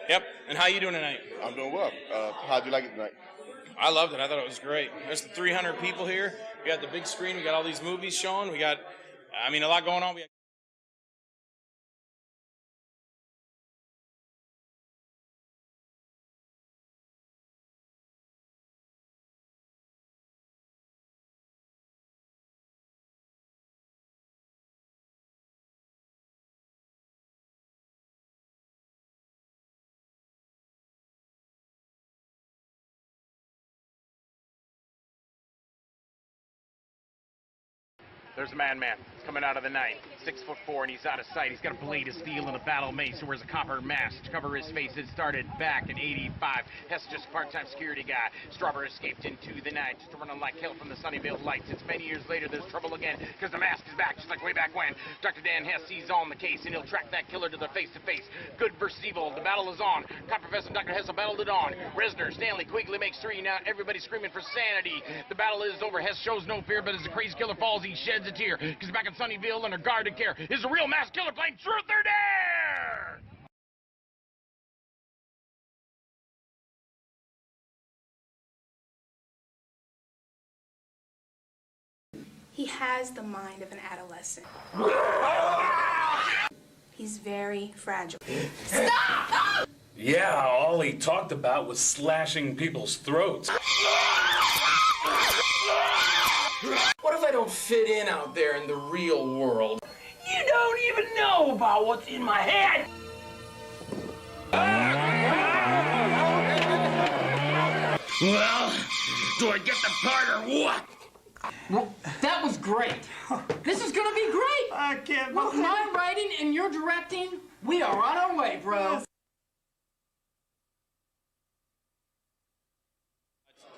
Yep. And how you doing tonight? I'm doing well. How'd you like it tonight? I loved it. I thought it was great. There's 300 people here. We got the big screen. We got all these movies showing. We got, a lot going on. There's a man. He's coming out of the night. 6'4", and he's out of sight. He's got a blade of steel and a battle mace. He wears a copper mask to cover his face. It started back in '85. Hess just a part-time security guy. Strawberry escaped into the night, just running like hell from the Sunnyvale lights. It's many years later. There's trouble again because the mask is back, just like way back when. Dr. Dan Hess, he's on the case, and he'll track that killer to the face-to-face. Good versus evil. The battle is on. Cop Professor and Dr. Hess will battle it on. Resner, Stanley, Quigley makes 3. Now everybody's screaming for sanity. The battle is over. Hess shows no fear, but as the crazy killer falls, he sheds a tear. Because back in Sunnyvale, under guard and care, is a real masked killer playing Truth or Dare! He has the mind of an adolescent. He's very fragile. Stop! Yeah, all he talked about was slashing people's throats. What if I don't fit in out there in the real world? You don't even know about what's in my head! Well, do I get the part or what? Well, that was great. This is gonna be great. I can't With my writing and your directing, we are on our way, bro.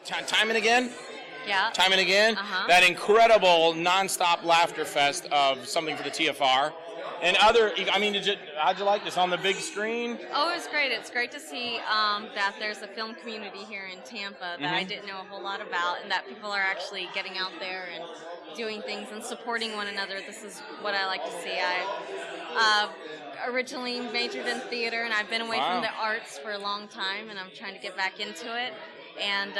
Time and again? Yeah. Time and again. That incredible nonstop laughter fest of Something for the TFR. And how'd you like this on the big screen? Oh, it was great. It's great to see that there's a film community here in Tampa that I didn't know a whole lot about, and that people are actually getting out there and doing things and supporting one another. This is what I like to see. I originally majored in theater, and I've been away from the arts for a long time, and I'm trying to get back into it. And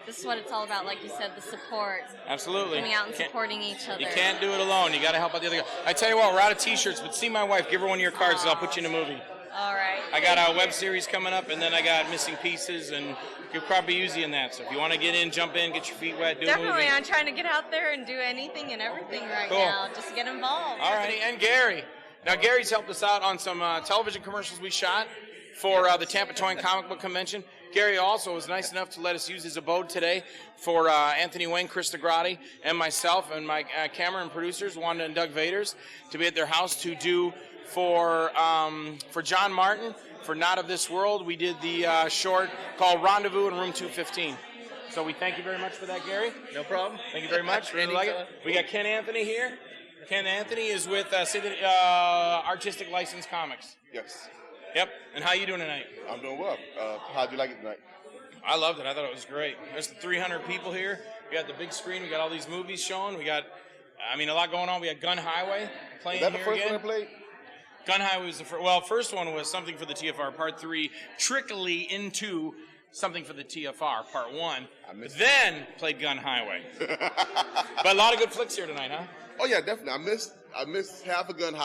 this is what it's all about, like you said, the support. Absolutely. Coming out and supporting each other. You can't do it alone. You got to help out the other guy. I tell you what, we're out of T-shirts, but see my wife. Give her one of your cards, and I'll put you in a movie. All right. I got a web series coming up, and then I got Missing Pieces, and could probably use you in that. So if you want to get in, jump in, get your feet wet, do a movie. Definitely. I'm trying to get out there and do anything and everything right now. Just get involved. All right. And Gary. Now, Gary's helped us out on some television commercials we shot for the Tampa Toy and Comic Book Convention. Gary also was nice enough to let us use his abode today for Anthony Wayne, Chris DeGrati, and myself and my camera and producers, Wanda and Doug Vaders, to be at their house to do for John Martin, for Not of This World. We did the short called Rendezvous in Room 215. So we thank you very much for that, Gary. No problem. Thank you very much. Really like it. We got Ken Anthony here. Ken Anthony is with Artistic License Comics. Yes. Yep. And how you doing tonight? I'm doing well. How'd you like it tonight? I loved it. I thought it was great. There's 300 people here. We got the big screen. We got all these movies showing. We got, a lot going on. We got Gun Highway playing here again. Is that the first one I played? Gun Highway was first one was Something for the TFR Part 3, trickly into Something for the TFR Part 1. Then played Gun Highway. But a lot of good flicks here tonight, huh? Oh yeah, definitely. I missed half a Gun Highway.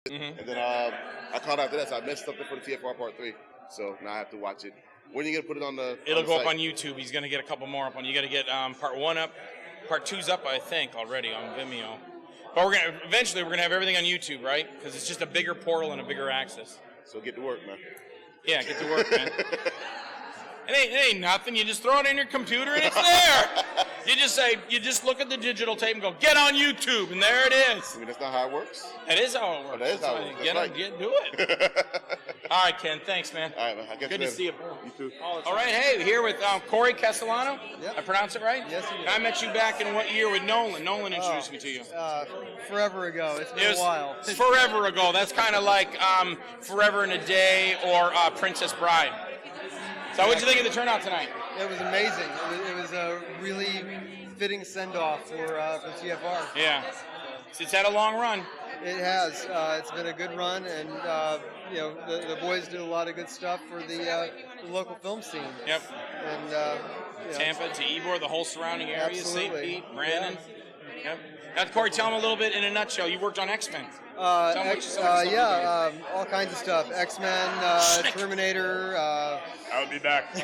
And then I caught after that, so I missed Something for the TFR Part 3. So now I have to watch it. When are you going to put it on the It'll go site? up on YouTube. He's going to get a couple more up on. You got to get Part 1 up. Part 2's up, I think, already on Vimeo. But eventually we're going to have everything on YouTube, right? Because it's just a bigger portal and a bigger access. So get to work, man. Yeah, get to work, man. It ain't nothing. You just throw it in your computer and it's there. You just look at the digital tape and go, get on YouTube, and there it is. That's not how it works. That is how it works. That is how it works. Do it. All right, Ken. Thanks, man. All right, man. I guess Good to see you, bro. You too. All right, hey, here with Corey Castellano. Yep. I pronounce it right? Yes, you did. I met you back in what year with Nolan? Nolan introduced me to you. Forever ago. It's been a while. Forever ago. That's kind of like Forever in a Day or Princess Bride. So what'd you think of the turnout tonight? It was amazing. It was a really fitting send-off for TFR. Yeah. It's had a long run. It has. It's been a good run, and you know, the boys do a lot of good stuff for the local film scene. Yep. And you know, Tampa to Ybor, the whole surrounding area, St. Absolutely. Pete, Brandon. Yeah. Yep. Now, Corey, tell them a little bit in a nutshell. You worked on X-Men. Tell 'em what some of the stuff you did. all kinds of stuff. X-Men, Terminator. I will be back.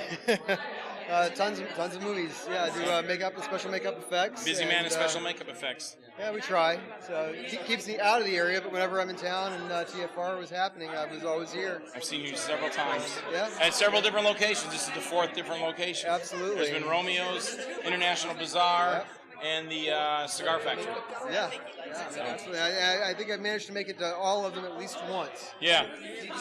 Tons of movies. Yeah, I do makeup and special makeup effects. Busy man in special makeup effects. Yeah, we try. So it keeps me out of the area, but whenever I'm in town and TFR was happening, I was always here. I've seen you several times. Yeah. At several different locations. This is the 4th different location. Absolutely. There's been Romeo's, International Bazaar, and the Cigar Factory. Yeah. Absolutely. I think I've managed to make it to all of them at least once. Yeah.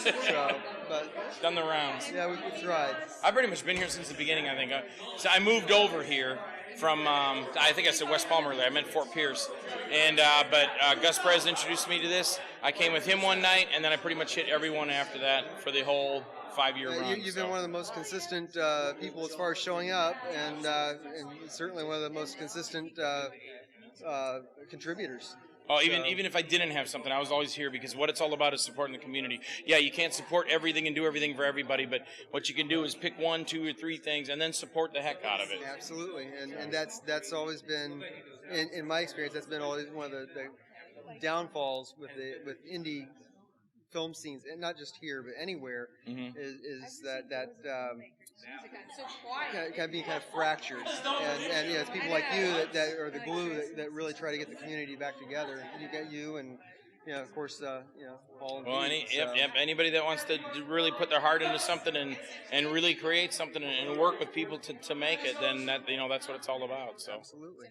So, but done the rounds. Yeah, we've tried. I've pretty much been here since the beginning, I think. So I moved over here from, I think I said West Palm earlier. I meant Fort Pierce. And but Gus Perez introduced me to this. I came with him one night, and then I pretty much hit everyone after that for the whole 5-year run. You've been one of the most consistent people as far as showing up, and certainly one of the most consistent contributors. Oh, even if I didn't have something, I was always here because what it's all about is supporting the community. Yeah, you can't support everything and do everything for everybody, but what you can do is pick 1, 2, or 3 things and then support the heck out of it. Absolutely, and that's always been, in my experience, that's been always one of the downfalls with indie film scenes, and not just here but anywhere, is that kind of being kind of fractured, and it's people like you that are the glue that really try to get the community back together. You get you and of course Paul. Well, anybody that wants to really put their heart into something and really create something and work with people to make it, then that's what it's all about. So absolutely.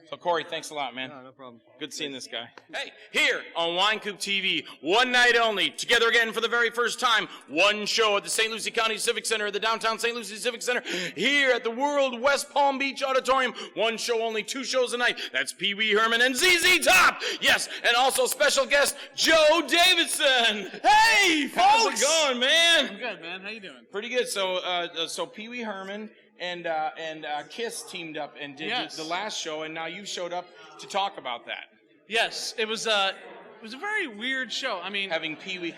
So Corey, thanks a lot, man. No problem. Good seeing this guy. Hey, here on Wynkoop TV, one night only, together again for the very first time, one show at the St. Lucie County Civic Center, the downtown St. Lucie Civic Center, here at the World West Palm Beach Auditorium. One show only, 2 shows a night. That's Pee Wee Herman and ZZ Top. Yes, and also special guest Joe Davidson. Hey, folks! How's it going, man? I'm good, man. How you doing? Pretty good. So Pee Wee Herman and Kiss teamed up and did the last show, and now you showed up to talk about that. Yes, it was a very weird show. I mean, having Pee Wee.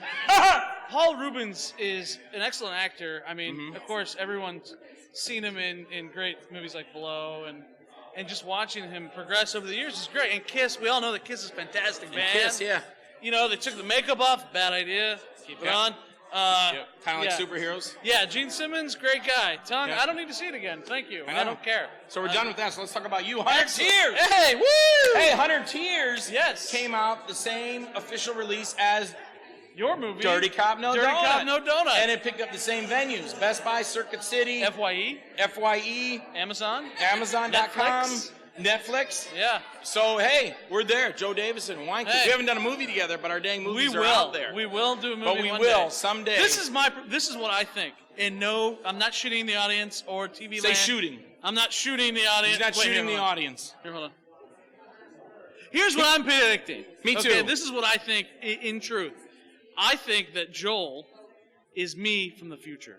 Paul Rubens is an excellent actor. I mean, of course, everyone's seen him in great movies like Below, and just watching him progress over the years is great. And Kiss, we all know that Kiss is fantastic, man. Kiss, yeah. They took the makeup off. Bad idea. Keep it on. Kind of like superheroes. Yeah, Gene Simmons, great guy. Tongue, I don't need to see it again. Thank you. I don't care. So we're done with that. So let's talk about you. 100 Tears. Hey, woo! Hey, 100 Tears. Yes. Came out the same official release as your movie, Dirty Cop No Donut. Dirty Cop No Donut. And it picked up the same venues: Best Buy, Circuit City, FYE, Amazon, Amazon.com. Netflix. Yeah. So, hey, we're there. Joe Davison, Wynkoop. Hey. We haven't done a movie together, but our dang movies are out there. We will do a movie But we one will day. someday. This is what I think. And no, I'm not shooting the audience or TV Say land. shooting. I'm not shooting the audience. He's not shooting the audience. Here, hold on. Here's what I'm predicting. Me too. Okay, this is what I think in truth. I think that Joel is me from the future.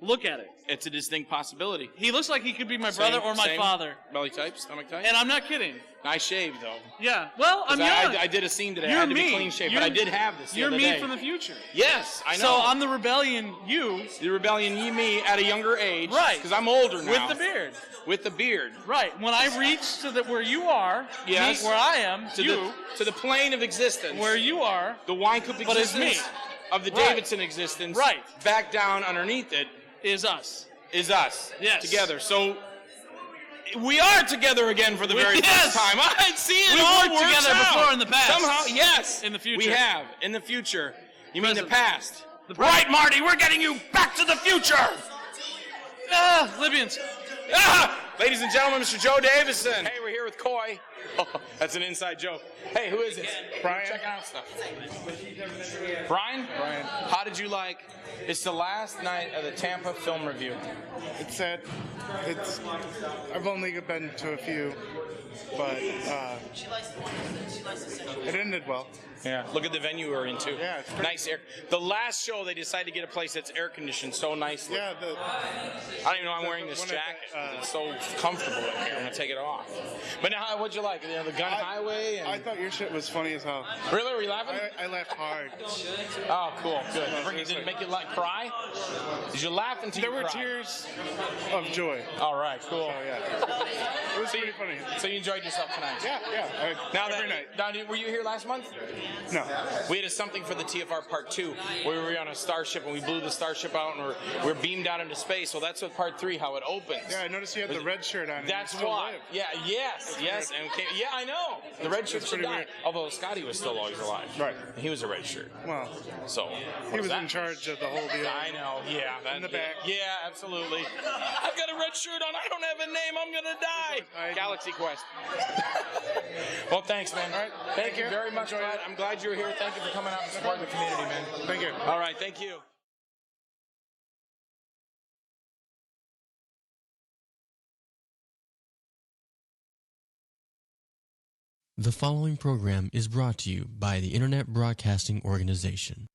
Look at it. It's a distinct possibility. He looks like he could be my brother or my father. Belly type, stomach type. And I'm not kidding. Nice shave, though. Yeah. Well, I'm young. I did a scene today. You're I had to me. be clean shaved, but I did have this the You're other me day. from the future. Yes, I know. So I'm the rebellion you. The rebellion you me at a younger age. Right. Because I'm older now. With the beard. With the beard. Right. When I reach to where you are, yes. where I am, to the plane of existence. Where you are. The Wynkoop existence. But it's me. Of the Davidson existence. Right. Back down underneath it. Is us. Is us. Yes. Together. So we are together again for the very first time. I see it. We've all worked works together out. before in the past. Somehow, yes. In the future. We have. In the future. You mean the past? Right, Marty. We're getting you back to the future. Libyans. Ladies and gentlemen, Mr. Joe Davison. Hey, we're here with Coy. Oh, that's an inside joke. Hey, who is this? Brian. Checking out stuff. Brian? Brian. How did you like? It's the last night of the Tampa Film Review. It's sad. I've only been to a few. but it ended well. Yeah, look at the venue we're in too. Yeah, it's pretty nice air. The last show they decided to get a place that's air conditioned so nicely. Yeah, I don't even know I'm wearing this jacket. It's so comfortable in here. I'm gonna take it off. But now, what'd you like? You know, the Gun Highway. And... I thought your shit was funny as hell. Really? Were you laughing? I laughed hard. Oh, cool, good. Did it make you cry? Did you laugh until there you were cried? tears of joy. All right, cool. So, yeah, it was pretty funny. So you enjoyed yourself tonight? Yeah. Every night. Now, were you here last month? No. We had something for the TFR Part 2 where we were on a starship and we blew the starship out and we're beamed out into space. So that's what Part 3, how it opens. Yeah, I noticed you had the red shirt on. That's why. Yeah, yes. And yeah, I know. The red shirt should die. Although Scotty was still always alive. Right. He was a red shirt. Well, so he was in charge of the whole deal. I know. Yeah. In the back. Yeah, absolutely. I've got a red shirt on. I don't have a name. I'm gonna die. Galaxy Quest. Well, thanks, man. All right. Thank you very much. I'm glad you were here. Thank you for coming out and supporting the community, man. Thank you. All right. Thank you. The following program is brought to you by the Internet Broadcasting Organization.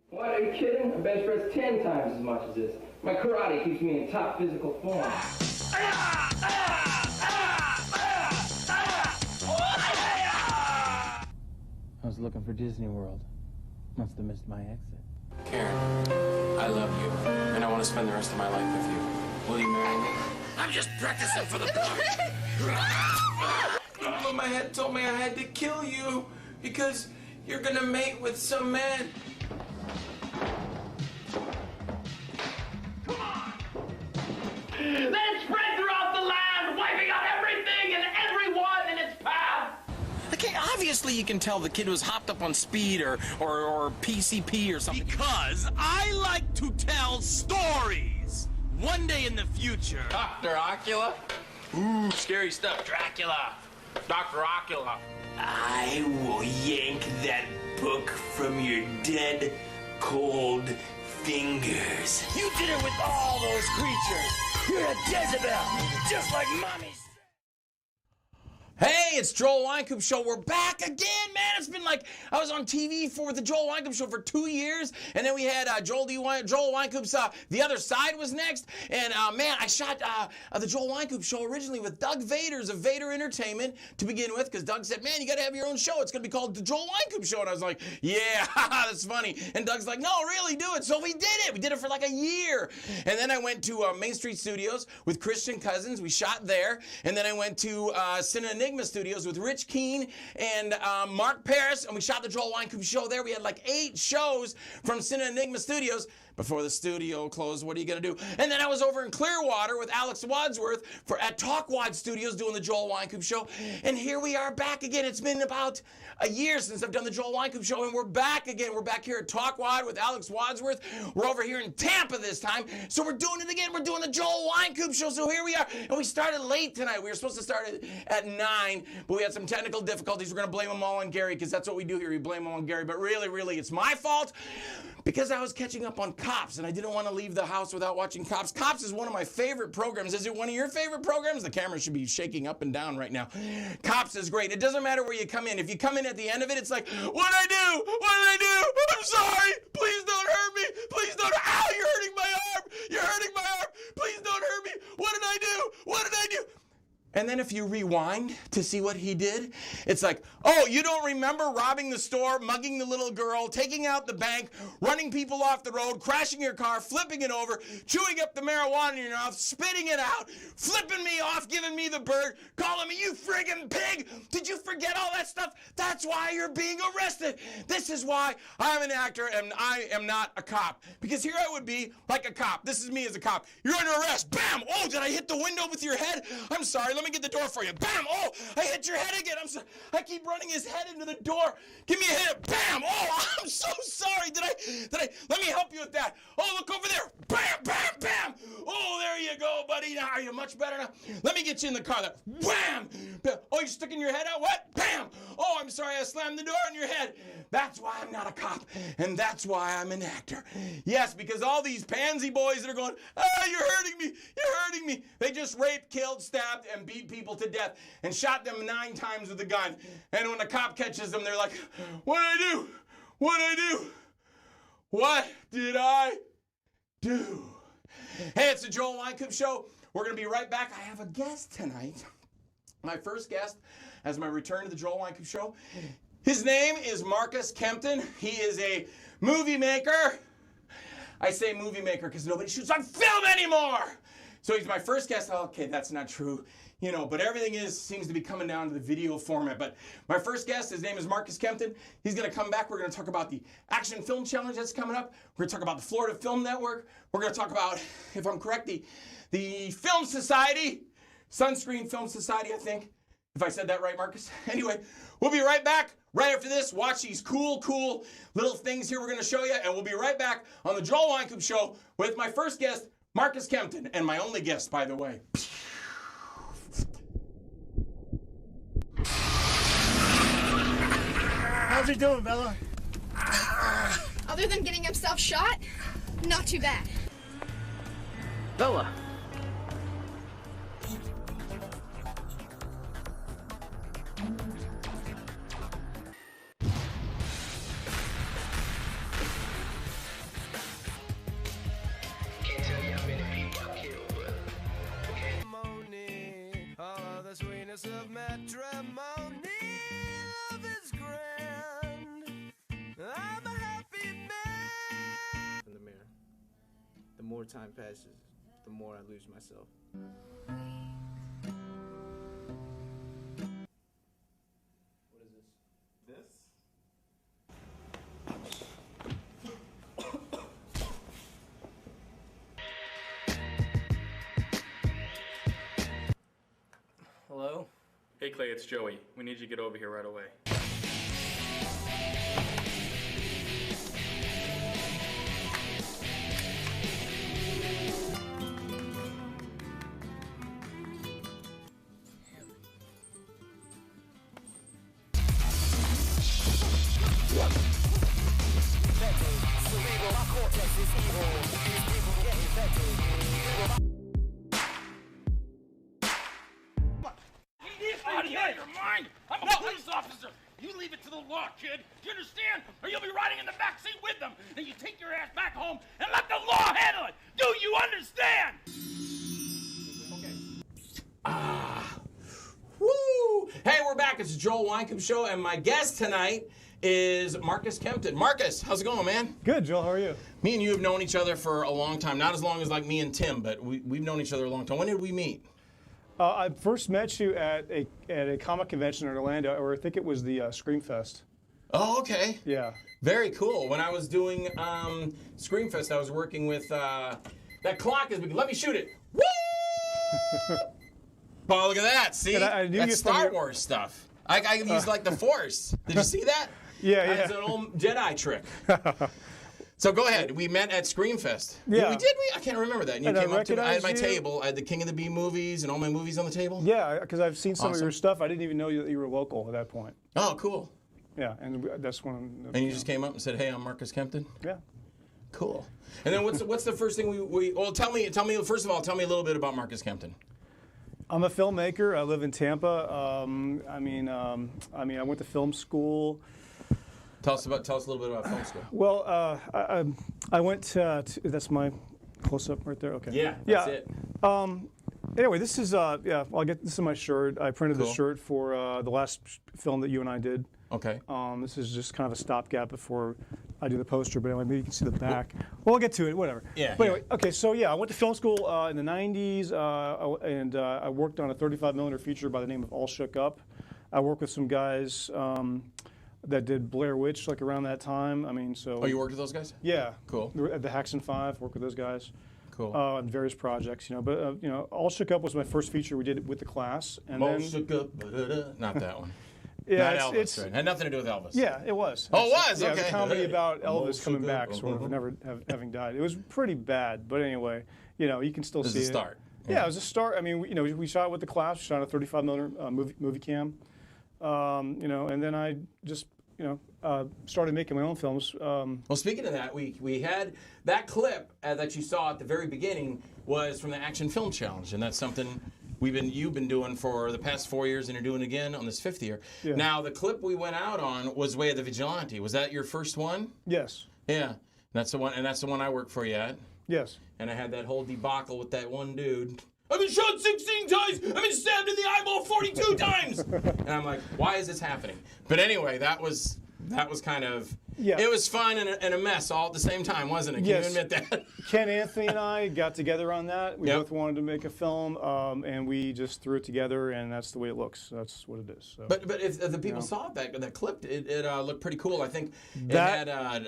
What, are you kidding? I bench press 10 times as much as this. My karate keeps me in top physical form. I was looking for Disney World. Must have missed my exit. Karen, I love you, and I want to spend the rest of my life with you. Will you marry me? I'm just practicing for the part. But my head told me I had to kill you because you're gonna mate with some man. Let it spread throughout the land, wiping out everything and everyone in its path. Okay, obviously you can tell the kid was hopped up on speed or PCP or something. Because I like to tell stories. One day in the future. Dr. Ocula? Ooh, scary stuff. Dracula. Dr. Ocula. I will yank that book from your dead, cold fingers. You did it with all those creatures. You're a Jezebel, just like Mommy's. Hey, it's Joel Wynkoop Show. We're back again, man. It's been like I was on TV for the Joel Wynkoop Show for 2 years, and then we had Joel Wynkoop's The Other Side was next, and man, I shot the Joel Wynkoop Show originally with Doug Vaders of Vader Entertainment to begin with, because Doug said, man, you got to have your own show. It's going to be called the Joel Wynkoop Show, and I was like, yeah, that's funny. And Doug's like, no, really, do it. So we did it. We did it for like a year, and then I went to Main Street Studios with Christian Cousins. We shot there, and then I went to Cine Enigma Studios with Rich Keene and Mark Paris, and we shot the Joel Wynkoop Show there. We had like 8 shows from Cine Enigma Studios before the studio closed. What are you going to do? And then I was over in Clearwater with Alex Wadsworth at Talkwad Studios doing the Joel Wynkoop Show, and here we are back again. It's been about a year since I've done the Joel Wynkoop Show, and we're back again. We're back here at Talkwad with Alex Wadsworth. We're over here in Tampa this time, so we're doing it again. We're doing the Joel Wynkoop Show, so here we are. And we started late tonight. We were supposed to start at 9, but we had some technical difficulties. We're going to blame them all on Gary, because that's what we do here. We blame them on Gary, but really, it's my fault, because I was catching up on Cops, and I didn't want to leave the house without watching Cops. Cops is one of my favorite programs. Is it one of your favorite programs? The camera should be shaking up and down right now. Cops is great. It doesn't matter where you come in. If you come in at the end of it, it's like, what did I do? What did I do? I'm sorry. Please don't hurt me. Please don't. Ow, you're hurting my arm. You're hurting my arm. Please don't hurt me. What did I do? What did I do? And then if you rewind to see what he did, it's like, oh, you don't remember robbing the store, mugging the little girl, taking out the bank, running people off the road, crashing your car, flipping it over, chewing up the marijuana in your mouth, spitting it out, flipping me off, giving me the bird, calling me, you friggin' pig. Did you forget all that stuff? That's why you're being arrested. This is why I'm an actor and I am not a cop. Because here I would be like a cop. This is me as a cop. You're under arrest. Bam! Oh, did I hit the window with your head? I'm sorry. let me get the door for you. Bam! Oh, I hit your head again. I'm sorry. I keep running his head into the door. Give me a hit. Bam! Oh, I'm so sorry. Did I? Let me help you with that. Oh, look over there. Bam! Bam! Bam! Oh, there you go, buddy. Now, are you much better now? Let me get you in the car. Wham! Oh, you're sticking your head out? What? Bam! Oh, I'm sorry. I slammed the door on your head. That's why I'm not a cop, and that's why I'm an actor. Yes, because all these pansy boys that are going, you're hurting me, you're hurting me. They just raped, killed, stabbed, and beat people to death and shot them 9 times with a gun. And when a cop catches them, they're like, what'd I do? What'd I do? What did I do? Hey, it's the Joel Wynkoop Show. We're going to be right back. I have a guest tonight. My first guest as my return to the Joel Wynkoop Show. His name is Marcus Kempton. He is a movie maker. I say movie maker because nobody shoots on film anymore. So he's my first guest. Okay, that's not true. You know, but everything seems to be coming down to the video format. But my first guest, his name is Marcus Kempton. He's going to come back. We're going to talk about the Action Film Challenge that's coming up. We're going to talk about the Florida Film Network. We're going to talk about, if I'm correct, the Film Society, Sunscreen Film Society, I think. If I said that right, Marcus. Anyway, we'll be right back right after this. Watch these cool little things here we're going to show you. And we'll be right back on the Joel Wynkoop Show with my first guest, Marcus Kempton. And my only guest, by the way. How's he doing, Bella? Other than getting himself shot, not too bad. Bella. Can't tell you how many people I killed, but the sweetness of matrimony. Love is grand. I'm a happy man. In the mirror. The more time passes, the more I lose myself. What is this? This? Hello? Hey Clay, it's Joey. We need you to get over here right away. Out of your mind! I'm a police officer! You leave it to the law, kid! Do you understand? Or you'll be riding in the backseat with them! And you take your ass back home and let the law handle it! Do you understand? Woo! Hey, we're back. It's the Joel Wynkoop Show, and my guest tonight is Marcus Kempton. Marcus, how's it going, man? Good, Joel. How are you? Me and you have known each other for a long time. Not as long as like me and Tim, but we've known each other a long time. When did we meet? I first met you at a comic convention in Orlando, or I think it was the Screamfest. Oh, okay. Yeah. Very cool. When I was doing Screamfest, I was working with that clock is big. Let me shoot it. Woo! Oh, look at that. See? That's Star Wars stuff. I use like the Force. Did you see that? Yeah. That's an old Jedi trick. So go ahead. We met at Screamfest. Yeah. We did? I can't remember that. And you came up to me. I had my table. I had the King of the Bee movies and all my movies on the table. Yeah, because I've seen some of your stuff. I didn't even know that you were local at that point. Oh, cool. Yeah, and that's when. And you just came up and said, "Hey, I'm Marcus Kempton." Yeah. Cool. And then what's the first thing we well tell me first of all, tell me a little bit about Marcus Kempton. I'm a filmmaker. I live in Tampa. I went to film school. Tell us a little bit about film school. Well, I went to that's my close up right there. Okay. Yeah, that's it. Anyway, this is this is my shirt. I printed Cool. the shirt for the last film that you and I did. Okay. This is just kind of a stopgap before I do the poster, but anyway, maybe you can see the back. Well, I'll get to it, whatever. Yeah. But anyway, okay, so yeah, I went to film school in the 90s, and I worked on a 35mm feature by the name of All Shook Up. I worked with some guys that did Blair Witch like around that time. I mean, so. Oh, you worked with those guys? Yeah. Cool. At the Haxon 5, worked with those guys. cool. On various projects, But All Shook Up was my first feature we did with the class, and All then Shook Up, not that one. Yeah, not Elvis, right? Had nothing to do with Elvis. Yeah, it was. Oh, it was? Yeah, Okay. the comedy about All Elvis coming Shook back, Up. sort of, never having died. It was pretty bad, but anyway, you can still This see is it. a start. Yeah, it was a start. I mean, we shot it with the class. We shot a 35 millimeter movie cam, and then I just started making my own films. Well, speaking of that, we had that clip that you saw at the very beginning was from the Action Film Challenge, and that's something you've been doing for the past 4 years, and you're doing again on this 5th year. Yeah. Now, the clip we went out on was Way of the Vigilante. Was that your first one? Yes. Yeah, that's the one, and that's the one I work for you at. Yes. And I had that whole debacle with that one dude. I've been shot 16 times. I've been stabbed in the eyeball 42 times. And I'm like, why is this happening? But anyway, that was kind of. Yeah. It was fun and a mess all at the same time, wasn't it? Can Yes. you admit that? Ken Anthony and I got together on that. We Yep. both wanted to make a film, and we just threw it together, and that's the way it looks. That's what it is. So, But if the people saw that clip, it looked pretty cool. I think That- it had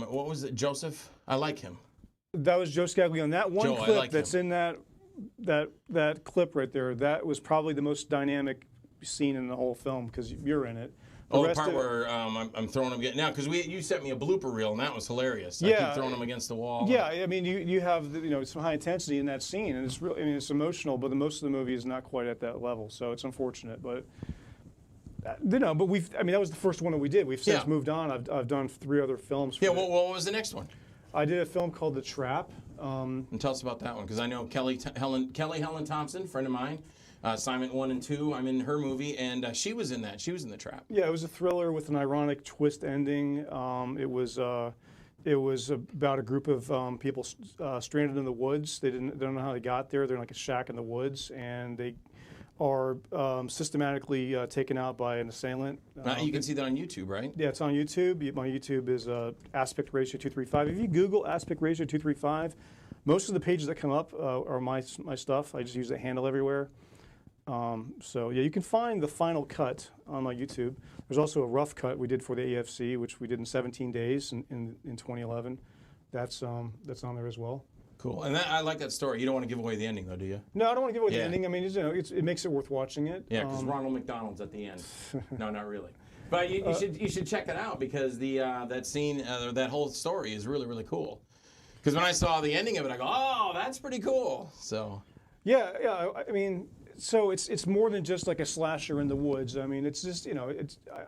what was it? Joseph. I like him. that was Joe Scaglione. That one Joe, I clip like that's in that clip right there, that was probably the most dynamic scene in the whole film because you're in it. The rest part of- where I'm throwing him again now because you sent me a blooper reel and that was hilarious. I Yeah. keep throwing him against the wall. Yeah, I mean, you have some high intensity in that scene, and it's really, it's emotional, but most of the movie is not quite at that level, so it's unfortunate. But but that was the first one that we did. We've since Yeah. moved on. I've done 3 other films. Yeah. What was the next one? I did a film called The Trap. And tell us about that one because I know Kelly Helen Thompson, friend of mine, Assignment 1 and 2. I'm in her movie, and she was in that. She was in The Trap. Yeah, it was a thriller with an ironic twist ending. It was about a group of people stranded in the woods. They don't know how they got there. They're in like a shack in the woods, and they are systematically taken out by an assailant. You can see that on YouTube, right? Yeah, it's on YouTube. My YouTube is aspect ratio 235. If you Google aspect ratio 235, most of the pages that come up are my stuff. I just use the handle everywhere. So yeah, you can find the final cut on my YouTube. There's also a rough cut we did for the AFC, which we did in 17 days in 2011. That's on there as well. Cool. And I like that story. You don't want to give away the ending, though, do you? No, I don't want to give away the Yeah. ending. I mean, it makes it worth watching it. Yeah, because Ronald McDonald's at the end. No, not really. But you should check it out because that scene, that whole story is really, really cool. Because when I saw the ending of it, I go, oh, that's pretty cool. So. Yeah. I mean, so it's more than just like a slasher in the woods. I mean, it's just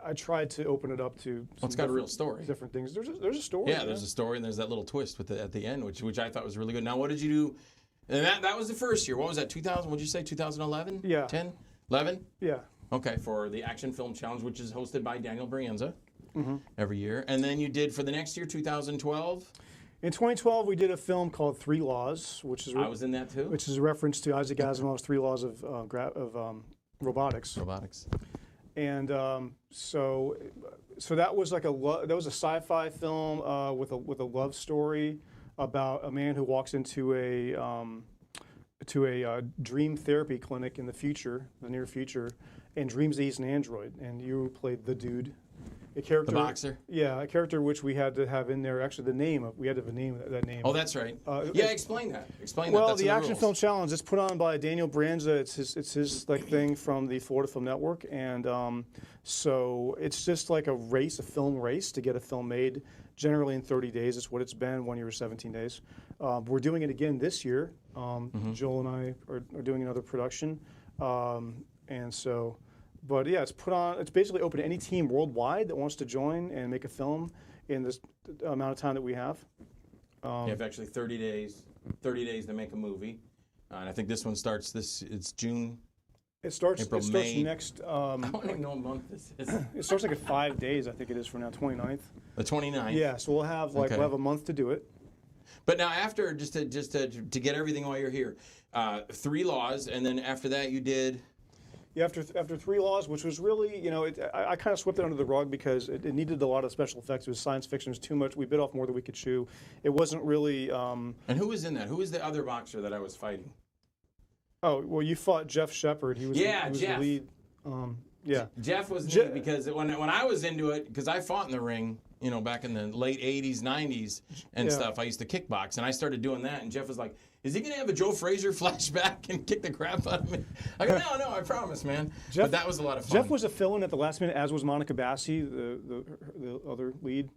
I tried to open it up to. It's got a real story. Different things. There's a story. Yeah, there's a story and there's that little twist at the end, which I thought was really good. Now, what did you do? And that was the first year. What was that? 2000? What did you say? 2011? Yeah. 10? 11? Yeah. Okay, for the Action Film Challenge, which is hosted by Daniel Brienza Mm-hmm. every year. And then you did for the next year, 2012. In 2012, we did a film called 3 Laws, which is I was in that too. which is a reference to Isaac Asimov's 3 Laws of robotics. Robotics. And so that was like that was a sci-fi film with a love story about a man who walks into a dream therapy clinic in the near future, and dreams that he's an android. And you played the dude, a character. The boxer. Yeah, a character which we had to have in there. Actually, we had to have a name that name. Oh, that's right. Explain that. Explain Well, that. That's the in Action rules. Film Challenge is put on by Daniel Brienza. It's his like thing from the Florida Film Network, and so it's just like a film race to get a film made. Generally in 30 days. It's what it's been. 1 year, 17 days. We're doing it again this year. Joel and I are doing another production, and so. But yeah, it's put on. It's basically open to any team worldwide that wants to join and make a film in this amount of time that we have. You have actually 30 days. 30 days to make a movie, and I think this one starts. It's June. It starts. April, it starts May. next. I don't even know what month this is. It starts like at 5 days. I think it is from now. 29th. The 29th. Yeah, so we'll have Okay. we'll have a month to do it. But now after just to get everything while you're here, 3 Laws, and then after that you did. Yeah, after 3 Laws, which was really, I kind of swept it under the rug because it needed a lot of special effects. It was science fiction. It was too much. We bit off more than we could chew. It wasn't really. And who was in that? Who was the other boxer that I was fighting? Oh, well, you fought Jeff Shepard. He was Yeah, the Jeff. lead. Yeah. Jeff was neat because when I was into it, because I fought in the ring you know, back in the late 80s, 90s and stuff. I used to kickbox, and I started doing that, and Jeff was like, is he going to have a Joe Frazier flashback and kick the crap out of me? I go, no, I promise, man. But that was a lot of fun. Jeff was a fill-in at the last minute, as was Monica Bassi, the other lead.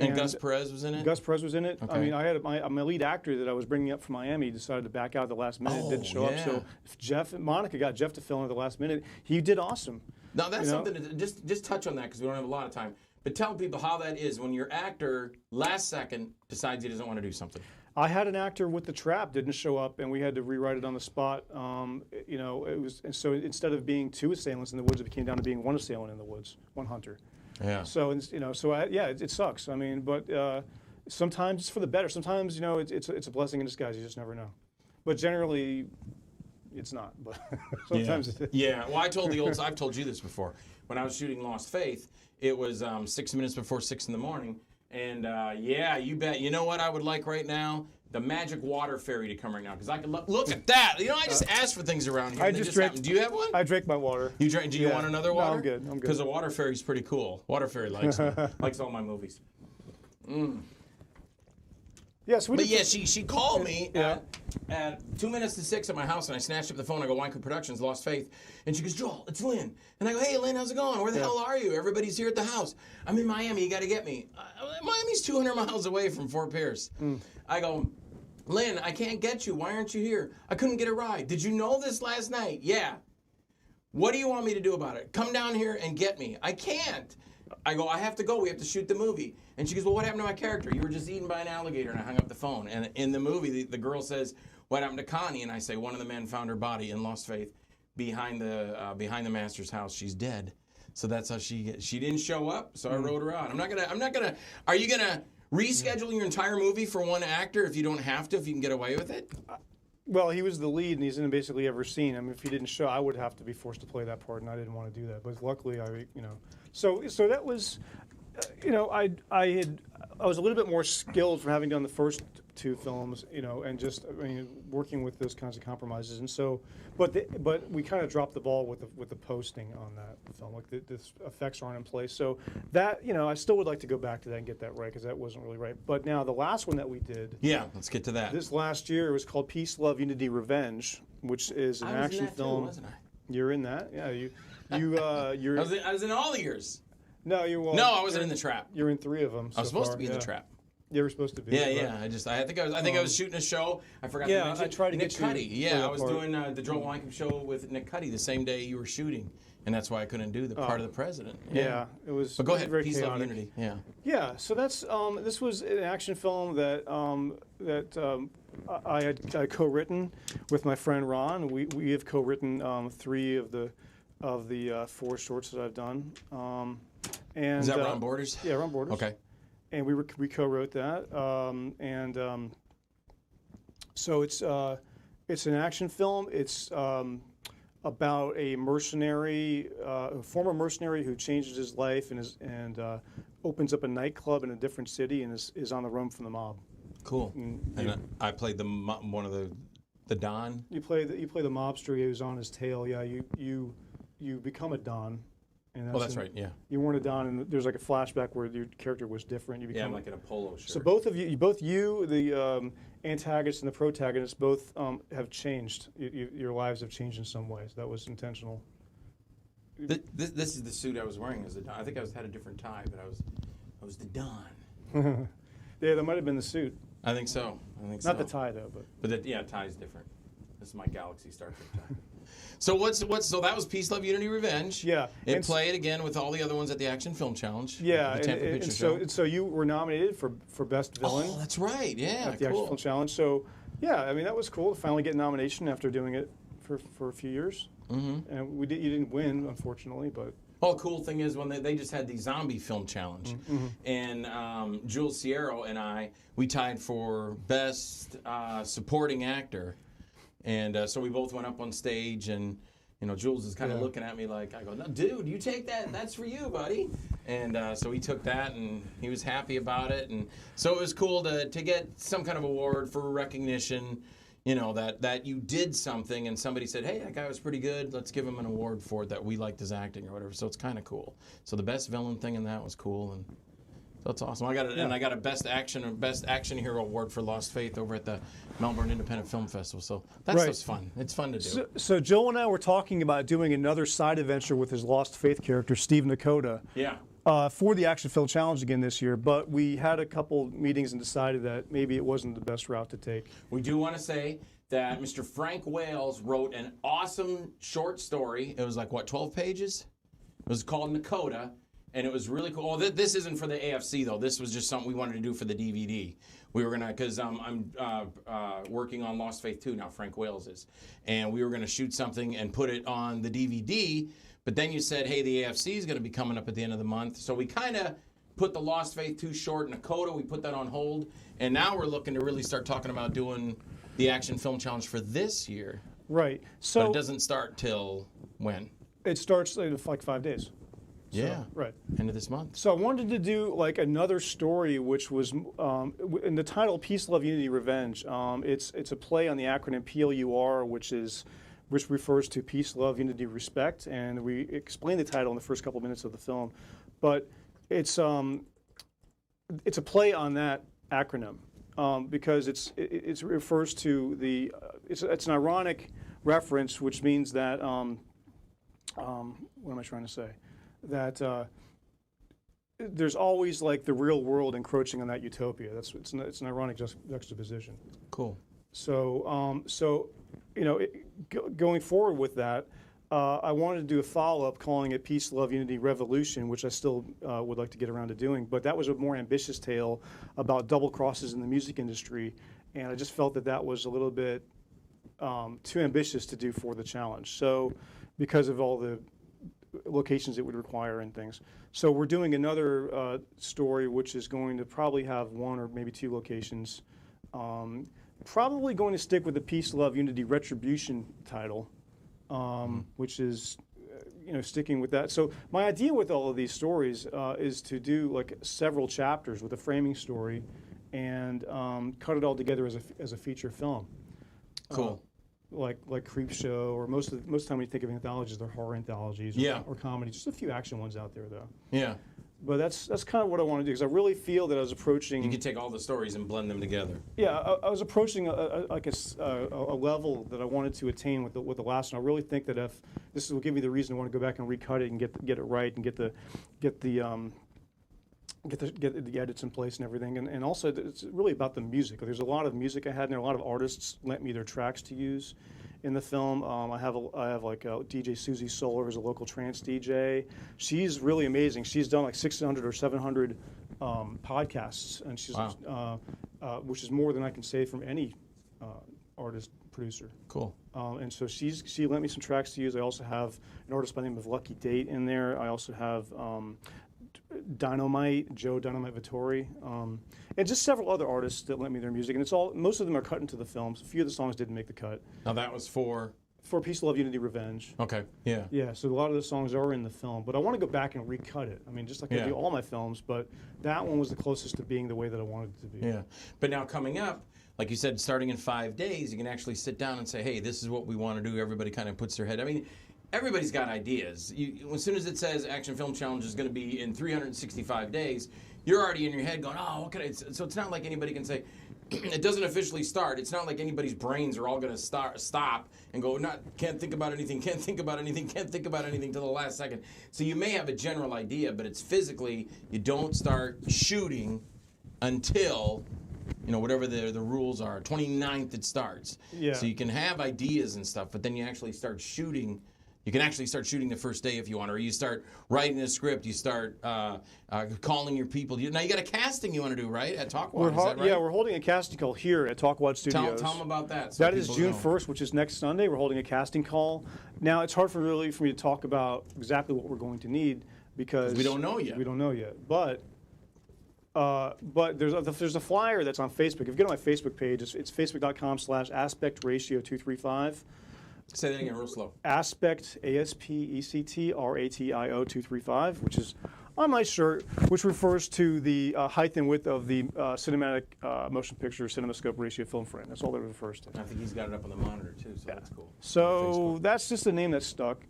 And Gus Perez was in it? Gus Perez was in it. Okay. I mean, I had my lead actor that I was bringing up from Miami decided to back out at the last minute, didn't show up. So Monica got Jeff to fill in at the last minute. He did awesome. Now, that's something to just touch on that because we don't have a lot of time. But tell people how that is when your actor, last second, decides he doesn't want to do something. I had an actor with the trap didn't show up, and we had to rewrite it on the spot. You know, it was so instead of being 2 assailants in the woods, it came down to being 1 assailant in the woods, 1 hunter. Yeah. So you know, it sucks. I mean, but sometimes it's for the better. Sometimes you know it's a blessing in disguise. You just never know. But generally, it's not. But sometimes it is. Yeah. Well, I've told you this before. When I was shooting Lost Faith, it was 6 minutes before 6 in the morning. And yeah, you bet. You know what I would like right now? The magic water fairy to come right now, because I can look at that. You know, I just ask for things around here. I and they just drank. happen. Do you have one? I drank my water. You drank? Do you want another water? No, I'm good. I'm good. Because the water fairy's pretty cool. Water fairy likes me. Likes all my movies. Yes, but yeah, she called me at 2 minutes to 6 at my house, and I snatched up the phone. I go, Wynkoop Productions, Lost Faith. And she goes, Joel, it's Lynn. And I go, hey, Lynn, how's it going? Where the hell are you? Everybody's here at the house. I'm in Miami. You got to get me. Miami's 200 miles away from Fort Pierce. I go, Lynn, I can't get you. Why aren't you here? I couldn't get a ride. Did you know this last night? Yeah. What do you want me to do about it? Come down here and get me. I can't. I go, I have to go. We have to shoot the movie. And she goes, well, what happened to my character? You were just eaten by an alligator. And I hung up the phone. And in the movie, the girl says, what happened to Connie? And I say, one of the men found her body in Lost Faith behind the master's house. She's dead. So that's how she didn't show up. So I wrote her out. I'm not gonna. Are you gonna reschedule your entire movie for one actor if you don't have to? If you can get away with it? Well, he was the lead, and he's in basically every scene. I mean, if he didn't show, I would have to be forced to play that part, and I didn't want to do that. But luckily, so that was, I was a little bit more skilled from having done the first 2 films, and just working with those kinds of compromises. And so, but we kind of dropped the ball with the posting on that film. Like the effects aren't in place. So that I still would like to go back to that and get that right, because that wasn't really right. But now the last one that we did. Yeah, let's get to that. This last year, it was called Peace, Love, Unity, Revenge, which is an action film. Too, wasn't I? You're in that, yeah. You're. I was in all the years. No, you were. No, I wasn't in the trap. You're in 3 of them. I was supposed to be in the trap. You were supposed to be. Yeah. I think I was shooting a show. I forgot to mention. I tried to Nick get Cuddy. you. Yeah, I was doing the Joel Wynkoop show with Nick Cuddy the same day you were shooting, and that's why I couldn't do the part of the president. Yeah, it was. But go ahead. Very Peace, chaotic. Love, Unity. Yeah. Yeah. So that's this was an action film that I had co-written with my friend Ron. We have co-written 3 of the 4 shorts that I've done. And is that Ron Borders? Yeah, Ron Borders. Okay. And we co-wrote that, so it's an action film. It's about a mercenary, a former mercenary who changes his life and opens up a nightclub in a different city and is on the run from the mob. Cool. And I played one of the Don. You play the mobster who's on his tail. Yeah, you become a Don. And that's right. Yeah. You weren't a Don, and there's like a flashback where your character was different. You become I'm like in a polo shirt. So both of you, the antagonist and the protagonist, both have changed. Your lives have changed in some ways. That was intentional. This is the suit I was wearing as a Don. I think I had a different tie, but I was the Don. Yeah, that might have been the suit. I think so. Not the tie though, but tie's different. This is my Galaxy Star Trek tie. So so that was Peace, Love, Unity, Revenge. Yeah. It played again with all the other ones at the Action Film Challenge. Yeah, the Tampa Picture Show. So you were nominated for Best Villain. Oh, that's right. Yeah, at the Action Film Challenge. So yeah, I mean that was cool to finally get a nomination after doing it for a few years. Mm-hmm. And you didn't win, unfortunately, but. Well, the cool thing is when they just had the Zombie Film Challenge, and Jules Sierra and we tied for Best Supporting Actor. And so we both went up on stage, and Jules is kind of looking at me like, I go, no, dude, you take that. That's for you, buddy. And so he took that, and he was happy about it. And so it was cool to get some kind of award for recognition, that you did something, and somebody said, hey, that guy was pretty good. Let's give him an award for it that we liked his acting or whatever. So it's kind of cool. So the Best Villain thing in that was cool, and That's awesome. And I got a best action hero award for Lost Faith over at the Melbourne Independent Film Festival. So that's just fun. It's fun to do. So Joe and I were talking about doing another side adventure with his Lost Faith character, Steve Nakota. Yeah. For the Action Film Challenge again this year, but we had a couple meetings and decided that maybe it wasn't the best route to take. We do want to say that Mr. Frank Wales wrote an awesome short story. It was like, 12 pages? It was called Nakota, and it was really cool. Well, this isn't for the AFC, though. This was just something we wanted to do for the DVD. We were going to, because I'm working on Lost Faith 2 now, Frank Wales is, and we were going to shoot something and put it on the DVD. But then you said, hey, the AFC is going to be coming up at the end of the month. So we kind of put the Lost Faith 2 short, Nakota, we put that on hold. And now we're looking to really start talking about doing the Action Film Challenge for this year. Right. So but it doesn't start till when? It starts in like 5 days. Yeah. Right. End of this month. So I wanted to do like another story, which was in the title Peace, Love, Unity, Revenge. It's a play on the acronym PLUR, which refers to peace, love, unity, respect, and we explain the title in the first couple minutes of the film. But it's a play on that acronym because it refers to the it's an ironic reference, which means that what am I trying to say? That there's always like the real world encroaching on that utopia. It's an ironic juxtaposition. Cool. So going forward with that, I wanted to do a follow-up calling it Peace, Love, Unity, Revolution, which I still would like to get around to doing. But that was a more ambitious tale about double crosses in the music industry, and I just felt that was a little bit too ambitious to do for the challenge. So because of all the locations it would require and things. So we're doing another story which is going to probably have 1 or maybe 2 locations. Probably going to stick with the Peace, Love, Unity, Retribution title, which is, sticking with that. So my idea with all of these stories is to do like several chapters with a framing story, and cut it all together as a feature film. Cool. Like Creepshow, or most of the time when you think of anthologies, they're horror anthologies or comedy. Just a few action ones out there, though. Yeah. But that's kind of what I want to do, because I really feel that I was approaching. You could take all the stories and blend them together. Yeah, I was approaching a level that I wanted to attain with the last one. I really think that if this will give me the reason to want to go back and recut it and get it right and get the edits in place and everything, and also it's really about the music. There's a lot of music I had in there. A lot of artists lent me their tracks to use in the film. I have like DJ Susie Solar, who's a local trance DJ. She's really amazing. She's done like 600 or 700 podcasts, and she's which is more than I can say from any artist producer. Cool. And so she lent me some tracks to use. I also have an artist by the name of Lucky Date in there. I also have Joe Dynamite Vittori, and just several other artists that lent me their music. And most of them are cut into the films. A few of the songs didn't make the cut. Now that was for Peace, Love, Unity, Revenge. Okay. Yeah. Yeah. So a lot of the songs are in the film, but I want to go back and recut it. I mean, just like I do all my films, but that one was the closest to being the way that I wanted it to be. Yeah. But now coming up, like you said, starting in 5 days, you can actually sit down and say, hey, this is what we want to do. Everybody kind of puts their head. I mean, everybody's got ideas. As soon as it says Action Film Challenge is going to be in 365 days, you're already in your head going, oh, what can I? So it's not like anybody can say, it doesn't officially start. It's not like anybody's brains are all going to stop and go, can't think about anything till the last second. So you may have a general idea, but it's physically, you don't start shooting until, whatever the rules are. 29th it starts. Yeah. So you can have ideas and stuff, but then you actually start shooting. You can actually start shooting the first day if you want, or you start writing a script. You start calling your people. Now you got a casting you want to do, right? At Talkwad, is that right? Yeah, we're holding a casting call here at Talkwad Studios. Tell them about that. That is June 1st, which is next Sunday. We're holding a casting call. Now it's hard for me to talk about exactly what we're going to need because we don't know yet. We don't know yet, but there's a flyer that's on Facebook. If you get on my Facebook page, it's facebook.com/aspectratio235. Say that again real slow. Aspect, ASPECTRATIO 235, which is on my shirt, which refers to the height and width of the cinematic motion picture cinemascope ratio film frame. That's all that it refers to. I think he's got it up on the monitor too, so that's cool. So that's just a name that stuck.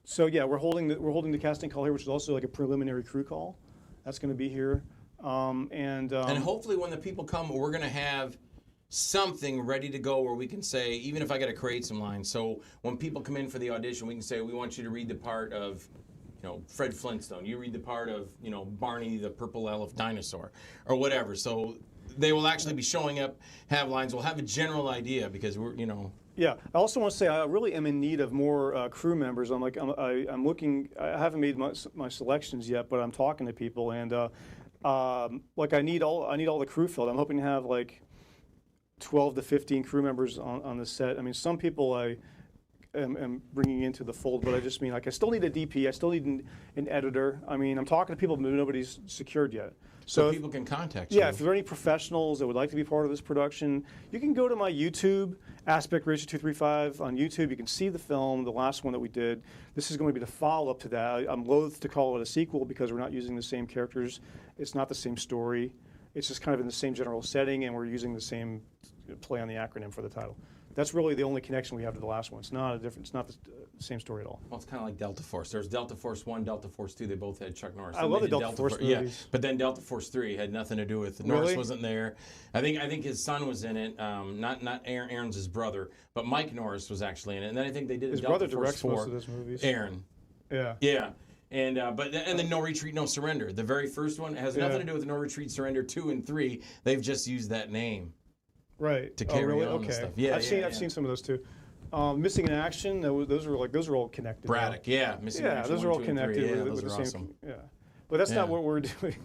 So yeah, we're holding the casting call here, which is also like a preliminary crew call. That's going to be here, and hopefully when the people come, we're going to have something ready to go where we can say, even if I got to create some lines, so when people come in for the audition, we can say, we want you to read the part of, Fred Flintstone. You read the part of, Barney the Purple Elf Dinosaur, or whatever. So they will actually be showing up, have lines. We'll have a general idea because we're, Yeah, I also want to say I really am in need of more crew members. I'm looking. I haven't made my selections yet, but I'm talking to people, and I need all the crew filled. I'm hoping to have like 12 to 15 crew members on the set. I mean, some people I am bringing into the fold, but I just mean, like, I still need a DP. I still need an editor. I mean, I'm talking to people, but nobody's secured yet. So people can contact you. Yeah, if there are any professionals that would like to be part of this production, you can go to my YouTube, Aspect Ratio 235 on YouTube. You can see the film, the last one that we did. This is going to be the follow-up to that. I'm loath to call it a sequel because we're not using the same characters. It's not the same story. It's just kind of in the same general setting, and we're using the same play on the acronym for the title. That's really the only connection we have to the last one. It's not a different. It's not the same story at all. Well, it's kind of like Delta Force. There's Delta Force 1, Delta Force 2. They both had Chuck Norris. I love the Delta Force movies. Yeah, but then Delta Force 3 had nothing to do with. Norris wasn't there. I think his son was in it. Not Aaron's his brother, but Mike Norris was actually in it. And then I think they did his Delta brother Force directs 4. most of those movies. Aaron. Yeah. Yeah. And then No Retreat, No Surrender. The very first one has nothing to do with No Retreat, Surrender 2 and 3. They've just used that name. Right. To carry on okay. and stuff. Yeah, I've seen some of those too. Missing in Action. Those are all connected. Braddock. Yeah. Missing in Action. Those are all connected with the same. Awesome. Yeah. But that's not what we're doing.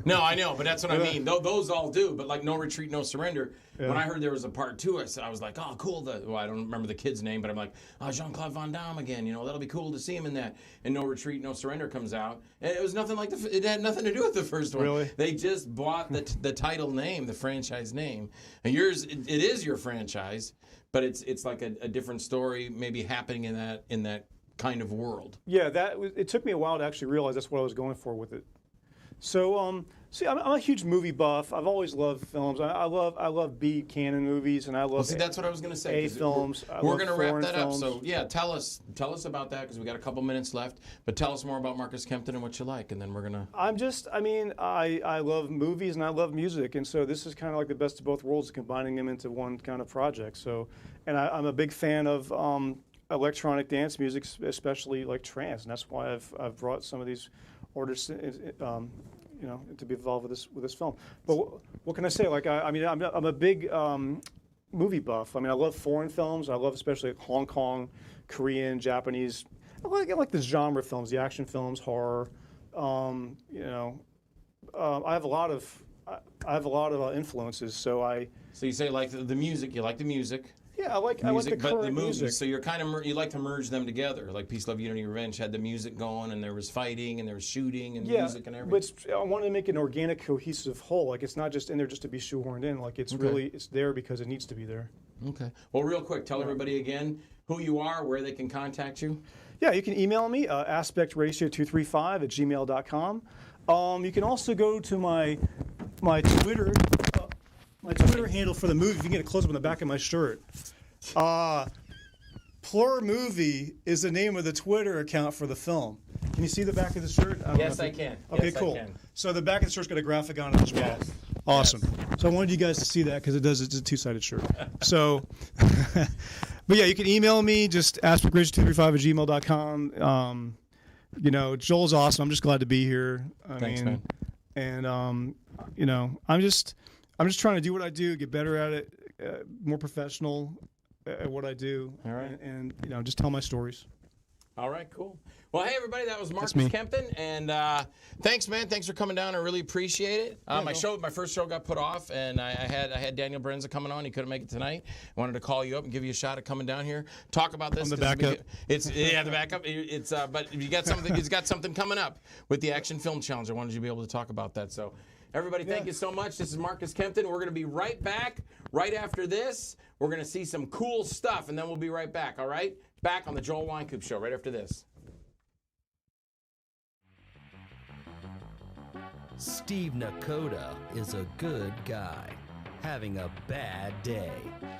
No, I know, but that's what I mean. Those all do, but like No Retreat, No Surrender. When I heard there was a part 2, I was like, oh, cool. I don't remember the kid's name, but I'm like, oh, Jean-Claude Van Damme again. That'll be cool to see him in that. And No Retreat, No Surrender comes out, and it was nothing like it had nothing to do with the first one. Really? They just bought the title name, the franchise name. And yours, it is your franchise, but it's like a different story, maybe happening in that kind of world. Yeah, it took me a while to actually realize that's what I was going for with it. So, I'm a huge movie buff. I've always loved films. I love B canon movies, and I love. Well, see, that's what I was going to say. A films. We're going to wrap that up. So, yeah, tell us about that because we got a couple minutes left. But tell us more about Marcus Kempton and what you like, and then we're gonna. I love movies and I love music, and so this is kind of like the best of both worlds, combining them into one kind of project. So, and I'm a big fan of electronic dance music, especially like trance, and that's why I've brought some of these artists, to be involved with this film. But what can I say? Like I'm a big movie buff. I mean, I love foreign films. I love especially Hong Kong, Korean, Japanese. I like the genre films, the action films, horror. I have a lot of influences. So you say like the music. You like the music. Yeah, I like the current music. So you're you like to merge them together. Like Peace, Love, Unity, Revenge had the music going, and there was fighting, and there was shooting, and music, and everything. But I wanted to make an organic, cohesive whole. Like it's not just in there just to be shoehorned in. Like it's it's there because it needs to be there. Okay. Well, real quick, tell everybody again who you are, where they can contact you. Yeah, you can email me, aspectratio235@gmail.com. You can also go to my Twitter. My Twitter handle for the movie, if you can get a close-up on the back of my shirt. Plur Movie is the name of the Twitter account for the film. Can you see the back of the shirt? Yes, I can. Okay, yes, cool. I can. So the back of the shirt's got a graphic on it as well. Yes. Awesome. Yes. So I wanted you guys to see that because it's a two-sided shirt. So, but yeah, you can email me, just aspectratio235@gmail.com. Joel's awesome. I'm just glad to be here. Thanks, man. And I'm just trying to do what I do, get better at it, more professional at what I do. All right. And just tell my stories. All right, cool. Well, hey, everybody, that was Marcus me. Kempton. And thanks, man. Thanks for coming down. I really appreciate it. My first show got put off, and I had Daniel Brenza coming on. He couldn't make it tonight. I wanted to call you up and give you a shot at coming down here, talk about this. On the backup. The backup. But you got something. He's got something coming up with the Action Film Challenge. I wanted you to be able to talk about that. So, everybody, thank you so much. This is Marcus Kempton. We're going to be right back. Right after this, we're going to see some cool stuff, and then we'll be right back. All right? Back on the Joel Wynkoop Show. Right after this. Steve Nakoda is a good guy. having a bad day.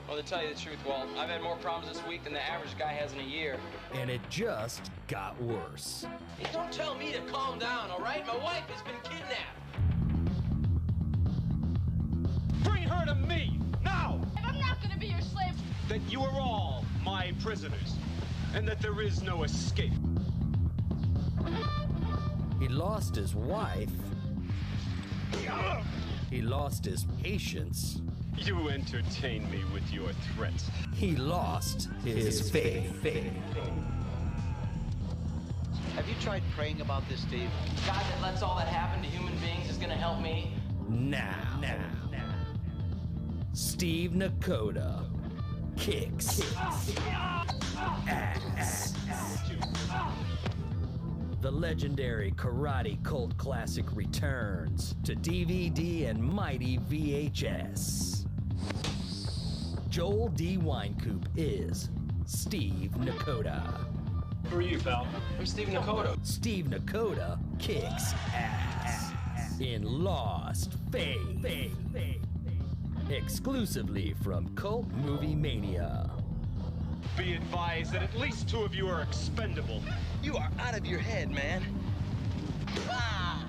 Well, to tell you the truth, Walt, I've had more problems this week than the average guy has in a year. And it just got worse. Hey, don't tell me to calm down, all right? My wife has been kidnapped. Bring her to me, now! If I'm not gonna be your slave, That you are all my prisoners, and that there is no escape. He lost his wife. He lost his patience. You entertain me with your threats. He lost his faith. Have you tried praying about this, Steve? God that lets all that happen to human beings is gonna help me. Now, Steve Nakota kicks ass. The legendary karate cult classic returns to DVD and mighty VHS. Joel D. Wynkoop is Steve Nakota. Who are you, pal? I'm Steve Nakota. Steve Nakota kicks ass in Lost Faith. Exclusively from Cult Movie Mania. Be advised that at least 2 of you are expendable. You are out of your head, man. Ah!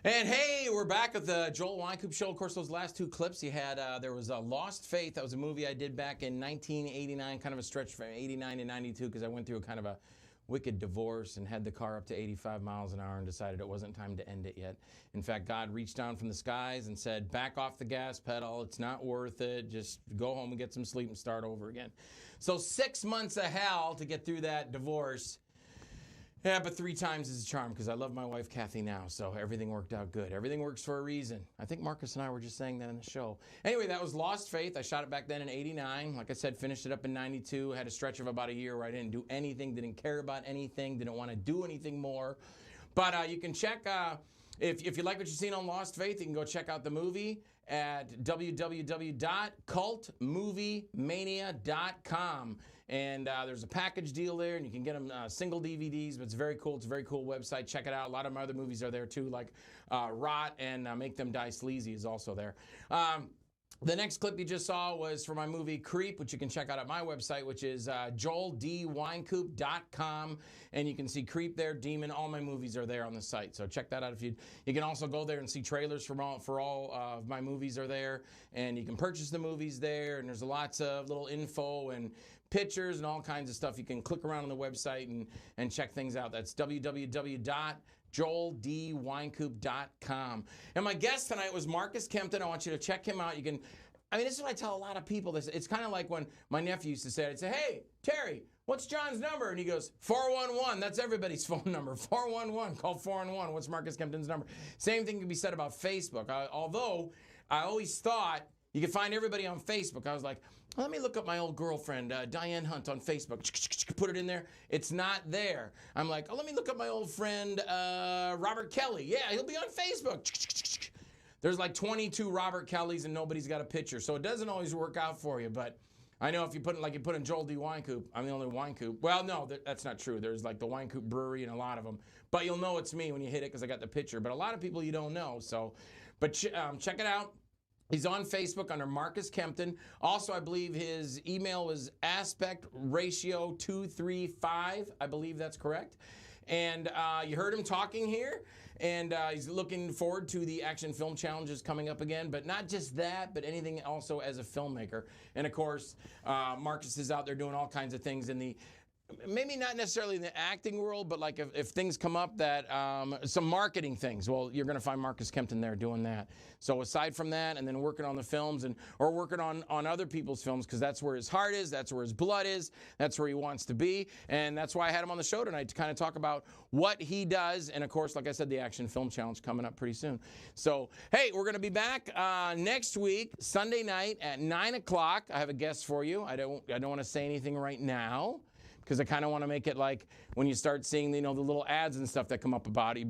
And hey, we're back with the Joel Wynkoop Show. Of course, those last 2 clips you had, there was Lost Faith. That was a movie I did back in 1989, kind of a stretch from 89 to 92, because I went through a kind of a wicked divorce and had the car up to 85 miles an hour and decided it wasn't time to end it yet. In fact, God reached down from the skies and said, back off the gas pedal. It's not worth it. Just go home and get some sleep and start over again. So 6 months of hell to get through that divorce. Yeah, but 3 times is a charm because I love my wife, Kathy, now, so everything worked out good. Everything works for a reason. I think Marcus and I were just saying that in the show. Anyway, that was Lost Faith. I shot it back then in 89. Like I said, finished it up in 92. Had a stretch of about a year where I didn't do anything, didn't care about anything, didn't want to do anything more. But you can check, if you like what you've seen on Lost Faith, you can go check out the movie. at www.cultmoviemania.com. And there's a package deal there, and you can get them single DVDs, but it's very cool. It's a very cool website. Check it out. A lot of my other movies are there, too, like Rot and Make Them Die Sleazy is also there. The next clip you just saw was for my movie Creep, which you can check out at my website, which is joeldwynkoop.com. And you can see Creep there, Demon. All my movies are there on the site. So check that out if you. You can also go there and see trailers for all of my movies are there. And you can purchase the movies there. And there's lots of little info and pictures and all kinds of stuff. You can click around on the website and check things out. That's www.joeldwynkoop.com. And my guest tonight was Marcus Kempton. I want you to check him out. This is what I tell a lot of people. It's kind of like when my nephew used to say it. I'd say, hey, Terry, what's John's number? And he goes, 411. That's everybody's phone number. 411. Call 411. What's Marcus Kempton's number? Same thing can be said about Facebook. Although I always thought you could find everybody on Facebook. I was like, well, let me look up my old girlfriend, Diane Hunt, on Facebook. Put it in there. It's not there. I'm like, oh, let me look up my old friend, Robert Kelly. Yeah, he'll be on Facebook. There's like 22 Robert Kellys and nobody's got a picture. So it doesn't always work out for you. But I know if you put in Joel D. Wynkoop, I'm the only Wynkoop. Well, no, that's not true. There's like the Wynkoop Brewery and a lot of them. But you'll know it's me when you hit it because I got the picture. But a lot of people you don't know. So, but check it out. He's on Facebook under Marcus Kempton. Also, I believe his email was aspectratio235. I believe that's correct. And you heard him talking here. And he's looking forward to the Action Film Challenges coming up again. But not just that, but anything also as a filmmaker. And, of course, Marcus is out there doing all kinds of things in the... Maybe not necessarily in the acting world, but like if things come up that, some marketing things, well, you're going to find Marcus Kempton there doing that. So aside from that, and then working on the films or working on other people's films, because that's where his heart is, that's where his blood is, that's where he wants to be. And that's why I had him on the show tonight to kind of talk about what he does. And of course, like I said, the Action Film Challenge coming up pretty soon. So, hey, we're going to be back next week, Sunday night at 9 o'clock. I have a guest for you. I don't want to say anything right now, because I kind of want to make it like when you start seeing, the little ads and stuff that come up about it,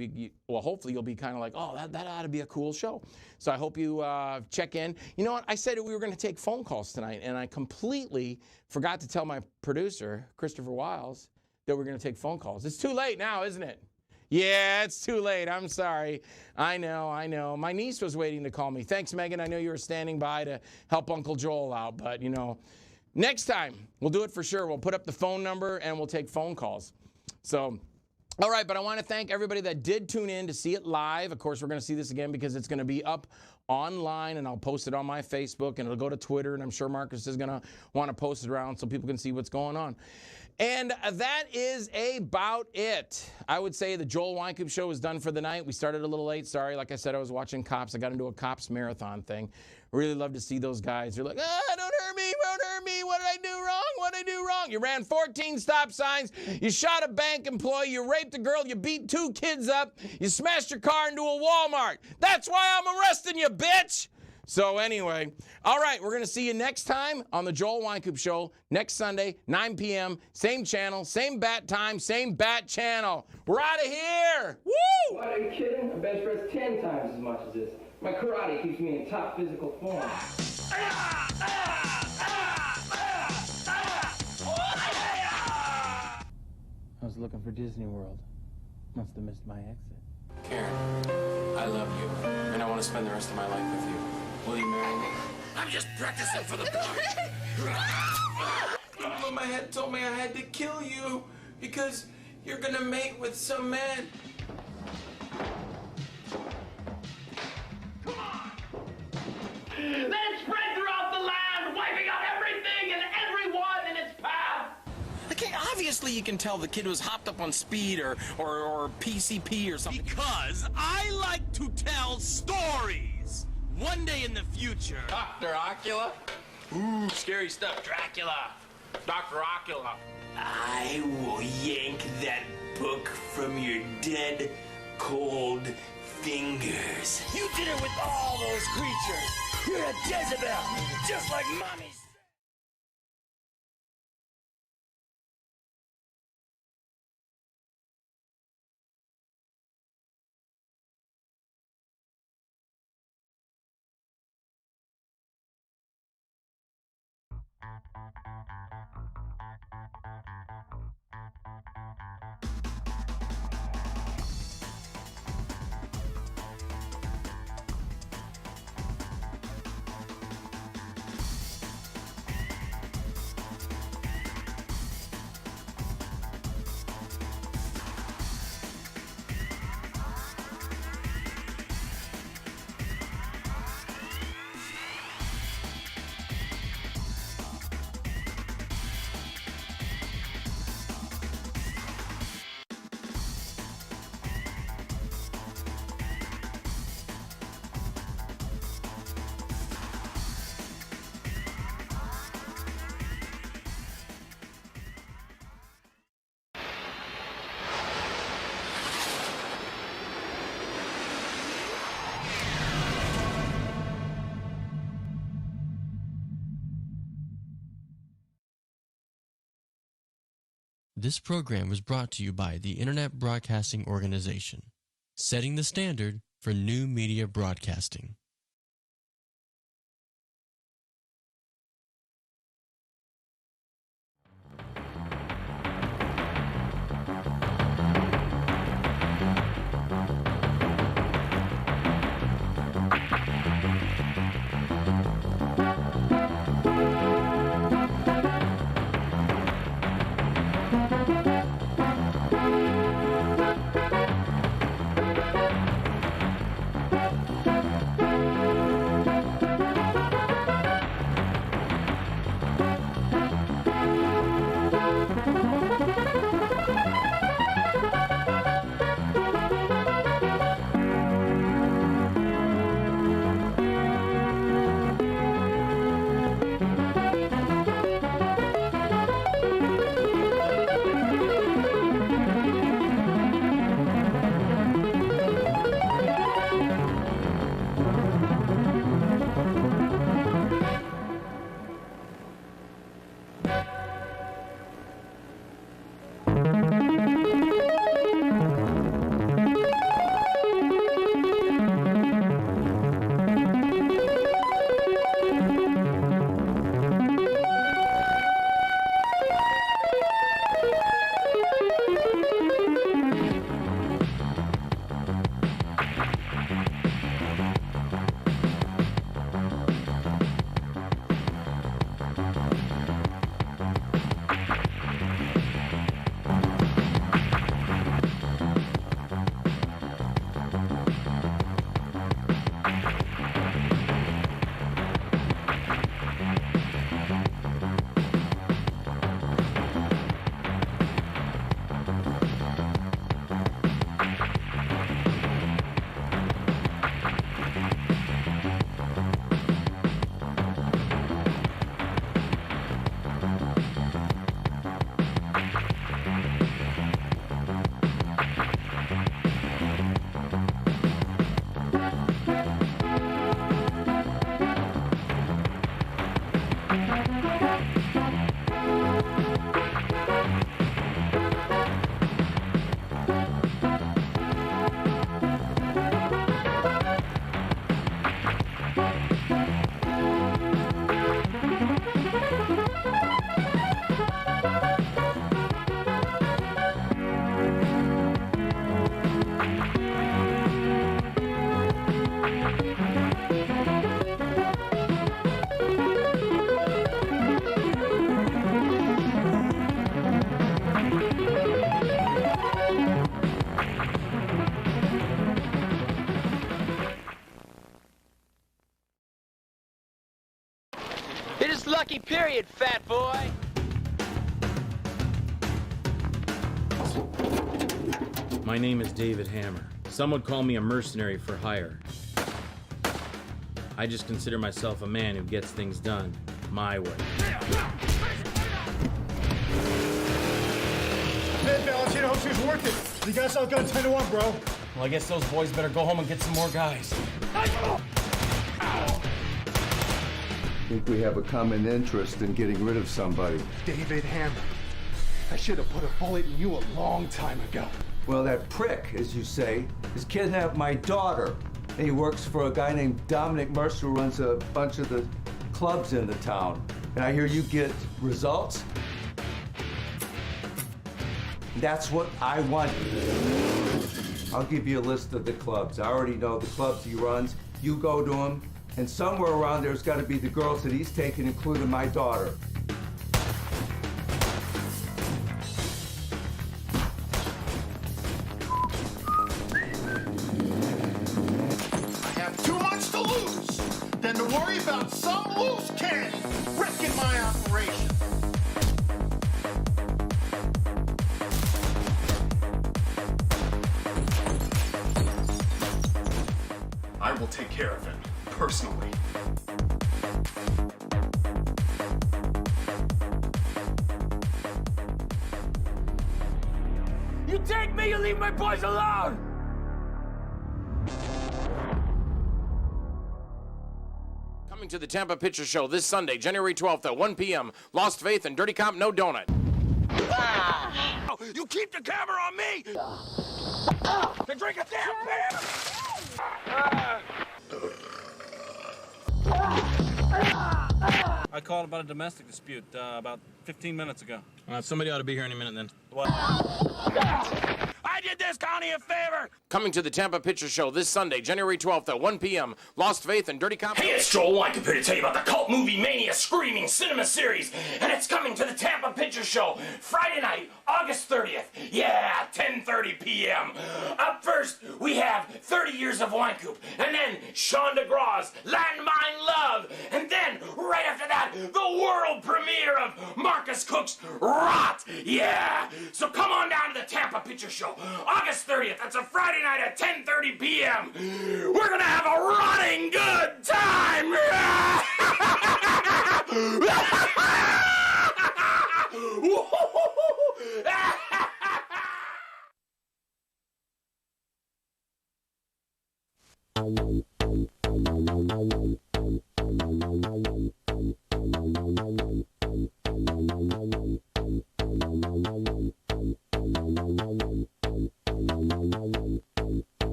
well, hopefully you'll be kind of like, oh, that ought to be a cool show. So I hope you check in. You know what? I said we were going to take phone calls tonight, and I completely forgot to tell my producer, Christopher Wiles, that we're going to take phone calls. It's too late now, isn't it? Yeah, it's too late. I'm sorry. I know. My niece was waiting to call me. Thanks, Megan. I know you were standing by to help Uncle Joel out, but, next time, we'll do it for sure. We'll put up the phone number and we'll take phone calls. So, all right, but I want to thank everybody that did tune in to see it live. Of course, we're going to see this again because it's going to be up online, and I'll post it on my Facebook, and it'll go to Twitter, and I'm sure Marcus is going to want to post it around so people can see what's going on. And that is about it. I would say the Joel Wynkoop Show is done for the night. We started a little late. Sorry. Like I said, I was watching Cops. I got into a Cops marathon thing. Really love to see those guys. They're like, don't hurt me. Don't hurt me. What did I do wrong? What did I do wrong? You ran 14 stop signs. You shot a bank employee. You raped a girl. You beat 2 kids up. You smashed your car into a Walmart. That's why I'm arresting you, bitch. So anyway, all right, we're going to see you next time on the Joel Wynkoop Show next Sunday, 9 p.m., same channel, same bat time, same bat channel. We're out of here. Woo! What, are you kidding? I bench press 10 times as much as this. My karate keeps me in top physical form. I was looking for Disney World. Must have missed my exit. Karen, I love you, and I want to spend the rest of my life with you. Will you marry me? I'm just practicing for the part. People in my head told me I had to kill you because you're gonna mate with some man. Let it spread throughout the land, wiping out everything and everyone in its path. Okay, obviously you can tell the kid was hopped up on speed or PCP or something. Because I like to tell stories. One day in the future. Dr. Ocula? Ooh, scary stuff. Dracula. Dr. Ocula. I will yank that book from your dead, cold fingers. You did it with all those creatures. You're a Jezebel, just like Mommy's. This program was brought to you by the Internet Broadcasting Organization, setting the standard for new media broadcasting. It is lucky period, fat boy. My name is David Hammer. Some would call me a mercenary for hire. I just consider myself a man who gets things done my way. Hey, Valentino, hope she's worth it. You guys outgunned 10-1, bro. Well, I guess those boys better go home and get some more guys. I think we have a common interest in getting rid of somebody. David Hammer. I should have put a bullet in you a long time ago. Well, that prick, as you say, has kidnapped my daughter. And he works for a guy named Dominic Mercer who runs a bunch of the clubs in the town. And I hear you get results? That's what I want. I'll give you a list of the clubs. I already know the clubs he runs. You go to them, and somewhere around there's got to be the girls that he's taken, including my daughter. I have too much to lose than to worry about some loose cannon wrecking my operation. I will take care of him, personally. You take me, you leave my boys alone! Coming to the Tampa Picture Show this Sunday, January 12th at 1 p.m. Lost Faith and Dirty Cop No Donut. Ah! You keep the camera on me! To drink a damn beer! I called about a domestic dispute about 15 minutes ago. Somebody ought to be here any minute then. What? I did this county a favor. Coming to the Tampa Picture Show this Sunday, January 12th at 1 p.m. Lost Faith and Dirty Cop. Hey, it's Joel Wynkoop here to tell you about the Cult Movie Mania Screaming Cinema Series, and it's coming to the Tampa Picture Show Friday night, August 30th. Yeah, 10:30 p.m. Up first, we have 30 Years of Wynkoop, and then Sean DeGraw's Landmine Love, and then right after that, the world premiere of Marcus Cook's Rot. Yeah, so come on down to the Tampa Picture Show, August 30th. That's a Friday night at 10:30 p.m. We're gonna have a rotting good time.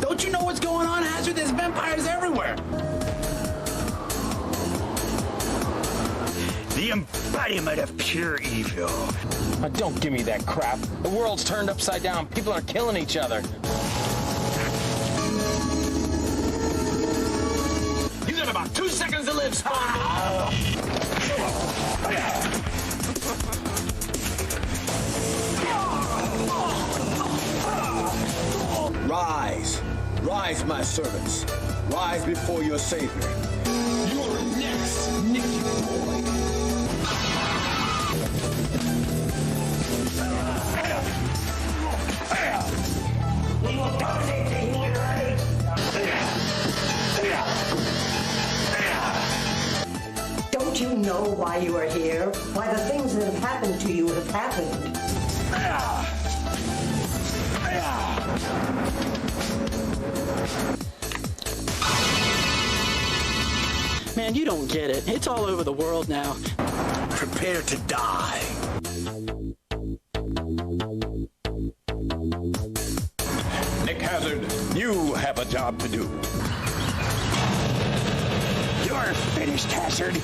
Don't you know what's going on, Hazard? There's vampires everywhere. The embodiment of pure evil. Now, don't give me that crap. The world's turned upside down. People are killing each other. You got about 2 seconds to live, Spawn. Rise. Rise, my servants. Rise before your Savior. You're next, Nicky boy. We will dominate the human race. Don't you know why you are here? Why the things that have happened to you have happened? Man, you don't get it. It's all over the world now. Prepare to die. Nick Hazard, you have a job to do. You're finished, Hazard.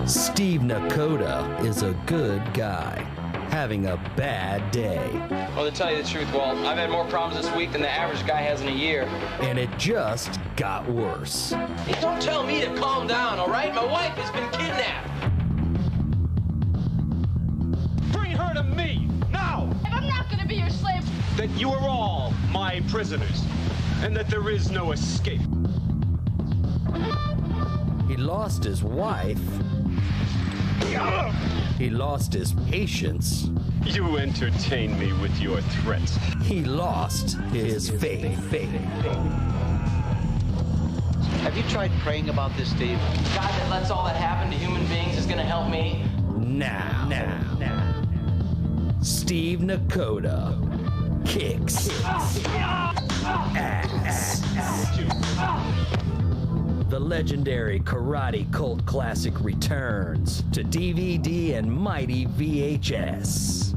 Steve Nakota is a good guy, having a bad day. Well, to tell you the truth, Walt, I've had more problems this week than the average guy has in a year. And it just got worse. Hey, don't tell me to calm down, all right? My wife has been kidnapped. Bring her to me, now! I'm not gonna be your slave. That you are all my prisoners, and that there is no escape. He lost his wife. He lost his patience. You entertain me with your threats. He lost his faith. Have you tried praying about this, Steve? God that lets all that happen to human beings is gonna help me. Now. Steve Nakota kicks ass. The legendary karate cult classic returns to DVD and mighty VHS.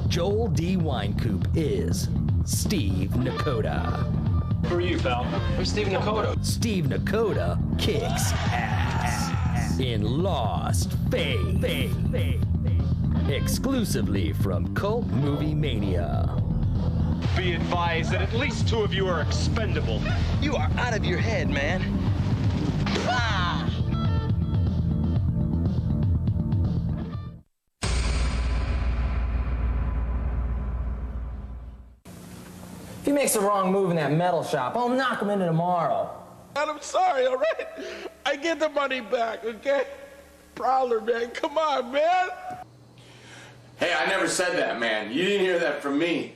Joel D. Wynkoop is Steve Nakota. Who are you, pal? Who's Steve Nakota? Steve Nakota kicks ass in Lost Faith. Exclusively from Cult Movie Mania. Be advised that at least 2 of you are expendable. You are out of your head, man. Ah! If he makes the wrong move in that metal shop, I'll knock him into tomorrow. And I'm sorry, all right? I get the money back, okay? Prowler, man, come on, man. Hey, I never said that, man. You didn't hear that from me.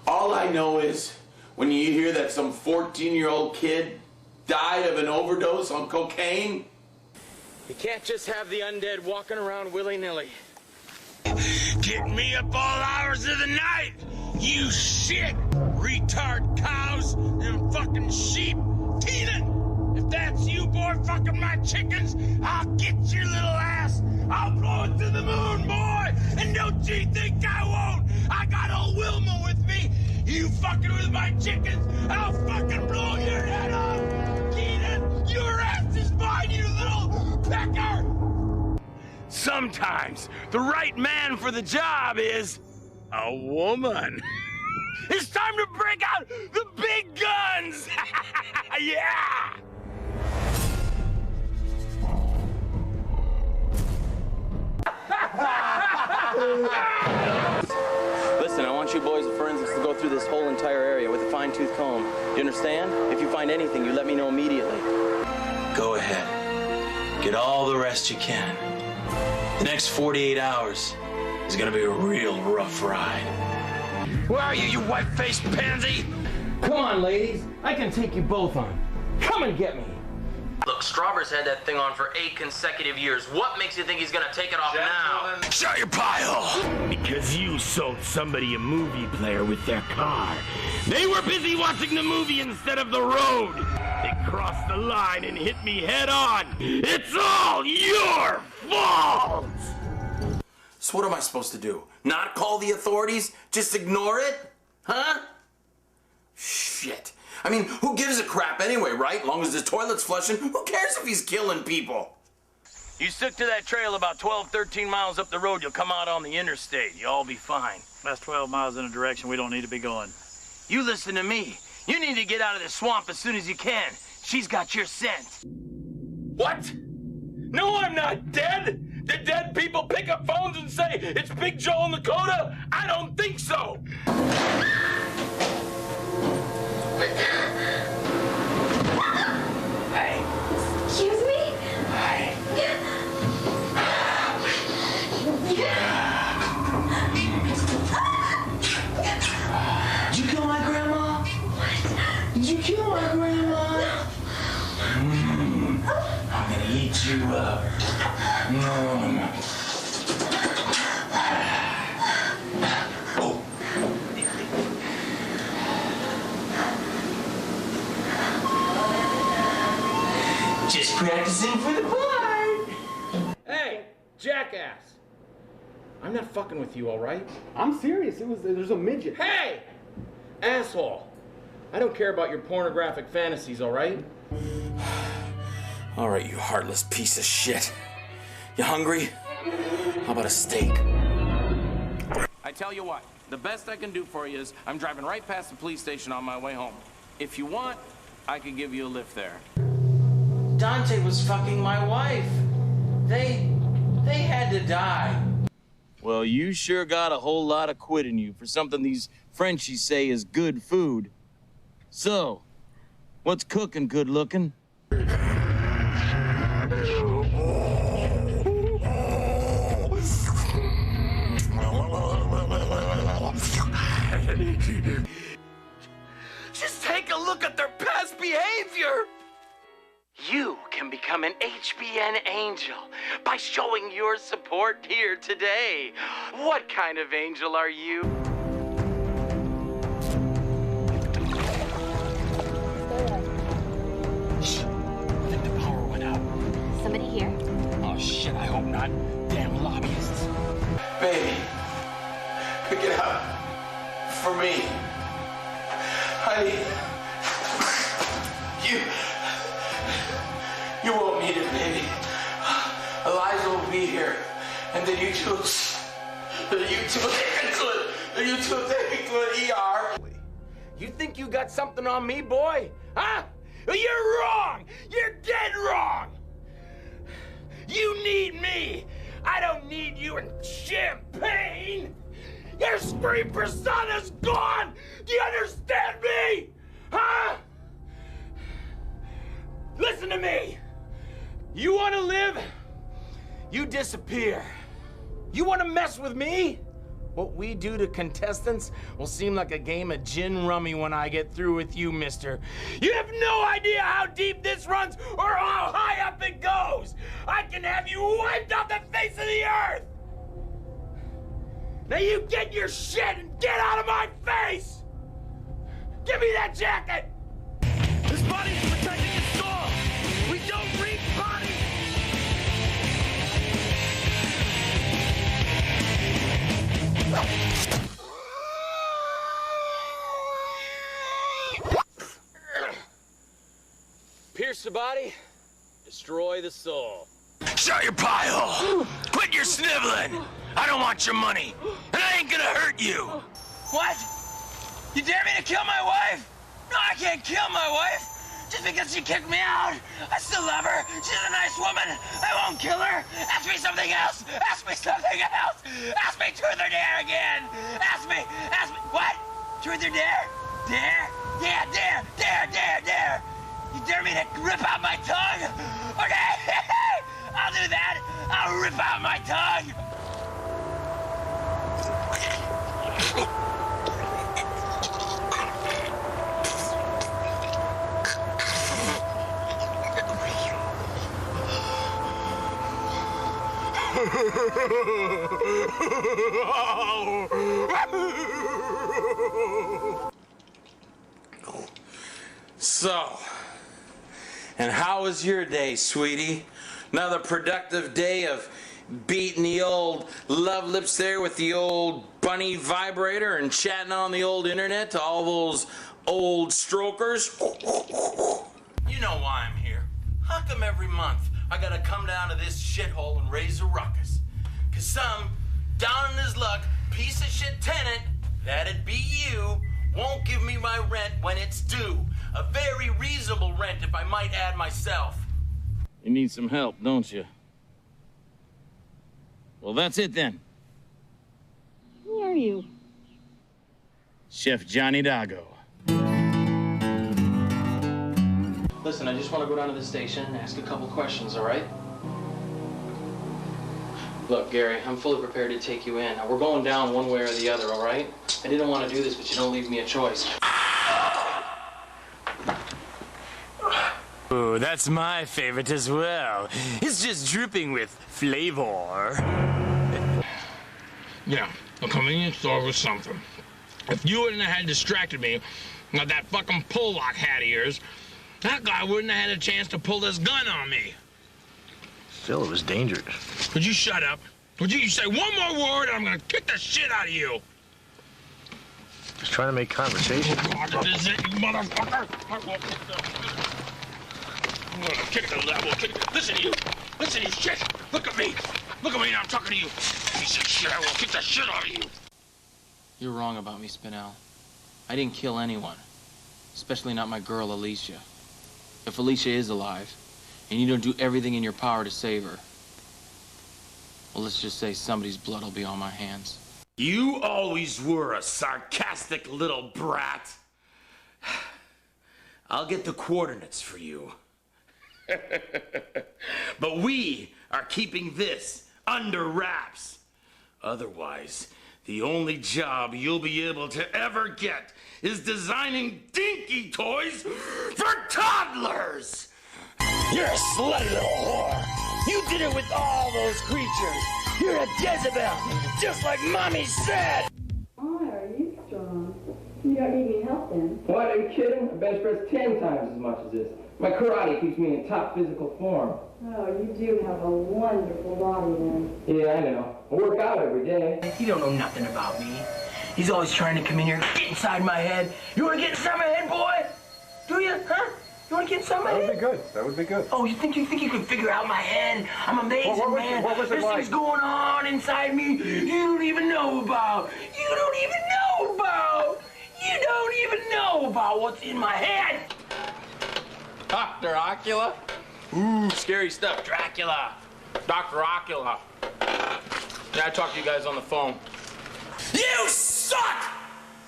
All I know is when you hear that some 14-year-old kid died of an overdose on cocaine. You can't just have the undead walking around willy-nilly. Get me up all hours of the night, you shit! Retard cows and fucking sheep. Keenan, if that's you, boy, fucking my chickens, I'll get your little ass. I'll blow it to the moon, boy! And don't you think I won't? I got old Wilma with me. You fucking with my chickens, I'll fucking blow your head off! Keenan, your ass is mine, you little pecker! Sometimes the right man for the job is a woman. It's time to break out the big guns! Yeah! Listen, I want you boys of forensics to go through this whole entire area with a fine-tooth comb. You understand? If you find anything, you let me know immediately. Go ahead. Get all the rest you can. The next 48 hours is gonna be a real rough ride. Where are you white-faced pansy? Come on, ladies. I can take you both on. Come and get me. Look, Strawber's had that thing on for 8 consecutive years. What makes you think he's gonna take it off now? Shut your pie hole! Because you sold somebody a movie player with their car. They were busy watching the movie instead of the road. They crossed the line and hit me head on. It's all your fault! So what am I supposed to do? Not call the authorities? Just ignore it? Huh? Shit. I mean, who gives a crap anyway, right? Long as the toilet's flushing, who cares if he's killing people? You stick to that trail about 12, 13 miles up the road, you'll come out on the interstate. You'll all be fine. That's 12 miles in a direction we don't need to be going. You listen to me. You need to get out of this swamp as soon as you can. She's got your scent. What? No, I'm not dead! Did dead people pick up phones and say, it's Big Joe in Lakota? I don't think so! Hey. Excuse me? Hi. Did you kill my grandma? What? Did you kill my grandma? I'm gonna eat you up. Oh. Just practicing for the part. Hey, jackass! I'm not fucking with you, all right? I'm serious. There's a midget. Hey! Asshole! I don't care about your pornographic fantasies, all right? All right, you heartless piece of shit. You hungry? How about a steak? I tell you what, the best I can do for you is I'm driving right past the police station on my way home. If you want, I could give you a lift there. Dante was fucking my wife. They had to die. Well, you sure got a whole lot of quit in you for something these Frenchies say is good food. So, what's cooking, good looking? Just take a look at their past behavior. You can become an HBN angel by showing your support here today. What kind of angel are you? Shh. I think the power went out. Somebody here? Oh, shit, I hope not. Damn lobbyists. Baby, pick it up for me. Honey, you won't need it, baby. Eliza will be here, and then you two take me to an ER. You think you got something on me, boy? Huh? You're wrong! You're dead wrong! You need me! I don't need you in Champagne! Your scream persona's gone! Do you understand me? Huh? Listen to me! You want to live? You disappear. You want to mess with me? What we do to contestants will seem like a game of gin rummy when I get through with you, mister. You have no idea how deep this runs or how high up it goes. I can have you wiped off the face of the earth. Now you get your shit and get out of my face! Give me that jacket! This body's protecting its soul! We don't read bodies! Pierce the body, destroy the soul. Shut your pie hole! Quit your sniveling! I don't want your money, and I ain't gonna hurt you! What? You dare me to kill my wife? No, I can't kill my wife! Just because she kicked me out! I still love her! She's a nice woman! I won't kill her! Ask me something else! Ask me something else! Ask me truth or dare again! Ask me! What? Truth or dare? Dare? Yeah, dare! You dare me to rip out my tongue? Okay! I'll do that! I'll rip out my tongue! So, and how was your day, sweetie? Another productive day of beating the old love lips there with the old bunny vibrator and chatting on the old internet to all those old strokers? You know why I'm here. How come every month I gotta come down to this shithole and raise a ruckus? 'Cause some down in his luck piece of shit tenant, that'd be you, won't give me my rent when it's due. A very reasonable rent, if I might add myself. You need some help, don't you? Well, that's it then. Who are you? Chef Johnny Dago. Listen, I just want to go down to the station and ask a couple questions, all right? Look, Gary, I'm fully prepared to take you in. Now, we're going down one way or the other, all right? I didn't want to do this, but you don't leave me a choice. Oh, that's my favorite as well. It's just dripping with flavor. Yeah, a convenience store with something. If you wouldn't have had distracted me with that fucking pull-lock hat of yours, that guy wouldn't have had a chance to pull this gun on me. Still, it was dangerous. Would you shut up? Would you say one more word and I'm gonna kick the shit out of you? Just trying to make conversation. Oh, God, this is it, you motherfucker! I'm gonna kick the level. Listen to you. Listen, you shit. Look at me. Look at me now. I'm talking to you. Piece of shit. I will kick the shit out of you. You're wrong about me, Spinell. I didn't kill anyone. Especially not my girl, Alicia. If Alicia is alive, and you don't do everything in your power to save her, well, let's just say somebody's blood will be on my hands. You always were a sarcastic little brat. I'll get the coordinates for you. But we are keeping this under wraps. Otherwise, the only job you'll be able to ever get is designing dinky toys for toddlers. You're a slutty little whore. You did it with all those creatures. You're a Jezebel, just like Mommy said. Why are you strong? You don't need any help then. What, are you kidding? I bench press 10 times as much as this. My karate keeps me in top physical form. Oh, you do have a wonderful body then. Yeah, I know. I work out every day. You don't know nothing about me. He's always trying to come in here, get inside my head. You want to get inside my head, boy? Do you? Huh? You want to get inside my head? That would be good. That would be good. Oh, you think you can figure out my head? I'm amazing, man. There's things going on inside me you don't even know about. You don't even know about. You don't even know about what's in my head. Dr. Ocula? Ooh, scary stuff. Dracula. Dr. Ocula. Yeah, I talked to you guys on the phone. You suck!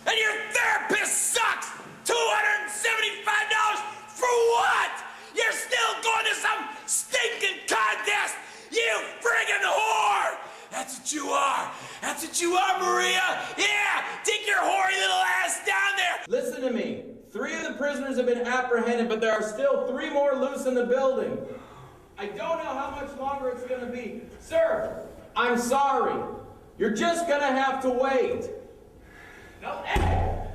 And your therapist sucks! $275 for what? You're still going to some stinking contest! You friggin' whore! That's what you are! That's what you are, Maria! apprehended, but there are still 3 more loose in the building. I don't know how much longer it's going to be. Sir, I'm sorry. You're just going to have to wait. Now, Ed,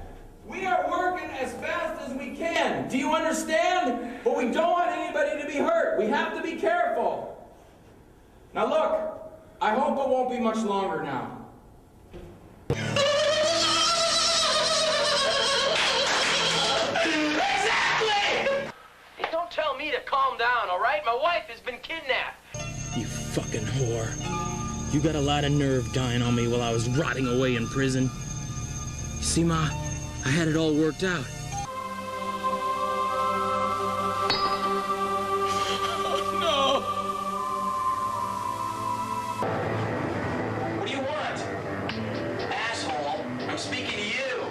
we are working as fast as we can. Do you understand? But we don't want anybody to be hurt. We have to be careful. Now, look, I hope it won't be much longer now. Hey, don't tell me to calm down, all right? My wife has been kidnapped. You fucking whore. You got a lot of nerve dying on me while I was rotting away in prison. You see, Ma, I had it all worked out. What do you want? Asshole, I'm speaking to you.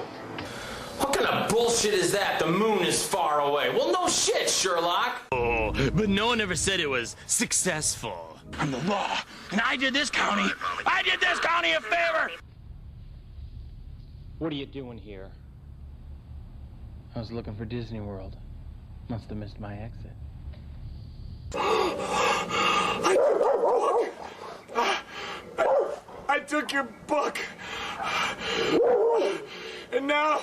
What kind of bullshit is that? The moon is far away. Well, no shit, Sherlock. Oh, but no one ever said it was successful. I'm the law, and I did this county a favor. What are you doing here? I was looking for Disney World. Must have missed my exit. I took your book. And now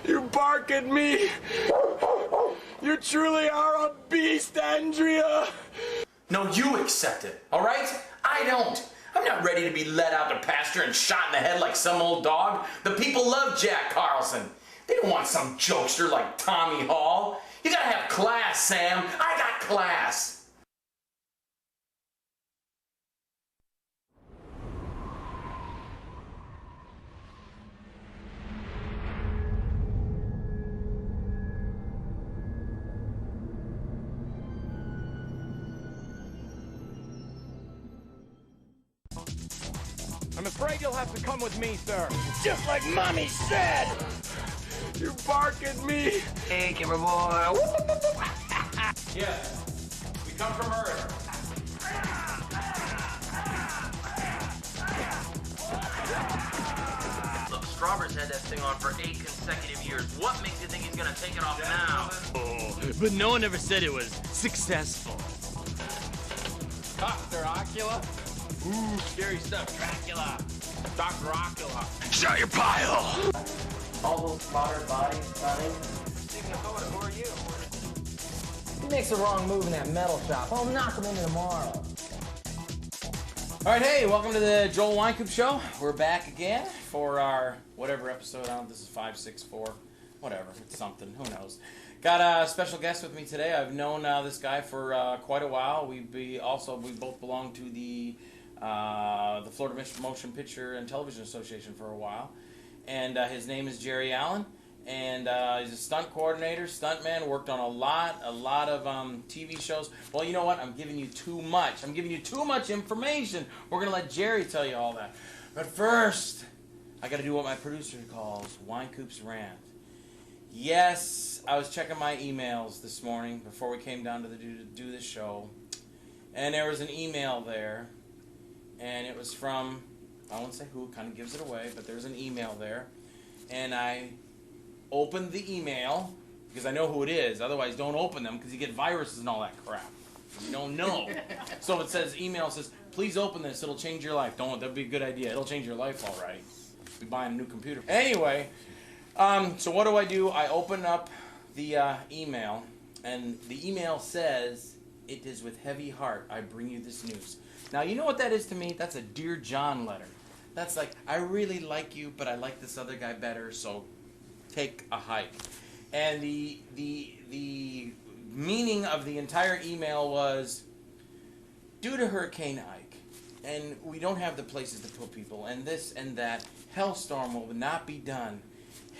you bark at me. You truly are a beast, Andrea. No, you accept it, all right? I don't. I'm not ready to be led out to pasture and shot in the head like some old dog. The people love Jack Carlson. They don't want some jokester like Tommy Hall. You gotta have class, Sam. I got class. I'm afraid you'll have to come with me, sir. Just like Mommy said! You bark at me. Hey, camera boy. Yes, we come from Earth. Look, Strawberry's had that thing on for 8 consecutive years. What makes you think he's gonna take it off now? Oh, but no one ever said it was successful. Dr. Ocula? Ooh, scary stuff. Dracula. Dr. Ocula. Shut your pile! All those slaughtered bodies, Sonny. Speaking of Coda, who are you? He makes the wrong move in that metal shop. I'll knock him in tomorrow. All right, hey, welcome to the Joel Wynkoop Show. We're back again for our whatever episode. I don't know, this is 564, whatever, it's something, who knows. Got a special guest with me today. I've known this guy for quite a while. We both belong to the Florida Motion Picture and Television Association for a while. And his name is Jerry Allen, and he's a stunt coordinator, stuntman, worked on a lot of TV shows. Well, you know what? I'm giving you too much. I'm giving you too much information. We're going to let Jerry tell you all that. But first, I got to do what my producer calls Wynkoop's Rant. Yes, I was checking my emails this morning before we came down to do this show, and there was an email there, and it was from, I won't say who, kind of gives it away, but there's an email there, and I opened the email, because I know who it is, otherwise don't open them, because you get viruses and all that crap. You don't know. So it says, email says, please open this, it'll change your life. Don't, that'd be a good idea. It'll change your life all right. You'll be buying a new computer. Anyway, so what do? I open up the email, and the email says, it is with heavy heart I bring you this news. Now, you know what that is to me? That's a Dear John letter. That's like, I really like you, but I like this other guy better, so take a hike. And the meaning of the entire email was, due to Hurricane Ike, and we don't have the places to put people, and this and that, Hellstorm will not be done.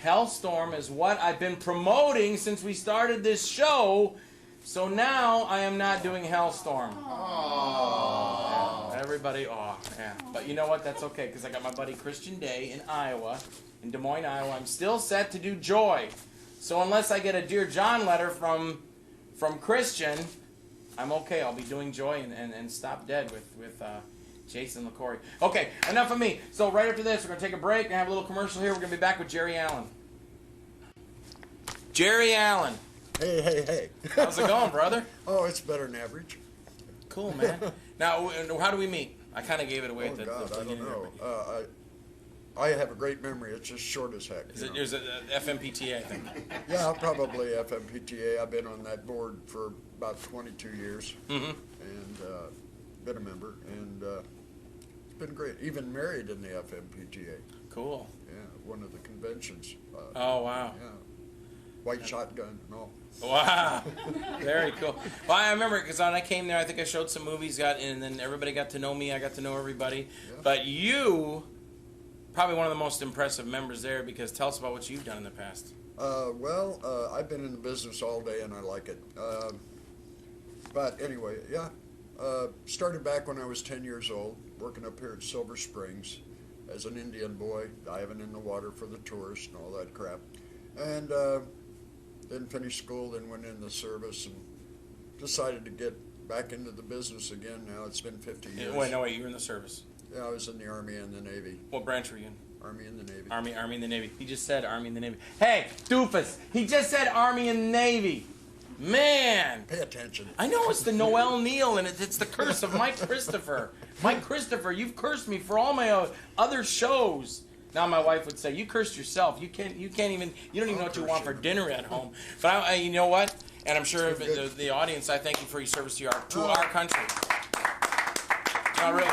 Hellstorm is what I've been promoting since we started this show, so now I am not doing Hellstorm. Yeah, everybody, yeah. But you know what? That's okay, because I got my buddy Christian Day in Iowa, in Des Moines, Iowa. I'm still set to do Joy. So unless I get a Dear John letter from Christian, I'm okay. I'll be doing Joy and Stop Dead with Jason LaCorey. Okay, enough of me. So right after this, we're going to take a break and have a little commercial here. We're going to be back with Jerry Allen. Jerry Allen. Hey. How's it going, brother? Oh, it's better than average. Cool, man. Now, how do we meet? I kind of gave it away. Oh, God, I don't know. I have a great memory. It's just short as heck. Is it FMPTA, I think? Yeah, probably FMPTA. I've been on that board for about 22 years. Mm-hmm. And been a member. And it's been great. Even married in the FMPTA. Cool. Yeah, one of the conventions. Oh, wow. Yeah. White shotgun and all. Wow. Very cool. Well, I remember because when I came there, I think I showed some movies, and then everybody got to know me. I got to know everybody. Yeah. But you, probably one of the most impressive members there, because tell us about what you've done in the past. I've been in the business all day and I like it. But anyway, yeah. Started back when I was 10 years old, working up here at Silver Springs as an Indian boy, diving in the water for the tourists and all that crap. And then finished school, then went in the service and decided to get back into the business again. Now it's been 50 years. Wait, you were in the service? Yeah, I was in the Army and the Navy. What branch were you in? Army and the Navy. Army and the Navy. He just said Army and the Navy. Hey, doofus! He just said Army and the Navy. Man! Pay attention. I know it's the Noel Neal, and it's the curse of Mike Christopher. Mike Christopher, you've cursed me for all my other shows. Now my wife would say, "You cursed yourself. You don't even know what you want for dinner at home." But you know what? And I'm sure the audience, I thank you for your service to our country. No, really,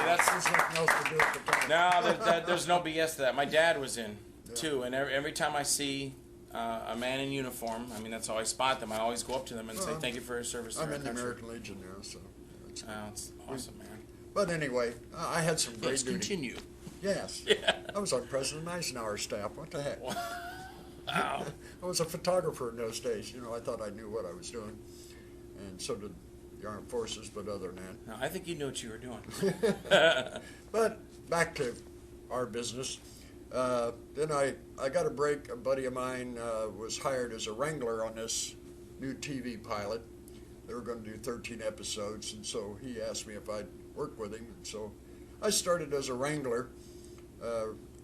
there's no BS to that. My dad was in too, and every time I see a man in uniform, I mean that's how I spot them. I always go up to them and say, "Thank you for your service to our country." I'm in the American Legion now, so it's awesome, man. But anyway, I had some great Let's continue. Yes. Yeah. I was on President Eisenhower's staff. What the heck? Wow. I was a photographer in those days. I thought I knew what I was doing. And so did the Armed Forces, but other than that. No, I think you knew what you were doing. But back to our business. Then I got a break. A buddy of mine was hired as a wrangler on this new TV pilot. They were going to do 13 episodes, and so he asked me if I'd work with him. And so I started as a wrangler,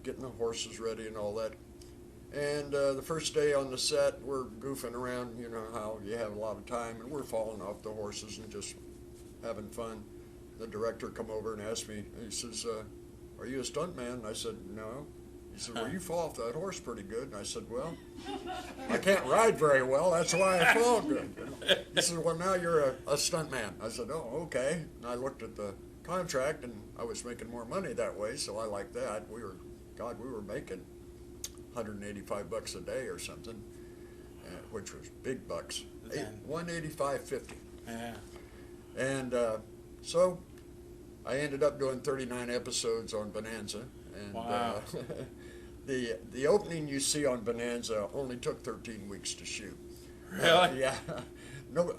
getting the horses ready and all that. And the first day on the set, we're goofing around, you know how you have a lot of time, and we're falling off the horses and just having fun. The director come over and asked me, he says, "Are you a stuntman?" And I said, "No." He said, "Well, you fall off that horse pretty good." And I said, "Well, I can't ride very well, that's why I fall good." He said, "Well, now you're a stuntman." I said, "Oh, okay." And I looked at the contract, and I was making more money that way, so I liked that. We were making $185 a day or something, which was big bucks. $185.50. Yeah. And so I ended up doing 39 episodes on Bonanza, and wow. the opening you see on Bonanza only took 13 weeks to shoot. Really? Yeah. No.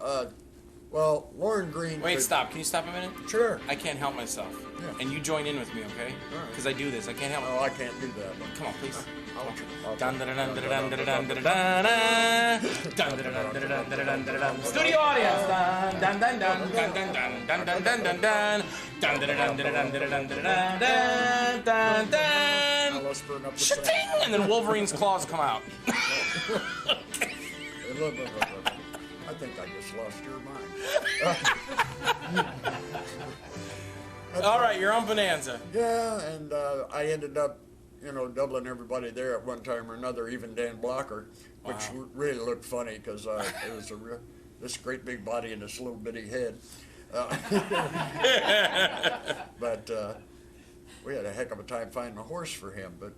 Well, Lauren Green. Wait, stop. Can you stop a minute? Sure. I can't help myself. Yeah. And you join in with me, okay? Because I do this. I can't help it. Oh, I can't do that. Come on, please. Studio audience. And then Wolverine's claws come out. I think I just lost your mind. All right, you're on Bonanza. Yeah, and I ended up, doubling everybody there at one time or another, even Dan Blocker, which really looked funny because it was this great big body and this little bitty head. But we had a heck of a time finding a horse for him, but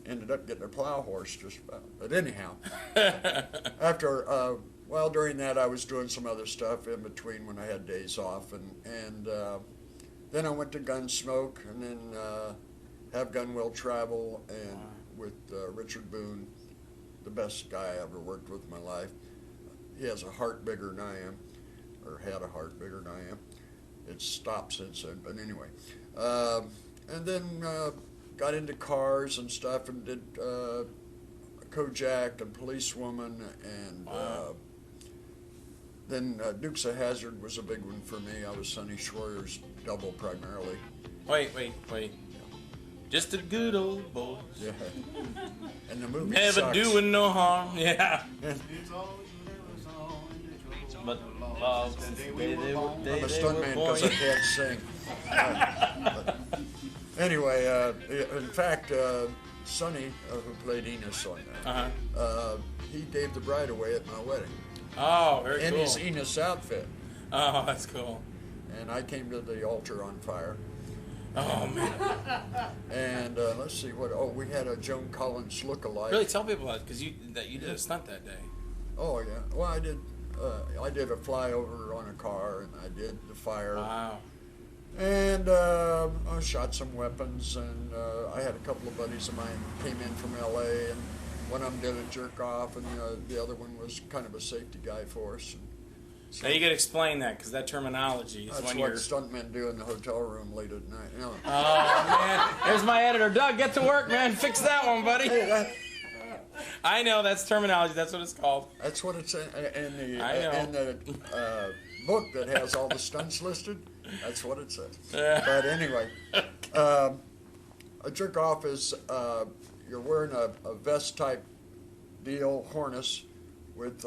ended up getting a plow horse just about. But anyhow, after... during that I was doing some other stuff in between when I had days off, and then I went to Gunsmoke, and then Have Gun Will Travel, and with Richard Boone, the best guy I ever worked with in my life. He has a heart bigger than I am, or had a heart bigger than I am. It's stopped since then, but anyway. And then got into cars and stuff, and did Kojak and Policewoman, and then Dukes of Hazzard was a big one for me. I was Sonny Schroyer's double primarily. Wait. Just a good old boy. Yeah. And the movie Never sucks. doing no harm. Yeah. But love, they I'm a were stuntman born. because I can't sing. But anyway, in fact, Sonny, who played Enos on that, he gave the bride away at my wedding. Oh, very in cool. In his Enos outfit. Oh, that's cool. And I came to the altar on fire. Oh, man. And let's see what. Oh, we had a Joan Collins look-alike. Really, tell people that you did a stunt that day. Oh yeah. Well, I did a flyover on a car, and I did the fire. Wow. And I shot some weapons, and I had a couple of buddies of mine came in from L.A., and one of them did a jerk off, and the other one was kind of a safety guy for us. And so Now you got to explain that because that terminology is that's when what you're. stuntmen do in the hotel room late at night. You know. Oh man, there's my editor, Doug. Get to work, man. Fix that one, buddy. I know that's terminology. That's what it's called. That's what it's in the I know. in the book that has all the stunts listed. That's what it says. Yeah. But anyway, a jerk off is you're wearing a vest type deal, harness, with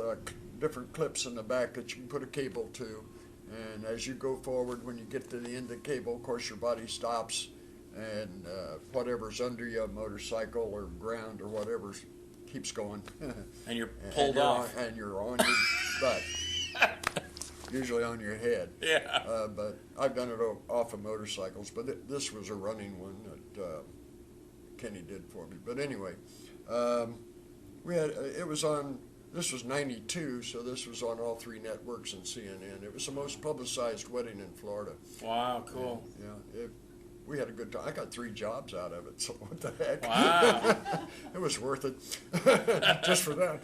different clips in the back that you can put a cable to. And as you go forward, when you get to the end of the cable, of course your body stops, and whatever's under you, a motorcycle or ground or whatever, keeps going. And you're pulled off. And you're on your butt. Usually on your head. Yeah. But I've done it off of motorcycles, but this was a running one that Kenny did for me. But anyway, we had it was on. This was '92, so this was on all three networks and CNN. It was the most publicized wedding in Florida. Wow, cool. Yeah, we had a good time. I got 3 jobs out of it, so what the heck? Wow. It was worth it, just for that.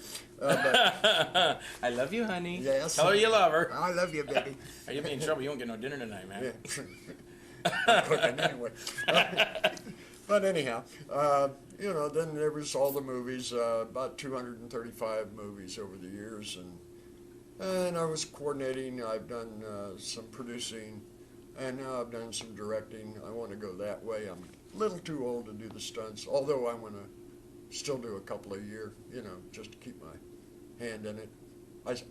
I love you, honey. Yes. Tell her you love her. I love you, baby. Are you in trouble? You won't get no dinner tonight, man. Yeah. I'm cooking anyway. But anyhow, then there was all the movies, about 235 movies over the years, and I was coordinating. I've done some producing, and now I've done some directing. I want to go that way. I'm a little too old to do the stunts, although I want to still do a couple a year, just to keep my hand in it.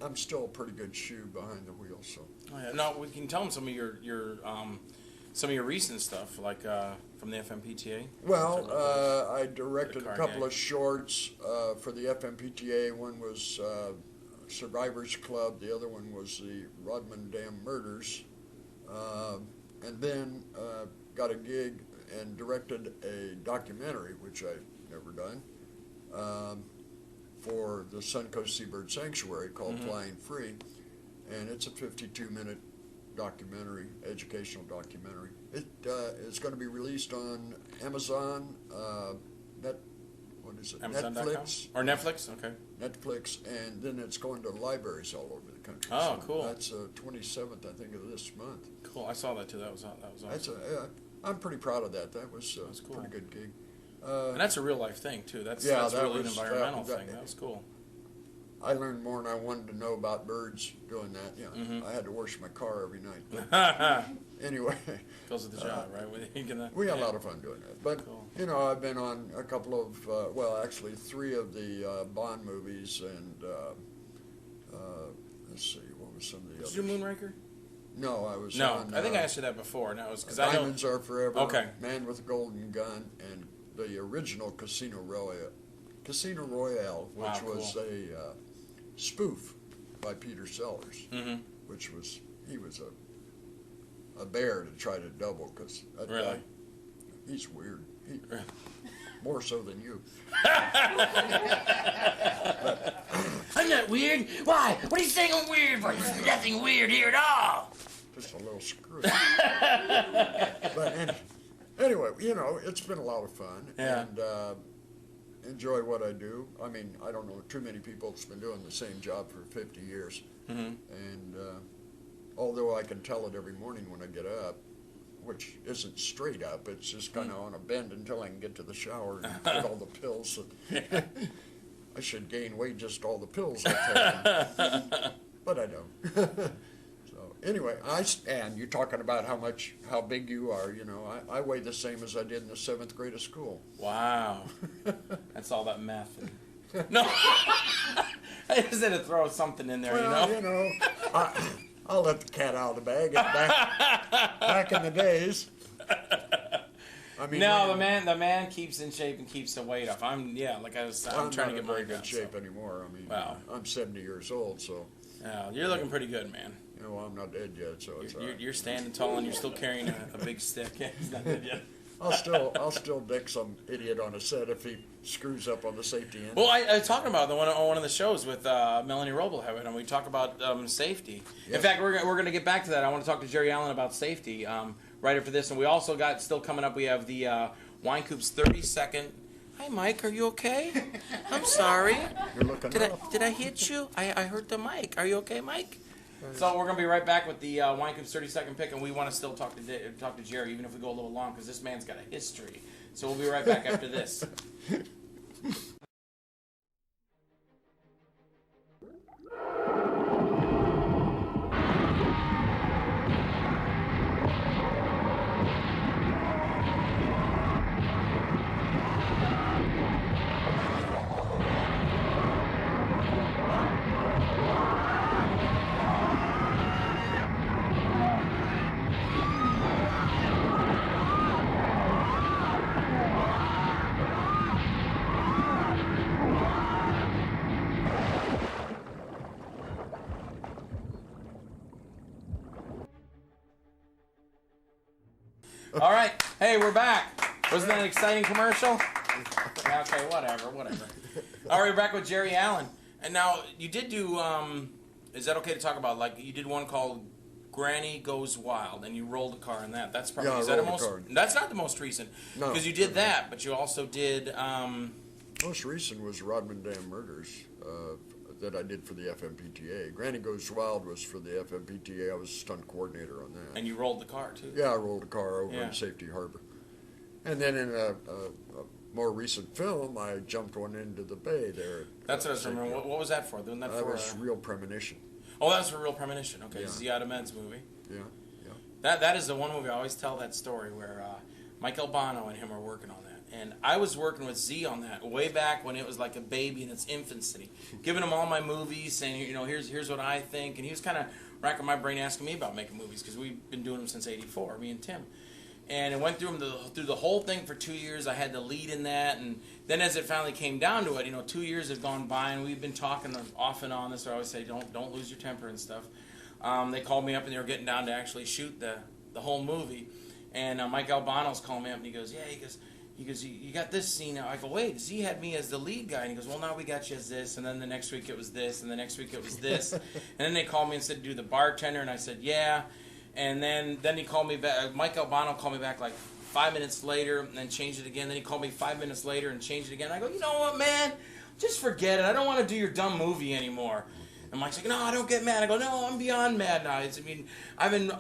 I'm still a pretty good shoe behind the wheel, so. Oh, yeah. No, we can tell them some of your recent stuff, like from the FMPTA. Well, I directed a couple of shorts for the FMPTA. One was Survivors Club. The other one was the Rodman Dam Murders. And then got a gig and directed a documentary, which I've never done, for the Suncoast Seabird Sanctuary called Flying Free. And it's a 52-minute documentary, educational documentary. It is going to be released on Amazon, Netflix. Or Netflix, okay. Netflix, and then it's going to libraries all over the country. Oh, so cool. That's 27th, I think, of this month. Cool. I saw that too. That was awesome. I'm pretty proud of that. That was cool. a pretty good gig. And that's a real life thing too. That's really an environmental thing. That was cool. I learned more than I wanted to know about birds doing that. I had to wash my car every night. Anyway. Goes with the job, right? We had a lot of fun doing that. But, cool. I've been on a couple of, actually 3 of the Bond movies, and let's see, what was some of the others? Did you do Moonraker? No, I was No, on, I think I asked you that before. No, it was because Diamonds Are Forever, Okay. Man with a Golden Gun, and the original Casino Royale, which was a spoof by Peter Sellers, which was, he was a bear to try to double, because that guy, he's weird. More so than you. I'm not weird. Why? What are you saying I'm weird for? There's nothing weird here at all. Just a little screw. But anyway, it's been a lot of fun. Yeah. And enjoy what I do. I mean, I don't know too many people that's been doing the same job for 50 years. And although I can tell it every morning when I get up, which isn't straight up, it's just kind of on a bend until I can get to the shower and get all the pills. I should gain weight just all the pills I take. But I don't. So anyway. anyway, and you're talking about how big you are. You know, I weigh the same as I did in the 7th grade of school. Wow. That's all that meth. No. I just had to throw something in there, well, I'll let the cat out of the bag. Back in the days. I mean, no, the man keeps in shape and keeps the weight off. I'm trying to get very good shape anymore. I mean, wow. I'm 70 years old, so. Yeah, you're looking pretty good, man. You know, I'm not dead yet, so it's all right. You're standing tall and you're still carrying a big stick. He's not dead yet. I'll still dick some idiot on a set if he screws up on the safety end. Well, I talked about the on one of the shows with Melanie Robelhead, and we talk about safety. Yes. In fact, we're going to get back to that. I want to talk to Jerry Allen about safety right after this, and we also got still coming up. We have the Wynkoop's 30-second. Hi, Mike. Are you okay? I'm sorry. You're looking Did I hit you? I hurt the mic. Are you okay, Mike? So we're going to be right back with the Wynkoop's 30-second pick, and we want to still talk to Jerry, even if we go a little long, because this man's got a history. So we'll be right back after this. All right. Hey, we're back. Wasn't that an exciting commercial? Okay, whatever. All right, we're back with Jerry Allen. And now, you did do, is that okay to talk about? Like, you did one called Granny Goes Wild, and you rolled a car in that. That's probably, that's not the most recent. No. Because you did that, but you also did, most recent was Rodman Dam Murders, that I did for the FMPTA. Granny Goes Wild was for the FMPTA. I was stunt coordinator on that. And you rolled the car, too? Yeah, I rolled a car over in Safety Harbor. And then in a more recent film, I jumped one into the bay there. That's what I was remembering. What was that for? That was Real Premonition. Oh, that was for Real Premonition. Okay, this is the Adamed's movie. Yeah. That is the one movie I always tell that story where Mike Albano and him are working on that. And I was working with Z on that way back when it was like a baby in its infancy, giving him all my movies, saying, here's what I think. And he was kind of racking my brain asking me about making movies because we've been doing them since '84, me and Tim. And it went through the whole thing for 2 years. I had the lead in that. And then as it finally came down to it, 2 years have gone by, and we've been talking off and on this. So I always say, don't lose your temper and stuff. They called me up, and they were getting down to actually shoot the whole movie. And Mike Albano's calling me up, and he goes, you got this scene now. I go, wait, Z had me as the lead guy. And he goes, well, now we got you as this. And then the next week it was this. And the next week it was this. And then they called me and said, do the bartender. And I said, yeah. And then he called me back. Mike Albano called me back like 5 minutes later and then changed it again. Then he called me 5 minutes later and changed it again. I go, you know what, man? Just forget it. I don't want to do your dumb movie anymore. And Mike's like, no, I don't get mad. I go, no, I'm beyond mad now. I've been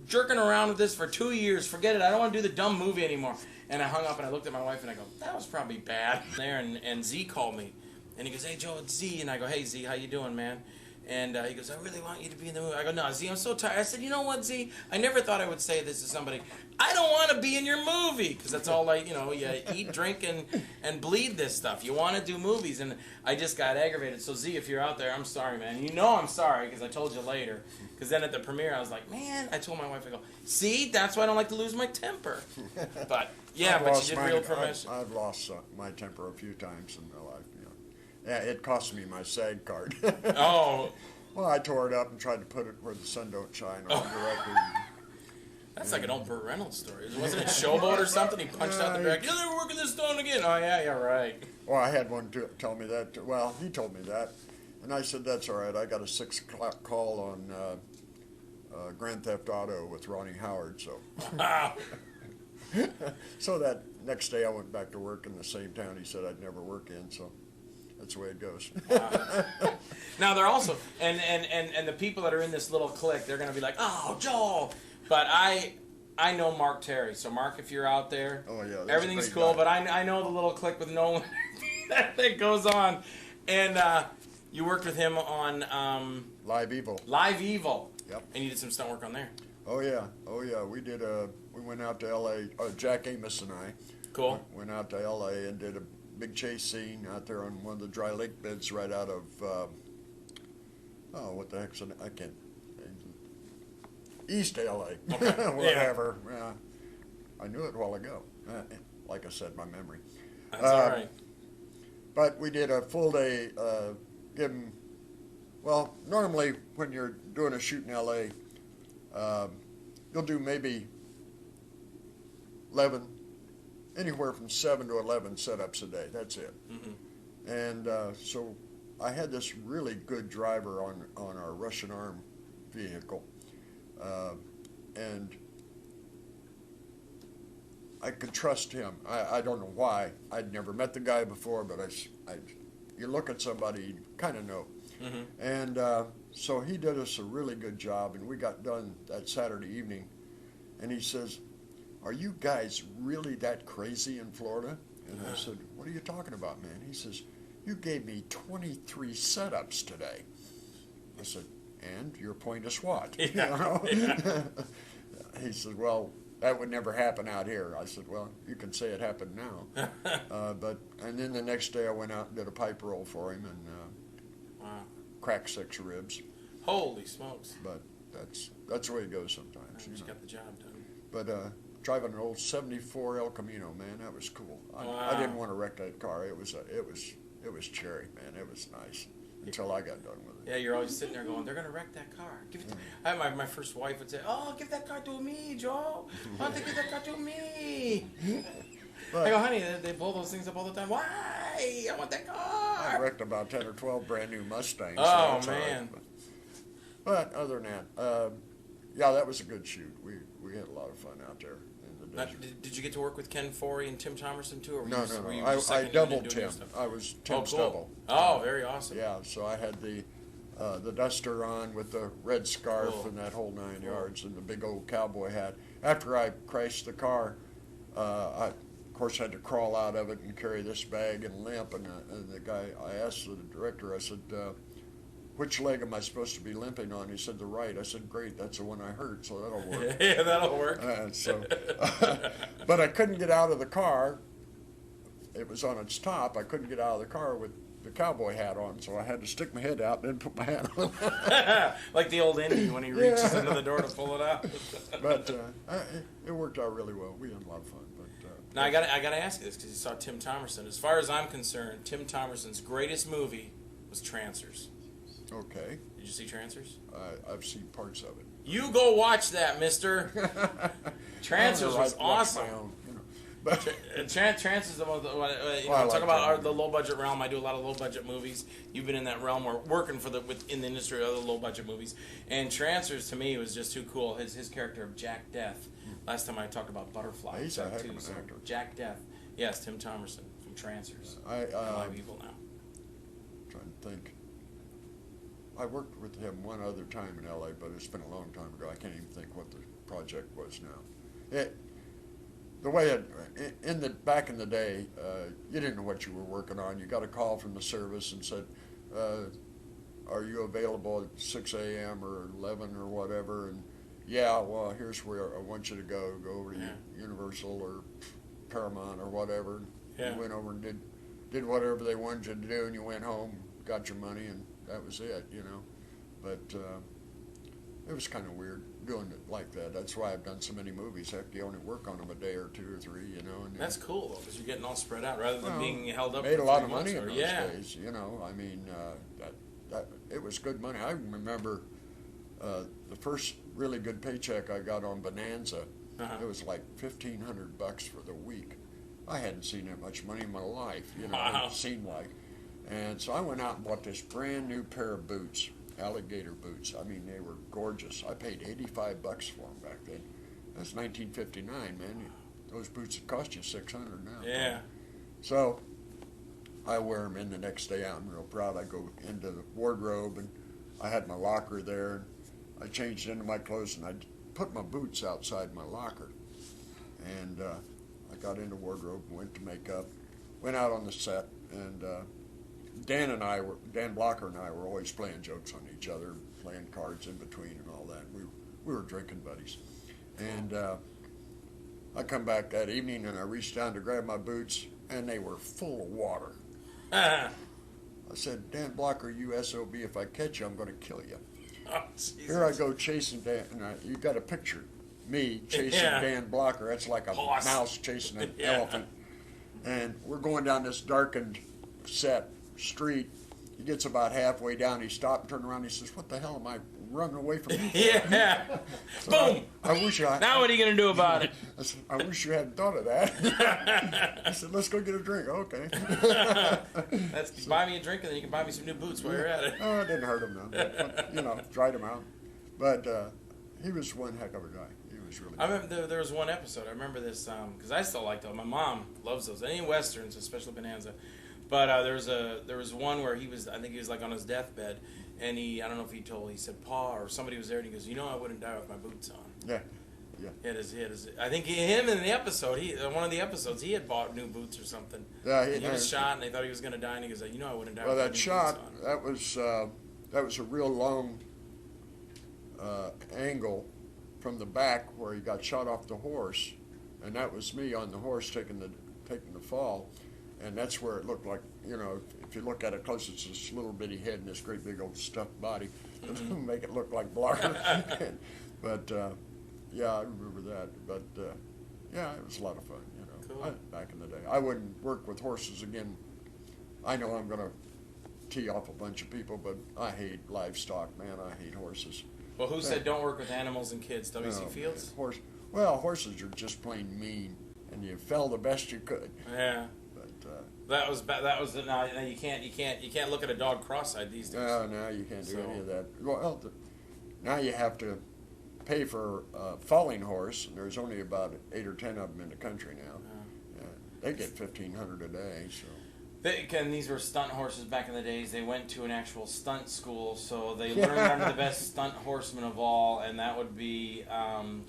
jerking around with this for 2 years. Forget it. I don't want to do the dumb movie anymore. And I hung up and I looked at my wife and I go, that was probably bad. There and Z called me and he goes, hey Joe, it's Z. And I go, hey Z, how you doing, man? And he goes, I really want you to be in the movie. I go, no, Z, I'm so tired. I said, you know what, Z? I never thought I would say this to somebody. I don't want to be in your movie. Because that's all like, you eat, drink, and bleed this stuff. You want to do movies. And I just got aggravated. So Z, if you're out there, I'm sorry, man. You know I'm sorry because I told you later. Because then at the premiere, I was like, man, I told my wife, I go, see, that's why I don't like to lose my temper. But, yeah, but you did Real Premonition. I've lost my temper a few times in my life. Yeah, it cost me my SAG card. Oh. Well, I tore it up and tried to put it where the sun don't shine on directly. That's like an old Burt Reynolds story. Wasn't it Showboat or something? He punched out the back. You're never working this stone again. Oh, yeah, right. Well, I had one tell me that. Well, he told me that. And I said, that's all right. I got a 6 o'clock call on Grand Theft Auto with Ronnie Howard. So so that next day I went back to work in the same town he said I'd never work in. So that's the way it goes. Now they're also, and the people that are in this little clique, they're going to be like, oh, Joel. But I know Mark Terry. So Mark, if you're out there, everything's cool. But I know the little clique with Nolan that goes on. And You worked with him on Live Evil. Live Evil. Yep. And you did some stunt work on there. Oh yeah. We did. We went out to L.A. Jack Amos and I. Cool. Went out to L.A. and did a big chase scene out there on one of the dry lake beds right out of. What the heck's it? I can't. East L.A. Okay. Whatever. Yeah. I knew it a while ago. Like I said, my memory. That's all right. But we did a full day. Well, normally when you're doing a shoot in L.A., you'll do maybe 11, anywhere from 7 to 11 setups a day. That's it. Mm-hmm. And so I had this really good driver on our Russian arm vehicle, and I could trust him. I don't know why. I'd never met the guy before, but you look at somebody, you kind of know. Mm-hmm. And so he did us a really good job, and we got done that Saturday evening. And he says, "Are you guys really that crazy in Florida?" And I said, "What are you talking about, man?" He says, "You gave me 23 setups today." I said, "And your point is what?" Yeah. You know? Yeah. He said, "Well, that would never happen out here." I said, "Well, you can say it happened now." And then the next day I went out and did a pipe roll for him and cracked 6 ribs. Holy smokes! But that's the way it goes sometimes. You just got the job done. But driving an old '74 El Camino, man, that was cool. Wow. I didn't want to wreck that car. It was cherry, man. It was nice until I got done with it. Yeah, you're always sitting there going, "They're gonna wreck that car." Give it to my first wife would say, "Oh, give that car to me, Joe. Why don't they give that car to me?" I go, "Honey, they blow those things up all the time. Why? I want that car." I wrecked about 10 or 12 brand new Mustangs. Oh, so man. Right. But other than that, yeah, that was a good shoot. We had a lot of fun out there in the desert. Did you get to work with Ken Forey and Tim Thomerson too? Or were No. I doubled Tim. I was Tim's double. Oh, very awesome. Yeah, so I had the duster on with the red scarf and that whole 9 yards and the big old cowboy hat. After I crashed the car, I of course had to crawl out of it and carry this bag and limp. And the guy, I asked the director, I said, "Which leg am I supposed to be limping on?" He said, "The right." I said, "Great, that's the one I hurt, so that'll work." Yeah, that'll work. But I couldn't get out of the car. It was on its top. I couldn't get out of the car with the cowboy hat on, so I had to stick my head out and then put my hat on. Like the old Indy when he reaches into the door to pull it out. But it worked out really well. We had a lot of fun. Now I gotta ask you this because you saw Tim Thomerson. As far as I'm concerned, Tim Thomerson's greatest movie was Trancers. Okay. Did you see Trancers? I've seen parts of it. You go watch that, mister. Trancers was awesome. Trancers is the one. Talk about the low budget realm. I do a lot of low budget movies. You've been in that realm or working in the industry of other low budget movies. And Trancers to me was just too cool. His character of Jack Death. Last time I talked about Butterfly. He's a heck of an actor. Jack Death. Yes, Tim Thomerson from Trancers. Live Evil now. Trying to think. I worked with him one other time in L.A., but it's been a long time ago. I can't even think what the project was now. The way back in the day, you didn't know what you were working on. You got a call from the service and said, "Are you available at 6 a.m. or 11 or whatever?" And yeah, well, here's where I want you to go. Go over to Universal or Paramount or whatever. Yeah. You went over and did whatever they wanted you to do, and you went home, got your money, and that was it, you know. But it was kind of weird doing it like that. That's why I've done so many movies. Heck, you only work on them a day or 2 or 3, you know. And that's cool, though, because you're getting all spread out rather than being held up. Made a lot of money in those days, you know. I mean, that it was good money. I remember the first really good paycheck I got on Bonanza. It was like $1,500 for the week. I hadn't seen that much money in my life, you know. Wow. It seemed like. And so I went out and bought this brand new pair of boots, alligator boots. I mean, they were gorgeous. I paid $85 for them back then. That's 1959, man. Those boots would cost you $600 now. Yeah. So I wear them in the next day. I'm real proud. I go into the wardrobe, and I had my locker there. And I changed into my clothes, and I put my boots outside my locker. And I got into wardrobe, went to makeup, went out on the set, and Dan Blocker and I were always playing jokes on each other, playing cards in between and all that. We were drinking buddies. And I come back that evening and I reached down to grab my boots and they were full of water. I said, Dan Blocker, you SOB, if I catch you, I'm going to kill you. Oh, here I go chasing Dan. You got a picture. Me chasing Dan Blocker. That's like a mouse chasing an elephant. And we're going down this darkened set street. He gets about halfway down. He stopped and turned around. He says, what the hell am I running away from you? Yeah. Boom. I wish I... Now what are you going to do about it? I said, I wish you hadn't thought of that. I said, let's go get a drink. Okay. Buy me a drink and then you can buy me some new boots while you're at it. Oh, it didn't hurt him, though. But, dried him out. But he was one heck of a guy. He was really good. I remember there was one episode. I remember this because I still like those. My mom loves those. Any westerns, especially Bonanza. But there was one where I think he was like on his deathbed, and I don't know if he said Pa or somebody was there, and he goes, I wouldn't die with my boots on. Yeah. He had his, I think him in the episode, one of the episodes, he had bought new boots or something. Yeah, he was shot, and they thought he was going to die, and he goes, I wouldn't die with my that new shot, boots on. that was a real long angle from the back where he got shot off the horse, and that was me on the horse taking the fall. And that's where it looked like, if you look at it close, it's this little bitty head and this great big old stuffed body. Doesn't make it look like Blocker. But, yeah, I remember that. But, yeah, it was a lot of fun, Cool. Back in the day. I wouldn't work with horses again. I know I'm going to tee off a bunch of people, but I hate livestock, man. I hate horses. Well, who said don't work with animals and kids? W.C. Fields? Horses are just plain mean, and you fell the best you could. Yeah. That was now you can't look at a dog cross-eyed these days. No, you can't do any of that. Well, now you have to pay for a falling horse, and there's only about 8 or 10 of them in the country now. They get $1,500 a day. So. These were stunt horses back in the days. They went to an actual stunt school, so they learned under the best stunt horseman of all, and that would be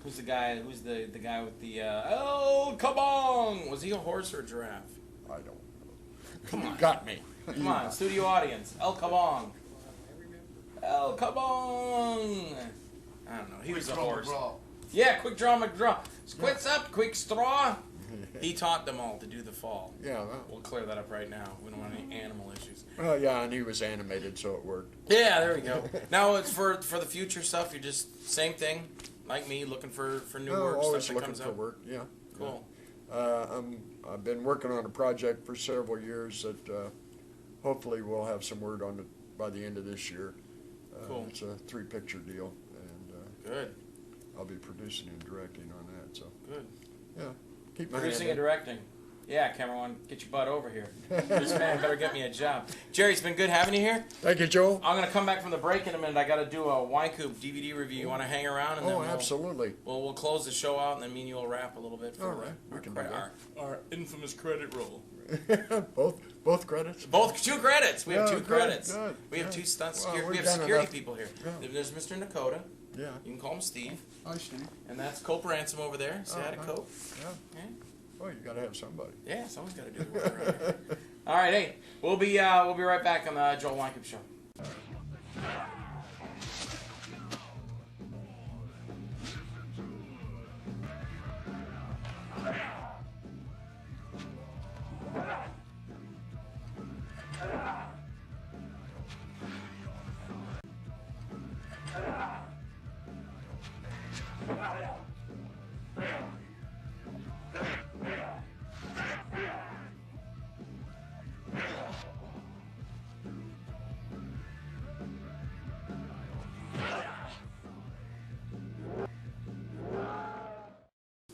who's the guy? Who's the guy with the El Kabong? Was he a horse or a giraffe? I don't know. Come on, you got me. Come on, studio audience. El Kabong. El Kabong. I don't know. He was a horse. Yeah, quick draw McDraw. Squits up, quick straw. He taught them all to do the fall. Yeah, we'll clear that up right now. We don't want any animal issues. Well, yeah, and he was animated, so it worked. Yeah, there we go. Now it's for the future stuff. You're just same thing, like me, looking for new work. Always stuff that looking comes for up. work. Yeah. Cool. I've been working on a project for several years that hopefully we'll have some word on it by the end of this year. Cool. It's a 3-picture deal, and good. I'll be producing and directing on that. So good. Yeah. Keep my Producing hand and directing. Yeah, Cameron, get your butt over here. This man better get me a job. Jerry, it's been good having you here. Thank you, Joel. I'm going to come back from the break in a minute. I got to do a Wynkoop DVD review. You want to hang around? And then absolutely. We'll close the show out, and then me and you will wrap a little bit for all right. We can do that. Our infamous credit roll. Both credits? Both 2 credits. We have 2 credits. Good. We have 2 stunt security. Well, we have security enough. people here. Yeah. There's Mr. Nakota. Yeah. You can call him Steve. Hi, Steve. And that's Cope Ransom over there. Say hi to Cope. Yeah. Oh, you got to have somebody. Yeah, someone's got to do the work around here. All right, hey, we'll be right back on the Joel Wynkoop Show.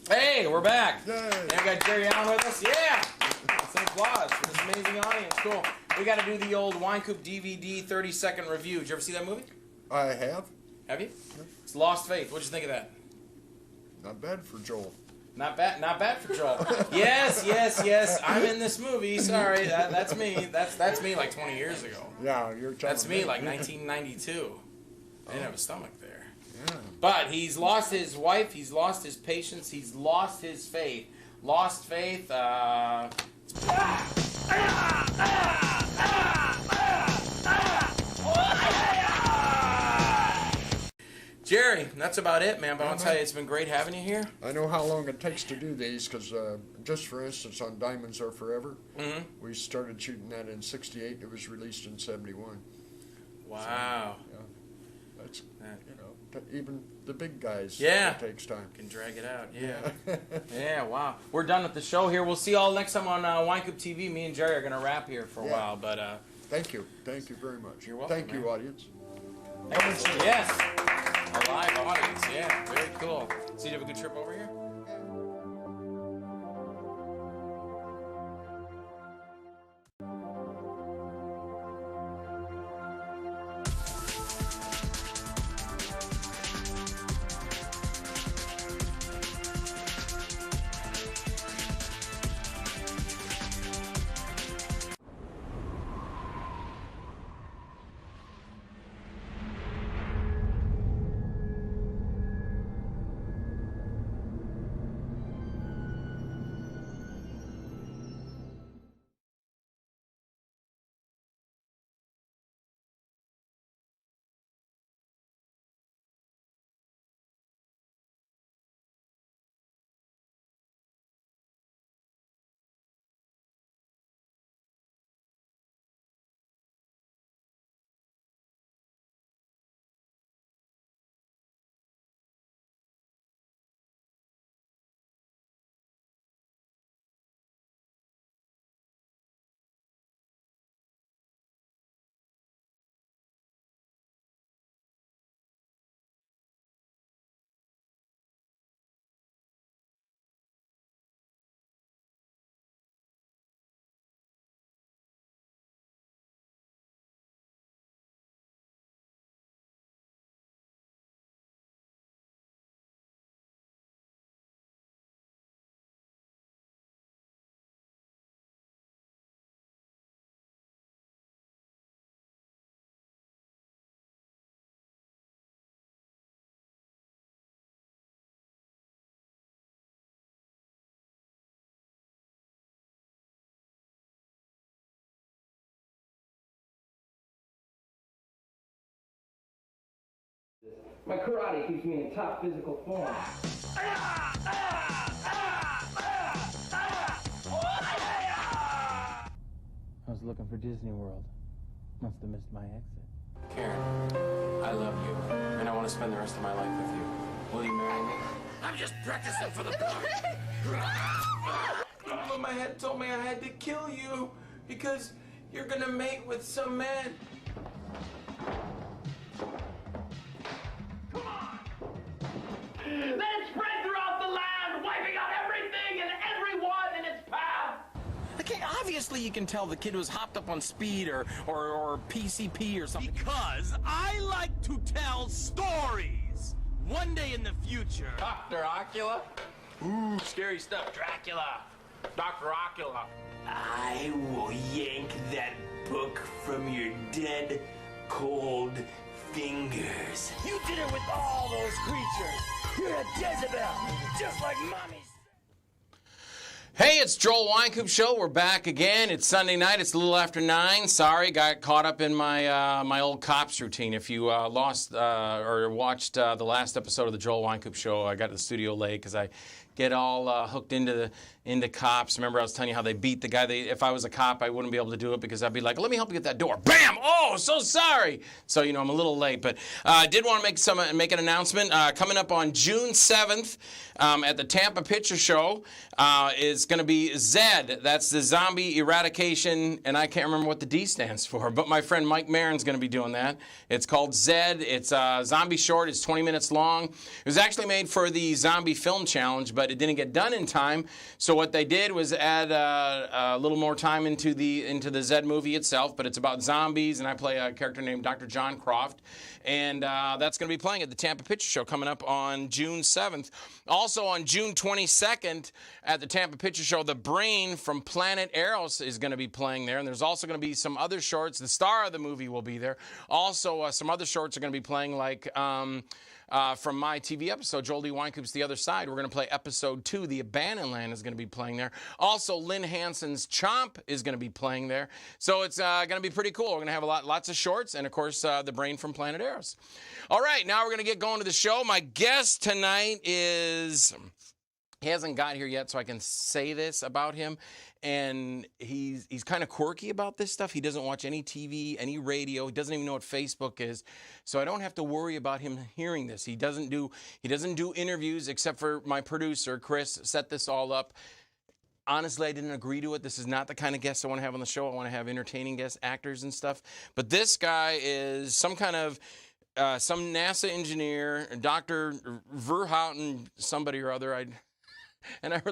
Hey, we're back. Yay. And I got Jerry Allen with us. Yeah. Some applause for this amazing audience. Cool. We got to do the old Wynkoop DVD 30-second review. Did you ever see that movie? I have. Have you? Yeah. It's Lost Faith. What'd you think of that? Not bad for Joel. Not bad for Joel. Yes. I'm in this movie. Sorry, that's me. That's me like 20 years ago. Yeah, you're telling That's me like 1992. I didn't have a stomach there. Yeah. But he's lost his wife. He's lost his patience. He's lost his faith. Lost faith. Jerry, that's about it, man. But I'll tell you, it's been great having you here. I know how long it takes to do these because, just for instance, on Diamonds Are Forever, we started shooting that in '68. It was released in '71. Wow. So, yeah, that's even the big guys. Yeah, it takes time. Can drag it out. Yeah. Yeah. Wow. We're done with the show here. We'll see y'all next time on Wynkoop TV. Me and Jerry are gonna wrap here for a while, but thank you very much. You're welcome. Thank you, audience. Yes. A live audience. Yeah. Very cool. So you have a good trip over here? My karate keeps me in top physical form. I was looking for Disney World. Must have missed my exit. Karen, I love you, and I want to spend the rest of my life with you. Will you marry me? I'm just practicing for the part. People in my head told me I had to kill you because you're gonna mate with some man. Let it spread throughout the land, wiping out everything and everyone in its path. Okay, obviously you can tell the kid was hopped up on speed or PCP or something. Because I like to tell stories. One day in the future. Dr. Ocula? Ooh, scary stuff. Dracula. Dr. Ocula. I will yank that book from your dead, cold fingers. You did it with all those creatures. You're a Jezebel, just like mommy's. Hey, it's Joel Wynkoop Show. We're back again. It's Sunday night. It's a little after 9. Sorry, got caught up in my my old cops routine. If you lost or watched the last episode of the Joel Wynkoop Show, I got to the studio late because I get all hooked into cops. Remember I was telling you how they beat the guy. If I was a cop, I wouldn't be able to do it because I'd be like, let me help you get that door. Bam! Oh, so sorry. So, you know, I'm a little late. But I did want to make an announcement. Coming up on June 7th at the Tampa Picture Show is going to be Zed. That's the Zombie Eradication, and I can't remember what the D stands for, but my friend Mike Maron's going to be doing that. It's called Zed. It's a zombie short. It's 20 minutes long. It was actually made for the Zombie Film Challenge, but it didn't get done in time. So what they did was add a little more time into the Zed movie itself, but it's about zombies, and I play a character named Dr. John Croft. And that's going to be playing at the Tampa Picture Show coming up on June 7th. Also on June 22nd at the Tampa Picture Picture Show, the brain from Planet Eros is going to be playing there. And there's also going to be some other shorts. The star of the movie will be there. Also, some other shorts are going to be playing, like from my TV episode, Joel D. Wynkoop's The Other Side. We're going to play episode 2. The Abandoned Land is going to be playing there. Also, Lynn Hansen's Chomp is going to be playing there. So it's going to be pretty cool. We're going to have lots of shorts and, of course, the brain from Planet Eros. All right, now we're going to get going to the show. My guest tonight is... He hasn't got here yet, so I can say this about him. And he's kind of quirky about this stuff. He doesn't watch any TV, any radio. He doesn't even know what Facebook is. So I don't have to worry about him hearing this. He doesn't do interviews, except for my producer, Chris, set this all up. Honestly, I didn't agree to it. This is not the kind of guests I want to have on the show. I want to have entertaining guests, actors and stuff. But this guy is some kind of... some NASA engineer, Dr. Verhoeven, somebody or other. I don't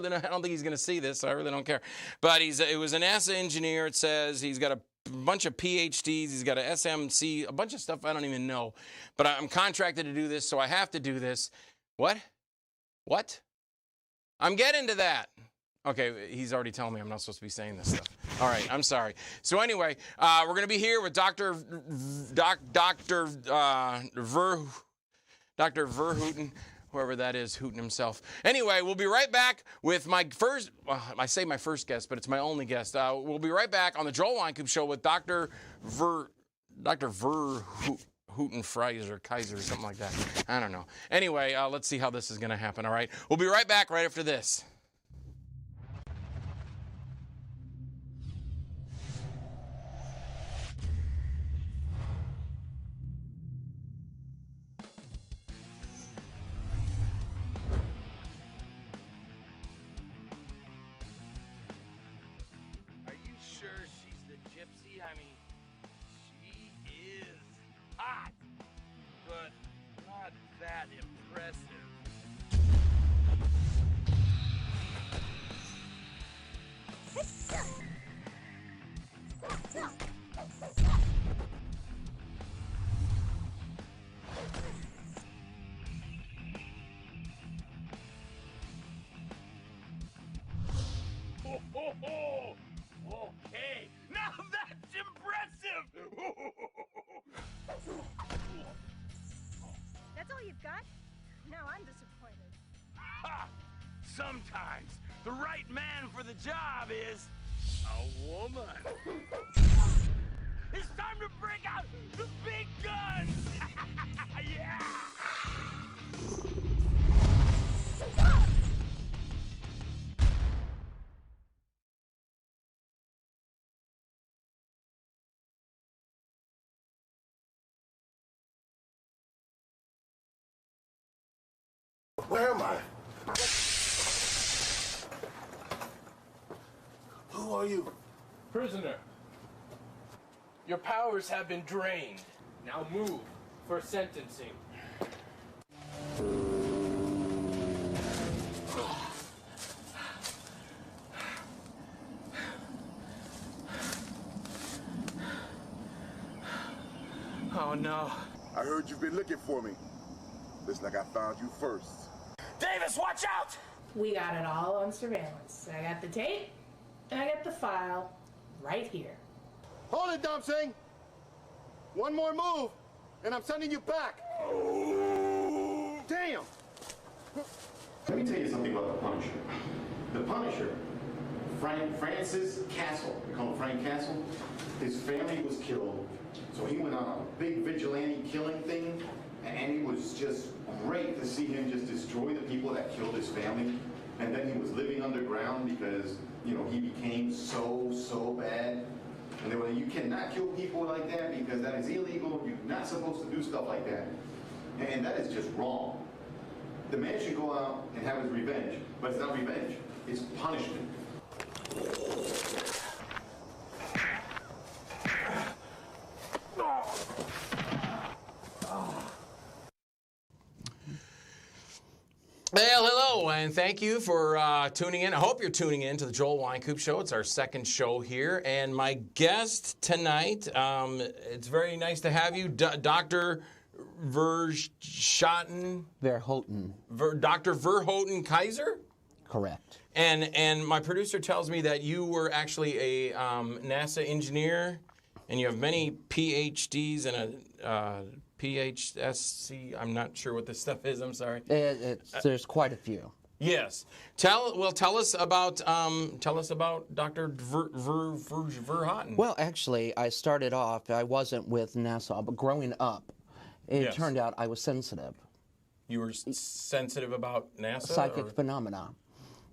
think he's going to see this, so I really don't care. But it was a NASA engineer. It says he's got a bunch of PhDs. He's got a SMC, a bunch of stuff I don't even know. But I'm contracted to do this, so I have to do this. What? I'm getting to that. Okay, he's already telling me I'm not supposed to be saying this stuff. All right, I'm sorry. So anyway, we're going to be here with Dr. Verhoeven. Whoever that is, hooting himself. Anyway, we'll be right back with my first, I say my first guest, but it's my only guest. We'll be right back on the Joel Wynkoop Show with Dr. Verhoeven Fries or Kaiser or something like that. I don't know. Anyway, let's see how this is going to happen, all right? We'll be right back right after this. Okay, now that's impressive! That's all you've got? No, I'm disappointed. Ha! Sometimes the right man for the job is a woman. It's time to break out the big guns! Yeah! Where am I? Who are you? Prisoner, your powers have been drained. Now move for sentencing. Oh no. I heard you've been looking for me. Looks like I found you first. Davis, watch out! We got it all on surveillance. I got the tape, and I got the file right here. Hold it, Dom Singh! One more move, and I'm sending you back! Damn! Let me tell you something about the Punisher. The Punisher, Francis Castle, we call him Frank Castle, his family was killed, so he went on a big vigilante killing thing, and it was just great to see him just destroy the people that killed his family. And then he was living underground because, you know, he became so bad. And they were like, you cannot kill people like that because that is illegal. You're not supposed to do stuff like that. And that is just wrong. The man should go out and have his revenge, but it's not revenge, it's punishment. Well, hello, and thank you for tuning in. I hope you're tuning in to the Joel Wynkoop Show. It's our second show here, and my guest tonight, it's very nice to have you, Dr. Verhoeven. Dr. Verhoeven Kaiser? Correct. And my producer tells me that you were actually a NASA engineer, and you have many PhDs and a PhSC. I'm not sure what this stuff is. I'm sorry. There's quite a few. Yes. Tell us about Dr. Verhoeven. Well, actually, I started off. I wasn't with NASA, but growing up, it turned out I was sensitive. You were sensitive about NASA? Psychic phenomena.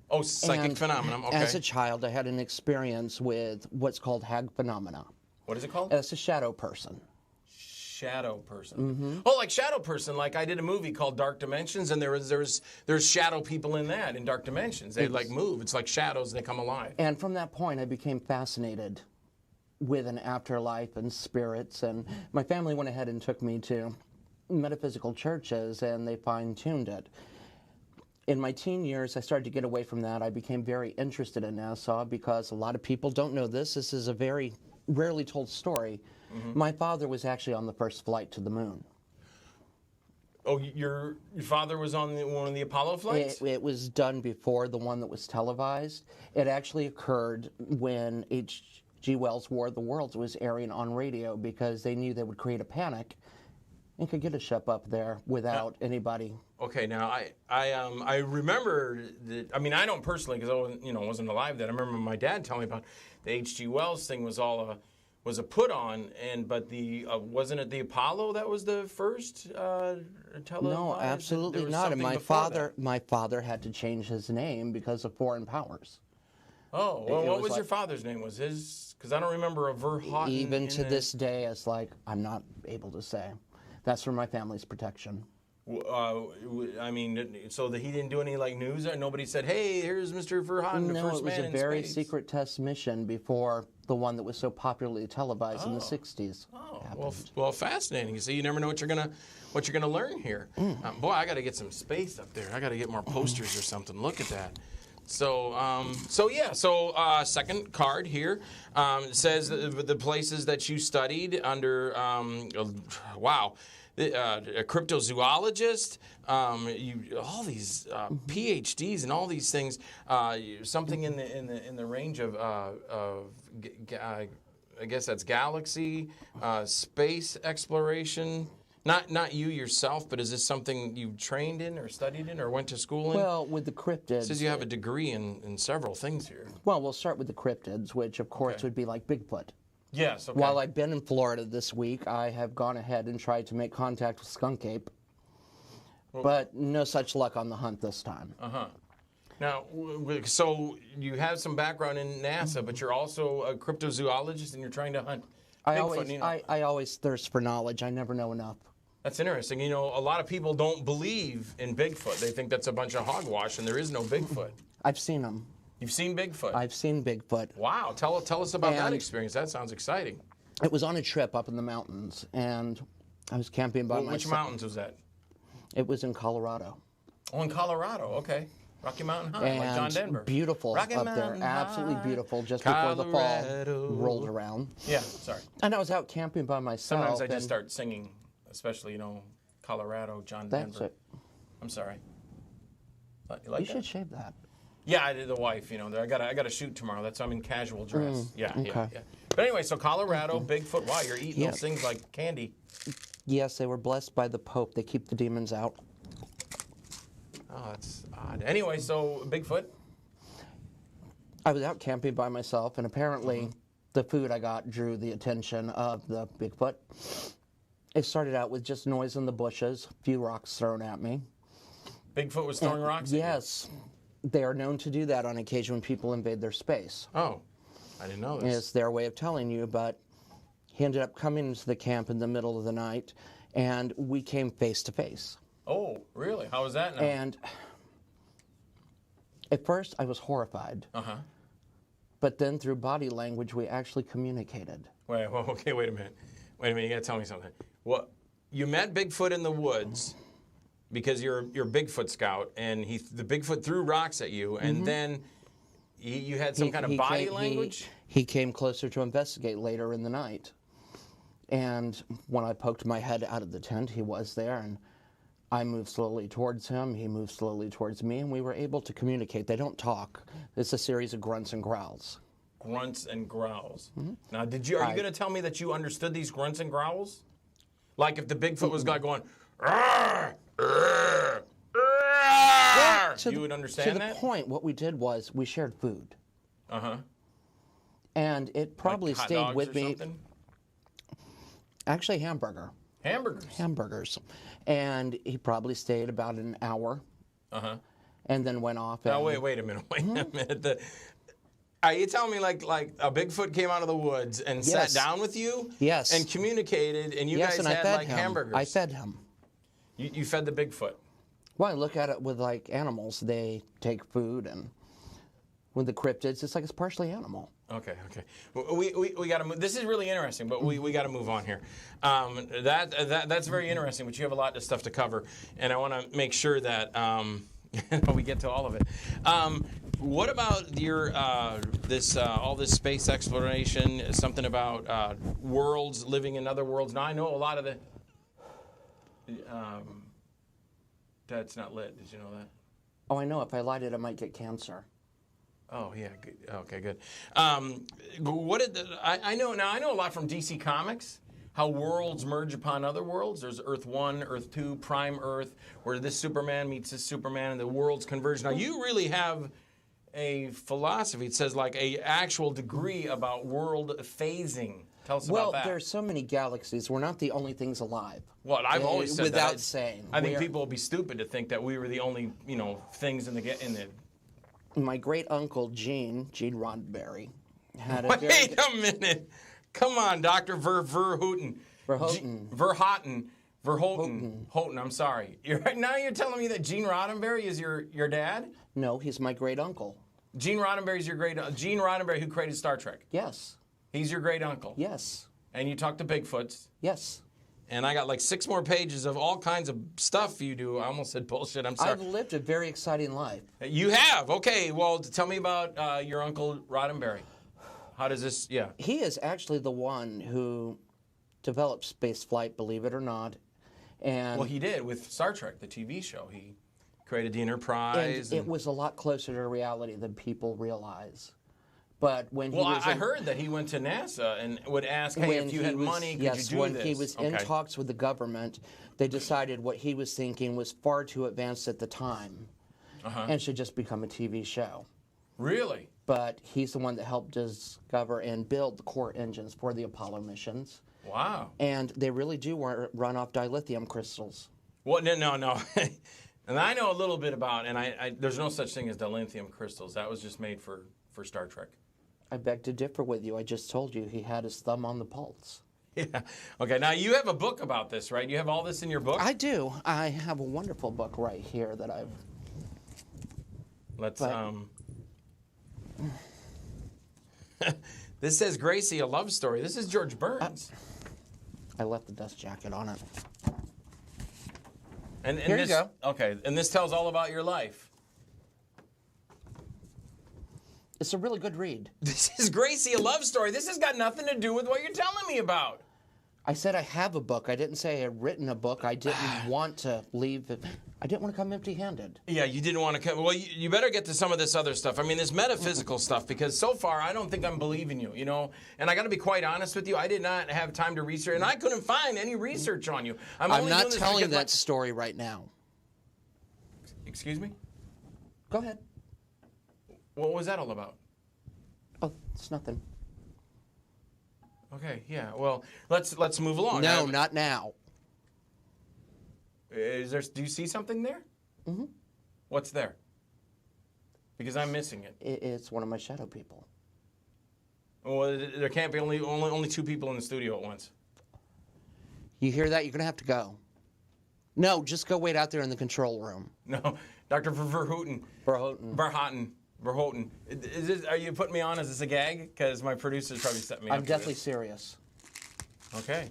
Oh, psychic phenomena. Okay. As a child, I had an experience with what's called hag phenomena. What is it called? It's a shadow person. Shadow person. Mm-hmm. Oh, like shadow person. Like I did a movie called Dark Dimensions, and there's shadow people in that in Dark Dimensions. They like move. It's like shadows. They come alive. And from that point, I became fascinated with an afterlife and spirits. And my family went ahead and took me to metaphysical churches, and they fine-tuned it. In my teen years, I started to get away from that. I became very interested in NASA because a lot of people don't know this. This is a very rarely told story. Mm-hmm. My father was actually on the first flight to the moon. Oh, your father was on one of the Apollo flights? It was done before the one that was televised. It actually occurred when H.G. Wells' War of the Worlds was airing on radio because they knew they would create a panic and could get a ship up there without anybody. Okay, now I remember that. I mean, I don't personally because I wasn't alive then. I remember my dad telling me about the H.G. Wells thing was all a put on, but the wasn't it the Apollo that was the first televised? No, absolutely not. And my father had to change his name because of foreign powers. Oh, well, what was your father's name? Was his? Because I don't remember a Verhoeven. Even to this day, it's like I'm not able to say. That's for my family's protection. I mean, so that he didn't do any like news, or nobody said, "Hey, here's Mr. Verhoeven, the first man in space." No, it was a very secret test mission before the one that was so popularly televised in the '60s. Oh, well, fascinating. You see, you never know what you're gonna learn here. Boy, I got to get some space up there. I got to get more posters or something. Look at that. So second card here says the places that you studied under. Wow. A cryptozoologist, all these PhDs and all these things. Something in the range of I guess that's galaxy, space exploration. Not you yourself, but is this something you trained in or studied in or went to school in? Well, with the cryptids. It says you have a degree in several things here. Well, we'll start with the cryptids, which of course would be like Bigfoot. Yes, okay. While I've been in Florida this week, I have gone ahead and tried to make contact with skunk ape, but no such luck on the hunt this time. Uh-huh. Now, so you have some background in NASA, but you're also a cryptozoologist and you're trying to hunt Bigfoot. I always thirst for knowledge. I never know enough. That's interesting. You know, a lot of people don't believe in Bigfoot. They think that's a bunch of hogwash, and there is no Bigfoot. I've seen them. You've seen Bigfoot? I've seen Bigfoot. Wow. Tell us about that experience. That sounds exciting. It was on a trip up in the mountains, and I was camping by myself. Which mountains was that? It was in Colorado. Oh, in Colorado. Okay. Rocky Mountain High, like John Denver. Beautiful Rocky up Mountain there. Absolutely beautiful, just before the fall rolled around. Yeah, sorry. And I was out camping by myself. Sometimes I just start singing, especially, Colorado, John Denver. That's it. I'm sorry. You like that? Should shave that. Yeah, I did the wife, I got to shoot tomorrow. That's why I'm in casual dress. Yeah. But anyway, so Colorado, Bigfoot. Wow, you're eating those things like candy. Yes, they were blessed by the Pope. They keep the demons out. Oh, that's odd. Anyway, so Bigfoot. I was out camping by myself, and apparently the food I got drew the attention of the Bigfoot. It started out with just noise in the bushes, a few rocks thrown at me. Bigfoot was throwing rocks at you? Yes. They are known to do that on occasion when people invade their space. Oh, I didn't know this. It's their way of telling you, but he ended up coming into the camp in the middle of the night, and we came face to face. Oh, really? How was that now? And at first, I was horrified. Uh-huh. But then through body language, we actually communicated. Wait a minute. You got to tell me something. What? You met Bigfoot in the woods because you're a Bigfoot scout, and the Bigfoot threw rocks at you, and then you had some kind of body language? He came closer to investigate later in the night. And when I poked my head out of the tent, he was there, and I moved slowly towards him, he moved slowly towards me, and we were able to communicate. They don't talk. It's a series of grunts and growls. Grunts and growls. Mm-hmm. Now, are you going to tell me that you understood these grunts and growls? Like if the Bigfoot was going, "Arr, arr, arr," you would understand that? To the point, what we did was we shared food. Uh-huh. And it probably like hot stayed dogs with or me. Something? Actually, hamburger. Hamburgers? Hamburgers. And he probably stayed about an hour. Uh-huh. And then went off. Now, and, wait a minute. Wait a minute. Are you telling me like a Bigfoot came out of the woods and sat down with you? Yes. And communicated, and you guys and had like him. hamburgers? I fed him. You fed the Bigfoot? Well, I look at it with like animals. They take food, and with the cryptids, it's like it's partially animal. Okay. We got to move. This is really interesting, but we got to move on here. That's very interesting, but you have a lot of stuff to cover, and I want to make sure that we get to all of it. What about your all this space exploration? Something about worlds, living in other worlds. Now I know a lot of the. That's not lit. Did you know that? Oh, I know. If I light it, I might get cancer. Oh yeah. Good. Okay. Good. I know now? I know a lot from DC Comics. How worlds merge upon other worlds. There's Earth 1, Earth 2, Prime Earth, where this Superman meets this Superman, and the worlds converge. Now you really have a philosophy. It says like a actual degree about world phasing. Tell us about that. Well, there's so many galaxies. We're not the only things alive. Well, I've always said without that. saying. I think people would be stupid to think that we were the only, things in the. My great uncle Gene Roddenberry, had a Wait a minute. Come on, Dr. Verhoeven. Houghton, I'm sorry. Now you're telling me that Gene Roddenberry is your dad? No, he's my great uncle. Gene Roddenberry's your great Gene Roddenberry, who created Star Trek? Yes. He's your great uncle? Yes. And you talk to Bigfoots? Yes. And I got like 6 more pages of all kinds of stuff you do. I almost said bullshit. I'm sorry. I've lived a very exciting life. You have? Okay. Well, tell me about your uncle Roddenberry. How does this, He is actually the one who developed space flight, believe it or not. And well, he did with Star Trek, the TV show. He created the Enterprise. And it was a lot closer to reality than people realize. But when I heard that he went to NASA and would ask, hey, if you had money, could you do this? When he was in talks with the government, they decided what he was thinking was far too advanced at the time and should just become a TV show. Really? But he's the one that helped discover and build the core engines for the Apollo missions. Wow. And they really do run off dilithium crystals. Well, no. And I know a little bit about, and there's no such thing as dilithium crystals. That was just made for Star Trek. I beg to differ with you. I just told you he had his thumb on the pulse. Yeah. Okay, now you have a book about this, right? You have all this in your book? I do. I have a wonderful book right here that I've... Let's, This says Gracie, a love story. This is George Burns. I left the dust jacket on it. And here you go. Okay, and this tells all about your life. It's a really good read. This is Gracie, a love story. This has got nothing to do with what you're telling me about. I said I have a book. I didn't say I had written a book. I didn't want to leave it. I didn't want to come empty-handed. Yeah, you didn't want to come. Well, you better get to some of this other stuff. I mean, this metaphysical stuff, because so far I don't think I'm believing you, And I got to be quite honest with you. I did not have time to research, and I couldn't find any research on you. I'm not telling that story right now. Excuse me? Go ahead. What was that all about? Oh, it's nothing. Okay, yeah. Well, let's move along. No, not now. Do you see something there? Mm-hmm. What's there? Because I'm missing it. It's one of my shadow people. Well, there can't be only 2 people in the studio at once. You hear that? You're gonna have to go. No, just go wait out there in the control room. No, Dr. Verhoeven. Are you putting me on? Is this a gag? Because my producer's probably set me up. I'm definitely serious. Okay.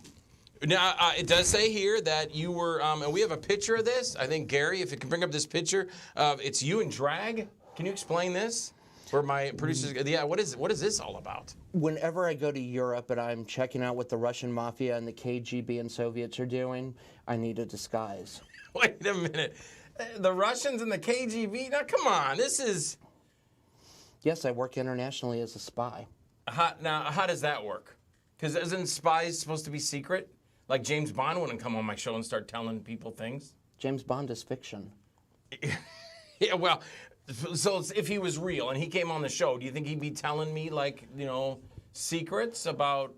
Now, it does say here that you were, and we have a picture of this. I think, Gary, if you can bring up this picture, it's you in drag. Can you explain this? For my producers, what is this all about? Whenever I go to Europe and I'm checking out what the Russian mafia and the KGB and Soviets are doing, I need a disguise. Wait a minute. The Russians and the KGB? Now, come on. This is... Yes, I work internationally as a spy. Now, how does that work? Because isn't spies supposed to be secret? Like James Bond wouldn't come on my show and start telling people things. James Bond is fiction. Yeah, well, so if he was real and he came on the show, do you think he'd be telling me, like, you know, secrets about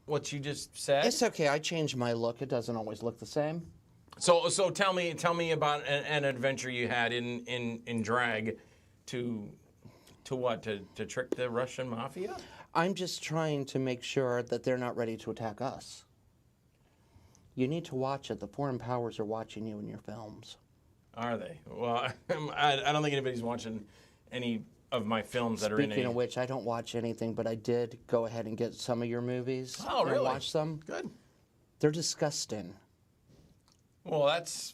what you just said? It's okay. I change my look. It doesn't always look the same. So tell me about an adventure you had in drag to what? To trick the Russian mafia? I'm just trying to make sure that they're not ready to attack us. You need to watch it. The foreign powers are watching you in your films. Are they? Well, I don't think anybody's watching any of my films that are in Speaking of which, I don't watch anything, but I did go ahead and get some of your movies. Oh, really? And watch them. Good. They're disgusting. Well, that's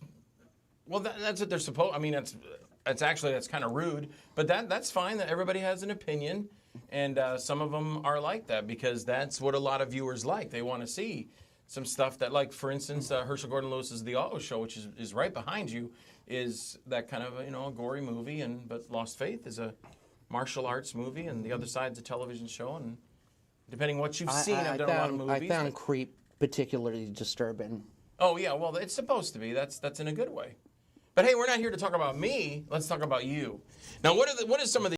what they're supposed. I mean, that's kind of rude, but that's fine. That everybody has an opinion, and some of them are like that because that's what a lot of viewers like. They want to see some stuff that, like, for instance, Herschel Gordon Lewis's The Auto Show, which is right behind you, is that kind of a gory movie, but Lost Faith is a martial arts movie, and The Other Side's a television show, and depending what you've seen, I've done a lot of movies. I found Creep particularly disturbing. Oh yeah, well, it's supposed to be. That's in a good way. But hey, we're not here to talk about me. Let's talk about you. Now, what is some of the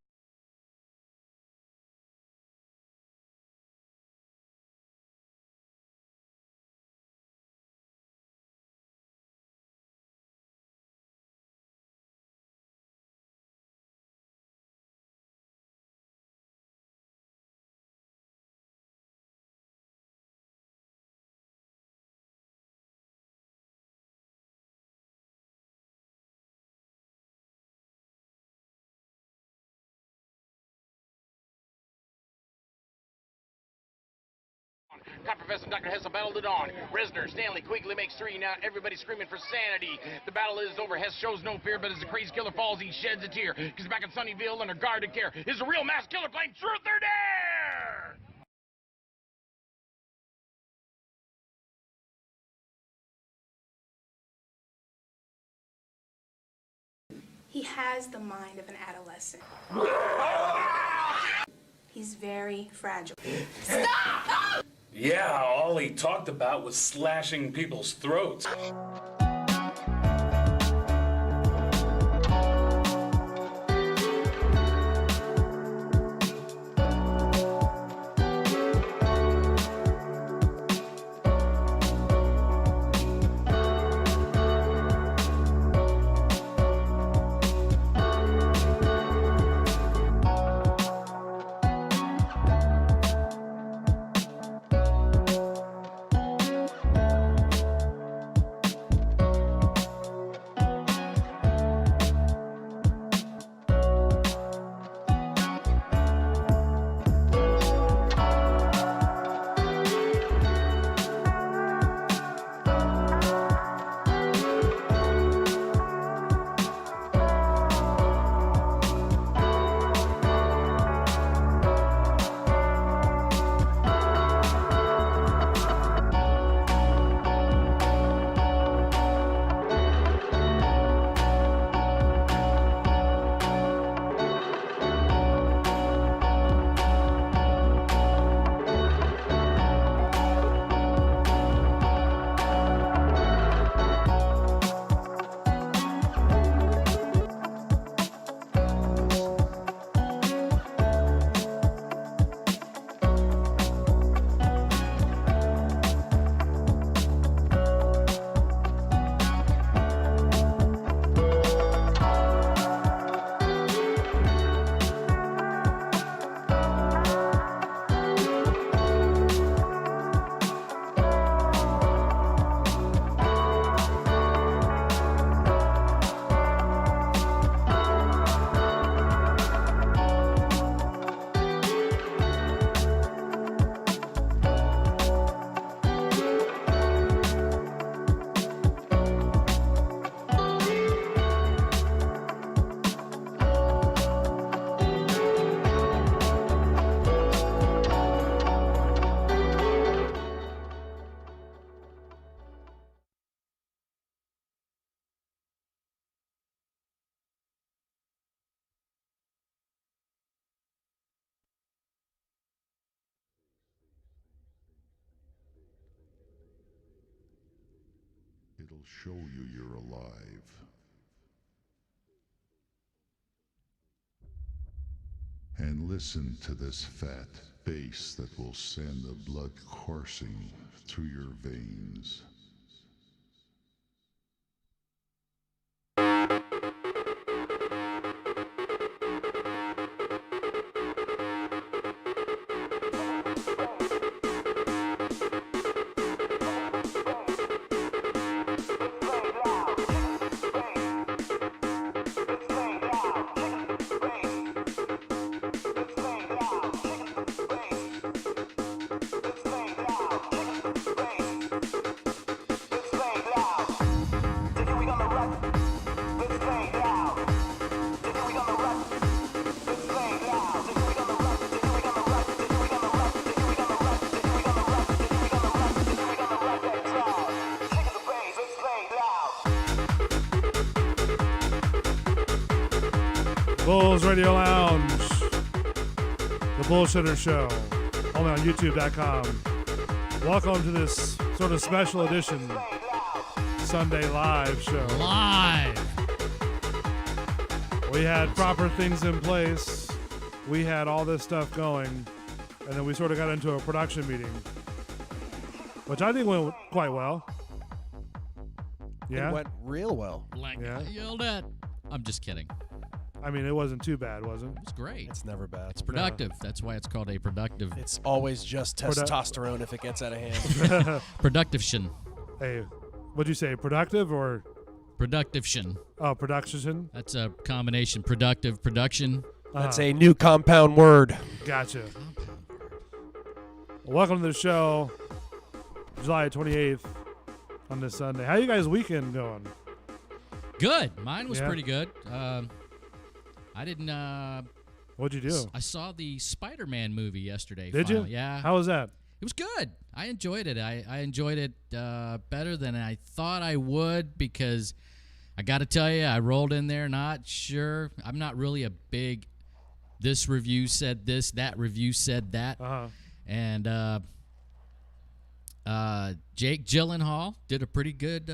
Cop Professor and Dr. Hess battled it on. Resner, Stanley, Quigley makes three. Now everybody's screaming for sanity. The battle is over. Hess shows no fear, but as the crazy killer falls, he sheds a tear. Because back in Sunnyvale, under guard and care, is a real mass killer playing Truth or Dare! He has the mind of an adolescent. He's very fragile. Stop! Yeah, all he talked about was slashing people's throats. It'll show you you're alive. And listen to this fat bass that will send the blood coursing through your veins. Bulls Radio Lounge, the Bullshitter Show, only on YouTube.com. Welcome to this sort of special edition Sunday live show. Live. We had proper things in place. We had all this stuff going, and then we sort of got into a production meeting, which I think went quite well. Yeah? It went real well. Like Yeah. I yelled at. I'm just kidding. I mean, it wasn't too bad, was it? It's great. It's never bad. It's productive. That's why it's called a productive. It's always just testosterone if it gets out of hand. Productivtion. Hey, what'd you say, productive or? Productivtion. Oh, production? That's a combination. Productive, production. That's a new compound word. Gotcha. Well, welcome to the show, July 28th on this Sunday. How you guys' weekend going? Good. Mine was Yeah. pretty good. I didn't. What'd you do? I saw the Spider-Man movie yesterday. Did finally. you? Yeah. How was that? It was good. I enjoyed it. I enjoyed it better than I thought I would because I got to tell you, I rolled in there not sure. I'm not really a big this review said this, that review said that. Uh-huh. And Jake Gyllenhaal did a pretty good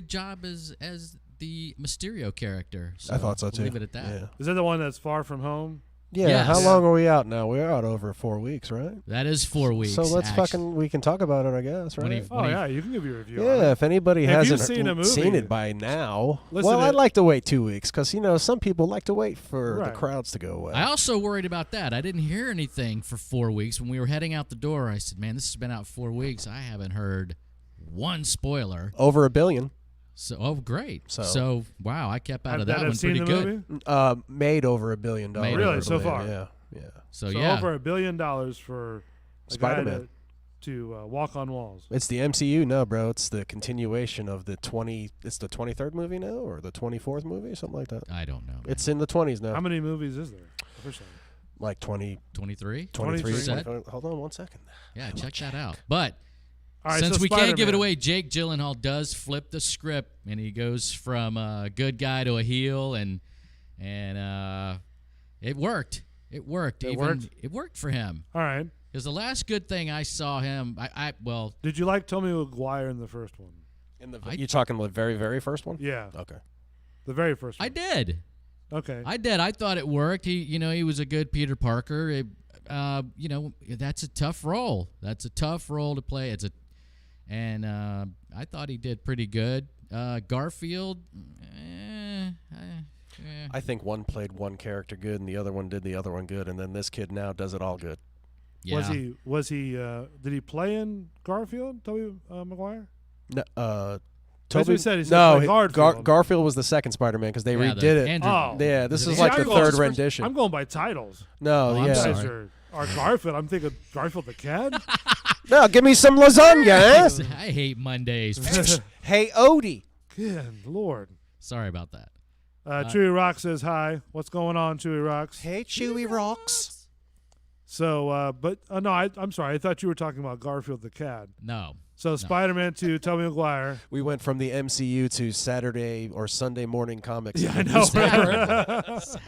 job as the Mysterio character. So I thought so we'll too. Leave it at that. Yeah. Is that the one that's Far From Home? Yeah. Yes. How long are we out now? We're out over 4 weeks, right? That is 4 weeks. So let's we can talk about it, I guess, right? Oh, yeah, you can give your review. Yeah, on it. if anybody If hasn't you've seen a movie, seen it by now. Listen Well, to- I'd like to wait 2 weeks because, some people like to wait for the Right. crowds to go away. I also worried about that. I didn't hear anything for 4 weeks. When we were heading out the door, I said, man, this has been out 4 weeks. I haven't heard one spoiler. Over 1 billion. So, great. So- wow, I kept out Have of that that have one seen pretty the good. movie? Made over $1 billion. Made Really, over so I believe. far? Yeah. So, So yeah. over $1 billion for a Spider-Man. guy to walk on walls. It's the MCU now, bro. It's the continuation of the 20. It's the 23rd movie now, or the 24th movie, something like that. I don't know. It's in the 20s now. How many movies is there officially? Like 20, 23? 23. Said? 25. Hold on 1 second. Yeah, check that out. But All right, since so we can't give it Spider-Man. away, Jake Gyllenhaal does flip the script, and he goes from a good guy to a heel, and it worked. It worked. It worked? It worked for him. All right. Because the last good thing I saw him, well, Did you like Tobey Maguire in the first one? You talking the very, very first one? Yeah. Okay. The very first one. I did. Okay. I did. I thought it worked. He was a good Peter Parker. That's a tough role. That's a tough role to play. I thought he did pretty good. Garfield, I think one played one character good and the other one did the other one good, and then this kid now does it all good. Yeah. Was he did he play in Garfield, Tobey Maguire? No, That's what he said. He said no, play Garfield. Garfield was the second Spider-Man because they redid it. Andrew- Oh. Yeah, this is See, like I'm the going- third rendition. I'm going by titles. No, You yeah. guys are Garfield. I'm thinking Garfield the cat. No, give me some lasagna. eh? I hate Mondays. Hey, Odie. Good Lord. Sorry about that. Chewy Rock says hi. What's going on, Chewy Rocks? Hey, Chewy Rocks. So, I'm sorry. I thought you were talking about Garfield the cat. No. So Spider-Man 2, Tobey Maguire. We went from the MCU to Saturday or Sunday morning comics. Yeah, I know. Exactly.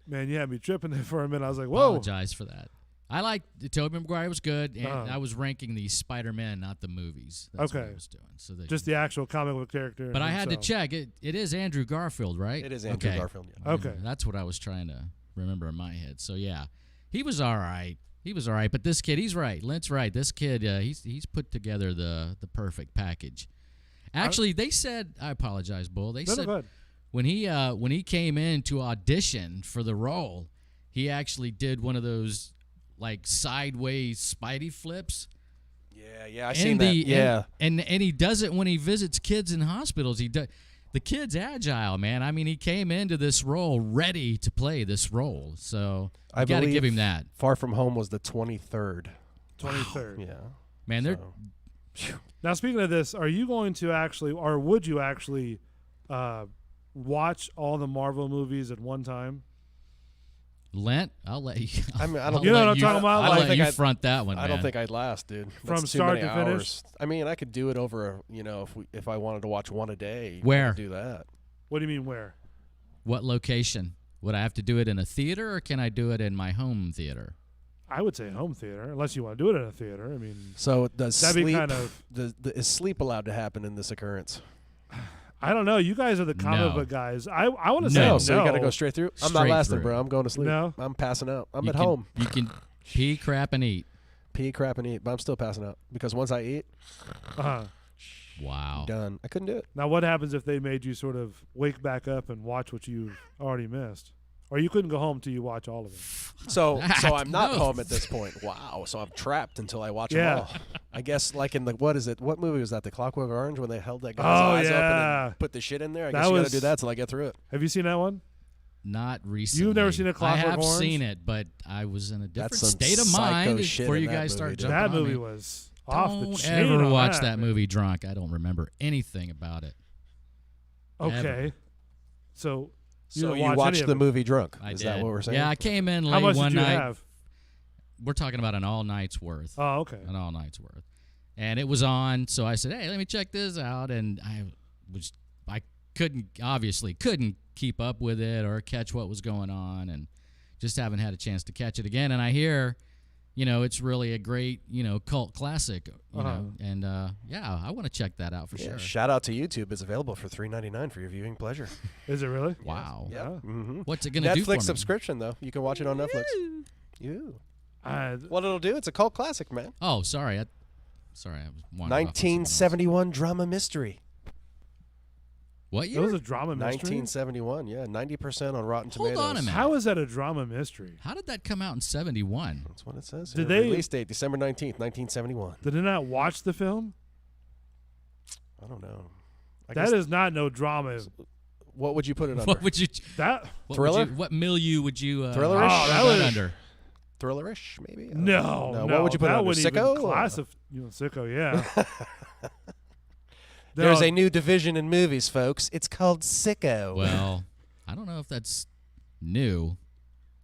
Man, you had me tripping there for a minute. I was like, whoa. Apologize for that. I like Tobey Maguire was good, and Uh-huh. I was ranking the Spider-Man, not the movies. That's what I was doing. So that just the actual comic book character. But I had to himself. check. It is Andrew Garfield, right? It is Andrew Garfield, yeah. Okay. That's what I was trying to remember in my head. So, yeah, he was all right. But this kid, he's right. Lent's right. This kid, he's put together the perfect package. Actually, they said, I apologize, Bull. They said go ahead. when he came in to audition for the role, he actually did one of those like sideways Spidey flips. Yeah, I seen that. Yeah, and he does it when he visits kids in hospitals. He does. The kid's agile, man. I mean, he came into this role ready to play this role. So you got to give him that. Far From Home was the 23rd. 23rd. Yeah. Man, they're. Now, speaking of this, are you going to actually, or would you actually watch all the Marvel movies at one time? Lent, I'll let you. I mean, I don't. You know what I'm talking about? I'll let you front that one, I don't man. think I'd last, dude. From That's too start many to finish? hours. I mean, I could do it over. If I wanted to watch one a day. Where? I could do that? What do you mean where? What location? Would I have to do it in a theater, or can I do it in my home theater? I would say home theater, unless you want to do it in a theater. I mean, So does that'd sleep? be kind of. Is sleep allowed to happen in this occurrence? I don't know. You guys are the comic No. book guys. I want to say No, no. so you got to go straight through. I'm not Straight lasting, through. bro. I'm going to sleep. No? I'm passing out. I'm You at can- home. You can pee, crap, and eat. Pee, crap, and eat, but I'm still passing out because once I eat, Wow. done. I couldn't do it. Now, what happens if they made you sort of wake back up and watch what you've already missed? Or you couldn't go home till you watch all of it? So I'm not No. home at this point. Wow. So I'm trapped until I watch Yeah. them all. I guess like in the what is it? What movie was that? The Clockwork Orange when they held that guy's Oh, eyes open yeah. and put the shit in there. I That guess you got was- to do that till I get through it. Have you seen that one? Not recently. never seen A Clockwork I have Orange? seen it, but I was in a different That's some state of psycho mind shit before in you that guys movie, start dude. jumping That on movie me. was off the Don't chain ever on watch that, that man. movie drunk. I don't remember anything about it. Okay. Ever. So you So didn't you watch any watched of the it. movie drunk? I Is did. that what we're saying? Yeah, I came in How late much one did you night. have? We're talking about an all night's worth. Oh, okay. An all night's worth. And it was on, so I said, "Hey, let me check this out." And I couldn't keep up with it or catch what was going on, and just haven't had a chance to catch it again. And I hear, it's really a great, cult classic, know, and yeah, I want to check that out for Yeah, sure. shout out to YouTube. It's available for $3.99 for your viewing pleasure. Is it really? Wow. Yeah. Mm-hmm. What's it gonna do for me? Netflix subscription though. You can watch it on Netflix. You. Uh, What it'll do? It's a cult classic, man. Oh, sorry. I was wandering off on something else. 1971 drama mystery. What It year? was a drama mystery. 1971. Yeah, 90% on Rotten Hold Tomatoes. on a minute. How is that a drama mystery? How did that come out in 71? That's what it says. Did here. they- Release date December 19th, 1971. Did they not watch the film? I don't know. I That guess- is not no drama. What would you put it under? What would you? That Thriller? What milieu would you? Thriller-ish? Oh, that put was- under. Thrillerish, maybe? No, no. What would you put it that under? wouldn't Sicko? even classify. Sicko, yeah. There's No. a new division in movies, folks. It's called Sicko. Well, I don't know if that's new.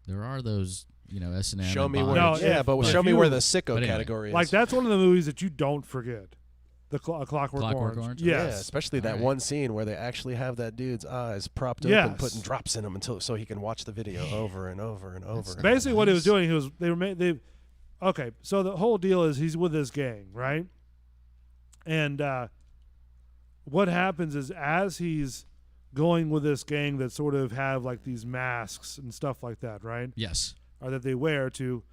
There are those, S&M. Show and me Bond. where. No, yeah, if- but if show me you- where the sicko but anyway. category is. Like that's one of the movies that you don't forget. The Clockwork Clockwork Orange. Orange? Yes. Yeah, especially that Alright. one scene where they actually have that dude's eyes propped open, Yes. putting drops in them so he can watch the video over and over and over. and Basically, over. what he was doing, okay. So the whole deal is he's with this gang, right? And what happens is as he's going with this gang that sort of have like these masks and stuff like that, right? Yes. Or that they wear to,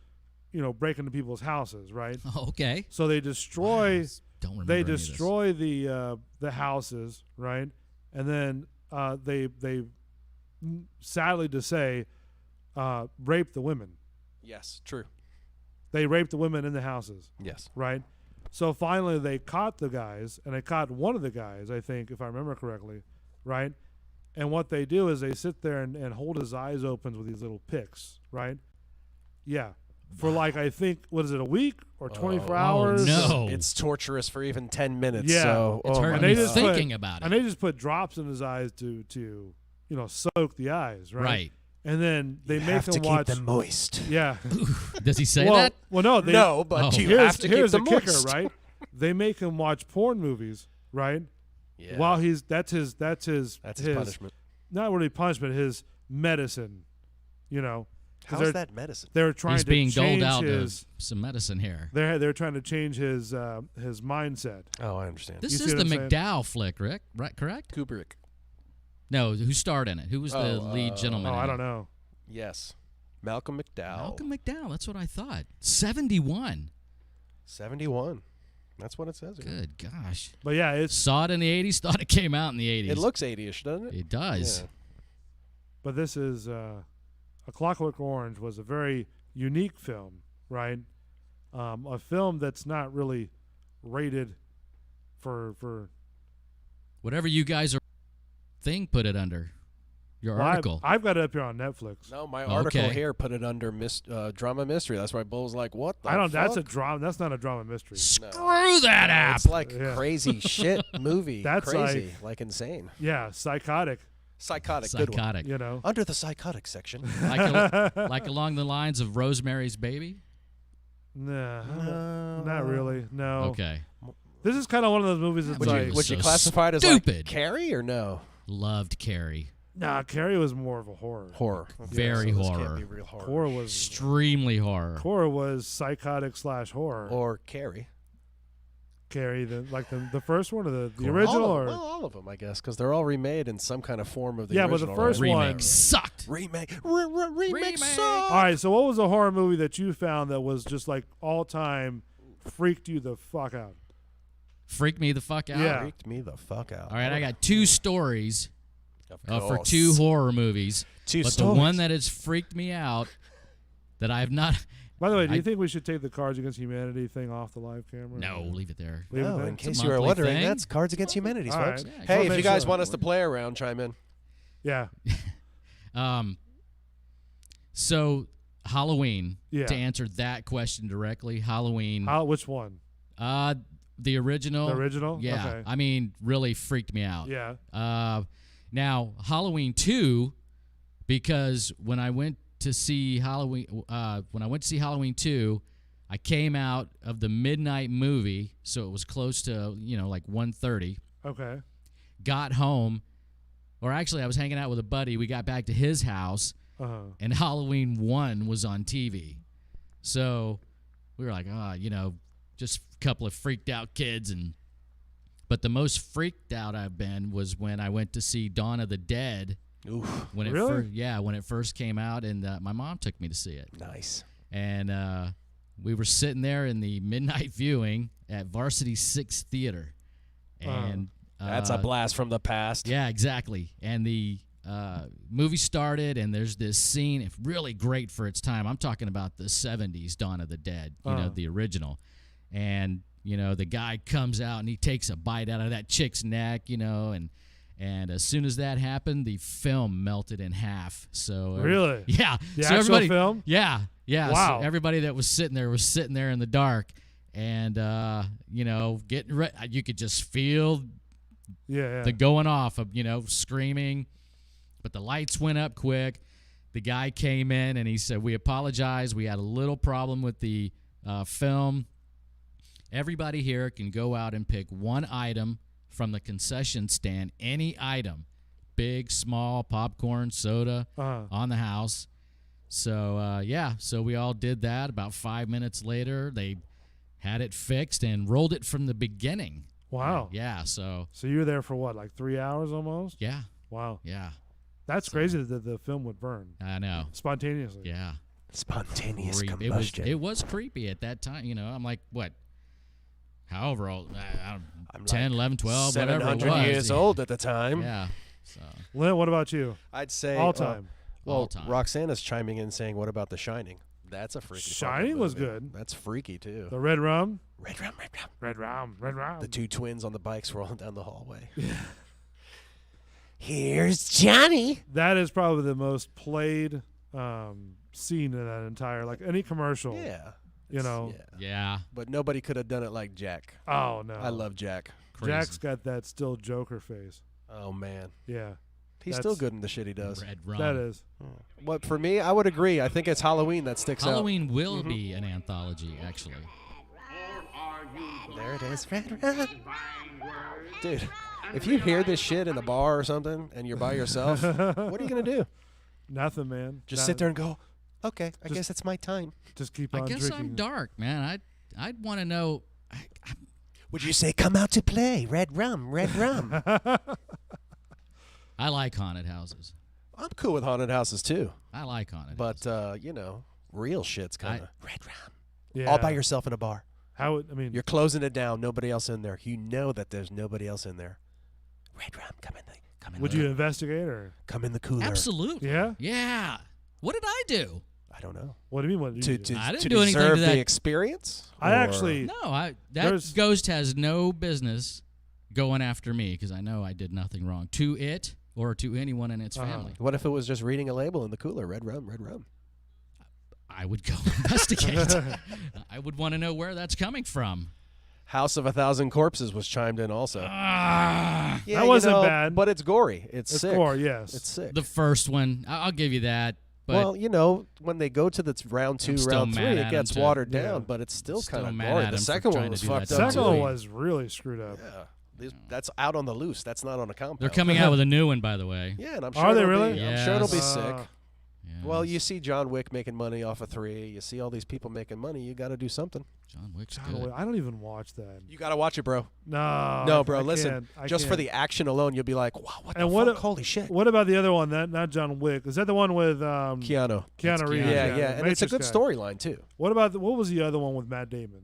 break into people's houses, right? Oh, okay. So they destroy. Don't remember. They any of this. destroy the houses, right? And then they sadly to say rape the women. Yes, true. They rape the women in the houses. Yes. Right? So finally they caught the guys, and they caught one of the guys, I think, if I remember correctly, right? And what they do is they sit there and hold his eyes open with these little picks, right? Yeah. For like, I think, what is it, a week or 24 hours? no. It's torturous for even 10 minutes. Yeah. So, It's oh hurting my me God. thinking about it. And they just put drops in his eyes to soak the eyes, right? Right. And then they You make have him to watch. keep them moist. Yeah. Does he say well, that? Well, no. No, but you here's, have to keep here's them the kicker, moist. right? They make him watch porn movies, right? Yeah. While that's his punishment. Not really punishment, his medicine, 'Cause How's that medicine? They're trying He's to being change doled out his. some medicine here. They're trying to change his mindset. Oh, I understand. This You see is what the I'm saying? McDowell flick, Rick. Right? Correct? Kubrick. No, who starred in it? Who was the lead gentleman? Oh, in I it? don't know. Yes. Malcolm McDowell. Malcolm McDowell. That's what I thought. 71. 71. That's what it says. Good gosh. But yeah, it's Saw it in the 80s. Thought it came out in the 80s. It looks 80ish, doesn't it? It does. Yeah. But this is A Clockwork Orange was a very unique film, right? A film that's not really rated for Whatever you guys are put it under. Your Well, article. I've got it up here on Netflix. No, my article Okay. here put it under drama mystery. That's why Bull's like, what the I don't. That's a fuck? drama. That's not a drama mystery. Screw that app. It's like Yeah. crazy shit movie. That's crazy, like insane. Yeah, psychotic. Psychotic. Good one. Psychotic. You know, Under the psychotic section. Like along the lines of Rosemary's Baby? no, not really. No. Okay. This is kind of one of those movies that's like. Would you so classify it as stupid. like Carrie or no? Loved Carrie. Nah, Carrie was more of a horror. Horror. Very so this horror. Can't be real horror. Horror was Extremely horror. horror was psychotic / horror. Or Carrie. Carrie, the first one or the All original of, or well, all of them, I guess, because they're all remade in some kind of form of the Yeah, but original. the first right? one Remake sucked. Remake. Remake sucked. All right, so what was a horror movie that you found that was just like all time freaked you the fuck out? Freaked me the fuck out. Yeah. Freaked me the fuck out. All right, I got two stories for course. two horror movies. Two but stories. the one that has freaked me out that I have not. By the way, do you think we should take the Cards Against Humanity thing off the live camera? No, leave it there. Leave it No, there? in It's a case you were monthly wondering, thing. that's Cards Against Humanity, All folks. right. Yeah, Hey, go if make you guys sure. want us to play around, chime in. Yeah. So Halloween. Yeah. To answer that question directly, Halloween. Which one? The original. The original? Yeah. Okay. I mean, really freaked me out. Yeah. Now Halloween 2, because when I went to see Halloween 2, I came out of the midnight movie, so it was close to like 1:30. Okay. Got home, or actually I was hanging out with a buddy. We got back to his house, and Halloween 1 was on TV. So we were like, just a couple of freaked out kids. But the most freaked out I've been was when I went to see Dawn of the Dead. Oof. When it Really? when it first came out, and my mom took me to see it. Nice. And we were sitting there in the midnight viewing at Varsity 6 Theater. And That's a blast from the past. yeah, exactly. And the movie started, and there's this scene, really great for its time. I'm talking about the 70s Dawn of the Dead, the original. And, the guy comes out, and he takes a bite out of that chick's neck, and as soon as that happened, the film melted in half. So Really? Yeah. The so actual everybody, film? Yeah. Wow. So everybody that was sitting there in the dark, and getting ready. You could just feel the going off of screaming, but the lights went up quick. The guy came in and he said, "We apologize. We had a little problem with the film. Everybody here can go out and pick one item from the concession stand, any item, big, small, popcorn, soda, on the house." So, so we all did that. About 5 minutes later, they had it fixed and rolled it from the beginning. Wow. Yeah, so you were there for what, like 3 hours almost? Yeah. Wow. Yeah. That's crazy that the film would burn. I know. Spontaneously. Yeah. Spontaneous Creep. combustion. It was creepy at that time. I'm like, what? However old, I'm 10, like 11, 12, whatever it 700 was. years old at the time. Yeah. So. Lynn, what about you? I'd say all time. Well, All time. Roxana's chiming in saying, "What about The Shining?" That's a freaky. Shining fucking was movie. good. That's freaky too. The red rum. Red rum, red rum. Red rum, red rum. The two twins on the bikes rolling down the hallway. Here's Johnny. That is probably the most played scene in that entire, like any commercial. Yeah. Yeah. But nobody could have done it like Jack. Oh no. I love Jack. Crazy. Jack's got that still Joker face. Oh man. Yeah. He's still good in the shit he does. Red rum. That is. But for me, I would agree. I think it's Halloween that sticks Halloween will be an anthology, actually. out. There it is. Red rum. Dude, if you hear this shit in a bar or something and you're by yourself, what are you going to do? Nothing, man. Just sit there and go, Okay, I guess it's my time. Just keep I on guess drinking. I'm dark, man. I'd want to know. Would you say come out to play? Red rum, red rum. I like haunted houses. I'm cool with haunted houses too. I like haunted But real shit's kind of red rum. Yeah. All by yourself in a bar. I mean, you're closing it down. Nobody else in there. You know that there's nobody else in there. Red rum, come in. Would you investigate or come in the cooler? Absolutely. Yeah. Yeah. What did I do? I don't know. What do you mean? What did you do? I didn't to do anything deserve to that. the experience. I actually No, that ghost has no business going after me because I know I did nothing wrong to it or to anyone in its family. What if it was just reading a label in the cooler? Red rum, red rum. I would go investigate. I would want to know where that's coming from. House of 1,000 Corpses was chimed in also. that wasn't bad, but it's gory. It's sick. Gory, yes. It's sick. The first one, I'll give you that. But well, when they go to the round 2, round 3, it gets watered down, but it's still kind of gory. The second one was fucked up. The second one was really screwed up. Yeah. That's out on the loose. That's not on a compound. They're coming out with a new one, by the way. Yeah, and I'm sure Are they it'll really? be, I'm sure it'll be sick. Yes. Well, you see John Wick making money off of 3. You see all these people making money. You got to do something. John Wick's John good. Wick, I don't even watch that. You got to watch it, bro. No, bro. I Listen, can't. I just for can't. the action alone, you'll be like, "Wow, what the And fuck? Holy shit!" What about the other one? Not John Wick. Is that the one with Keanu? Keanu Reeves. Yeah, and it's a good guy. storyline too. What was the other one with Matt Damon?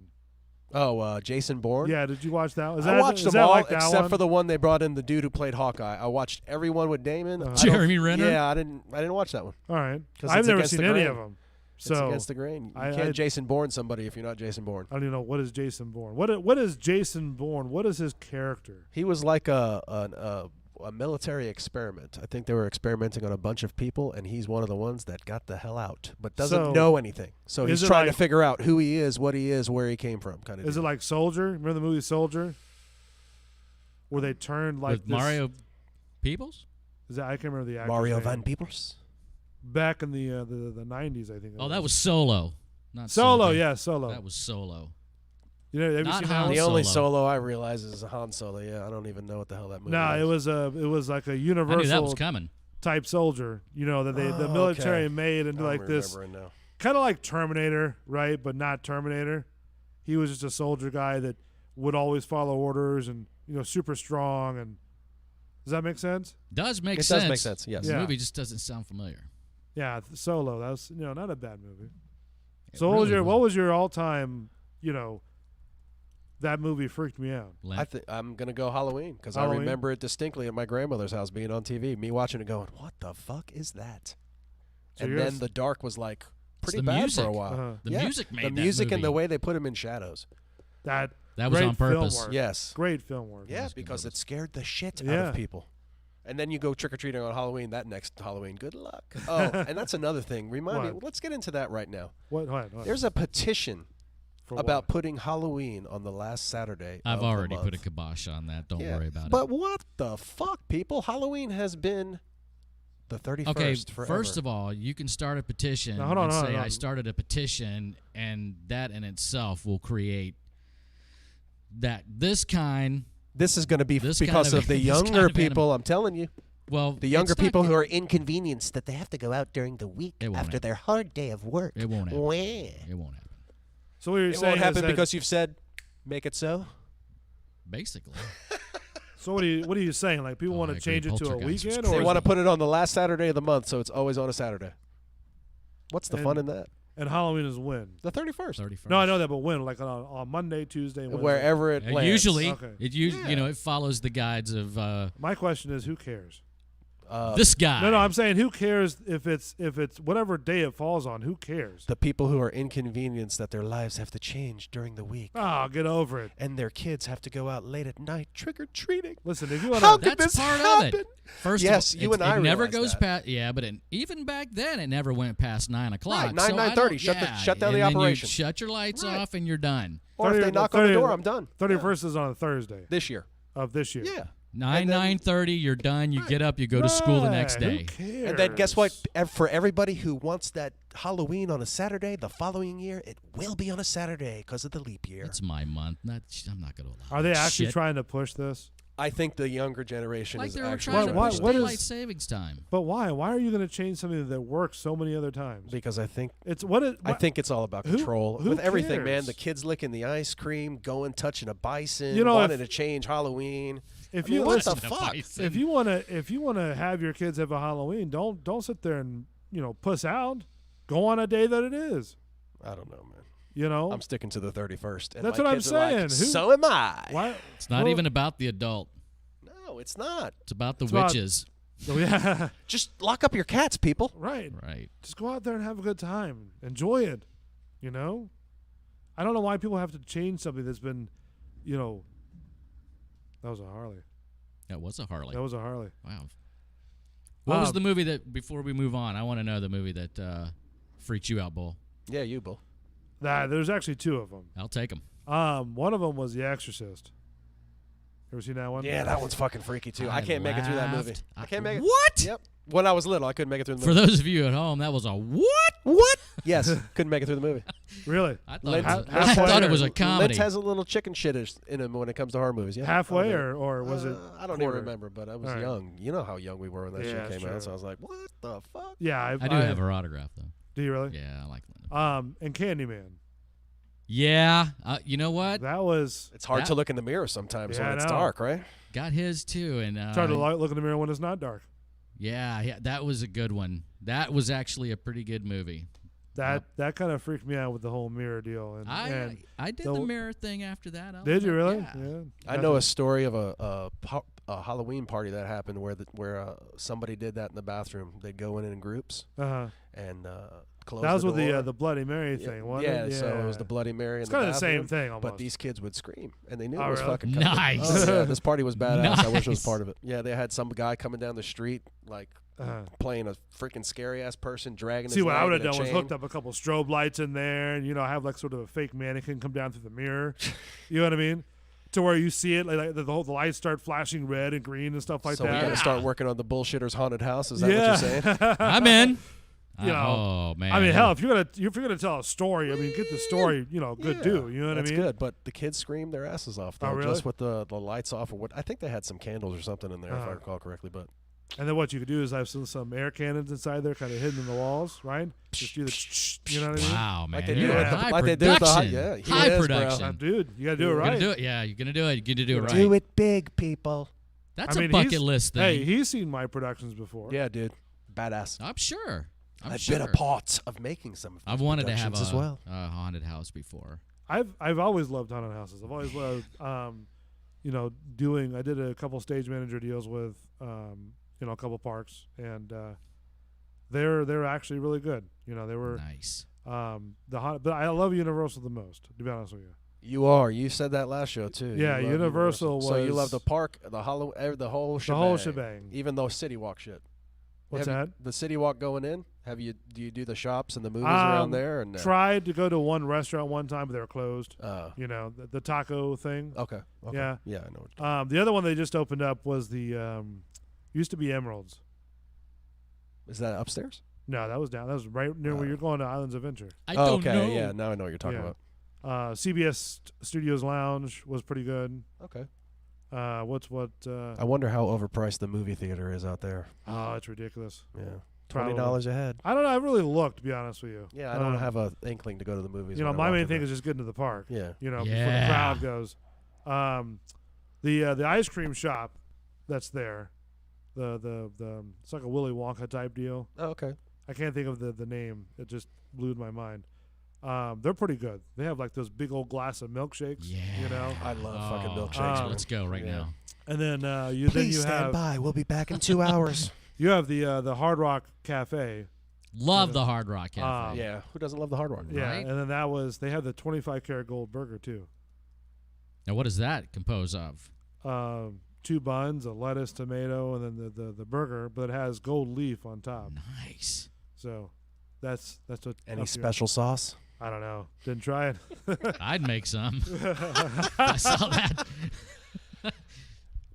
Oh, Jason Bourne. Yeah, did you watch that? I watched them all like that except one? for the one they brought in, the dude who played Hawkeye. I watched every one with Damon. Jeremy Renner? Yeah, I didn't watch that one. All right, 'Cause I've it's never against seen the any grain. of them. It's So against the grain. You can't Jason Bourne somebody if you're not Jason Bourne. I don't even know what is Jason Bourne. What is Jason Bourne? What is his character? He was like a military experiment. I think they were experimenting on a bunch of people, and he's one of the ones that got the hell out, but doesn't know anything. So he's trying to figure out who he is, what he is, where he came from, kind of. Is it like Soldier? Remember the movie Soldier, where they turned like With Mario Peebles? Is that I can't remember the actor's Mario name. Van Peebles? Back in the 90s, I think. Oh, that was Solo. Not Solo. Soldier. Yeah, Solo. That was Solo. You know, have you Not seen Han that one? The only Solo. Solo I realize is Han Solo. Yeah, I don't even know what the hell that movie No, is. it was like a universal I knew that was coming. type soldier. You know that the military made into like this, now. kind of like Terminator, right? But not Terminator. He was just a soldier guy that would always follow orders and super strong. And does that make sense? Does make It sense. does make sense, yes. The movie just doesn't sound familiar. Yeah, Solo. That was not a bad movie. It So really what was your all time? That movie freaked me out. I'm gonna go Halloween because I Halloween? remember it distinctly at my grandmother's house being on TV. Me watching it, going, "What the fuck is that?" So and you're then the dark was like pretty the bad music. for a while. Uh-huh. The Yeah, music made the that music and the movie. way they put him in shadows. That was great on purpose. Film work. Yes, great film work. Yeah, because it scared the shit out Yeah. of people. And then you go trick or treating on Halloween. That next Halloween, good luck. Oh, and that's another thing. Remind me. What? Let's get into that right now. What? There's a petition For about putting Halloween on the last Saturday. I've of the already month. put a kibosh on that. Don't worry about But it. what the fuck, people? Halloween has been the 31st Okay, forever. first of all, you can start a petition Now, hold on, and hold say, on. I started a petition, and that in itself will create this kind. This is going to be This because kind of the this kind younger of people, I'm telling you. Well, The younger it's not people gonna- who are inconvenienced that they have to go out during the week It won't after happen. their hard day of work. It won't happen. Wah. It won't happen. So what you're It saying won't happen is that, because you've said, make it so? Basically. So what are you saying? Like people want I to agree. change it to a Poltergeist was weekend, They or want to put it on the last Saturday of the month, so it's always on a Saturday. What's the And- fun in that? and Halloween is when? The 31st. 31st. No, I know that, but when? Like on Monday, Tuesday, Wednesday? Wherever it lands. Usually, Okay. it follows the guides of My question is, who cares? this guy. No, I'm saying who cares if it's whatever day it falls on? Who cares? The people who are inconvenienced that their lives have to change during the week. Oh, get over it. And their kids have to go out late at night trick-or-treating. Listen, if you want How to, could That's this part happen? of it. First Yes, of all, you and I it never realize goes that. past. Yeah, but even back then, it never went past 9 o'clock. Right, So 9:30, I shut don't- shut down and the then you operation. shut your lights Right. off, and you're done. Or if they knock on the door, I'm done. 31st is on a Thursday This year. of this year. Yeah. 9:30, you're done. You get up, you go to school the next Right, who day. cares? And then guess what? For everybody who wants that Halloween on a Saturday, the following year, it will be on a Saturday because of the leap year. It's my month. I'm not going to allow Are they that actually shit. trying to push this? I think the younger generation Like is they were actually trying to push what daylight is- savings time. But why? Why are you going to change something that works so many other times? because I think I think it's all about who- control who with everything, man. cares? The kids licking the ice cream, going touching a bison, You know, wanting if- to change Halloween. If I mean, you what the listen, fuck? if you wanna have your kids have a Halloween, don't sit there and puss out. Go on a day that it is. I don't know, man. You know, I'm sticking to the 31st. And That's my what I'm kids are like, saying. so am I. Why? It's not even about the adult. No, it's not. It's about the It's about- witches. Oh, yeah. Just lock up your cats, people. Right. Right. Just go out there and have a good time. Enjoy it. You know? I don't know why people have to change something that's been, that was a Harley. That was a Harley. That was a Harley. Wow. What was the movie that, before we move on, I want to know the movie that freaked you out, Bull? Yeah, you, Bull. There's actually two of them. I'll take them. One of them was The Exorcist. Ever seen that one? Yeah, that one's fucking freaky, too. I can't make it through that movie. laughed. I can't make it. What? Yep. When I was little, I couldn't make it through the For movie. those of you at home, that was a what? What? Yes, couldn't make it through the movie. Really? I thought, Lentz, I thought it was a comedy. Lentz has a little chicken shit in him when it comes to horror movies. Yeah, Halfway, I was or was it? I don't quarter? even remember, but I was All right. young. You know how young we were when that Yeah, shit came sure. out. So I was like, "What the fuck?" Yeah, I do have her autograph, though. Do you really? Yeah, I like Linda. And Candyman. Yeah. You know what? That was. It's hard to look in the mirror sometimes Yeah, when I it's know. dark, right? Got his, too. And Try to look in the mirror when it's not dark. yeah, that was a good one. That was actually a pretty good movie. That kind of freaked me out with the whole mirror deal. And I did the mirror thing after that. Did you really? Yeah. I know a story of a Halloween party that happened where somebody did that in the bathroom. They'd go in groups and close. That was the with uh, door. the Bloody Mary thing, wasn't it? Yeah, so it was the Bloody Mary. It's in the kind of the same bathroom, thing, almost. But these kids would scream, and they knew Oh, it was really? fucking coming. Nice. Oh, yeah, this party was badass. I wish it was Nice. part of it. Yeah, they had some guy coming down the street like playing a freaking scary ass person, dragging. See, his what I leg would have in a done was chain. hooked up a couple strobe lights in there, and have like sort of a fake mannequin come down through the mirror. You know what I mean? To where you see it, like the lights start flashing red and green and stuff like So that. we got to start working on the bullshitters haunted house. Is that what you're saying? I'm in. You know, oh man! I mean, hell, if you're gonna tell a story, I mean, get the story, good do. You know what That's I mean? good, but the kids screamed their asses off though, Oh, really? just with the lights off or what. I think they had some candles or something in there if I recall correctly. But And then what you could do is have some air cannons inside there, kind of hidden in the walls, right? Just do the, you know what I mean? Wow, man! Like they do at the- High like they do at the production. yeah, he High is, bro. production. Dude, you gotta do it You're right. gonna do it. Yeah, you're gonna do it. You're gonna do it right. Do it big, people. That's I mean, a bucket he's- list thing. Hey, he's seen my productions before. Yeah, dude, badass. I'm sure. I've sure. been a part of making some. Of I've these wanted to have productions as well. a haunted house before. I've always loved haunted houses. I've always loved, doing. I did a couple stage manager deals with, a couple parks, and they're actually really good. They were nice. But I love Universal the most, to be honest with you. You are. You said that last show too. Yeah, You love Universal So you was- love the park, the whole shebang. whole shebang. Even though City Walk shit. What's Have that? The City Walk going in. Do you do the shops and the movies around there? Or no? Tried to go to one restaurant one time, but they were closed. Oh. The taco thing. Okay. Yeah. Yeah, I know. What the other one they just opened up was the used to be Emeralds. is that upstairs? No, that was down. That was right near where you're going to Islands Adventure. I don't okay. know. Yeah. Now I know what you're talking Yeah. about. CBS Studios Lounge was pretty good. Okay. I wonder how overpriced the movie theater is out there. Oh, it's ridiculous. Yeah. Probably. $20 a head. I don't know. I really looked, to be honest with you. Yeah, I don't have a inkling to go to the movies. You know, when I my walk main in thing there. is just getting to the park. Yeah. Before the crowd goes. The ice cream shop that's there, the it's like a Willy Wonka type deal. Oh, okay. I can't think of the name. It just blew my mind. They're pretty good. They have like those big old glass of milkshakes. Yeah. I love fucking milkshakes. man. Let's go right now. And then Please stand have by. We'll be back in 2 hours. you have the Hard Rock Cafe. Love the Hard Rock Cafe. Yeah. Who doesn't love the Hard Rock? Yeah, Right? and then they had the 25 karat gold burger too. Now, what is that composed of? 2 buns, a lettuce, tomato, and then the burger, but it has gold leaf on top. Nice. So that's what. Any special sauce? I don't know. Didn't try it. I'd make some. I saw that.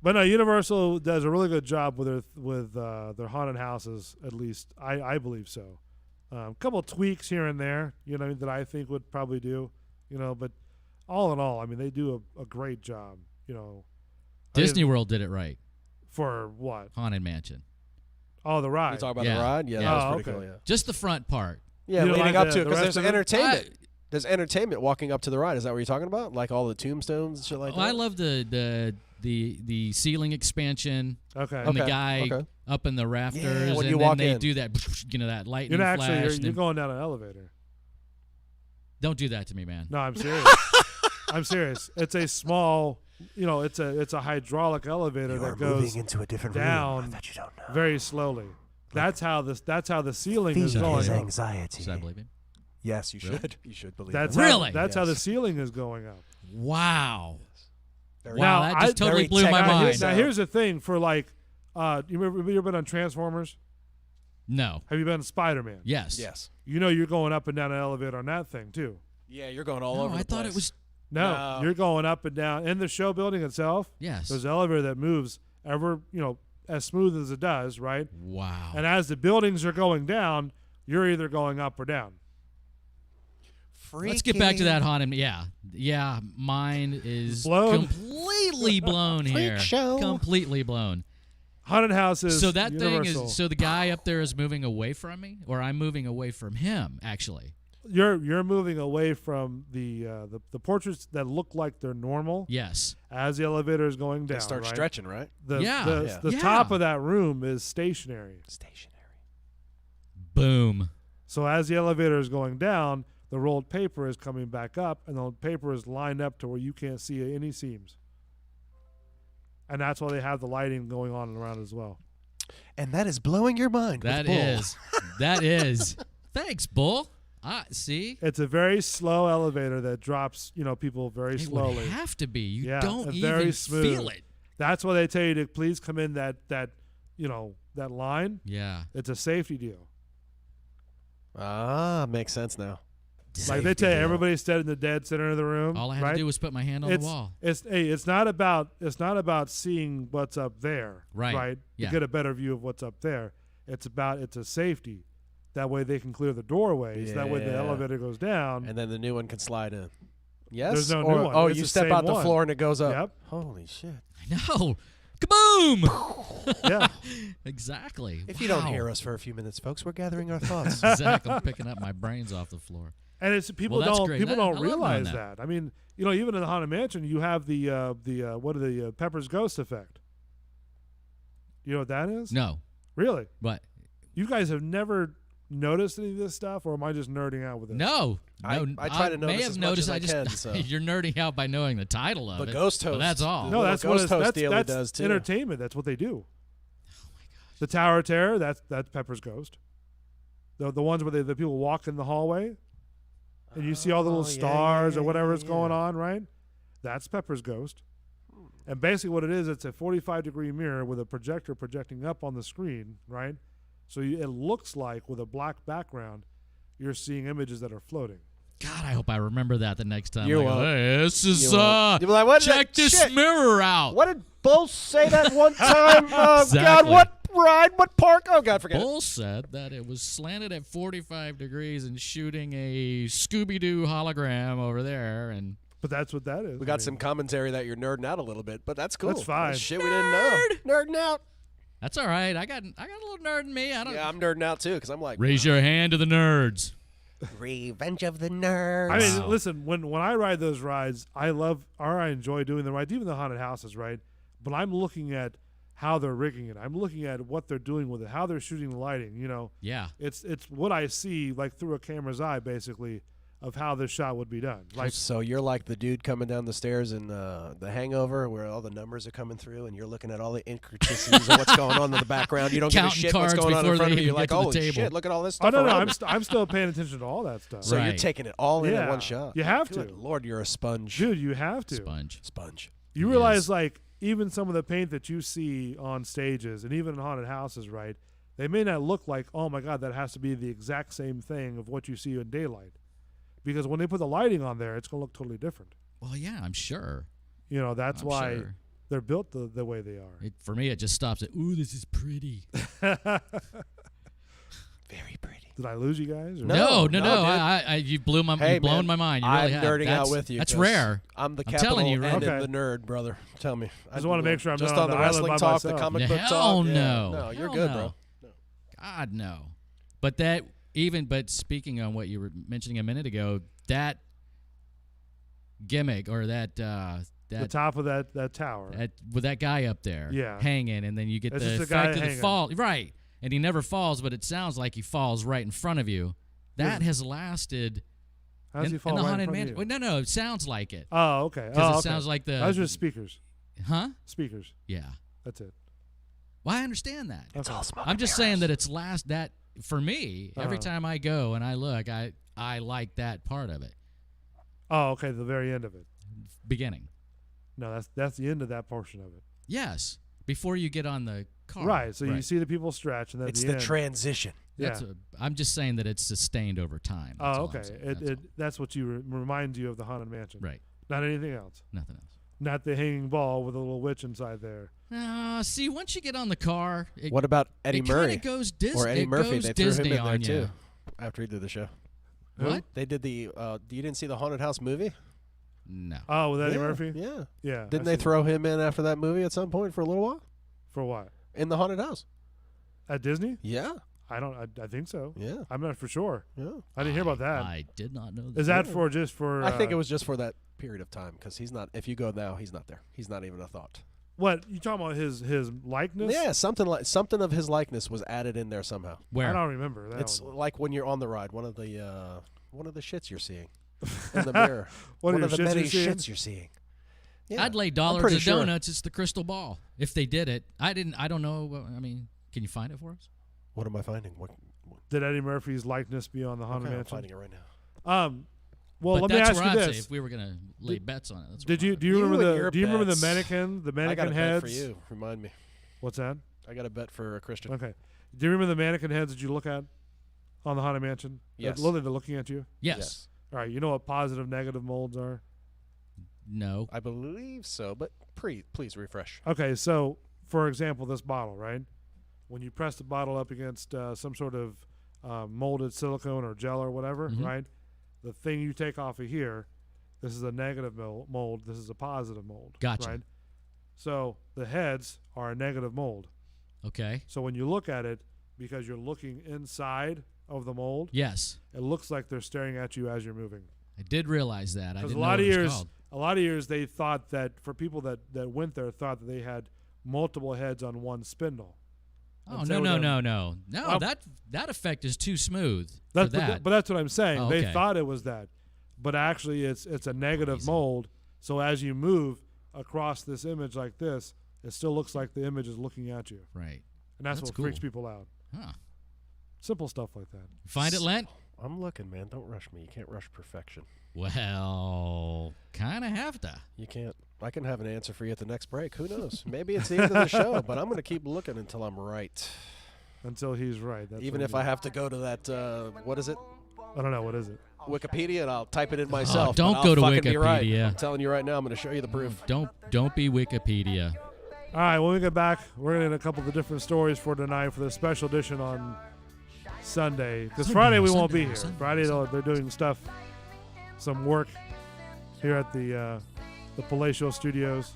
But no, Universal does a really good job with their haunted houses. At least I believe so. A couple tweaks here and there, that I think would probably do, but all in all, I mean, they do a great job. Disney World did it right. For what? Haunted Mansion. Oh, the ride. You talk about the ride? Yeah, that was pretty cool, yeah. Just the front part. Yeah, You leading like up to it, the because rest there's of it? entertainment. There's entertainment walking up to the ride. Is that what you're talking about? Like all the tombstones and shit like that? I love the ceiling expansion. Okay. And the guy up in the rafters, when and you then walk they in. do that, that lightning You're flash. actually you're and- going down an elevator. Don't do that to me, man. No, I'm serious. I'm serious. It's a small, it's a hydraulic elevator You are that goes moving into a different room. down I bet you don't know. very slowly. That's how the ceiling is Feed going. his up. anxiety. Should I believe it? Yes, you Really? should. You should believe That's it. how, That's how the ceiling is going up. Wow. Very- Wow, that just totally blew my mind. Now here's the thing for you ever been on Transformers? No. Have you been on Spider-Man? Yes. Yes. You're going up and down an elevator on that thing too. Yeah, you're going all No, over the I thought place. it was. No, you're going up and down in the show building itself. Yes. There's an elevator that moves as smooth as it does, right? Wow. And as the buildings are going down, you're either going up or down. Let's get back to that haunted. Yeah. Mine is Blown? completely blown here. show. Completely blown. Haunted houses. So that universal. thing is. So the guy up there is moving away from me, or I'm moving away from him. Actually. You're moving away from the portraits that look like they're normal. Yes. As the elevator is going down, They start right? stretching, right? The top of that room is stationary. Boom. So as the elevator is going down, the rolled paper is coming back up, and the paper is lined up to where you can't see any seams. And that's why they have the lighting going on and around as well. And that is blowing your mind. That with Bull. is. That is. Thanks, Bull. See. It's a very slow elevator that drops, people very It slowly. would have to be. You Yeah, don't very even smooth. feel it. That's why they tell you to please come in that line. Yeah. It's a safety deal. Ah, makes sense now. Like they tell you, everybody's dead in the dead center of the room. All I had right? to do was put my hand on the wall. It's not about seeing what's up there. Right. Right. Yeah. To get a better view of what's up there. It's a safety. That way they can clear the doorways. That way the Yeah. elevator goes down. And then the new one can slide in. Yes? There's no Or- new one. Oh, It's you the step same out the one. floor and it goes up. Yep. Holy shit. I know. Kaboom! Yeah. Exactly. If you don't Wow. hear us for a few minutes, folks, we're gathering our thoughts. Exactly. I'm picking up my brains off the floor. And it's people Well, that's don't great. people I don't love knowing realize that. that. I mean, even in the Haunted Mansion, you have the Pepper's Ghost effect. You know what that is? No. Really? But You guys have never noticed any of this stuff, or am I just nerding out with it? no. I try to may notice have as much noticed. as I just can, so. You're nerding out by knowing the title of The it. ghost but host. that's all. No, that's what Ghost it's, Host that's, deal that's does, too. entertainment. That's what they do. The Tower of Terror, that's Pepper's Ghost. The ones where the people walk in the hallway, and you see all the little stars or whatever's going on, right? That's Pepper's Ghost. And basically what it is, it's a 45-degree mirror with a projector projecting up on the screen, right? So it looks like, with a black background, you're seeing images that are floating. God, I hope I remember that the next time. You I go, won't. hey, this is You won't. You'll be like, what? check this Shit. mirror out. What did Bull say that one time? Oh, Exactly. God, what ride? What park? Oh, God, forget Bull said that it was slanted at 45 degrees and shooting a Scooby-Doo hologram over there, and But that's what that is. We got some commentary that you're nerding out a little bit, but that's cool. That's fine. Shit we didn't know. Nerding out. that's all right. I got a little nerd in me. I don't. Yeah, I'm nerding out too because I'm like, Raise your hand to the nerds. Revenge of the Nerds. I mean, listen, when I ride those rides, I enjoy doing the rides, even the haunted houses, right? But I'm looking at how they're rigging it. I'm looking at what they're doing with it, how they're shooting the lighting, Yeah. It's what I see, like, through a camera's eye, basically, of how this shot would be done. Like, So you're like the dude coming down the stairs in The Hangover where all the numbers are coming through and you're looking at all the intricacies of what's going on in the background. You don't give a Counting shit what's cards going on in before front of they you. You're even like, get to the holy table. shit, look at all this oh, stuff no, around me. I'm still paying attention to all that stuff. So you're Right. taking it all in Yeah. one shot. You have Good to. Lord, you're a sponge. Dude, you have to. Sponge. You He realize, is. like, even some of the paint that you see on stages and even in haunted houses, right, they may not look like, oh, my God, that has to be the exact same thing of what you see in daylight. Because when they put the lighting on there, it's going to look totally different. Well, yeah, I'm sure. That's I'm why sure. they're built the way they are. For me, it just stops at, ooh, this is pretty. Very pretty. Did I lose you guys? Or? No. dude. You blew my. Hey, you've blown man, my mind. You really I'm have. nerding out That's- with you. That's 'cause rare. I'm the I'm capital telling you, and right? the nerd, brother. Tell me. I just want to make sure I'm just not on the island wrestling by talk, the myself. comic book Hell talk. no. Yeah. No, you're Hell good, no. bro. God no. But but speaking on what you were mentioning a minute ago, that gimmick or that the top of that tower with that guy up there, hanging, and then you get It's the just a guy effect of the hanging. fall, right? And he never falls, but it sounds like he falls right in front of you. That has lasted. How does he fall in the right in Haunted front of Mansion? you? Well, no, it sounds like it. Oh, okay. Because okay. it sounds like Those are speakers. Huh? Speakers. Yeah. That's it. Well, I understand that. It's all smoke I'm and just saying that it's that for me. Every Uh-huh. time I go and I look, I like that part of it. Oh, okay. The very end of it. Beginning. No, that's the end of that portion of it. Yes. Before you get on the car. Right. So you see the people stretch, and then It's the the end. transition. That's I'm just saying that it's sustained over time. That's Oh, all I'm okay. saying. That's what you reminds you of the Haunted Mansion. Right. Not anything else. Nothing else. Not the hanging ball with a little witch inside there. See, once you get on the car, What about Eddie Murray? It goes Disney. Or Eddie Murphy? Goes They Disney threw him in there on too you. after he did the show. What? They did the. You didn't see the Haunted House movie? No. Oh, with Eddie Yeah, Murphy? Yeah. Yeah. Didn't they throw him in after that movie at some point for a little while? For what? In the Haunted House. At Disney? Yeah. I think so. Yeah. I'm not for sure. Yeah. I didn't hear about that. I did not know that. Is that for just for? I think it was just for that period of time because he's not. If you go now, he's not there. He's not even a thought. What you talking about? His likeness? Yeah, something of his likeness was added in there somehow. Where? I don't remember that. It's one. like when you're on the ride. One of the shits you're seeing in the mirror. One of of the your shits many you're seeing? shits you're seeing. Yeah, I'd lay I'm dollars pretty to sure. donuts. It's the crystal ball. If they did it, I don't know. I mean, can you find it for us? What am I finding? What Did Eddie Murphy's likeness be on the Haunted okay, I'm Mansion? finding it right now. Well, But let me that's ask where you I'd this: say if we were gonna lay bets on it, that's Did where you I'd- do you remember and the your do you remember the bets. mannequin I got a heads? bet for you. Remind me. What's that? I got a bet for Christian. Okay. Do you remember the mannequin heads that you look at on the Haunted Mansion? Yes. Literally, they're looking at you. Yes. All right. You know what positive, negative molds are? No. I believe so, but please refresh. Okay. So, for example, this bottle, right? When you press the bottle up against some sort of molded silicone or gel or whatever, Mhm. right? The thing you take off of here, this is a negative mold. This is a positive mold. Gotcha. Right? So the heads are a negative mold. Okay. So when you look at it, because you're looking inside of the mold, Yes. it looks like they're staring at you as you're moving. I did realize that. I Because didn't a lot know of what it was years, called. a lot of years, they thought that for people that went there, thought that they had multiple heads on one spindle. Oh And no so no then- no no no! Well, that effect is too smooth for That's that. but that's what I'm saying. Oh, They okay. thought it was that, but actually it's a negative mold. So as you move across this image like this, it still looks like the image is looking at you. Right. And that's what freaks cool. people out. Huh. Simple stuff like that. Find it, Lent? I'm looking, man. Don't rush me. You can't rush perfection. Well, kind of have to. You can't. I can have an answer for you at the next break. Who knows? Maybe it's the end of the show, but I'm going to keep looking until I'm right. Until he's right. That's Even what if he I did. have to go to that, what is it? I don't know. What is it? Wikipedia, and I'll type it in myself. don't but go I'll to fucking be right. Wikipedia. I'm telling you right now, I'm going to show you the proof. Don't be Wikipedia. All right, when we get back, we're going to get a couple of different stories for tonight for the special edition on Sunday. Because Friday we won't be here. Friday they're doing stuff, some work here at the Palatial Studios.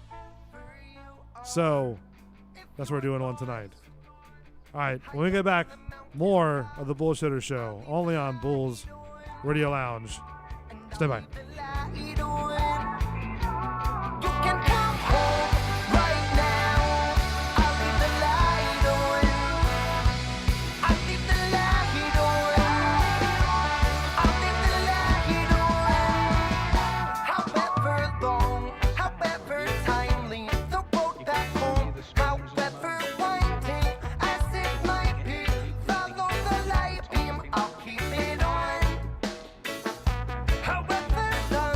So that's what we're doing on tonight. All right, when we get back, more of the Bullshitter Show, only on Bulls Radio Lounge. Stay by. However long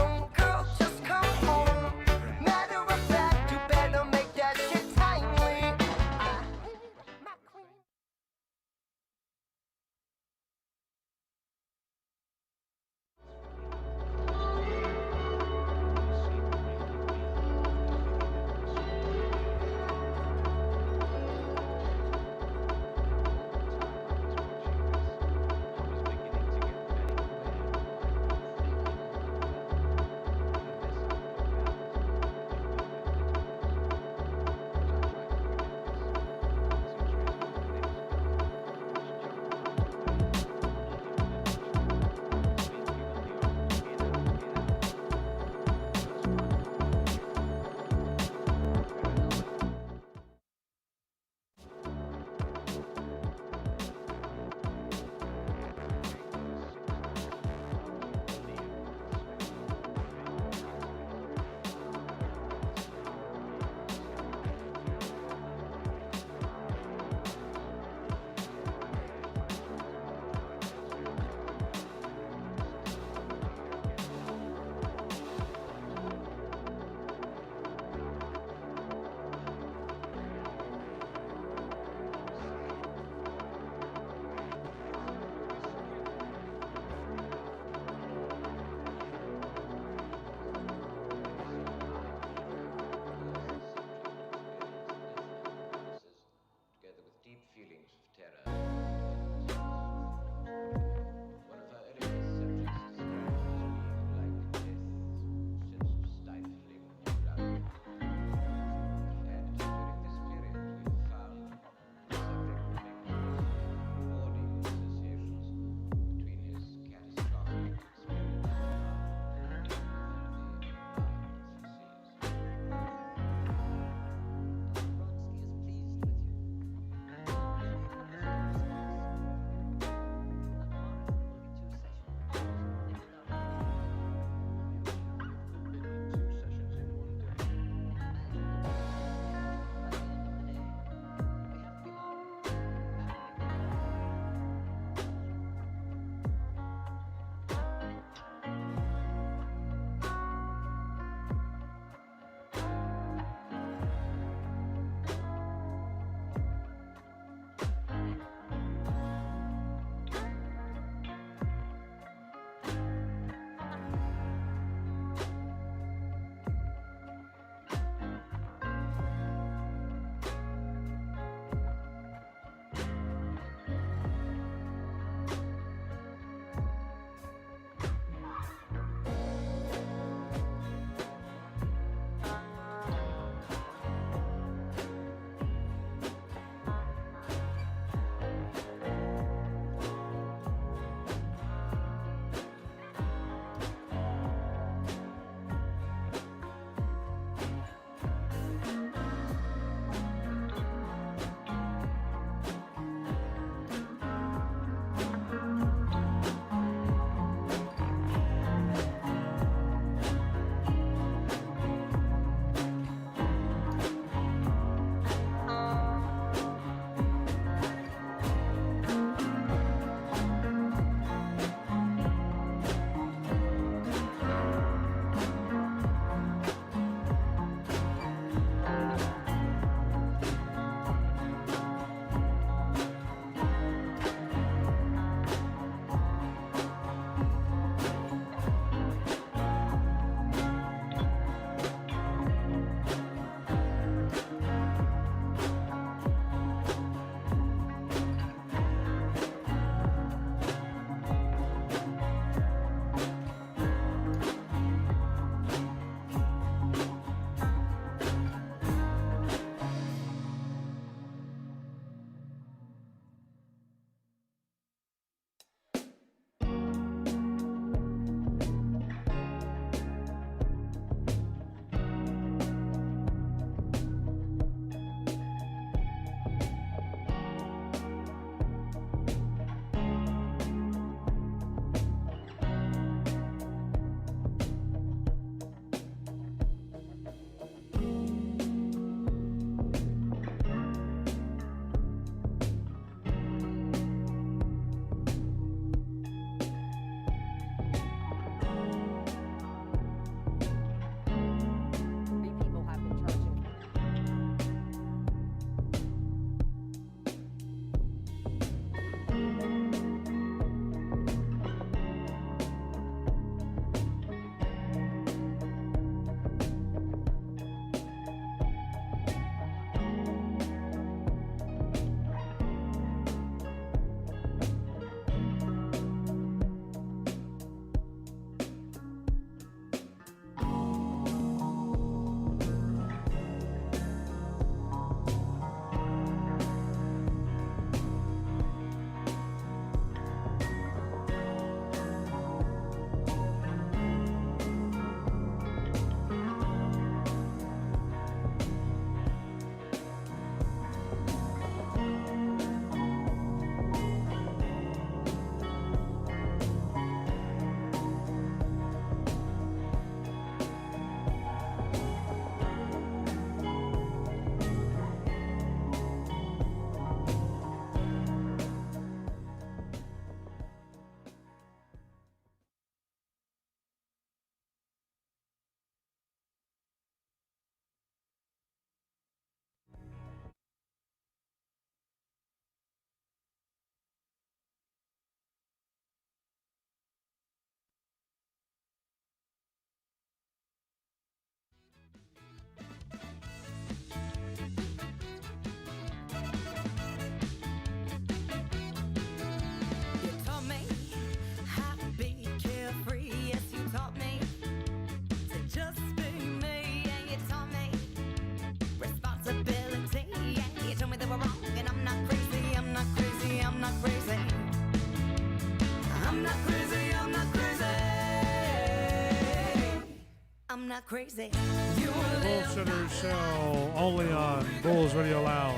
crazy. Bullshitters Show only on Bulls Radio Lounge.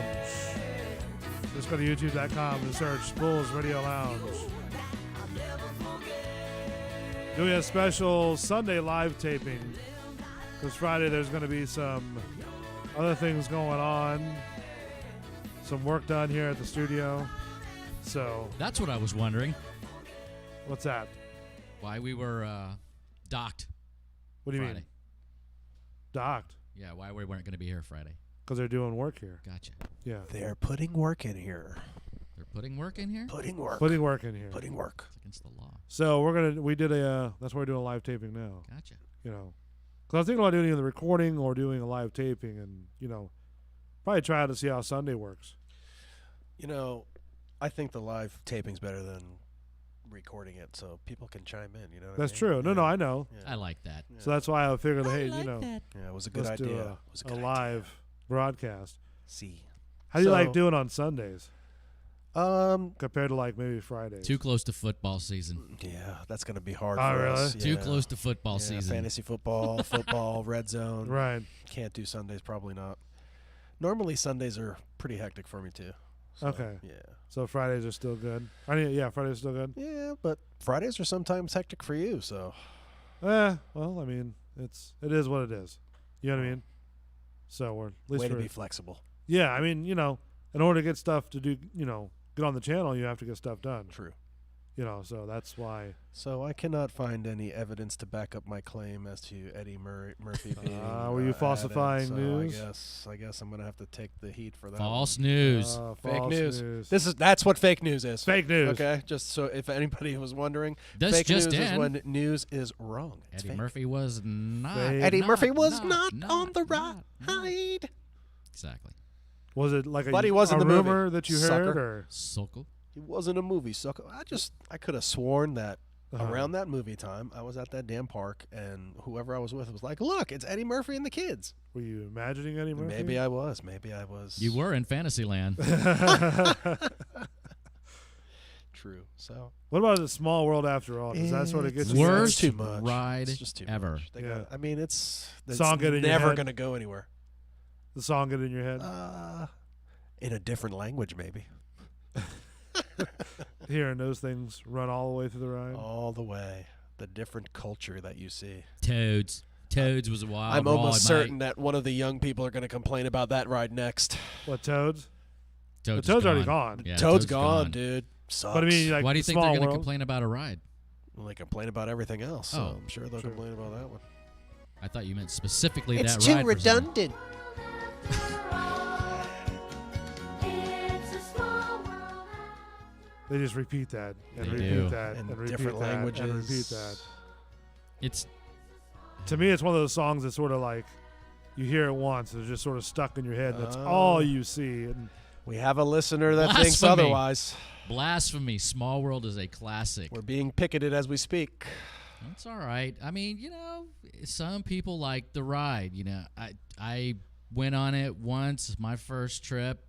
Just go to youtube.com and search Bulls Radio Lounge. Doing a special Sunday live taping because Friday there's going to be some other things going on. Some work done here at the studio. So That's what I was wondering. What's that? Why we were docked. What do you Friday. mean? Docked? Yeah, why we weren't going to be here Friday. Because they're doing work here. Gotcha. Yeah. They're putting work in here. They're putting work in here? Putting work. Putting work in here. Putting work. It's against the law. So we did that's why we're doing a live taping now. Gotcha. You know, because I was thinking about doing either the recording or doing a live taping, and probably try to see how Sunday works. I think the live taping's better than recording it, so people can chime in. You know. That's true. No, I know. I like that. So that's why I figured, hey, Yeah, it was a good let's idea. do It was a good live broadcast. See. How do you like doing on Sundays? Compared to maybe Fridays. Too close to football season. Yeah, that's going to be hard Oh, for really? us. Too Yeah. close to football Yeah, season. Fantasy football, red zone. Right. Can't do Sundays, probably not. Normally Sundays are pretty hectic for me too. So, Okay. Yeah. So Fridays are still good. Fridays are still good. Yeah, but Fridays are sometimes hectic for you, so. Well, I mean, it is what it is. You know what I mean? So we're at least Way to be flexible. Yeah, I mean, in order to get stuff to do, get on the channel, you have to get stuff done. True. So that's why. So I cannot find any evidence to back up my claim as to Eddie Murphy being. Were you falsifying added, news? So I guess I'm gonna have to take the heat for that. False one. news. Fake false news. news. That's what fake news is. Fake news. Okay, just so if anybody was wondering, This fake just news is in. when news is wrong. It's Eddie fake. Murphy was not. Eddie Murphy was not on the ride. Exactly. Was it like But he was a in the rumor movie. that you Sucker. heard? Or? Sokol. He wasn't a movie sucker. I could have sworn that around that movie time, I was at that damn park, and whoever I was with was like, "Look, it's Eddie Murphy and the kids." Were you imagining Eddie Murphy? Maybe I was. You were in Fantasyland. True. So. What about the Small World After All? Does that sort of get you? Worst too much. ride It's just too ever. much. I mean, it's Song get in your never head? going to go anywhere. The song get in your head? In a different language, maybe. Hearing those things run all the way through the ride? All the way. The different culture that you see. Toads. Toads was a wild I'm almost ride, certain that one of the young people are going to complain about that ride next. What, Toads? Toads, Toad's is already gone. Yeah, Toad's gone, dude. Sucks. But I mean, like, why do you think they're Small going to World? complain about a ride? Well, they complain about everything else, so Oh, I'm sure they'll complain about that one. I thought you meant specifically It's that too ride. for some- redundant. They just repeat that and They repeat do. that In and repeat different that languages. and repeat that. It's To me, it's one of those songs that sort of like you hear it once, it's just sort of stuck in your head. And that's all you see. And We have a listener that thinks Blasphemy. otherwise. Blasphemy. Small World is a classic. We're being picketed as we speak. That's all right. I mean, some people like the ride. I went on it once, my first trip,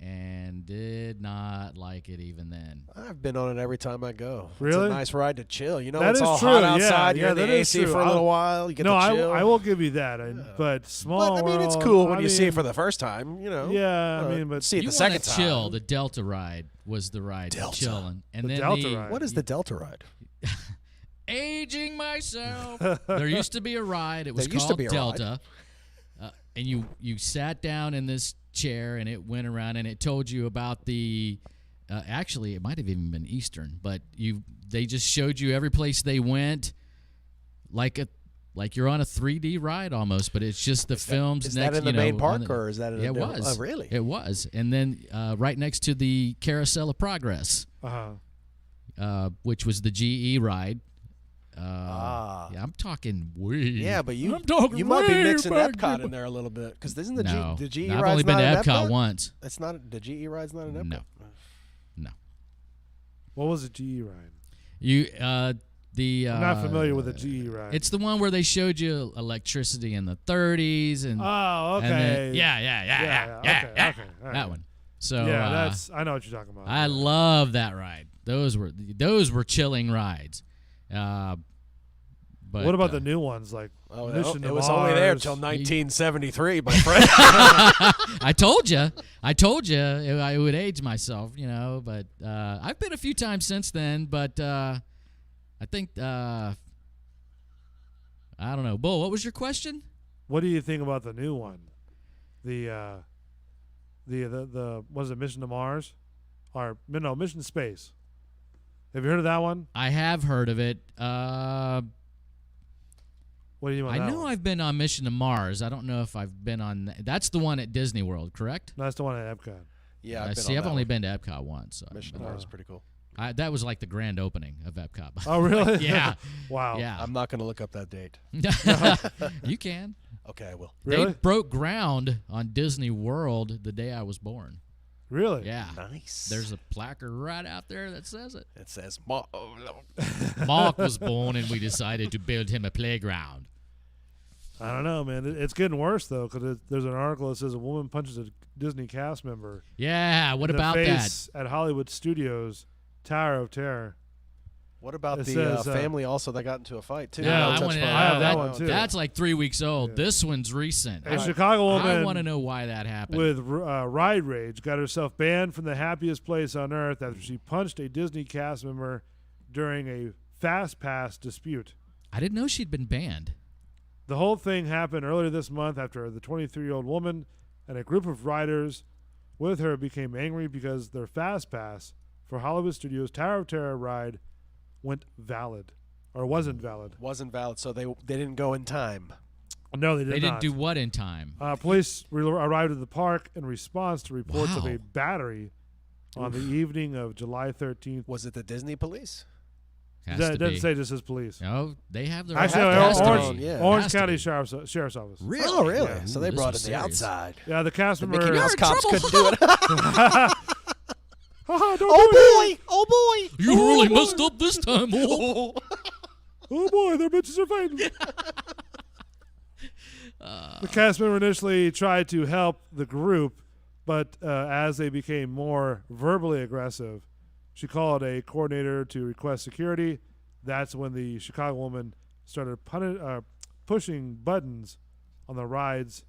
and did not like it even then. I've been on it every time I go. Really? It's a nice ride to chill. You know, that it's is all true. hot outside. You're in that the is AC true. for a little while. You get no, to chill. I will give you that. But Small But, I mean, it's World, cool when I you see mean, it for the first time, you know. Yeah, I mean, but see it You the wanna second time. chill. The Delta ride was the ride. Delta. Chilling. And The then Delta ride. What is the Delta ride? Aging myself. There used to be a ride. It was There used to called be a Delta. And you sat down in this chair, and it went around, and it told you about the. Actually, it might have even been Eastern, but they just showed you every place they went, like you're on a 3D ride almost, but it's just the films. Is next, that in the main on park, or is that in Yeah, a it different- was. Oh, really? It was, and then right next to the Carousel of Progress, which was the GE ride. Yeah, I'm talking way. Yeah, but you I'm talking might be way mixing back, Epcot in there a little bit, because isn't the No. the GE I've ride's only been not to in Epcot once. It's not the GE ride's not in Epcot. No. What was a GE ride? I'm not familiar with a GE ride. It's the one where they showed you electricity in the 30s and. Oh, okay. and then- yeah. Okay, all right. That one. So yeah, I know what you're talking about. I love that ride. Those were chilling rides. But, what about the new ones like Mission to it was Mars? only there till 1973, my friend. I told you I would age myself, but I've been a few times since then, but I think I don't know. Bull, what was your question? What do you think about the new one? The was it Mission to Mars? Or no, Mission to Space. Have you heard of that one? I have heard of it. What do you want? I know I've been on Mission to Mars. I don't know if I've been on. That's the one at Disney World, correct? No, that's the one at Epcot. Yeah, I've only been to Epcot once. So Mission to Mars is pretty cool. That was like the grand opening of Epcot. Oh, really? Yeah. Wow. Yeah. I'm not going to look up that date. You can. Okay, I will. Really? They broke ground on Disney World the day I was born. Really? Yeah. Nice. There's a placard right out there that says it. It says Mark was born, and we decided to build him a playground. I don't know, man. It's getting worse though, because there's an article that says a woman punches a Disney cast member. Yeah. What in the about face that? At Hollywood Studios Tower of Terror. What about It the says, family also that got into a fight too? Yeah, I have that one, too. That's like 3 weeks old. This one's recent. A Chicago woman. I want to know why that happened. With ride rage, got herself banned from the happiest place on earth after she punched a Disney cast member during a Fast Pass dispute. I didn't know she'd been banned. The whole thing happened earlier this month after the 23-year-old woman and a group of riders with her became angry because their Fast Pass for Hollywood Studios' Tower of Terror ride wasn't valid. Wasn't valid, so they didn't go in time. No, they did not. They didn't do what in time? Police arrived at the park in response to reports of Wow. a battery on the evening of July 13th. Was it the Disney police? Has It to doesn't be. say this is police. No, they have their Actually, own. no, Has Orange to County be. Sheriff's Office. Really? Oh, really? Yeah. So they This brought was in the serious. outside. Yeah, the cast The member. Mickey Mouse cops couldn't do it. Don't do Oh it. boy! Oh boy! You Oh, really boy. messed up this time, boy. Oh boy, their bitches are fighting. The cast member initially tried to help the group, but as they became more verbally aggressive, she called a coordinator to request security. That's when the Chicago woman started pushing buttons on the ride's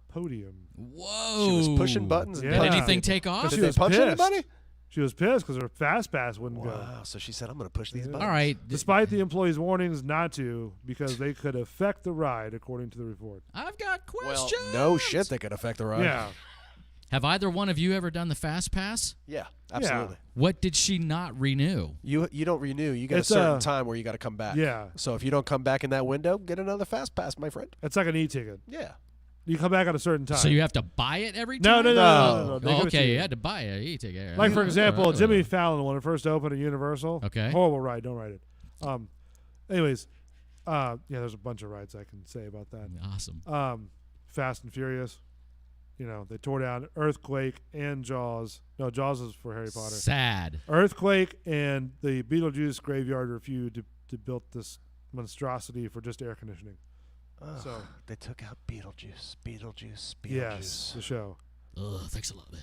podium. Whoa. She was pushing buttons. And Yeah. punching Did anything people. take off? Did She they was punch pissed. anybody? She was pissed because her Fast Pass wouldn't go. Wow. So she said, "I'm going to push these buttons." All right. Despite the employees' warnings not to, because they could affect the ride, according to the report. I've got Well, questions. no shit, they could affect the ride. Yeah. Have either one of you ever done the Fast Pass? Yeah, absolutely. What did she not renew? You don't renew. You get It's a certain time where you got to come back. Yeah. So if you don't come back in that window, get another Fast Pass, my friend. It's like an e-ticket. Yeah. You come back at a certain time. So you have to buy it every No, time? no. They Oh, give it to okay, you. you had to buy it. E-ticket. Like, for example, Jimmy Fallon, when it first opened at Universal. Okay. Horrible ride. Don't ride it. Anyways, there's a bunch of rides I can say about that. Awesome. Fast and Furious. You know, they tore down Earthquake and Jaws. No, Jaws is for Harry Potter. Sad. Earthquake and the Beetlejuice graveyard refused to build this monstrosity for just air conditioning. Oh, So they took out Beetlejuice. yes, the show. Ugh, thanks a lot, man.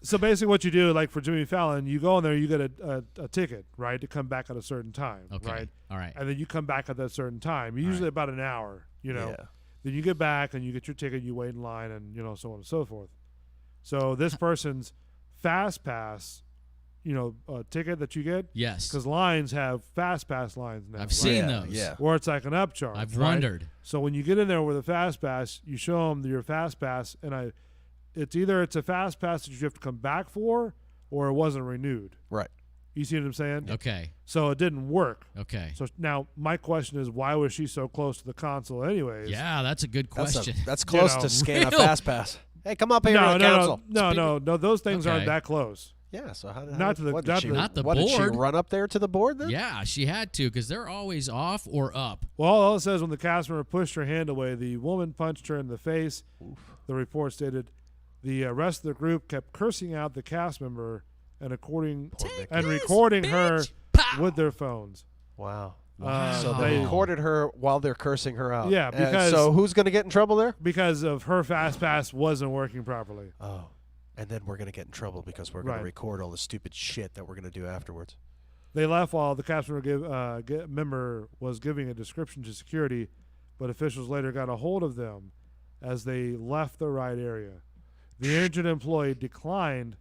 So basically, what you do, like for Jimmy Fallon, you go in there, you get a ticket, right, to come back at a certain time, Okay. right? All right. And then you come back at that certain time, usually about an hour, you know. Yeah. Then you get back and you get your ticket, you wait in line, and you know, so on and so forth. So this person's Fast Pass, ticket that you get, Yes. because lines have Fast Pass lines now. I've right? seen those. Yeah. Where it's like an upcharge. I've right? wondered. So when you get in there with a Fast Pass, you show them your Fast Pass, and it's either it's a Fast Pass that you have to come back for, or it wasn't renewed. Right. You see what I'm saying? Okay. So it didn't work. Okay. So now my question is, why was she so close to the console, anyways? Yeah, that's a good question. That's close to scan a Fast Pass. Hey, come up here to the council. No. Those things aren't Okay. that close. Yeah, so how did Not to the- what not did she, to the- Not the what did she board. run up there to the board then? Yeah, she had to because they're always off or up. Well, all it says when the cast member pushed her hand away, the woman punched her in the face. The report stated the rest of the group kept cursing out the cast member and recording her with their phones. Wow. Wow. So they They- recorded her while they're cursing her out. Yeah, because so who's going to get in trouble there? Because of her Fast Pass wasn't working properly. Oh, and then we're going to get in trouble because we're going Right. to record all the stupid shit that we're going to do afterwards. They left while the cast member was giving a description to security, but officials later got a hold of them as they left the ride area. The injured employee declined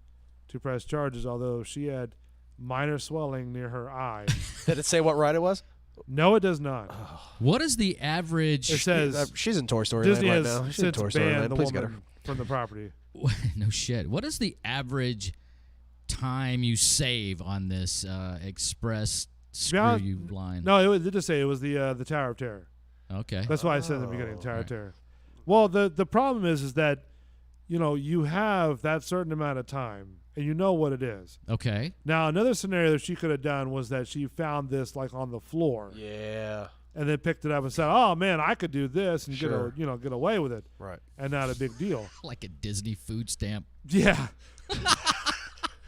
to press charges, although she had minor swelling near her eye. Did it say what ride it was? No, it does not. What is the average? It says she's in Toy Story Disney Land has right now. She's in since Toy Story banned Land. the Please get her. woman from the property. No shit. What is the average time you save on this express screw you line? No, it did just say it was the Tower of Terror. Okay. That's why I said in the beginning, Tower of Terror. Well, the problem is that, you have that certain amount of time, and you know what it is. Okay. Now, another scenario that she could have done was that she found this like on the floor. Yeah. And then picked it up and said, "Oh man, I could do this and Sure. get away with it." Right. And not a big deal. Like a Disney food stamp. Yeah.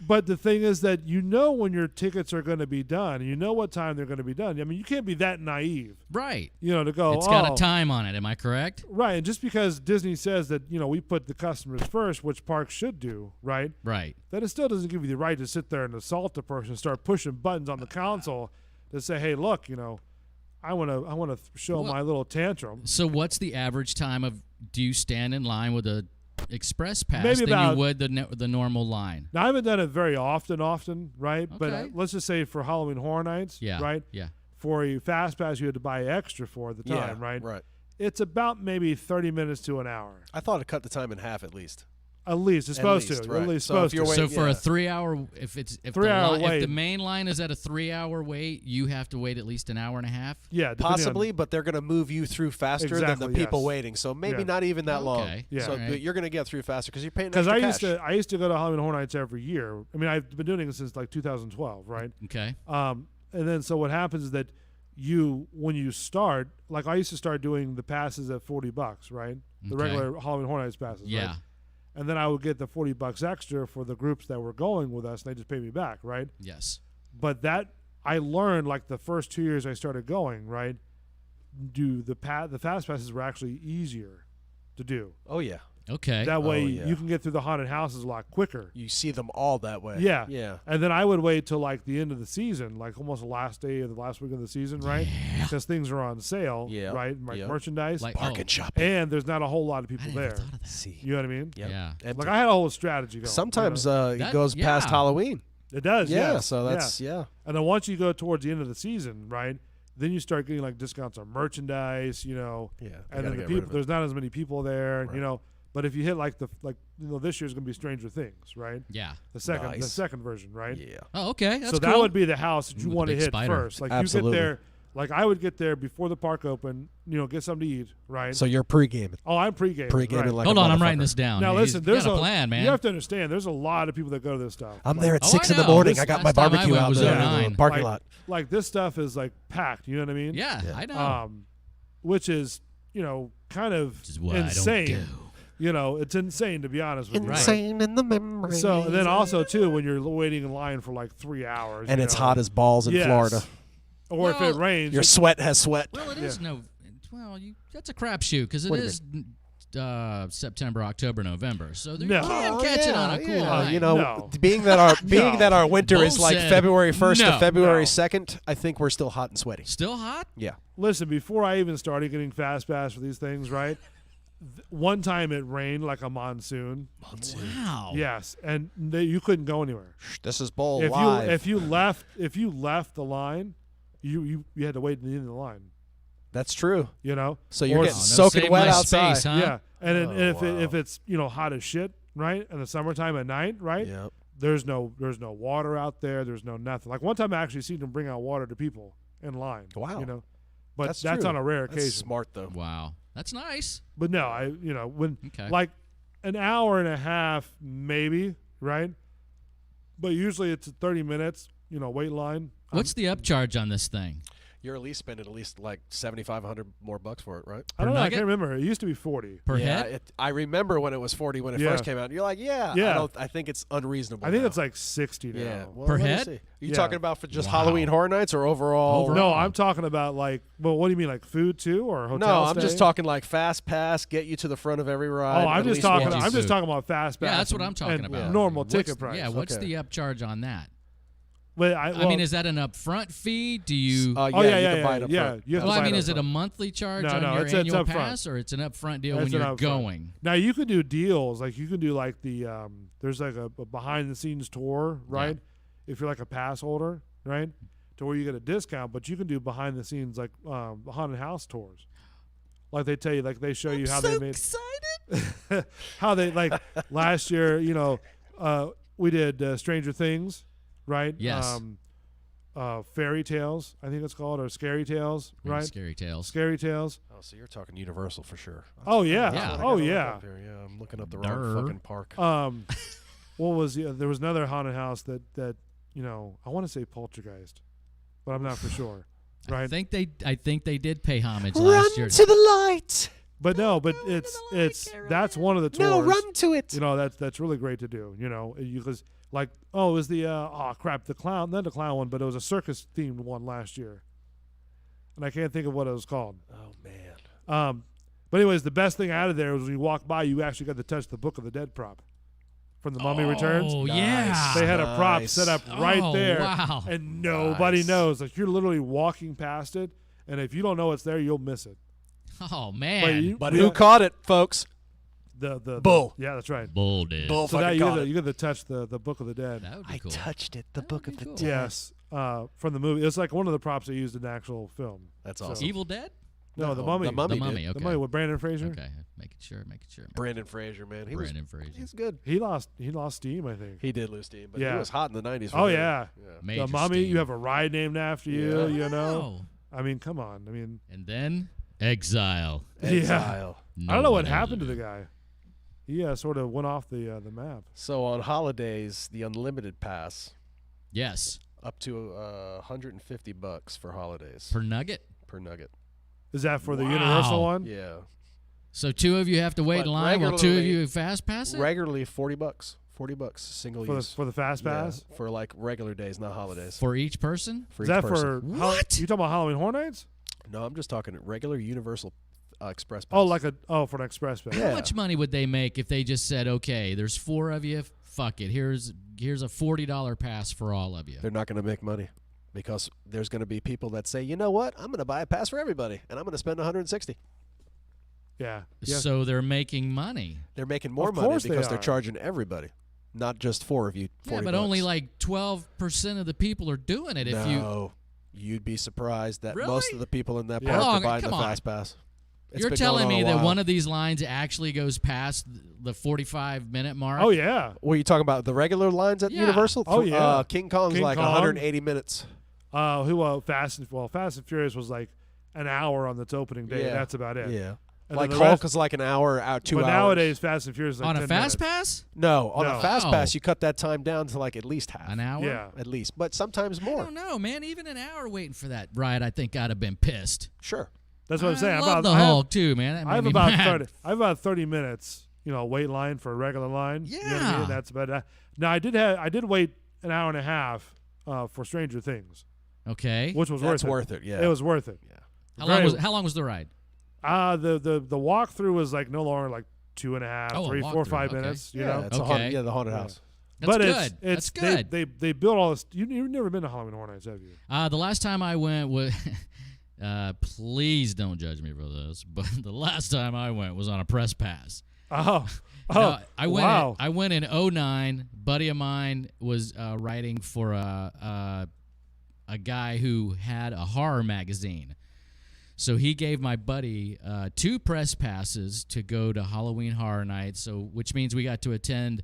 But the thing is that when your tickets are going to be done, and you know what time they're going to be done. I mean, you can't be that naive. Right. To go, It's got a time on it. Am I correct? Right. And just because Disney says that, we put the customers first, which parks should do, right? Right. That it still doesn't give you the right to sit there and assault the person, start pushing buttons on the console to say, "Hey, look, I want to show my little tantrum." So what's the average time of do you stand in line with a express pass Maybe than about- you would the normal line? Now, I haven't done it very often, right? Okay. But let's just say for Halloween Horror Nights, Yeah. right? Yeah. For a fast pass, you had to buy extra for at the time, right? Right. It's about maybe 30 minutes to an hour. I thought it cut the time in half at least. At least it's supposed to. Right. At least So if supposed you're to. waiting, So for a 3 hour, if wait. the main line is at a 3 hour wait, you have to wait at least an hour and a half. Yeah, depending Possibly, on- but they're going to move you through faster than Exactly, the people yes. waiting. So maybe Yeah. not even that long. Okay. Yeah. So Alright. you're going to get through faster because you're paying Because extra cash. I used to go to Halloween Horror Nights every year. I mean, I've been doing it since like 2012, right? Okay. And then so what happens is that when you start, like I used to start doing the passes at $40, right? The Okay. regular Halloween Horror Nights passes. Yeah. Right? And then I would get the $40 extra for the groups that were going with us, and they just paid me back, right? Yes. But that I learned like the first 2 years I started going, right? The fast passes were actually easier to do. Oh, yeah. Okay. That way Oh, yeah. you can get through the haunted houses a lot quicker. You see them all that way. Yeah. Yeah. And then I would wait till like the end of the season, like almost the last day of the last week of the season, right? Because things are on sale, Yeah. right? Like Yep. merchandise. Like Parking shopping. And there's not a whole lot of people there. See. You know what I mean? Yep. Yeah. Empty. Like I had a whole strategy going. Sometimes you know? it goes past Halloween. It does, Yeah, yeah. so that's, yeah. And then once you go towards the end of the season, right? Then you start getting like discounts on merchandise, Yeah, they and then gotta the get rid people of it. there's not as many people there, But if you hit like this year's gonna be Stranger Things, right? Yeah. The second Nice. version, right? Yeah. Oh, okay. That's so that cool. would be the house that you With a want to big hit spider. first. Like Absolutely. you get there, like I would get there before the park opened, get something to eat, right? So you're pre-gaming. Oh, I'm pre-gaming. Pre-gaming right. like Hold a on, I'm writing motherfucker. this down. Now He's listen, there's got a plan, man. You have to understand, there's a lot of people that go to this stuff. I'm there at Oh, 6 I in the know. morning. This I got my last time I barbecue went out was there in 09. the parking like, lot. Like this stuff is like packed. You know what I mean? Yeah, I know. Which is kind of Which is why I don't insane. go. It's insane to be honest with Insane in the memory. you. So and then also too when you're waiting in line for like 3 hours, And it's hot as balls in Yes. Florida. Or if it rains, Your sweat has sweat. Well, it is that's a crapshoot because it What do you is September, October, November. So you No. can't catch it on a cool night. No. Being that our winter is Bo like said February 1st no. to February 2nd, I think we're still hot and sweaty. Still hot? Yeah. Listen, before I even started getting fast pass for these things, right? One time it rained like a monsoon. Wow. Yes, and you couldn't go anywhere. This is Bull If live. you left the line, you had to wait in the end of the line. That's true. So you're Or- getting soaking wet outside. Space, huh? Yeah, and then Oh, if it's hot as shit, right, in the summertime at night, right? Yep. There's no water out there. There's no nothing. Like one time I actually seen them bring out water to people in line. Wow. But That's that's true. on a rare That's occasion. smart though. Wow. That's nice. But no, when Okay. like an hour and a half maybe, right? But usually it's 30 minutes, wait line. What's the upcharge on this thing? You're at least spending at least like $7,500 more bucks for it, right? I don't know. I nugget? can't remember. It used to be 40. Per yeah, head? I remember when it was 40 when it Yeah. first came out. You're like, Yeah. I think it's unreasonable. I think now. it's like 60 now. yeah. Well, Per let me head? see. Are you Yeah. talking about for just Wow. Halloween Horror Nights or overall? No, I'm talking about like. Well, what do you mean, like food too, or hotel? No, I'm just stay? talking like fast pass, get you to the front of every ride. Oh, I'm at just least talking. once. I'm just food. talking about fast pass. Yeah, that's what I'm talking and about. Normal What's- ticket price. Yeah, what's Okay. the upcharge on that? But I mean, is that an upfront fee? Do you? Yeah, Oh, you yeah, can buy it yeah, up yeah. front. You have to Well, I buy mean, it is it a upfront. monthly charge No, on no, your it's annual upfront. pass, or it's an upfront deal when It's an you're upfront. going? Now you can do deals, like you can do like the there's like a behind the scenes tour, right? If you're like a pass holder, right, to where you get a discount, but you can do behind the scenes like haunted house tours. Like they tell you, like they show you how they made how they like last year. You know, we did Stranger Things, right? Yes. Fairy Tales, I think it's called, or Scary Tales, Yeah, right? Scary Tales. Scary Tales. Oh, so you're talking Universal for sure. Oh yeah. That's what I Oh gotta look yeah. up here. Yeah, I'm looking up the wrong fucking park. What was there was another haunted house that you know, I want to say Poltergeist, but I'm not for sure. Right? I think they did pay homage Run last year. to the light. But no, but it's that's one of the tours. No, run to it. You know, that's really great to do. You know, because like it was the the clown, not the clown one, but it was a circus themed one last year, and I can't think of what it was called. Oh man. But anyways, the best thing out of there was when you walk by, you actually got to touch the Book of the Dead prop from The Mummy Returns. Oh yeah, they had a prop set up right there, wow. and nobody knows. Like you're literally walking past it, and if you don't know it's there, you'll miss it. Oh man! But who caught it, folks? The Bull. Yeah, that's right. Bull did. Bull So fucking now caught it. you get to touch the Book of the Dead. That would be I cool. touched it. The Book of the Dead. Yes, from the movie. It's like one of the props they used in the actual film. That's So- awesome. Evil Dead? No, the Mummy. The Mummy. The Mummy. did. Okay. The Mummy with Brandon Fraser. Okay, making sure. Brandon Fraser, man. Brandon Fraser. He's good. He lost steam, I think. He did lose steam, but Yeah. he was hot in the 90s. Oh for him. yeah. Major The Mummy. steam. You have a ride named after you. Yeah. You know. Wow. I mean, come on. I mean, And then Exile. Exile. I don't know what one happened to knows. the guy. He sort of went off the map. So on holidays, the unlimited pass Yes. up to $150 for holidays Per nugget. per nugget. Is that for the Wow. Universal one? Yeah. So two of you have to wait But in line while two of regularly- you fast pass it? Regularly $40. $40 single For the- use for the fast Yeah, pass? for like regular days, not holidays. For each person? For Is each that person. for you talking about Halloween Horror Nights? No, I'm just talking regular Universal Express pass. Oh, for an express pass. How much money would they make if they just said, okay, there's four of you, fuck it, here's a $40 pass for all of you? They're not going to make money because there's going to be people that say, you know what, I'm going to buy a pass for everybody, and I'm going to spend $160. Yeah. So they're making money. They're making more Of money course they because they're are. charging everybody, not just four of you. Yeah, $40 but only like 12% of the people are doing it. If you No, you'd be surprised that Really? most of the people in that Yeah. park How are long- buying the come on. fast pass. It's You're been telling going me on a that while. one of these lines actually goes past the 45-minute mark? Oh yeah. What are you talking about? The regular lines at Yeah. Universal? Oh, yeah. King Kong's King like Kong. 180 minutes. Fast and Furious was like an hour on its opening day. Yeah. That's about it. Yeah. And Like then the Hulk rest- is like an hour, 2 but hours. nowadays, Fast and Furious is like On a 10 fast minutes. pass? No, on No. a fast Oh. pass, you cut that time down to like at least half. An hour? Yeah. At least, but sometimes I more. don't know, man. Even an hour waiting for that ride, I think I'd have been pissed. Sure. That's what I'm saying. I love About the I have- Hulk too, man. That I have made me about mad. 30. I have about 30 minutes. Wait line for a regular line. You know what I Yeah. mean? That's about it. Now I did wait an hour and a half for Stranger Things, Okay. which was That's worth it. worth it, yeah. It was worth it. Yeah. How long was the ride? The walkthrough was like no longer like 2.5, Oh, a 3, 4, walkthrough, 5 okay. minutes. You Yeah, know. it's Okay. the haunted Yeah. house. That's but good. It's That's good. They built all this. You've never been to Halloween Horror Nights, have you? The last time I went was, please don't judge me for this, but the last time I went was on a press pass. Oh, No, I went. wow. I went in 2009. Buddy of mine was writing for a guy who had a horror magazine. So he gave my buddy 2 press passes to go to Halloween Horror Nights. So which means we got to attend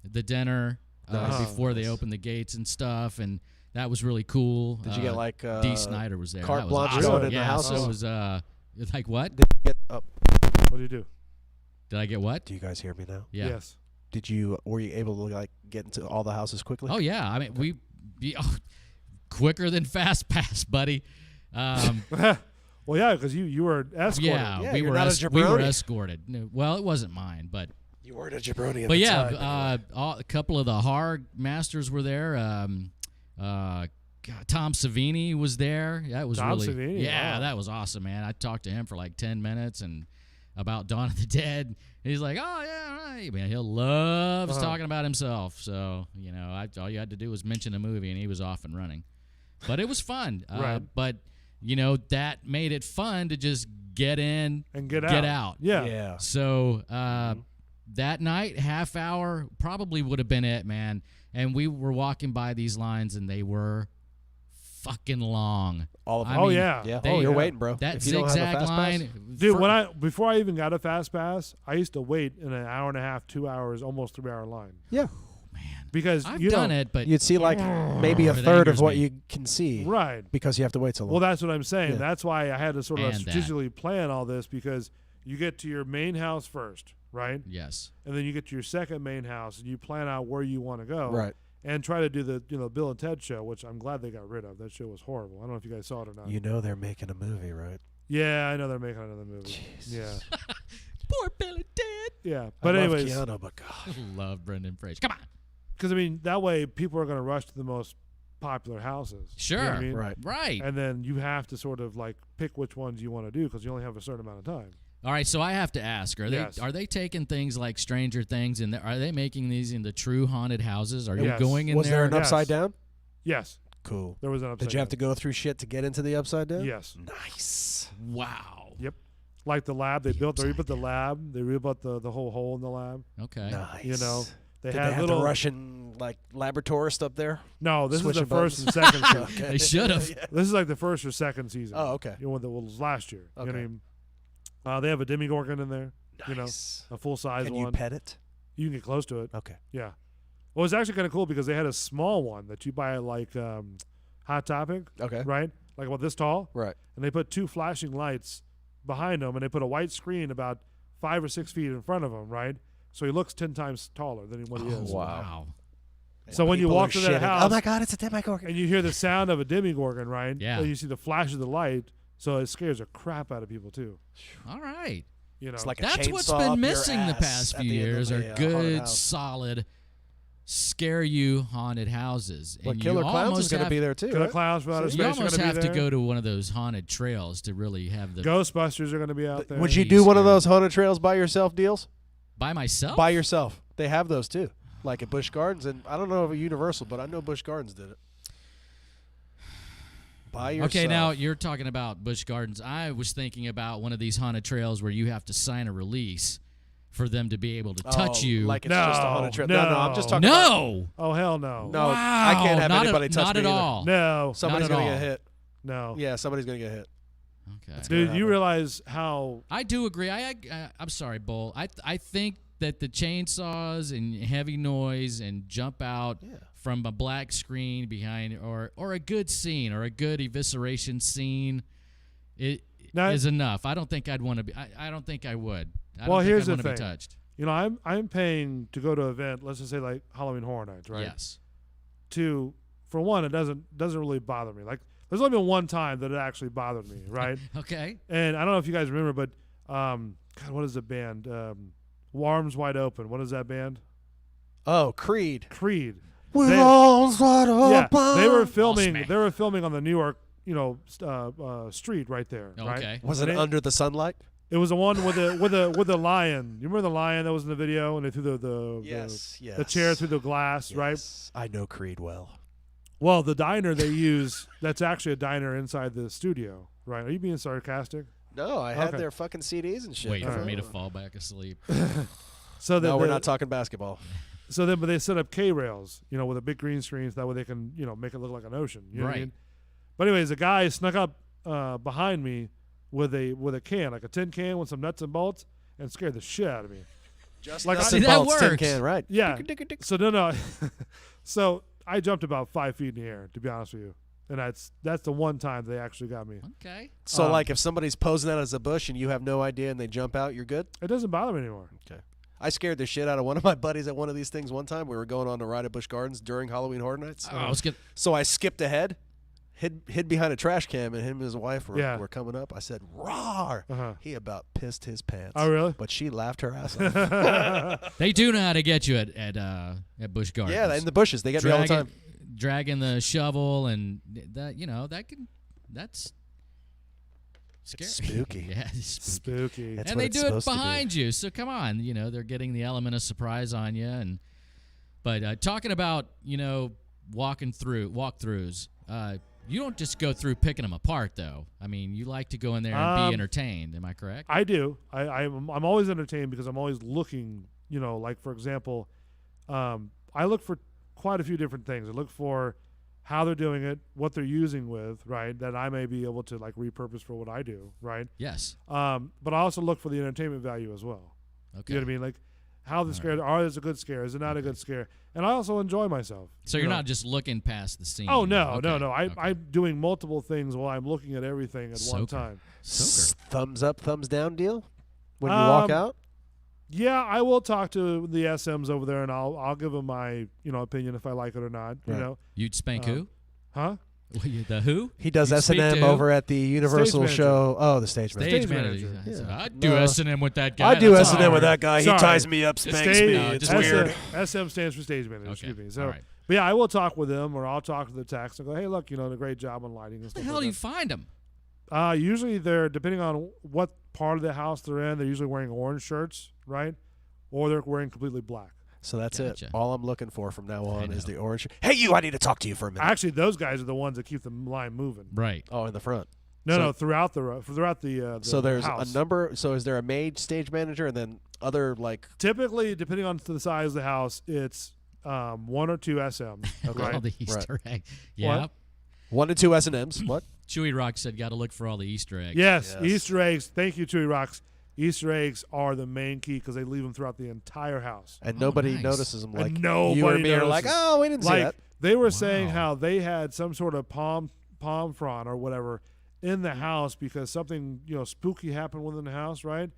the dinner Nice. before they Nice. opened the gates and stuff, and that was really cool. Did you get like Dee Snider was there. carte That was blanche awesome. going in yeah, the house? so it was like what? Did you get up? What do you do? Did I get what? Do you guys hear me now? Yeah. Yes. Were you able to like get into all the houses quickly? Oh yeah, I mean quicker than Fast Pass, buddy. Well, yeah, because you were escorted. Yeah, we you're were not a we were jabroni. escorted. No, well, it wasn't mine, but You weren't a jabroni at but the yeah, time. a couple of the horror masters were there. God, Tom Savini was there. That was Tom really Savini, yeah, wow. that was awesome, man. I talked to him for like 10 minutes, and about Dawn of the Dead. And he's like, oh, yeah, right. Man, he loves talking about himself. So, all you had to do was mention a movie, and he was off and running. But it was fun. Right. But, that made it fun to just get in and get out. Yeah. So that night, half hour probably would have been it, man. And we were walking by these lines, and they were fucking long. All of them. Yeah. You're waiting, bro. That If you don't have a zigzag fast line, pass. Dude, before I even got a fast pass, I used to wait in an hour and a half, 2 hours, almost 3 hour line. Yeah. Because I've done it, but you'd see like maybe a it third of angers what me. you can see, Right. Because you have to wait so long. Well, that's what I'm saying. Yeah. That's why I had to sort of And that. strategically plan all this, because you get to your main house first, right? Yes. And then you get to your second main house, and you plan out where you want to go. Right. And try to do the Bill and Ted show, which I'm glad they got rid of. That show was horrible. I don't know if you guys saw it or not. You know they're making a movie, right? Yeah, I know they're making another movie. Yeah. Poor Bill and Ted. Yeah. But I love anyways, Keanu, but God. Love Brendan Fraser. Come on. because that way people are going to rush to the most popular houses. Sure. You know what I mean? Right. And then you have to sort of like pick which ones you want to do, because you only have a certain amount of time. All right, so I have to ask: Yes. Are they taking things like Stranger Things, and are they making these into true haunted houses? Are you Yes. going in Was there an upside down? Yes. Cool. There was an upside Did you have down. to go through shit to get into the upside down? Yes. Nice. Wow. Yep. Like the lab, they rebuilt the lab. They rebuilt the whole hole in the lab. Okay. Nice. You know, Did had they have little the Russian like laboratorist up there? No, this is Switching the first buttons? and second season. Okay. They should have. Yeah. This is like the first or second season. Oh, okay. You know, that was last year. You know what I Okay. mean? They have a Demogorgon in there. You know, Nice. a full size Can one. you pet it? You can get close to it. Okay. Yeah. Well, it's actually kind of cool because they had a small one that you buy at like Hot Topic. Okay. Right? Like about this tall. Right. And they put 2 flashing lights behind him, and they put a white screen about 5 or 6 feet in front of him, right? So he looks 10 times taller than what he is. Wow. So when you People walk are to that shitting. house, Oh my God, it's a Demogorgon. and you hear the sound of a Demogorgon, right? Yeah. And you see the flash of the light, so it scares the crap out of people too. All right. You know, It's like a That's what's chainsaw been up your missing the ass past at few the end of years a, are haunted good, house. solid, scare you haunted houses. But And Killer you Clowns almost is going to have- be there too. Killer right? Clowns from Outer You Space are almost gonna have be to there. go to one of those haunted trails to really have the Ghostbusters are going to be out there. Would you Please, do one of God. those haunted trails by yourself deals? by myself. By yourself. They have those too, like at Busch Gardens, and I don't know if Universal, but I know Busch Gardens did it. By yourself. Okay, now you're talking about Busch Gardens. I was thinking about one of these haunted trails where you have to sign a release for them to be able to touch you. like it's No, just a haunted trail. no. No, I'm just talking about. No. Oh hell no. No, Wow. I can't have Not anybody at- touch not me at either. all. No. Somebody's Not at gonna all. get hit. No. Yeah, somebody's gonna get hit. Okay. That's Dude, gonna you happen. realize how I do agree. I'm sorry, Bull. I think that the chainsaws and heavy noise and jump out from a black screen behind or a good scene or a good evisceration scene is enough. I don't think I'd want to be. I don't think I would. I well, don't here's think the I'd want to thing. be touched. You know, I'm paying to go to an event. Let's just say like Halloween Horror Nights, right? Yes. For one, it doesn't really bother me. Like there's only been one time that it actually bothered me, right? Okay. And I don't know if you guys remember, but God, what is the band? Arms Wide Open. What is that band? Oh, Creed. Creed. With They- arms wide Yeah, open. they were filming. Awesome. They were filming on the New York, street right there. Right? Okay. Was it Under the Sunlight? It was the one with the lion. You remember the lion that was in the video, and they threw the Yes, the chair through the glass, right? Yes, I know Creed well. Well, the diner they use, that's actually a diner inside the studio, right? Are you being sarcastic? No, I had Okay. their fucking CDs and shit. Waiting for Alright. me to fall back asleep. So No, we're not talking basketball. So then, but they set up K rails, with a big green screen, so that way they can, make it look like an ocean. You know what I Right. mean? But anyways, a guy snuck up behind me with a can, like a tin can with some nuts and bolts, and scared the shit out of me. Just like nuts See, and that bolts, tin works. can, right? Yeah. So no. So I jumped about 5 feet in the air, to be honest with you, and that's the one time they actually got me. Okay. So, like, if somebody's posing that as a bush and you have no idea and they jump out, you're good? It doesn't bother me anymore. Okay. I scared the shit out of one of my buddies at one of these things one time. We were going on to ride at Busch Gardens during Halloween Horror Nights. Oh, I was good. So I skipped ahead, hid behind a trash can, and him and his wife were coming up. I said, "Roar!" He about pissed his pants. Oh, really? But she laughed her ass off. They do know how to get you at Busch Gardens. Yeah, in the bushes. They get me all the time. Dragging the shovel and that's Scary. Spooky. Yeah, it's Spooky. That's and what they it's do it supposed to be. behind you, so come on, they're getting the element of surprise on you. But talking about walkthroughs, you don't just go through picking them apart though. I mean, you like to go in there and be entertained. Am I correct? I do. I'm always entertained because I'm always looking. Like for example, I look for quite a few different things. I look for how they're doing it, what they're using with, right, that I may be able to like repurpose for what I do, right? Yes. But I also look for the entertainment value as well. Okay. You know what I mean? Like how the scare, is it a good scare? Is it not a good scare? And I also enjoy myself. So you're not just looking past the scene. Oh, no, Okay. no. I'm doing multiple things while I'm looking at everything at one time. Thumbs up, thumbs down deal when you walk out? Yeah, I will talk to the SMs over there, and I'll give them my opinion if I like it or not. Right. You'd spank who? Huh? The who? He does You'd speak S&M to who? over at the Universal show. Oh, the stage manager. Stage manager. Yeah. I'd do S&M with that guy. I do That's S&M with hard. that guy. He Sorry. ties me up, spanks me. It's weird. SM stands for stage manager. Okay. Excuse me. So, All right. but yeah, I will talk with them, or I'll talk to the techs and go, hey, look, did a great job on lighting and Where stuff. the hell like do you that. find them? Usually they're, depending on what part of the house they're in, they're usually wearing orange shirts, right? Or they're wearing completely black. So that's Gotcha. it. All I'm looking for from now on is the orange. Hey, you! I need to talk to you for a minute. Actually, those guys are the ones that keep the line moving. Right. Oh, in the front. No, throughout the So there's house. a number. So is there a maid stage manager and then other like? Typically, depending on the size of the house, it's 1 or 2 SMs. All the Easter egg. Yeah. What? 1 and 2 S&Ms. What? Chewy Rock said, "Got to look for all the Easter eggs." Yes, Easter eggs. Thank you, Chewy Rocks. Easter eggs are the main key because they leave them throughout the entire house. And nobody notices them. Like and nobody you or me are like, notices. oh, we didn't see that. They were saying how they had some sort of palm frond or whatever in the house because something spooky happened within the house, right?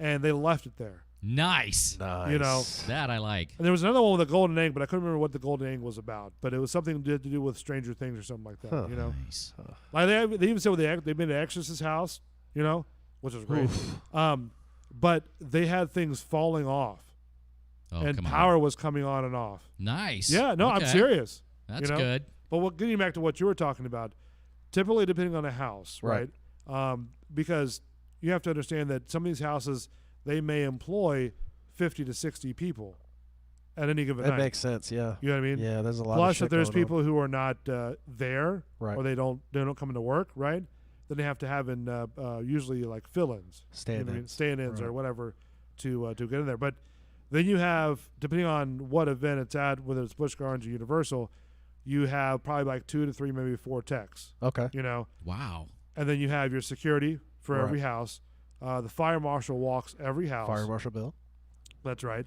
And they left it there. Nice. That I like. And there was another one with a golden egg, but I couldn't remember what the golden egg was about. But it was something to do with Stranger Things or something like that. Huh. Nice. Like they even said with they've been to Exorcist's house, which was great. But they had things falling off, and come on. power was coming on and off. Nice. Yeah, no, I'm Okay. serious. That's good. But getting back to what you were talking about, typically depending on the house, right? Because you have to understand that some of these houses they may employ 50 to 60 people at any given night. That makes sense. Yeah. You know what I mean? Yeah. There's a lot. Plus, of shit if there's going on. people who are not there, Right. or they don't come into work, right? Then they have to have in usually like fill-ins, Stand-ins. stand-ins Right. or whatever to get in there. But then you have, depending on what event it's at, whether it's Busch Gardens or Universal, you have probably like 2 to 3, maybe 4 techs. Okay. Wow. And then you have your security for Right. every house. The fire marshal walks every house. Fire Marshal Bill. That's right.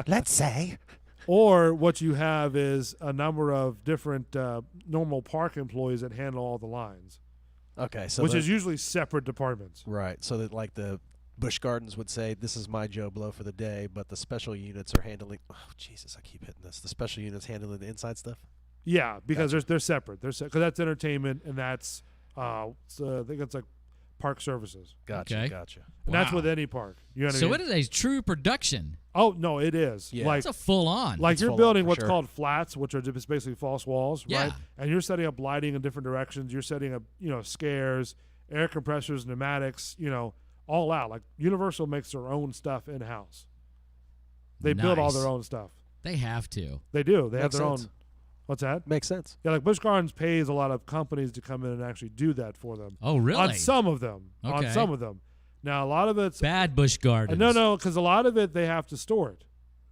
Let's say. Or what you have is a number of different normal park employees that handle all the lines. Okay. So which the- is usually separate departments. Right. So that like the Busch Gardens would say, this is my Joe Blow for the day, but the special units are handling. Oh Jesus! I keep hitting this. The special units handling the inside stuff. Yeah, because they're separate. Because that's entertainment and that's I think it's like park services. Gotcha. Okay. Gotcha. And that's Wow. with any park. You know what So I mean? it is a true production. Oh no, it is. Yeah. Like It's a full on. like It's you're full on, building for what's sure. called flats, which are just basically false walls, Yeah. right? And you're setting up lighting in different directions. You're setting up, scares, air compressors, pneumatics, all out. Like Universal makes their own stuff in house. They build all Nice. their own stuff. They have to. They do. They have Makes their sense. own. What's that? Makes sense. Yeah, like Busch Gardens pays a lot of companies to come in and actually do that for them. Oh, really? On some of them. On Okay. some of them. Now, a lot of it's Bad Busch Gardens. no, because a lot of it they have to store it.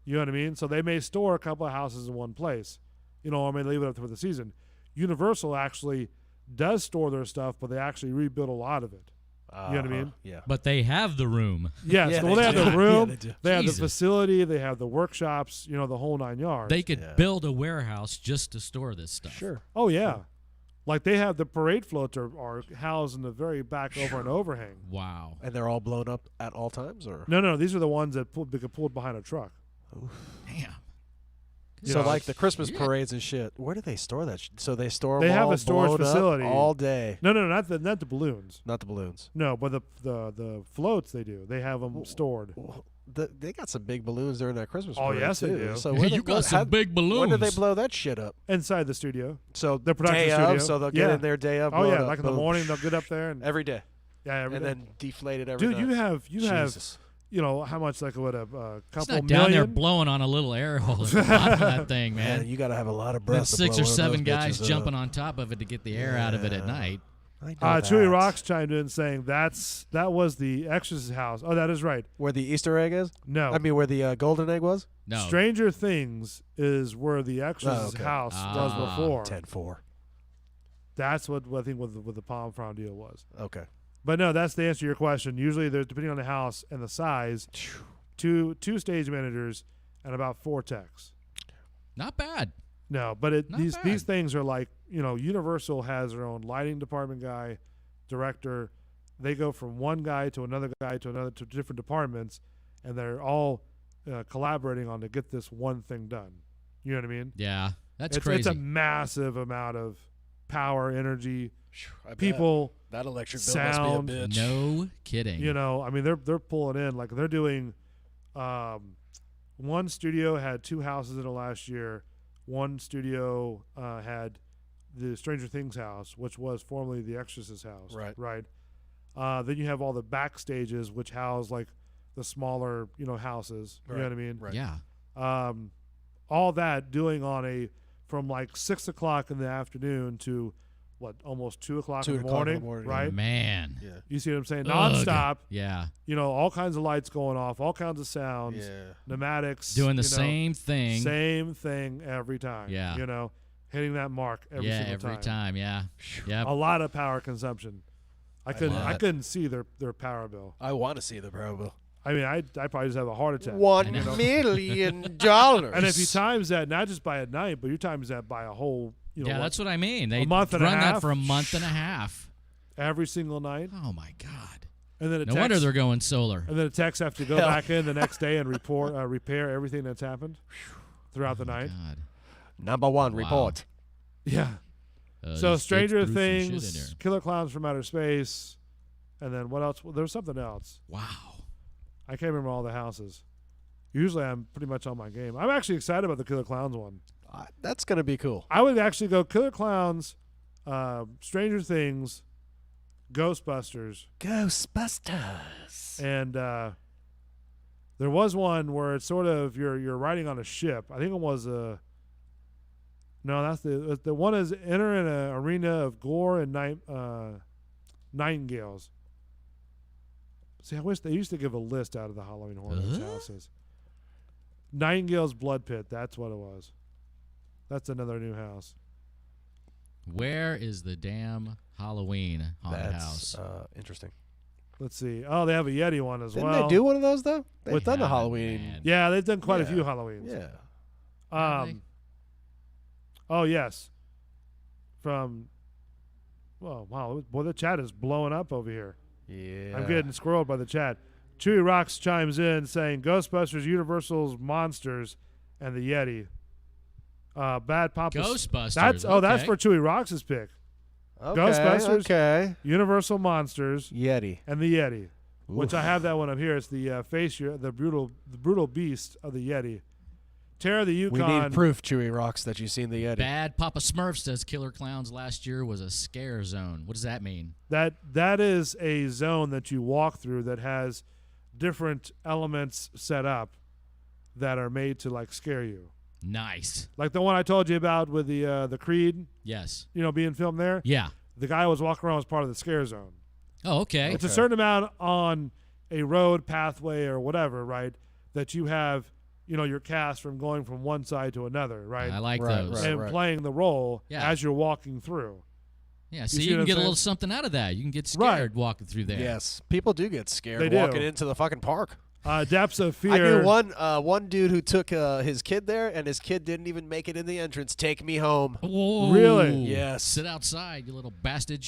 You know what I mean? So they may store a couple of houses in one place, or may leave it up for the season. Universal actually does store their stuff, but they actually rebuild a lot of it. You know what I mean? Yeah. But they have the room. Yes. Yeah, Well, they they have do. the Yeah, room. they do. They have the Jesus. facility. They have the workshops. The whole 9 yards. They could build a warehouse just to store this stuff. Sure. Oh yeah. Like they have the parade floats are housed in the very back over an overhang. Wow. And they're all blown up at all times, or No, these are the ones that get pulled behind a truck. Damn. so know, like the Christmas yeah. parades and shit. Where do they store that? So they store They them have all a storage blown up facility all day. No, not the balloons. Not the balloons. No, but the floats they do. They have them stored. they got some big balloons during that Christmas Oh, parade yes, they too. do. So You got some big balloons. When did they blow that shit up? Inside the studio. So The production day studio. of, so they'll get in there day of. Oh blow it yeah, up, like in the boom. morning they'll get up there and Every day. Yeah, every and day. then deflate it every Dude, night. you have Jesus. how much like what a couple It's not million? down there blowing on a little air hole at the bottom of that thing, man. Man, you got to have a lot of Then breath. to 6 blow or one of 7 those guys bitches jumping up. on top of it to get the air out of it at night. Chewy Rocks chimed in saying that was the Exorcist house. Oh, that is right. Where the Easter egg is? No. I mean, where the golden egg was? No. Stranger Things is where the Exorcist house was before. 10-4. That's what I think what the palm frond deal was. Okay. But no, that's the answer to your question. Usually, there's depending on the house and the size, two stage managers and about 4 techs. Not bad. No, but Not these bad. things are like, Universal has their own lighting department guy, director. They go from one guy to another guy to another to different departments, and they're all collaborating on to get this one thing done. You know what I mean? Yeah, that's It's crazy. a massive amount of power, energy, I bet. people, That electric bill sound. must be a bitch. No kidding. I mean, they're pulling in like they're doing. One studio had 2 houses in it last year. One studio had the Stranger Things house, which was formerly the Exorcist house. Right. Right. Then you have all the backstages, which house like the smaller, houses. You know what I mean? Right. Yeah. All that doing on from like 6 o'clock in the afternoon to almost 2 o'clock in the morning, right? Man. Yeah. You see what I'm saying? Ugh. Nonstop. Yeah. All kinds of lights going off, all kinds of sounds, Yeah. pneumatics. Doing the same thing. Same thing every time. Yeah. Hitting that mark every single time. every time. Yeah. Yeah. A lot of power consumption. I bet. couldn't see their power bill. I want to see the power bill. I mean, I probably just have a heart attack. $1 million. And if you times that, not just by a night, but you times that by a whole, Yeah, that's what I mean. They a month and run a half, that for a month and a half. every single night. Oh my God. And then No wonder they're going solar. And then the techs have to go Hell. back in the next day and repair everything that's happened throughout the night. God. Number 1 report. Yeah. So Stranger Things, Killer Clowns from Outer Space, and then what else? Well, there was something else. Wow. I can't remember all the houses. Usually I'm pretty much on my game. I'm actually excited about the Killer Clowns one. That's going to be cool. I would actually go Killer Clowns, Stranger Things, Ghostbusters. Ghostbusters. And there was one where it's sort of you're riding on a ship. I think it was no, that's the one is enter in an arena of gore and nightingales. See, I wish they used to give a list out of the Halloween Horror Nights houses. Nightingale's Blood Pit, that's what it was. That's another new house. Where is the damn Halloween haunted house? Interesting. Let's see. Oh, they have a Yeti one as Didn't well. they do one of those, though? They've done the haven't, Halloween. man. Yeah, they've done quite a Yeah. few Halloweens. Yeah. Oh, yes. From, well, wow, boy, the chat is blowing up over here. Yeah. I'm getting squirreled by the chat. Chewy Rocks chimes in saying Ghostbusters, Universal's Monsters, and the Yeti. Bad Papa. Ghostbusters, That's okay. for Chewy Rocks' pick. Okay, Ghostbusters, okay. Universal Monsters, Yeti. and the Yeti. Which Oof. I have that one up here. It's the the brutal beast of the Yeti. Terror of the Yukon. We need proof, Chewy Rocks, that you've seen the Yeti. Bad Papa Smurf says Killer Clowns last year was a scare zone. What does that mean? That is a zone that you walk through that has different elements set up that are made to like scare you. Nice. Like the one I told you about with the Creed. Yes. Being filmed there. Yeah. The guy was walking around as part of the scare zone. Oh, okay. It's a certain amount on a road, pathway, or whatever, right? That you have, your cast from going from one side to another, right? I like those. And playing the role Yeah. as you're walking through. Yeah, see so you what can I'm get a saying? little something out of that. You can get scared walking through there. Yes. People do get scared They do. walking into the fucking park. Depths of fear. I knew one dude who took his kid there, and his kid didn't even make it in the entrance. Take me home. Whoa. Really? Yes. Sit outside, you little bastard.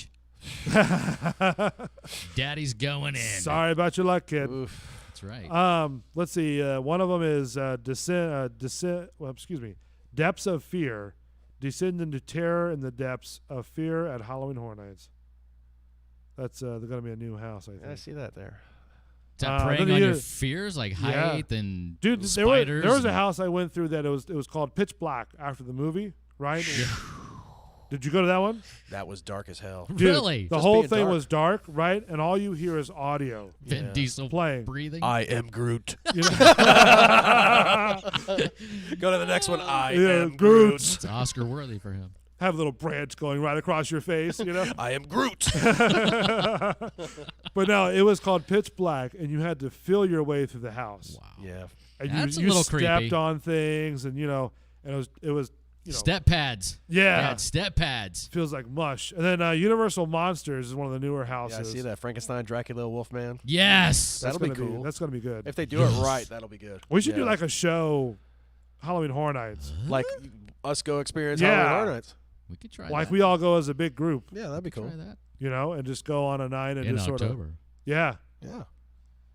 Daddy's going in. Sorry about your luck, kid. That's right. Let's see. One of them is Depths of Fear. Descend into terror in the depths of fear at Halloween Horror Nights. That's they're going to be a new house, I think. I see that there. Is that preying on your fears, like height and dude? Spiders There was a house I went through that it was called Pitch Black after the movie, right? Did you go to that one? That was dark as hell. Dude, Really? The whole thing was dark, right? And all you hear is audio. Vin Diesel playing. breathing. I am Groot. You know? Go to the next one. I Yeah, am Groot. Groot. It's Oscar worthy for him. Have a little branch going right across your face, you know? I am Groot. But no, it was called Pitch Black, and you had to feel your way through the house. Wow. Yeah. And That's a you little stepped creepy. on things, and it was Step pads. Yeah. They had step pads. Feels like mush. And then Universal Monsters is one of the newer houses. Yeah, I see that. Frankenstein, Dracula, Wolfman. Yes. That'll be cool. That's going to be good. If they do it right, that'll be good. We should do like a show, Halloween Horror Nights. Like us go experience Yeah. Halloween Horror Nights. We could try Like that. we all go as a big group. Yeah, that'd be cool. Try that. And just go on a night and In just sort October. of. Yeah. Yeah.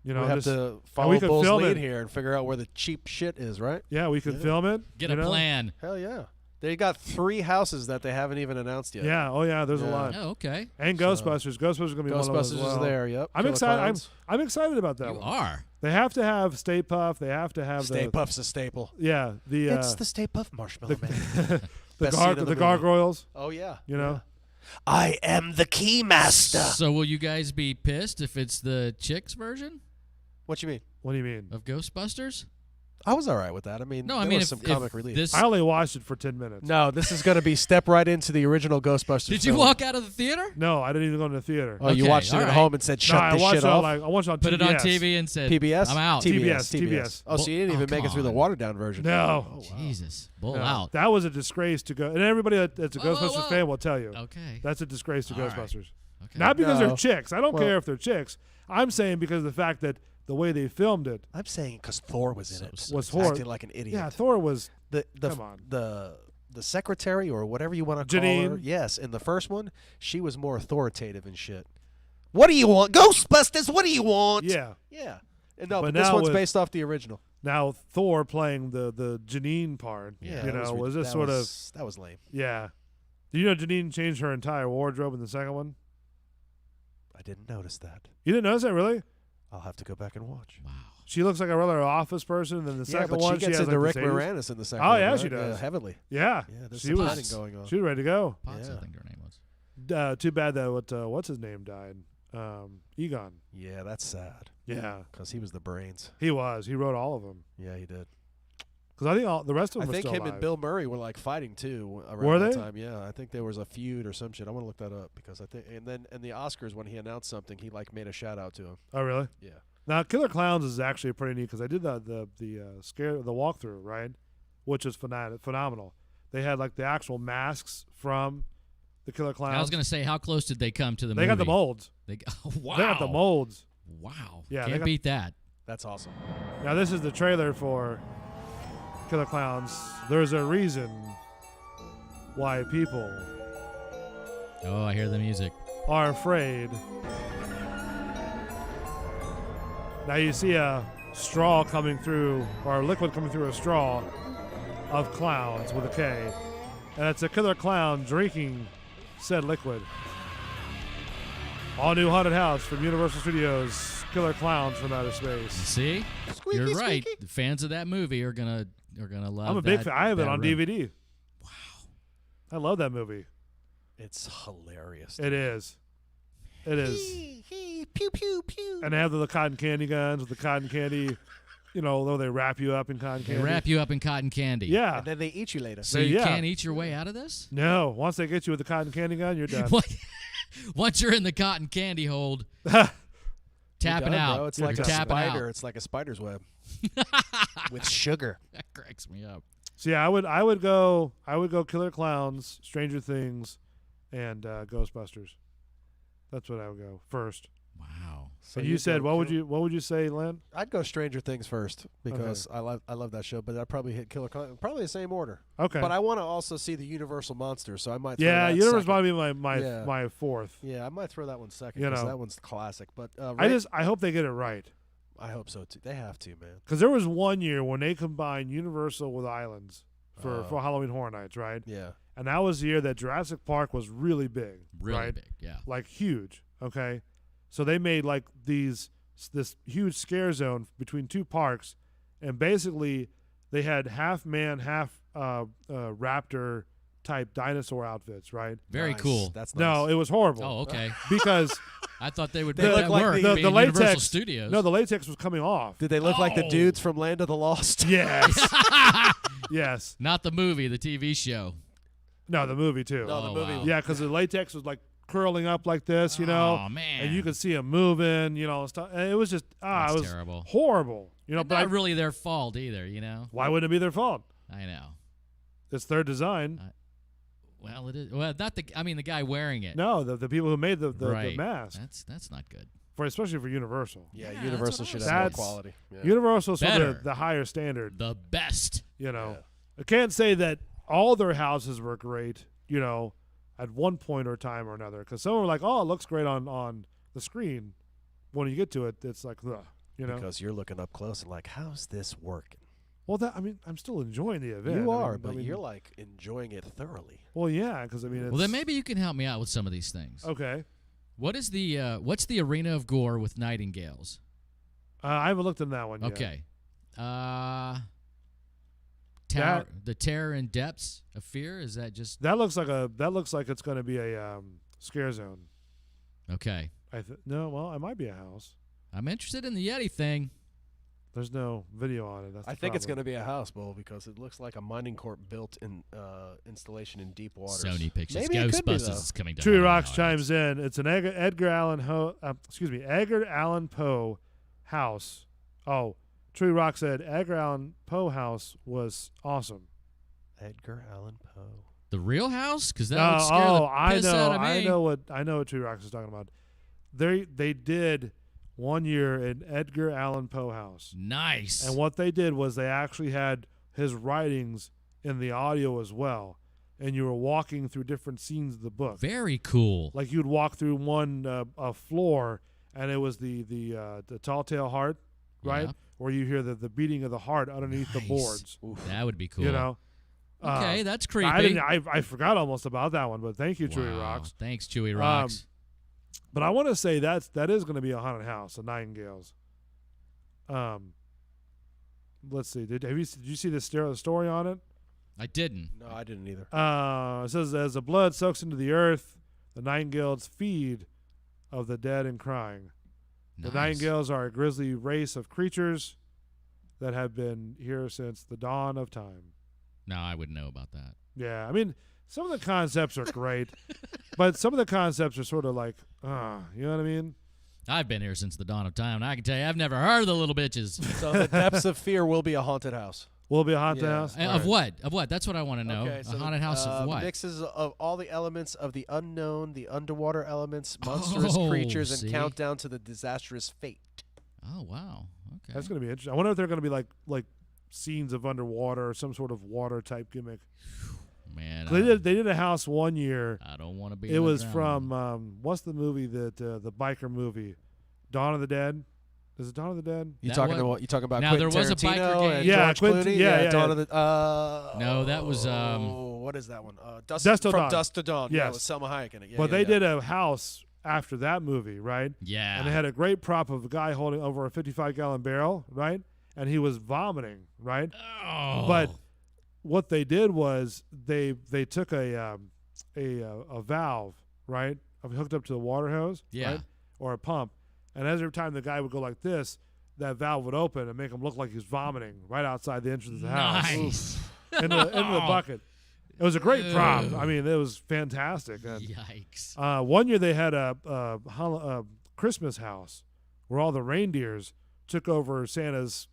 We we have just, to and follow we could Bull's film lead it. here and figure out where the cheap shit is, right? Yeah, we could film it. Get you a know? plan. Hell yeah. They got 3 houses that they haven't even announced yet. Yeah. Oh yeah. There's a Yeah. lot. Oh, okay. And Ghostbusters. Ghostbusters is going to be one of those Ghostbusters as well. is there, yep. I'm Killer excited. Clowns. I'm excited about that You one. are. They have to have Stay Puft. They have to have Stay the Puft's a staple. Yeah. It's the Stay Puft Marshmallow Man. the Best scene of the movie. gargoyles. Oh, yeah. You know. I am the Keymaster. So will you guys be pissed if it's the chicks version What you mean? What do you mean? of Ghostbusters? I was all right with that. I mean, No, there I mean was if, some comic relief. This, I only watched it for 10 minutes. No, this is going to be step right into the original Ghostbusters. did you film. walk out of the theater? No, I didn't even go to the theater. Oh, you Okay, watched it all at right. home and said, No, shut I this watched shit it on, off? I watched it on Put it on TBS. TV and said, PBS? I'm out. TBS. Oh, so you didn't even make it through the come watered down version. No. on. Jesus. Bull No, out. That was a disgrace to go. And everybody that's a Whoa, whoa, Ghostbusters whoa. fan will tell you. Okay. That's a disgrace to All right. Ghostbusters. Okay. Not because No. they're chicks. I don't Well- care if they're chicks. I'm saying because of the fact that the way they filmed it I'm saying because Thor was in it. was Acting horrible. like an idiot. Yeah, Thor was. Come on. The secretary or whatever you want to call her. Janine. Yes, in the first one, she was more authoritative and shit. What do you want? Ghostbusters, what do you want? Yeah. Yeah. And no, But but this now one's with- based off the original. Now Thor playing the Janine part. Yeah, You that know, was was this that sort was- that was lame. Yeah. Do you know Janine changed her entire wardrobe in the second one? I didn't notice that. You didn't notice that, really? I'll have to go back and watch. Wow. She looks like a regular office person, and then the Yeah, second but one she gets has into like Rick this 80s. Moranis in the second Oh one, yeah, right? she does. Yeah, heavily. Yeah, Yeah, there's she some was. fighting going on. She was ready to go. Potts, Yeah. I think her name was. Too bad that what's his name died. Egon. Yeah, that's sad. Yeah, Because he was the brains. he was. He wrote all of them. Yeah, he did. Because I think the rest of I them are think still him alive. and Bill Murray were like fighting too around Were that they? time. Yeah, I think there was a feud or some shit. I want to look that up because I think and then in the Oscars when he announced something, he like made a shout out to him. Oh really? Yeah. Now Killer Clowns is actually pretty neat because I did the walkthrough, right, which is phenomenal. They had like the actual masks from the Killer Clowns. I was going to say, how close did they come to the They movie? got the molds. Wow. They got the molds. Wow. Yeah, they Can't got- beat that. That's awesome. Now this is the trailer for Killer Clowns. There's a reason why people Oh, I hear the music. are afraid. Now you see a straw coming through, or a liquid coming through a straw of clowns with a K. And it's a killer clown drinking said liquid. All new haunted house from Universal Studios, Killer Clowns from Outer Space. See? Squeaky, You're right. squeaky. The fans of that movie are gonna love I'm a big that- fan. I have it that on run. DVD. Wow. I love that movie. It's hilarious. It is. It is. Pew pew pew. And they have the cotton candy guns with the cotton candy, though they wrap you up in cotton They candy. wrap you up in cotton candy. Yeah. And then they eat you later. So They- you yeah. can't eat your way out of this? No. Once they get you with the cotton candy gun, you're done. What? Once you're in the cotton candy hold, You're tapping done, out. Bro. It's You're like a tapping spider. out. It's like a spider's web with sugar. That cracks me up. So yeah, I would go Killer Clowns, Stranger Things, and Ghostbusters. That's what I would go first. Wow. So you said what would you say, Len? I'd go Stranger Things first because I love that show, but I'd probably hit Killer Clown probably the same order. Okay. But I want to also see the Universal Monsters, so I might. Throw Yeah, that Universe second. might be Yeah. my fourth. Yeah, I might throw that one second You because know. that one's classic. But I hope they get it right. I hope so too. They have to, man. Because there was one year when they combined Universal with Islands for Halloween Horror Nights, right? Yeah. And that was the year that Jurassic Park was really big. Really right? big, yeah. Like huge, okay? So they made like these this huge scare zone between two parks, and basically they had half man, half raptor type dinosaur outfits, right? Very cool. That's No, nice. it was horrible. Oh, okay. Because I thought they would They make look that like work. the- being the Universal latex Studios. No, the latex was coming off. Did they look like the dudes from Land of the Lost? Yes. Yes. Not the movie, the TV show. No, the movie too. No, the movie. wow. Yeah, because the latex was like curling up like this, you know. Oh, man. And you could see them moving, you know, and stuff. And it was just That's it was terrible. horrible, you know. And But not really their fault either, you know. why wouldn't it be their fault? I know. It's their design. Well, it is. Well, not the. I mean, the guy wearing it. No, the people who made the right. mask, That's not good. especially for Universal. Yeah, Yeah, Universal that's what should I have more was quality. Yeah. Universal's for Better. the higher standard. The best. You know, I can't say that all their houses were great. You know, at one point or time or another, because some were like, "Oh, it looks great on the screen." When you get to it, it's like, ugh, you know. Because you're looking up close and like, how's this working? Well, I'm still enjoying the event. You I are, mean- but I mean, you're like enjoying it thoroughly. Well, yeah, because I mean, it's, Well, then maybe you can help me out with some of these things. okay. What is the what's the Arena of Gore with nightingales? I haven't looked in that one yet. Okay. That- The Terror and Depths of Fear, is that just That looks like it's going to be a scare zone. okay? No, well, it might be a house. I'm interested in the Yeti thing. There's no video on it. That's I the think it's going to problem. be a house bowl because it looks like a mining corp built in installation in deep waters. Sony Pictures Maybe it could be, Ghostbusters though. is coming to Tree Haunted Rocks House. chimes in. It's an Edgar Allan Poe house. Oh, Tree Rock said Edgar Allan Poe house was awesome. Edgar Allan Poe. The real house? Because that No, would scare the I piss know, out of me. I know what Tree Rocks is talking about. They did 1 year in Edgar Allan Poe house. Nice. And what they did was they actually had his writings in the audio as well, and you were walking through different scenes of the book. Very cool. Like you'd walk through one a floor, and it was the tall tale heart, right? Yep. Where you hear the beating of the heart underneath the Nice. boards. That would be cool. You know. Okay, that's creepy. I forgot almost about that one, but thank you, Chewy Wow. Rocks. Thanks, Chewy Rocks. But I want to say that is going to be a haunted house, the Nightingales. Let's see. Did you see the story on it? I didn't. No, I didn't either. It says as the blood soaks into the earth, the Nightingales feed of the dead and crying. Nice. The Nightingales are a grisly race of creatures that have been here since the dawn of time. No, I wouldn't know about that. Yeah, I mean, some of the concepts are great, but some of the concepts are sort of like, you know what I mean? I've been here since the dawn of time, and I can tell you I've never heard of the little bitches. So the Depths of Fear will be a haunted house. Will it be a haunted house? Of what? Of what? That's what I want to know. Okay, so a haunted house of what? Mixes of all the elements of the unknown, the underwater elements, monstrous creatures, and see? countdown to the disastrous fate. Oh, wow. Okay. That's going to be interesting. I wonder if they're going to be like scenes of underwater or some sort of water type gimmick. Man, They did a house 1 year. I don't want to be. It in the was ground. from what's the movie that the biker movie, Dawn of the Dead? Is it Dawn of the Dead? You talking about Now, Quentin there was a Tarantino biker gang. and Yeah, George Quentin- Clooney? yeah, Dawn yeah. of the No, that was what is that one? Dusk Till from Dawn. Dusk to Dawn. Yeah, Yes. with Selma Hayek in it. Yeah, But yeah, they yeah. did a house after that movie, right? Yeah. And they had a great prop of a guy holding over a 55-gallon barrel, right? And he was vomiting, right? Oh. But what they did was they took a valve, right, hooked up to the water hose, Yeah. right, or a pump, and every time the guy would go like this, that valve would open and make him look like he was vomiting right outside the entrance of the house, Nice. into the bucket. It was a great prop. I mean, it was fantastic. And, Yikes. 1 year they had a Christmas house where all the reindeers took over Santa's,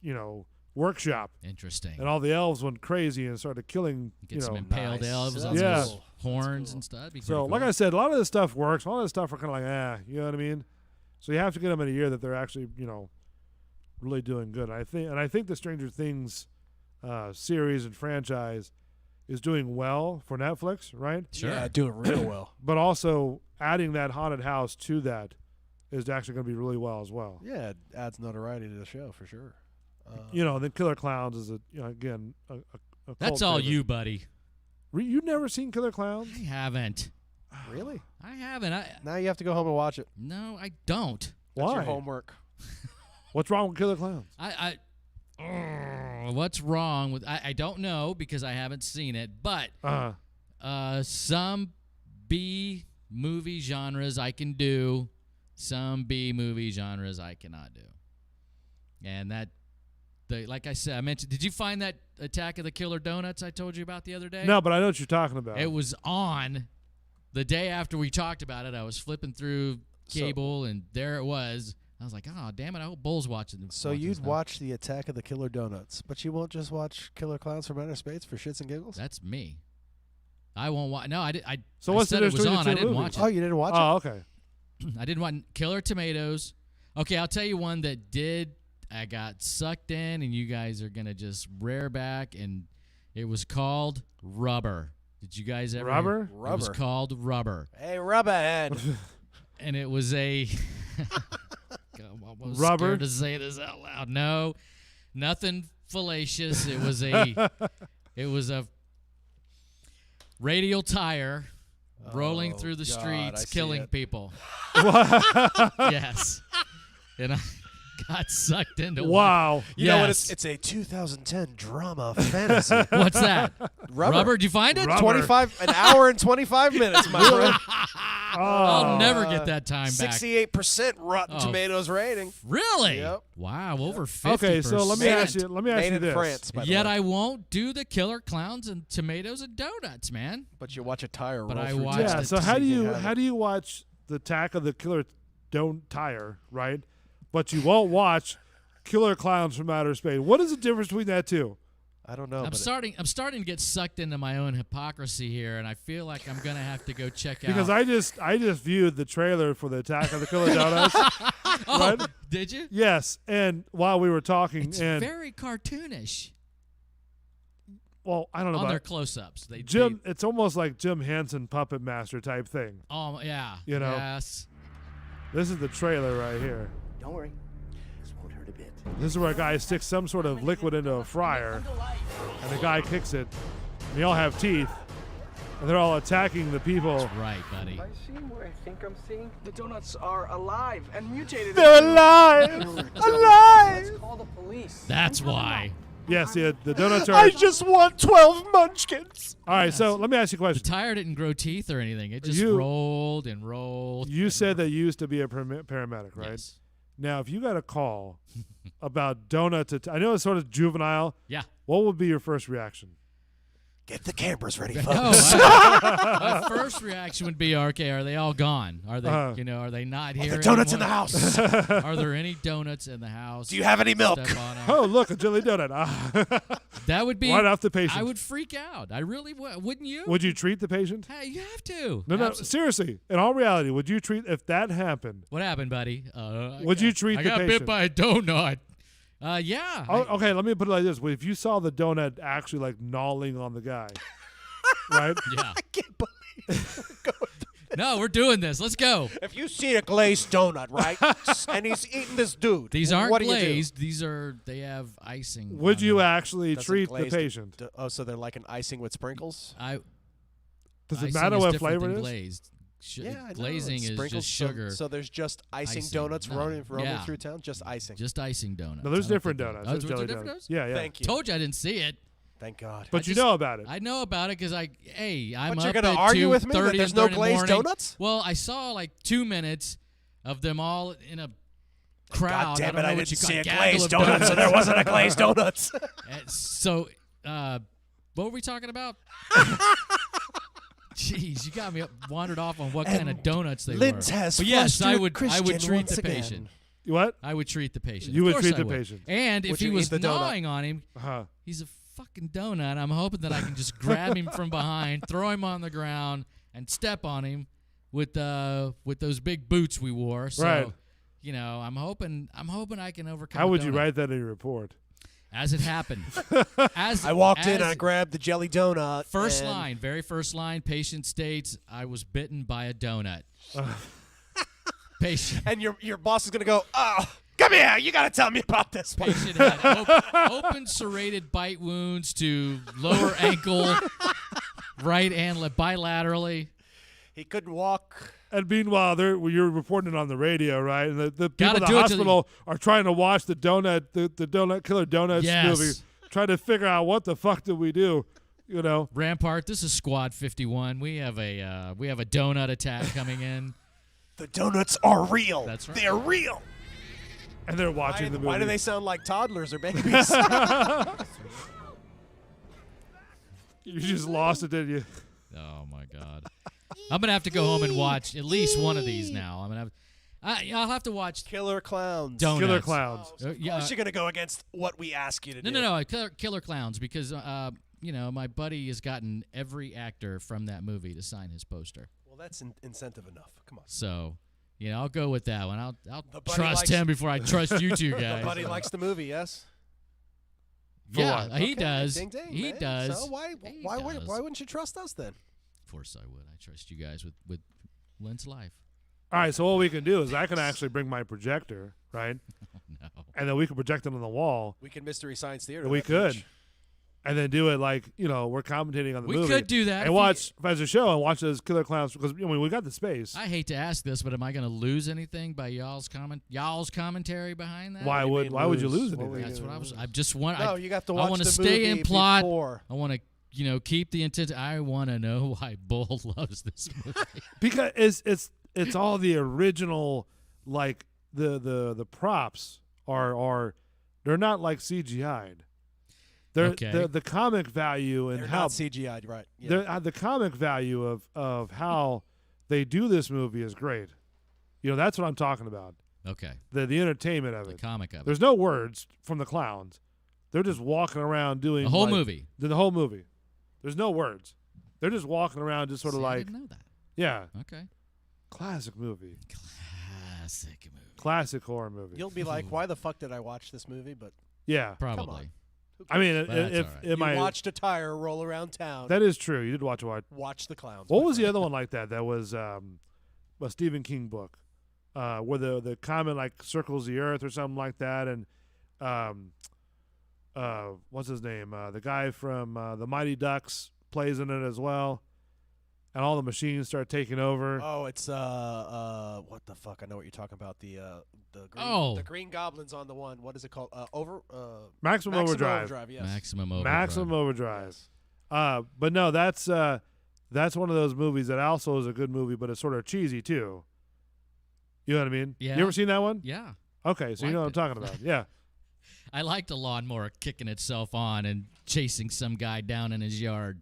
workshop. Interesting. And all the elves went crazy and started killing, Get some impaled elves on yeah. some horns and stuff. That'd be So, pretty like cool. I said, a lot of this stuff works. A lot of this stuff are kind of like, you know what I mean? So you have to get them in a year that they're actually, really doing good. I think the Stranger Things series and franchise is doing well for Netflix, right? Sure. Yeah, doing real well. But also adding that haunted house to that is actually going to be really well as well. Yeah, it adds notoriety to the show for sure. Then Killer Clowns is again a That's cult all favorite. you, buddy. You've never seen Killer Clowns? I haven't. Really? I haven't. Now you have to go home and watch it. No, I don't. That's your Why? homework. What's wrong with Killer Clowns? What's wrong with? I don't know because I haven't seen it, but some B movie genres I can do, some B movie genres I cannot do, and like I said, I mentioned. Did you find that Attack of the Killer Donuts I told you about the other day? No, but I know what you're talking about. It was on the day after we talked about it. I was flipping through cable, and there it was. I was like, oh, damn it, I hope Bull's watching this. So you'd watch the Attack of the Killer Donuts, but you won't just watch Killer Clowns from Outer Space for shits and giggles? That's me. I won't watch. No, I did. So what's the difference between the two I didn't movies? watch it. Oh, you didn't watch it? Oh, okay. I didn't watch Killer Tomatoes. Okay, I'll tell you one that did. I got sucked in, and you guys are going to just rear back, and it was called Rubber. Did you guys ever? Rubber? It was called Rubber. Hey, Rubberhead. And it was a... I'm almost Rubber? scared to say this out loud. No, nothing fallacious. It was a radial tire rolling through the streets, killing people. Yes. And I got sucked into Wow. You know what? It's a 2010 drama fantasy. What's that? Rubber. Did you find it? Rubber. An hour and 25 minutes, my friend. I'll never get that time back. 68% Rotten Tomatoes rating. Really? Yep. Wow, over 50%. Okay, so let me ask you Made in this. France, by the Yet way. I won't do the Killer Clowns and Tomatoes and Donuts, man. But you watch a tire roll. But I through watched town. Yeah, it so to how see do if you you have how do you watch the Attack of the Killer Tire, right? But you won't watch Killer Clowns from Outer Space. What is the difference between that two? I don't know. I'm starting to get sucked into my own hypocrisy here, and I feel like I'm gonna have to go check out. Because I just viewed the trailer for the Attack of the Killer Donuts. Oh, did you? Yes, and while we were talking, It's and very cartoonish. well, I don't know On about their close-ups. It's almost like Jim Henson Puppet Master type thing. Oh yeah. You know. Yes. This is the trailer right here. Don't worry. This won't hurt a bit. This is where a guy sticks some sort of liquid into a fryer, and the guy kicks it. And they all have teeth, and they're all attacking the people. That's right, buddy. I see what I think I'm seeing. The donuts are alive and mutated. They're alive! Alive! Let's call the police. That's why. Yes, the donuts are. I just want 12 munchkins. All right, so let me ask you a question. The tire didn't grow teeth or anything. It just rolled and rolled. You said that you used to be a paramedic, right? Yes. Now, if you got a call about donuts, I know it's sort of juvenile. Yeah. What would be your first reaction? Get the cameras ready, No, folks. my first reaction would be, okay, are they all gone? Are they, are they not here? Are there donuts in the anymore? house? Are there any donuts in the house? Do you have any milk? Step on 'em. Oh, look, a jelly donut. That would be right off the patient. I would freak out. I really would. Wouldn't you? Would you treat the patient? Hey, you have to. No, seriously. In all reality, would you treat if that happened? What happened, buddy? Would you treat I the got patient? bit by a donut. Yeah. Oh, okay, let me put it like this: if you saw the donut actually like gnawing on the guy, right? Yeah. I can't believe we're going through No, we're doing this. Let's go. If you see a glazed donut, right, and he's eating this dude, These aren't what do you do? glazed. They have icing. Would on you them. actually Doesn't treat the glazed- patient? Oh, so they're like an icing with sprinkles? Does it Icing matter is what different flavor than it is? glazed. Yeah, I know. Glazing is Sprinkles, just sugar. So there's just icing donuts No. roaming Yeah. through town? Just icing. Just icing donuts. No, there's I don't different think donuts. Oh, There's there jelly different donuts. donuts? Yeah, yeah. Thank you. Told you I didn't see it. Thank God. But you know about it. I know about it because I'm But up you're gonna at argue with me that 2:30 there's in no the glazed morning. donuts? Well, I saw like 2 minutes of them all in a crowd. God damn I it, don't know I what didn't you call see a gaggle glazed of donut, so there wasn't a glazed donuts. So, what were we talking about? Jeez, you got me wandered off on what kind of donuts they Linz were. has But yes, flushed I your would Christian treat once the again. patient. What? I would treat the patient. You Of would course treat I the would. patient. And if Would he you was eat the donut? gnawing on him, he's a fucking donut. I'm hoping that I can just grab him from behind, throw him on the ground, and step on him with those big boots we wore. So, Right. you know, I'm hoping I can overcome. How the would you donut. write that in your report? As it happened. I walked in, I grabbed the jelly donut. First and line, very first line, patient states, I was bitten by a donut. Patient. And your boss is going to go, oh, come here, you got to tell me about this one. Patient had open serrated bite wounds to lower ankle, right and bilaterally. He couldn't walk. And meanwhile, you're reporting it on the radio, right? And the people Gotta in the do it to hospital are trying to watch the Donut Killer Donuts Yes. movie, trying to figure out what the fuck did we do, you know? Rampart, this is Squad 51. We have a donut attack coming in. The donuts are real. That's right. They're real. And they're watching the movie. Why do they sound like toddlers or babies? You just lost it, didn't you? Oh my God! I'm gonna have to go home and watch at least one of these now. I'll have to watch Killer Clowns. Donuts. Killer Clowns. Of course you're gonna go against what we ask you to do. No. Killer Clowns, because my buddy has gotten every actor from that movie to sign his poster. Well, that's incentive enough. Come on. So, I'll go with that one. I'll The buddy trust likes- him before I trust you two guys. The buddy likes the movie, yes? Yeah, he Okay, does. Ding, ding, He man. does. So why wouldn't you trust us then? Of course I would. I trust you guys with Lynn's life. All right, so what we can do is I can actually bring my projector, right? Oh, no. And then we can project it on the wall. We can Mystery Science Theater. And we that could. bitch. And then do it like, we're commentating on the movie. We could do that. And watch as a show and watch those Killer Clowns because we got the space. I hate to ask this, but am I going to lose anything by y'all's commentary behind that? Why would you lose anything? That's what I just want. No, you have to I watch want to the stay movie in plot. before. I want to keep the intent. I want to know why Bull loves this movie. Because it's all the original, like the props are they're not like CGI'd. They're Okay. the comic value and They're how not CGI'd, right? Yeah. the comic value of how they do this movie is great. That's what I'm talking about. Okay. The entertainment of it. The comic of it. There's no words from the clowns. They're just walking around doing The whole like- movie. The whole movie. There's no words. They're just walking around, just sort of See, I like. didn't know that. Yeah. Okay. Classic movie. Classic movie. Classic horror movie. You'll be like, why the fuck did I watch this movie? But Yeah. Probably. I mean, That's if all right. am you I watched a tire roll around town. that is true. You did watch what? Watch the clowns. What my was the friend. other one like that? That was a Stephen King book, where the comet like circles the earth or something like that, and what's his name? The guy from the Mighty Ducks plays in it as well, and all the machines start taking over. Oh, it's what the fuck? I know what you're talking about. The Green Goblin's on the one. What is it called? Maximum Overdrive. Yes. Maximum Overdrive. Maximum Overdrive. But no, that's one of those movies that also is a good movie, but it's sort of cheesy too. You know what I mean? Yeah. You ever seen that one? Yeah. Okay, so you know what I'm talking about. Yeah. I like the lawnmower kicking itself on and chasing some guy down in his yard.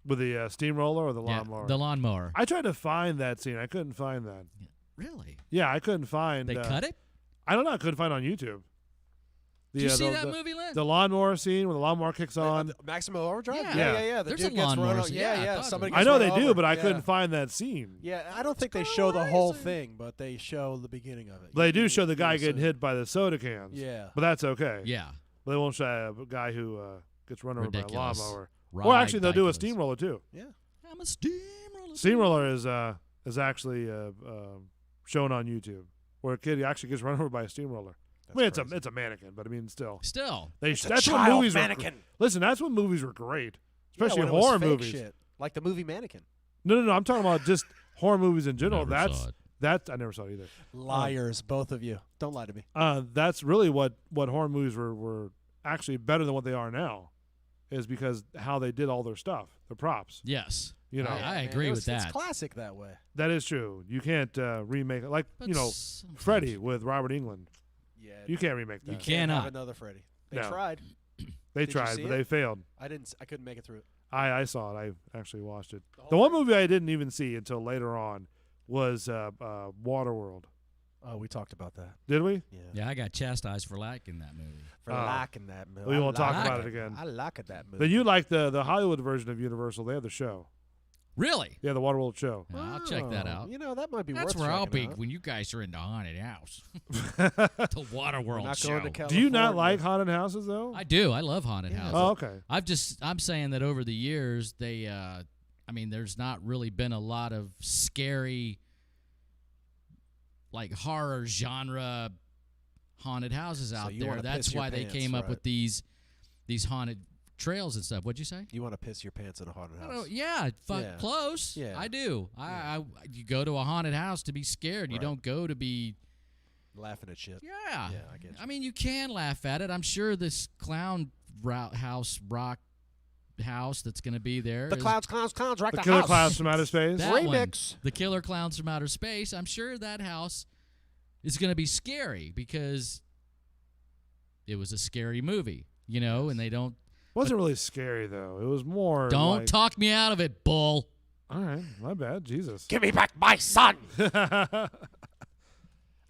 With the steamroller or the Yeah, lawnmower? the lawnmower. I tried to find that scene. I couldn't find that. Really? Yeah, I couldn't find. They cut it? I don't know. I couldn't find it on YouTube. Did you see that movie, Lynn? The lawnmower scene where the lawnmower kicks on. Maximum Overdrive? Yeah. Yeah. The There's dude a gets run lawnmower over. scene. Yeah, Yeah, I yeah. thought Somebody I gets know run they do, over. but I Yeah. couldn't find that scene. Yeah, I don't think they show the whole thing, but they show the beginning of it. They do show the guy Yeah, getting hit by the soda cans. Yeah. But that's okay. Yeah. But they won't show a guy who gets run over Ridiculous. by a lawnmower. Or actually, they'll do a Ridiculous. steamroller too. Yeah. I'm a steamroller. Steamroller is actually shown on YouTube, where a kid actually gets run over by a steamroller. I mean, it's a mannequin, but I mean, still. It's a That's when child movies mannequin. Listen, that's when movies were great, especially when it was horror fake movies. shit, like the movie Mannequin. No. I'm talking about just horror movies in general. Never saw it. That's I never saw it either. Liars, both of you. Don't lie to me. That's really what horror movies were actually better than what they are now, is because how they did all their stuff, the props. Yes. You know, I agree with that. It's classic that way. That is true. You can't remake it like But Freddy with Robert England. Yeah. You can't remake that. You can't have cannot. another Freddy. They No. tried. They Did you tried, see but it? they failed. I didn't. I couldn't make it through it. I saw it. I actually watched it. The one movie I didn't even see until later on was Waterworld. Oh, we talked about that. Did we? Yeah, I got chastised for liking that movie. For liking that movie. We I won't talk like about it again. I like that movie. Then you like the Hollywood version of Universal. They have the show. Really? Yeah, the Waterworld show. Yeah, I'll check that out. You know, that might be That's worth where I'll be checking out. when you guys are in the haunted house. The Waterworld not show. going to Do you not California. like haunted houses though? I do. I love haunted Yeah. houses. Oh, okay. I'm saying that over the years they there's not really been a lot of scary like horror genre haunted houses out you there. wanna That's piss your why they pants, came up right. with these haunted trails and stuff. What'd you say? You want to piss your pants in a haunted house? Yeah, Yeah. close. Yeah. I do. You go to a haunted house to be scared. You Right. don't go to be Laughing at shit. Yeah. Yeah, I get you. I mean, you can laugh at it. I'm sure this clown rock house that's going to be there. The is- clowns, rock The the Killer house. Clowns from Outer Space. that one, Remix. the Killer Clowns from Outer Space. I'm sure that house is going to be scary because it was a scary movie, and they don't. Wasn't really scary though. It was more. Don't like, talk me out of it, bull. All right, my bad. Jesus. Give me back my son.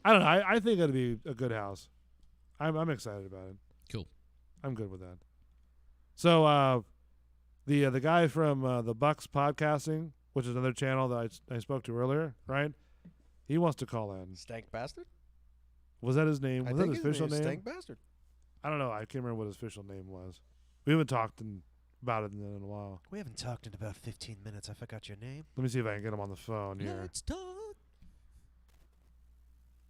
I don't know. I think it'll be a good house. I'm excited about it. Cool. I'm good with that. So the guy from the Bucks Podcasting, which is another channel that I spoke to earlier, right? He wants to call in. Stank bastard? Was that his name? I Was that think his his official name's name? Stank Bastard. I don't know. I can't remember what his official name was. We haven't talked about it in a while. We haven't talked in about 15 minutes. I forgot your name. Let me see if I can get him on the phone here. Let's talk.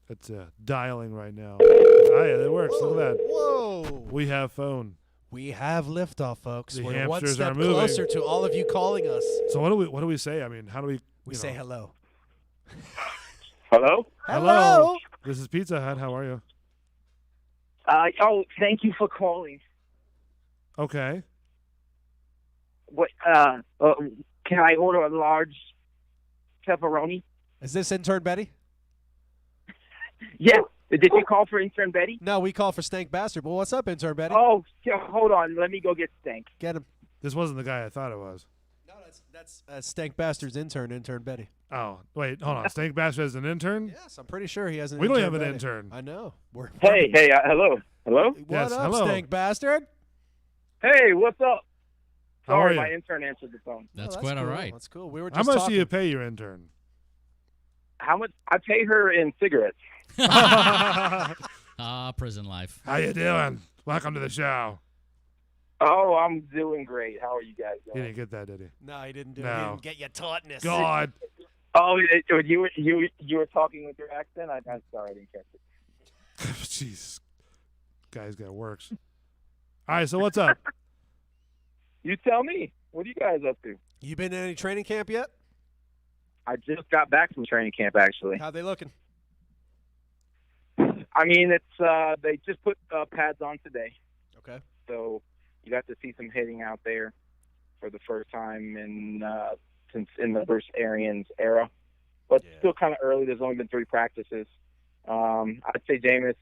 It's dialing right now. Oh, yeah, that works. Look at that. Whoa. We have phone. We have liftoff, folks. The We're one hamsters step are moving. closer to all of you calling us. So what do we say? I mean, how do we? We say hello. Hello? Hello. This is Pizza Hut. How are you? Thank you for calling. Okay. What? Can I order a large pepperoni? Is this intern Betty? Yeah. Did you call for intern Betty? No, we call for Stank Bastard. Well, what's up, intern Betty? Oh, yeah, hold on. Let me go get Stank. Get him. This wasn't the guy I thought it was. No, that's Stank Bastard's intern Betty. Oh, wait, hold on. Stank Bastard has an intern? Yes, I'm pretty sure he has an We intern. don't have an Betty. intern. I know. Hey, hello? Hello? What Yes, up, hello. Stank Bastard? Hey, what's up? How are Sorry, you? my intern answered the phone. That's Oh, quite all cool. right. That's cool. We were How just much talking. do you pay your intern? How much? I pay her in cigarettes. Prison life. How you doing? Welcome to the show. Oh, I'm doing great. How are you guys He doing? didn't get that, did he? No, he didn't do it. No. He didn't get your tautness. God. Oh, you were talking with your accent? I'm sorry, I didn't catch it. Jeez. Guy's got works. All right, so what's up? You tell me. What are you guys up to? You been in any training camp yet? I just got back from training camp, actually. How they looking? I mean, it's they just put pads on today, Okay. so you got to see some hitting out there for the first time since in the Bruce Arians era. But still kind of early. There's only been 3 practices. I'd say Jameis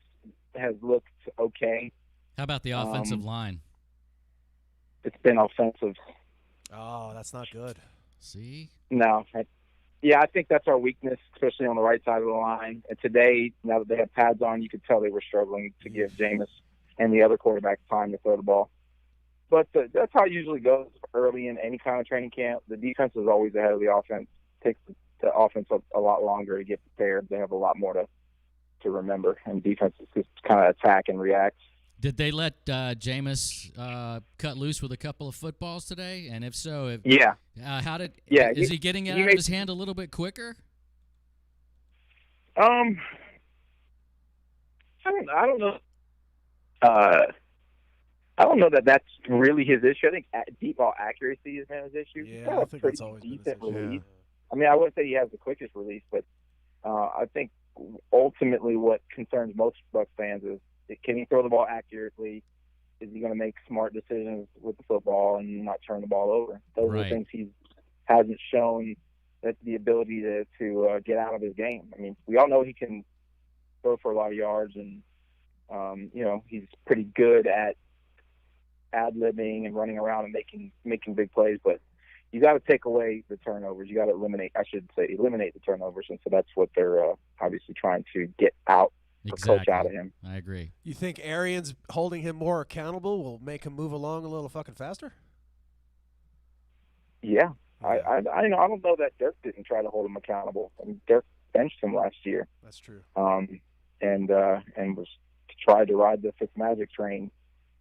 has looked okay. How about the offensive line? It's been offensive. Oh, that's not good. See? No. I think that's our weakness, especially on the right side of the line. And today, now that they have pads on, you could tell they were struggling to give Jameis and the other quarterback time to throw the ball. But that's how it usually goes early in any kind of training camp. The defense is always ahead of the offense. It takes the offense a lot longer to get prepared. They have a lot more to remember. And defense is just kind of attack and react. Did they let Jameis cut loose with a couple of footballs today? And if so, Yeah. How did? Yeah, is he getting it out of his hand a little bit quicker? I don't know. I don't know that that's really his issue. I think deep ball accuracy has been his issue. He's got I a think pretty that's always been his decent issue. release. I mean, I wouldn't say he has the quickest release, but I think ultimately what concerns most Bucs fans is, can he throw the ball accurately? Is he going to make smart decisions with the football and not turn the ball over? Those are the things he hasn't shown that the ability to get out of his game. I mean, we all know he can throw for a lot of yards, and he's pretty good at ad-libbing and running around and making big plays. But you got to take away the turnovers. You got to eliminate the turnovers, and so that's what they're obviously trying to get out. Coach out of him. I agree. You think Arians holding him more accountable will make him move along a little fucking faster? Yeah. I don't know that Dirk didn't try to hold him accountable. I mean, Dirk benched him last year. That's true. And was tried to ride the Fitzmagic train,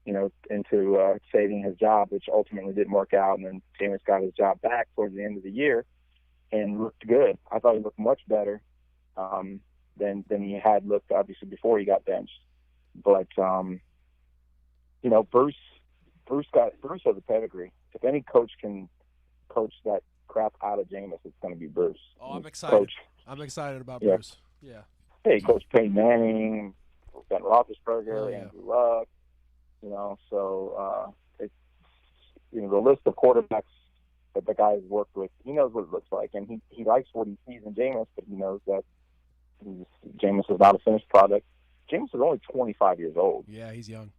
into saving his job, which ultimately didn't work out. And then Jameis got his job back towards the end of the year and looked good. I thought he looked much better than he had looked, obviously, before he got benched. But, Bruce Bruce has a pedigree. If any coach can coach that crap out of Jameis, it's going to be Bruce. Oh, I'm excited. Coach. I'm excited about Yeah. Bruce. Yeah. Hey, Coach Peyton Manning, Ben Roethlisberger, Oh, yeah. Andrew Luck. So it's the list of quarterbacks that the guy's worked with. He knows what it looks like, and he likes what he sees in Jameis, but he knows that Jameis is not a finished product. Jameis is only 25 years old. Yeah, he's young.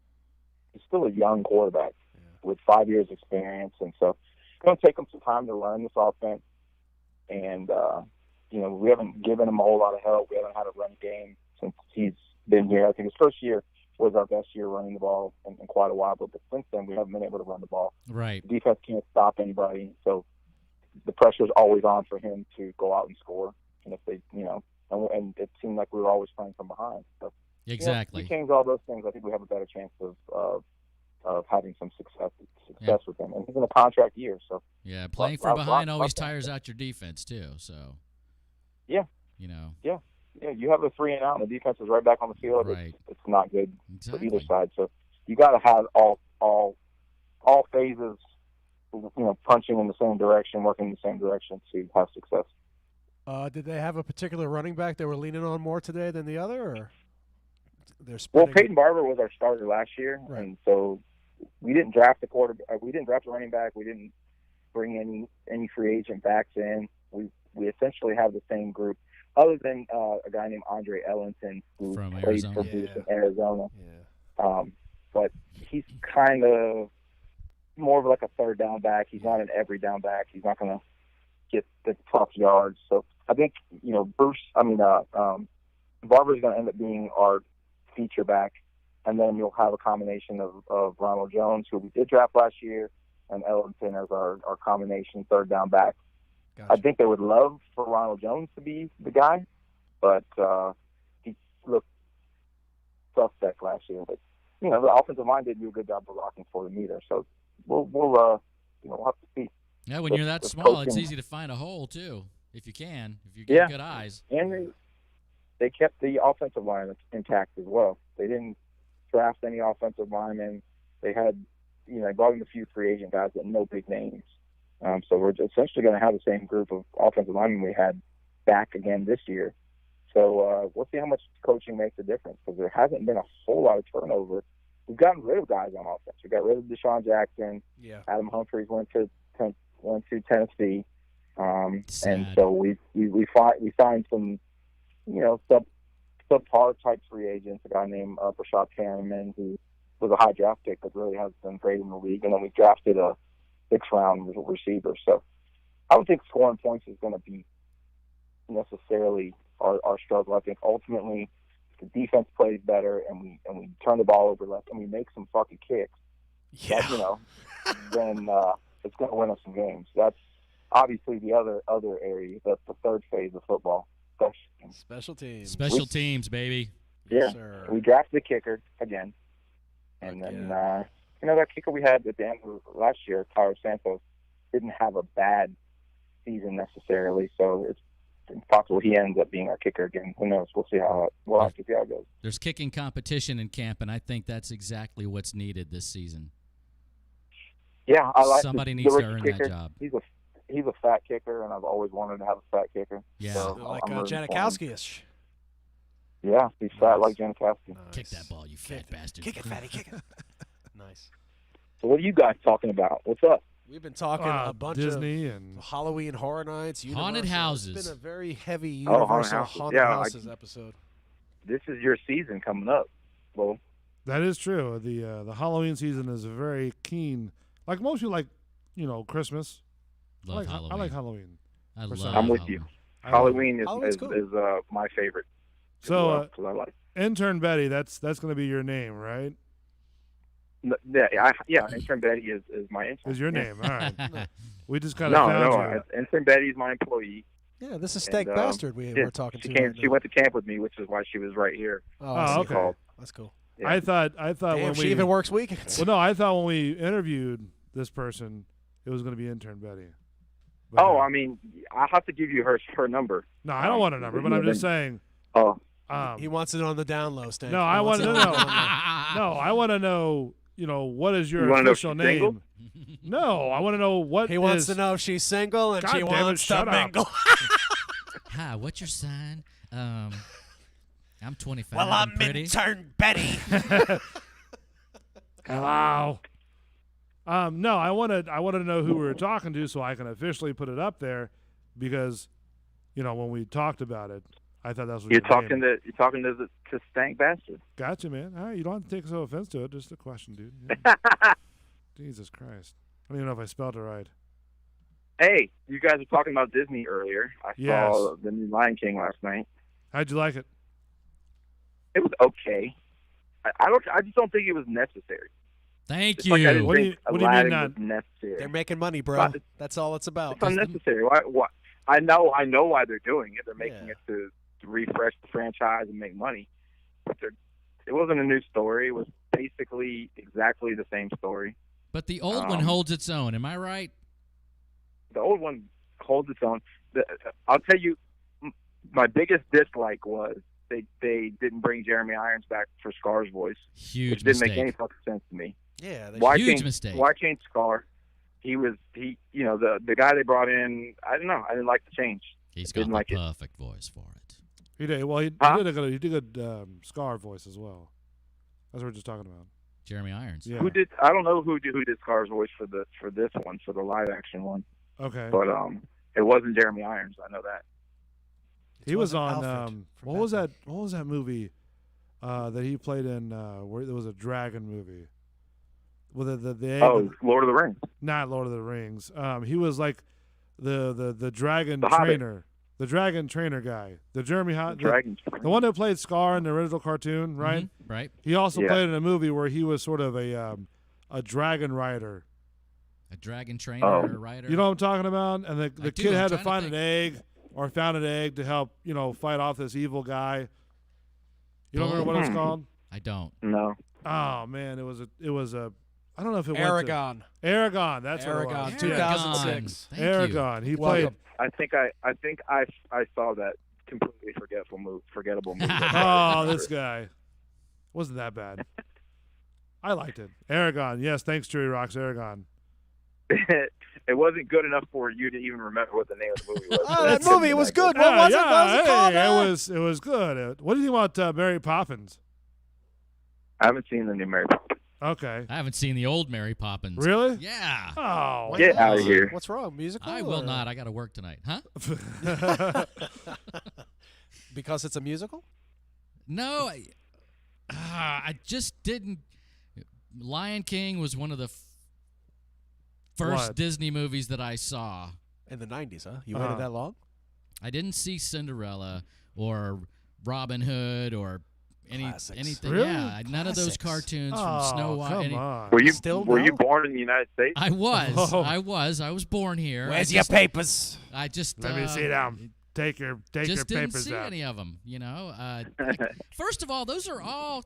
He's still a young quarterback with 5 years experience, and so it's going to take him some time to learn this offense. And we haven't given him a whole lot of help. We haven't had a run game since he's been here. I think his first year was our best year running the ball in quite a while, but since then we haven't been able to run the ball. Right. The defense can't stop anybody, so the pressure is always on for him to go out and score. And if they, and it seemed like we were always playing from behind. So exactly. If we change all those things, I think we have a better chance of having some success with him. And he's in a contract year, so yeah, playing from behind always tires out your defense too. So yeah, yeah, you have a 3 and out, and the defense is right back on the field. Right. It's not good Exactly. for either side. So you got to have all phases, punching in the same direction, working in the same direction to have success. Did they have a particular running back they were leaning on more today than the other, or they're Well, spreading? Peyton Barber was our starter last year, Right. and so we didn't draft a quarterback. We didn't draft a running back. We didn't bring any free agent backs in. We essentially have the same group, other than a guy named Andre Ellington who From played Arizona. for Bruce in Arizona. Yeah. But he's kind of more of like a third down back. He's not an every down back. He's not going to get the tough yards. So I think Barber's going to end up being our feature back, and then you'll have a combination of Ronald Jones, who we did draft last year, and Ellington as our combination third down back. Gotcha. I think they would love for Ronald Jones to be the guy, but he looked suspect last year. But the offensive line did do a good job of blocking for him either. So we'll have to see. Yeah, when you're that small, coaching. it's easy to find a hole too, if you get good eyes. And they kept the offensive line intact as well. They didn't draft any offensive linemen. They had, they brought in a few free agent guys, but no big names. So we're essentially going to have the same group of offensive linemen we had back again this year. So we'll see how much coaching makes a difference, because there hasn't been a whole lot of turnover. We've gotten rid of guys on offense. We got rid of Deshaun Jackson. Yeah. Adam Humphries went to Tennessee. And so we signed some, subpar type free agents, a guy named Brashad Perriman, who was a high draft pick but really hasn't been great in the league. And then we drafted a 6th-round receiver. So I don't think scoring points is going to be necessarily our struggle. I think ultimately the defense plays better and we turn the ball over less and we make some fucking kicks. Yeah. Then it's going to win us some games. That's obviously the other area. That's the third phase of football. Special teams. Special teams, baby. Yeah. Yes, sir. We drafted the kicker again. And then, that kicker we had at the end of last year, Tyler Santos, didn't have a bad season necessarily. So it's possible he ends up being our kicker again. Who knows? We'll have to see how it goes. There's kicking competition in camp, and I think that's exactly what's needed this season. Yeah, I like somebody the needs to rookie earn kicker. that job. He's a fat kicker, and I've always wanted to have a fat kicker. Yeah, so Like I'm rooting for him. Janikowski-ish. Yeah, he's fat like Janikowski. Nice. Kick that ball, you fat bastard. Kick it, fatty, kick it. Nice. So what are you guys talking about? What's up? We've been talking a bunch Disney of and Halloween Horror Nights, Haunted Universal. houses. It's been a very heavy Oh, Universal haunted Haunted houses. Houses episode. This is your season coming up. Well, that is true. The Halloween season is very keen. Like most people, like Christmas. Love Halloween. I like Halloween. I love I'm with you. Halloween is my favorite. So 'cause I like. Intern Betty, that's going to be your name, right? Intern Betty is my intern. Is your Yeah. name? All right. We just kind of found you. Intern Betty's my employee. Yeah, this is Steak Bastard we're talking to. She went to camp with me, which is why she was right here. Oh, okay. Cool. That's cool. Yeah. I thought Damn, when she even works weekends. Well, no, I thought when we interviewed this person, it was going to be Intern Betty. But, I mean, I have to give you her number. No, I don't want a number, but I'm just saying. Oh. He wants it on the down low, Steak. No, I want to know. No, I want to know. what is your You wanna know if official she's single? name? No, I want to know what He wants is- to know if she's single and God she damn it, wants to shut up. mingle. Hi, what's your sign? I'm 25. Well, I'm pretty. intern Betty. Wow. No, I wanted to know who we were talking to so I can officially put it up there, because, when we talked about it, I thought that was You're talking to Stank Bastard. Gotcha, man. All right, you don't have to take so offense to it. Just a question, dude. Jesus Christ. I don't even know if I spelled it right. Hey, you guys were talking about Disney earlier. I Yes. saw the new Lion King last night. How'd you like it? It was okay. I just don't think it was necessary. Thank Just like I didn't What do think you mean Aladdin not? was necessary. They're making money, bro. That's all it's about. It's unnecessary. Why? I know why they're doing it. They're making it to refresh the franchise and make money. But it wasn't a new story. It was basically exactly the same story. But the old one holds its own. Am I right? The old one holds its own. I'll tell you, my biggest dislike was they didn't bring Jeremy Irons back for Scar's voice. Huge which didn't mistake. make any fucking sense to me. Yeah, huge mistake. Why change Scar? The guy they brought in. I don't know. I didn't like the change. He's got the perfect voice for it. He did. Well, he did a good Scar voice as well. That's what we're just talking about. Jeremy Irons. Yeah. Who did? I don't know who did Scar's voice for this one, for the live action one. Okay. But it wasn't Jeremy Irons. I know that. He was on what was that movie that he played in where there was a dragon movie with the Lord of the Rings. Not Lord of the Rings. He was like the dragon The Hobbit. trainer. The dragon trainer guy. The Jeremy Dragon the one that played Scar in the original cartoon, right? Mm-hmm. Right. He also Yeah. played in a movie where he was sort of a dragon rider. A dragon trainer or a rider. You know what I'm talking about? And the do. kid I'm had to trying to find think. an egg or found an egg to help, fight off this evil guy. You don't remember what it's called? I don't. No. Oh man, it was a I don't know if it Aragon. went to Aragon, that's Aragon, what it was. 2006. Thank you. Aragon. He Welcome. played I think I saw that completely forgettable movie. Oh, this guy. Wasn't that bad. I liked it. Aragon. Yes, thanks, Cheery Rocks. Aragon. It wasn't good enough for you to even remember what the name of the movie was. Oh, that movie was good. What was it? What was it called? It was good. What do you think about Mary Poppins? I haven't seen the new Mary Poppins. Okay. I haven't seen the old Mary Poppins. Really? Yeah. Oh. Get out of here. What's wrong? Musical? I will or- not. I got to work tonight. Huh? Because it's a musical? No. I just didn't. Lion King was one of the first What? Disney movies that I saw. In the 90s, huh? You waited that long? I didn't see Cinderella or Robin Hood or Classics. anything. Really? Yeah, none of those cartoons from Snow White. Come on. Were you born in the United States? I was. Oh. I was born here. Where's I your just- papers? I just Let me see them. Take your just didn't papers see out. any of them. First of all, those are all.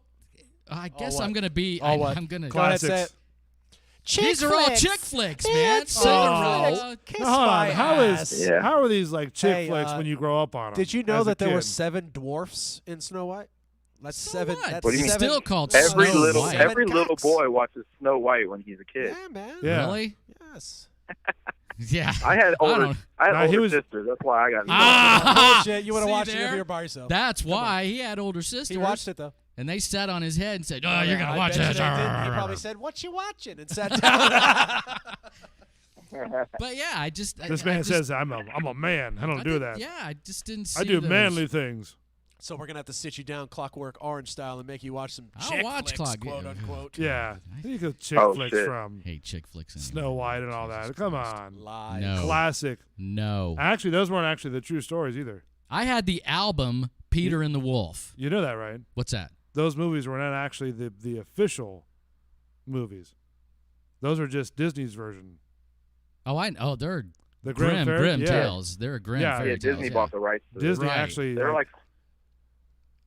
I guess what? I'm gonna be. All what? I'm gonna. Go ahead, say Classics. it. These are all chick flicks, man. Cinderella. Kiss Now, hold my on. How ass. Yeah. how are these like chick Hey, flicks when you grow up on them? Did you know as a that there were kid? 7 dwarfs in Snow White? That's So 7. what? That's What do you mean? It's still called Every Snow little White. every little cocks. boy watches Snow White when he's a kid. Yeah, man. Yeah. Really? Yes. Yeah. I had older don't- Nah, sisters. That's why I got. Bullshit. You would have See watched it if there? you were by yourself. That's Come on. why he had older sisters. He watched it, though. And they sat on his head and said, "Oh, you're gonna I watch bet you this." they did. He probably said, "What you watching?" and sat down. But yeah, I just. This I man just, says I'm a man. I don't do that. Yeah, I just didn't see. I do those. manly things. So we're gonna have to sit you down, Clockwork Orange style, and make you watch some I'll chick watch flicks, Clock- quote unquote. Yeah. You could chick Oh, flicks shit. from Hate chick flicks. Anyway. Snow White and all that. Come on. Lies. No. Classic. No. Actually, those weren't actually the true stories either. I had the album Peter and the Wolf. You know that, right? What's that? Those movies were not actually the official movies. Those are just Disney's version. Oh, they're The Grimm Fairy- Grimm yeah. Tales. They're Grimm Yeah. fairy Yeah, tales. Disney yeah. bought the rights. To Disney Right. actually. They're like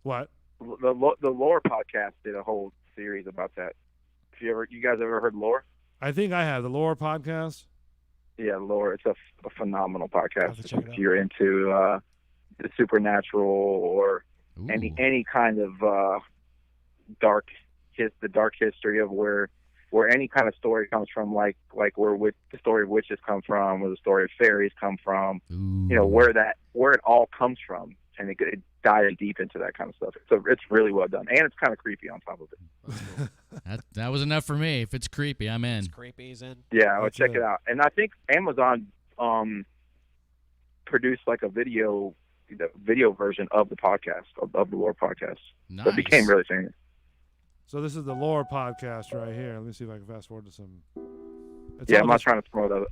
what? the Lore podcast did a whole series about that. If you guys ever heard Lore? I think I have the Lore podcast. Yeah, Lore. It's a phenomenal I'll have podcast. to check it out. If you're into the supernatural or Ooh. any kind of the dark history of where where any kind of story comes from, like where the story of witches come from, where the story of fairies come from, where it all comes from, and it dives deep into that kind of stuff. So it's really well done, and it's kind of creepy on top of it. That was enough for me. If it's creepy, I'm in. It's creepy, he's in. Yeah, I'll check it out. And I think Amazon produced like a video version of the podcast, of the Lore podcast. Nice. So it became really famous. So this is the Lore podcast right here. Let me see if I can fast forward to some. I'm not trying to promote other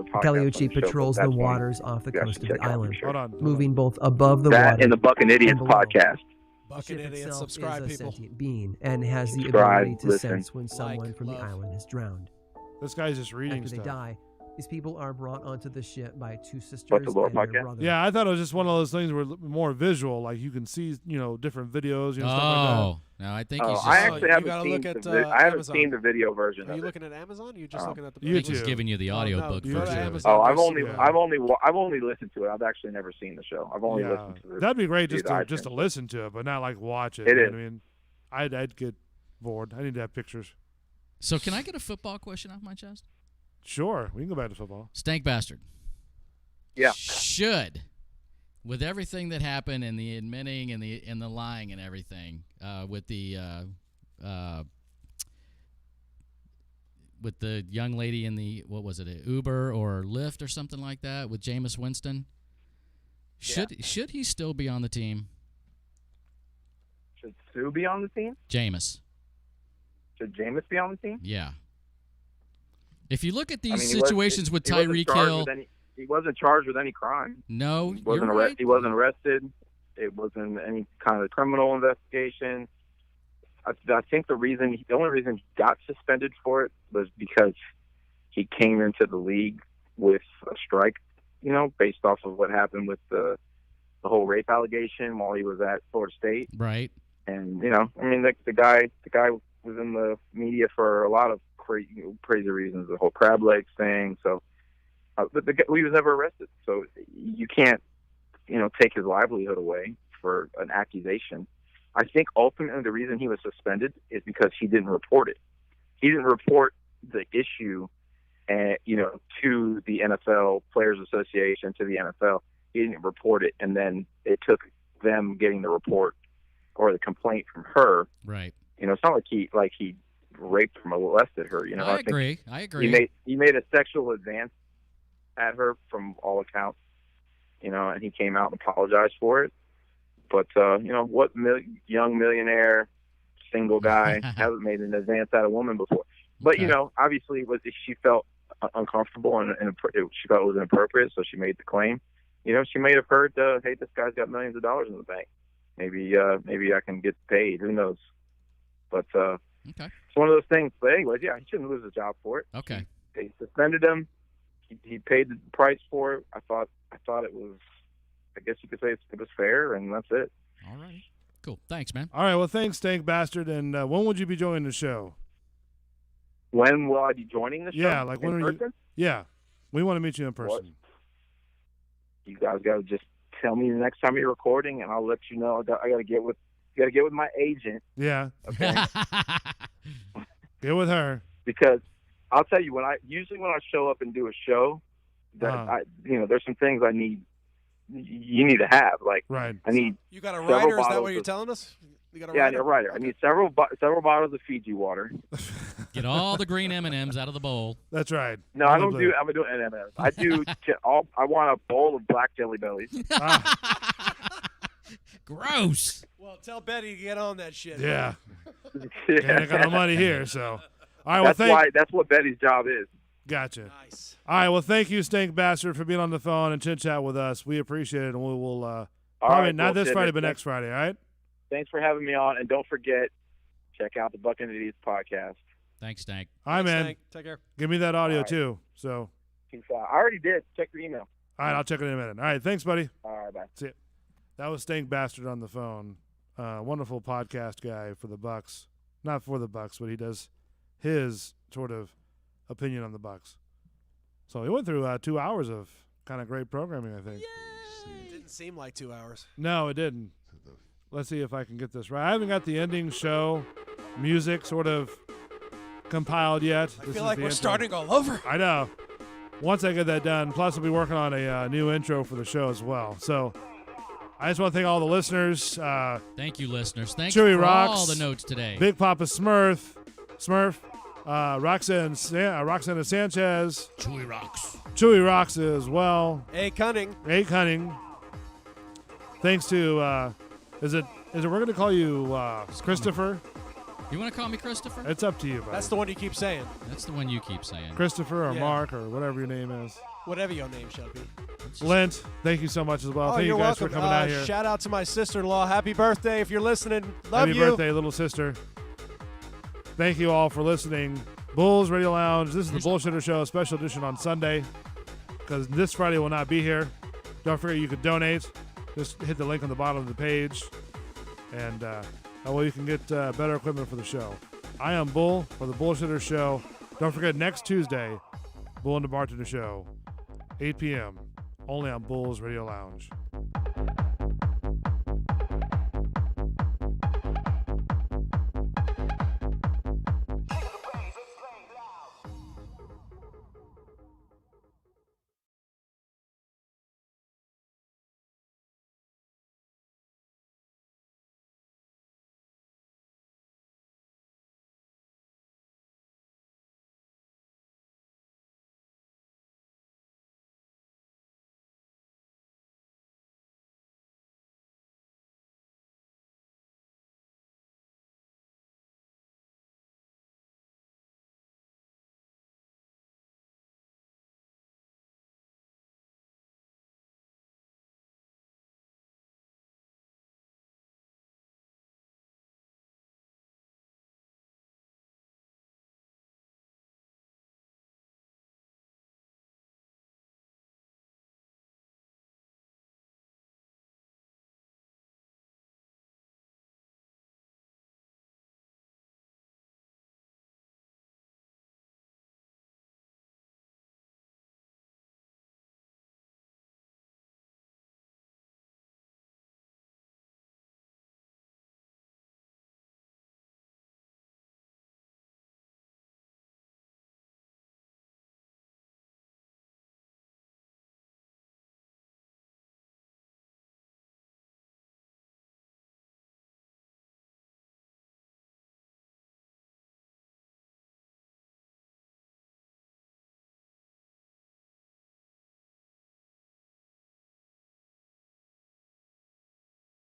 podcasts. Galliucci patrols the waters off the coast of the island, moving both above the that water and the Bucking Idiots podcast. Bucking Idiots, itself subscribe, is a people. sentient being and has the Subscribe, ability to listen. sense when someone from the island is drowned. This guy's just reading After stuff. they die, these people are brought onto the ship by two sisters What, the Lore and their podcast? brother. Yeah, I thought it was just one of those things where more visual, like you can see, different videos, stuff like No, I think Oh, he's just. I actually you haven't gotta seen look at, I haven't Amazon. seen the video version. Are of you it. looking at Amazon? Or are you just looking at the I think he's giving you the audiobook Go to version. Amazon. Oh, I've There's- only listened to it. I've actually never seen the show. I've only that. listened to it. That'd be great just via to iTunes. listen to it, but not like watch it. It you know is. what I mean, I'd get bored. I need to have pictures. So can I get a football question off my chest? Sure, we can go back to football. Stank bastard. Yeah. Should, with everything that happened and the admitting and the lying and everything, with the young lady in the, what was it, Uber or Lyft or something like that with Jameis Winston, should he still be on the team? Should Sue be on the team? Jameis. Should Jameis be on the team? Yeah. If you look at these I mean, situations with Tyreek Hill, he wasn't charged with any crime. no, He wasn't you're right. He wasn't arrested. It wasn't any kind of criminal investigation. I think the only reason he got suspended for it was because he came into the league with a strike, based off of what happened with the whole rape allegation while he was at Florida State. Right. And the guy was in the media for a lot of crazy reasons, the whole crab legs thing. So, but he was never arrested. So you can't, take his livelihood away for an accusation. I think ultimately the reason he was suspended is because he didn't report it. He didn't report the issue, to the NFL Players Association, to the NFL. He didn't report it, and then it took them getting the report or the complaint from her. Right. It's not like he raped or molested her. I agree. He made a sexual advance at her from all accounts. And he came out and apologized for it. But what young millionaire single guy hasn't made an advance at a woman before? But obviously, she felt uncomfortable and she felt it was inappropriate, so she made the claim. She may have heard, "Hey, this guy's got millions of dollars in the bank. Maybe I can get paid. Who knows?" But okay, it's one of those things. But anyways, he shouldn't lose his job for it. Okay, they suspended him. He paid the price for it. I thought it was. I guess you could say it was fair, and that's it. All right. Cool. Thanks, man. All right. Well, thanks, Stank Bastard. And when would you be joining the show? When will I be joining the show? Yeah, like when in are person? you? Yeah, we want to meet you in person. What? You guys got to just tell me the next time you're recording, and I'll let you know. I got to get with my agent. Yeah. Okay. Get with her. Because I'll tell you, when I show up and do a show, that there's some things I need. You need to have, like, right. I need. You got a rider? Is that what you're of, telling us? You got a yeah, rider? I need a rider. I need several bottles of Fiji water. Get all the green M&Ms out of the bowl. That's right. No, I don't do. I'm doing M&Ms. I do. I want a bowl of black jelly bellies. Gross. Well, tell Betty to get on that shit. Yeah. I got no money here, so. All right. That's what Betty's job is. Gotcha. Nice. All right. Well, thank you, Stank Bastard, for being on the phone and chit chat with us. We appreciate it, and we will probably not this Friday, but next Friday. All right. Thanks for having me on, and don't forget, check out the Bucking Idiots podcast. Thanks, Stank. All right, man. Stank. Take care. Give me that audio too. So. Peace out. I already did. Check your email. All right, I'll check it in a minute. All right, thanks, buddy. All right, bye. See it. That was Stank Bastard on the phone. Wonderful podcast guy for the Bucks. Not for the Bucks, but he does his sort of opinion on the Bucks. So he went through 2 hours of kind of great programming, I think. It didn't seem like 2 hours. No, it didn't. Let's see if I can get this right. I haven't got the ending show music sort of compiled yet. I feel like we're starting all over. I know. Once I get that done, plus I'll be working on a new intro for the show as well. So I just want to thank all the listeners. Thank you, listeners. Thank Chewy you for Rocks, all the notes today. Big Papa Smurf, Roxanne Sanchez. Chewy Rocks as well. A Cunning. Thanks to, is it we're going to call you Christopher? You want to call me Christopher? It's up to you, buddy. That's the one you keep saying. That's the one you keep saying. Christopher or Mark or whatever your name is. Whatever your name shall be. Lent, thank you so much as well. Oh, thank you're you guys welcome. for coming out here. Shout out to my sister-in-law. Happy birthday if you're listening. Love Happy you. birthday, little sister. Thank you all for listening. Bulls Radio Lounge. This is the Bullshitter Show, special edition on Sunday, because this Friday will not be here. Don't forget you can donate. Just hit the link on the bottom of the page, and that way you can get better equipment for the show. I am Bull for the Bullshitter Show. Don't forget, next Tuesday, Bull and the Bartender Show, 8 p.m., only on Bulls Radio Lounge.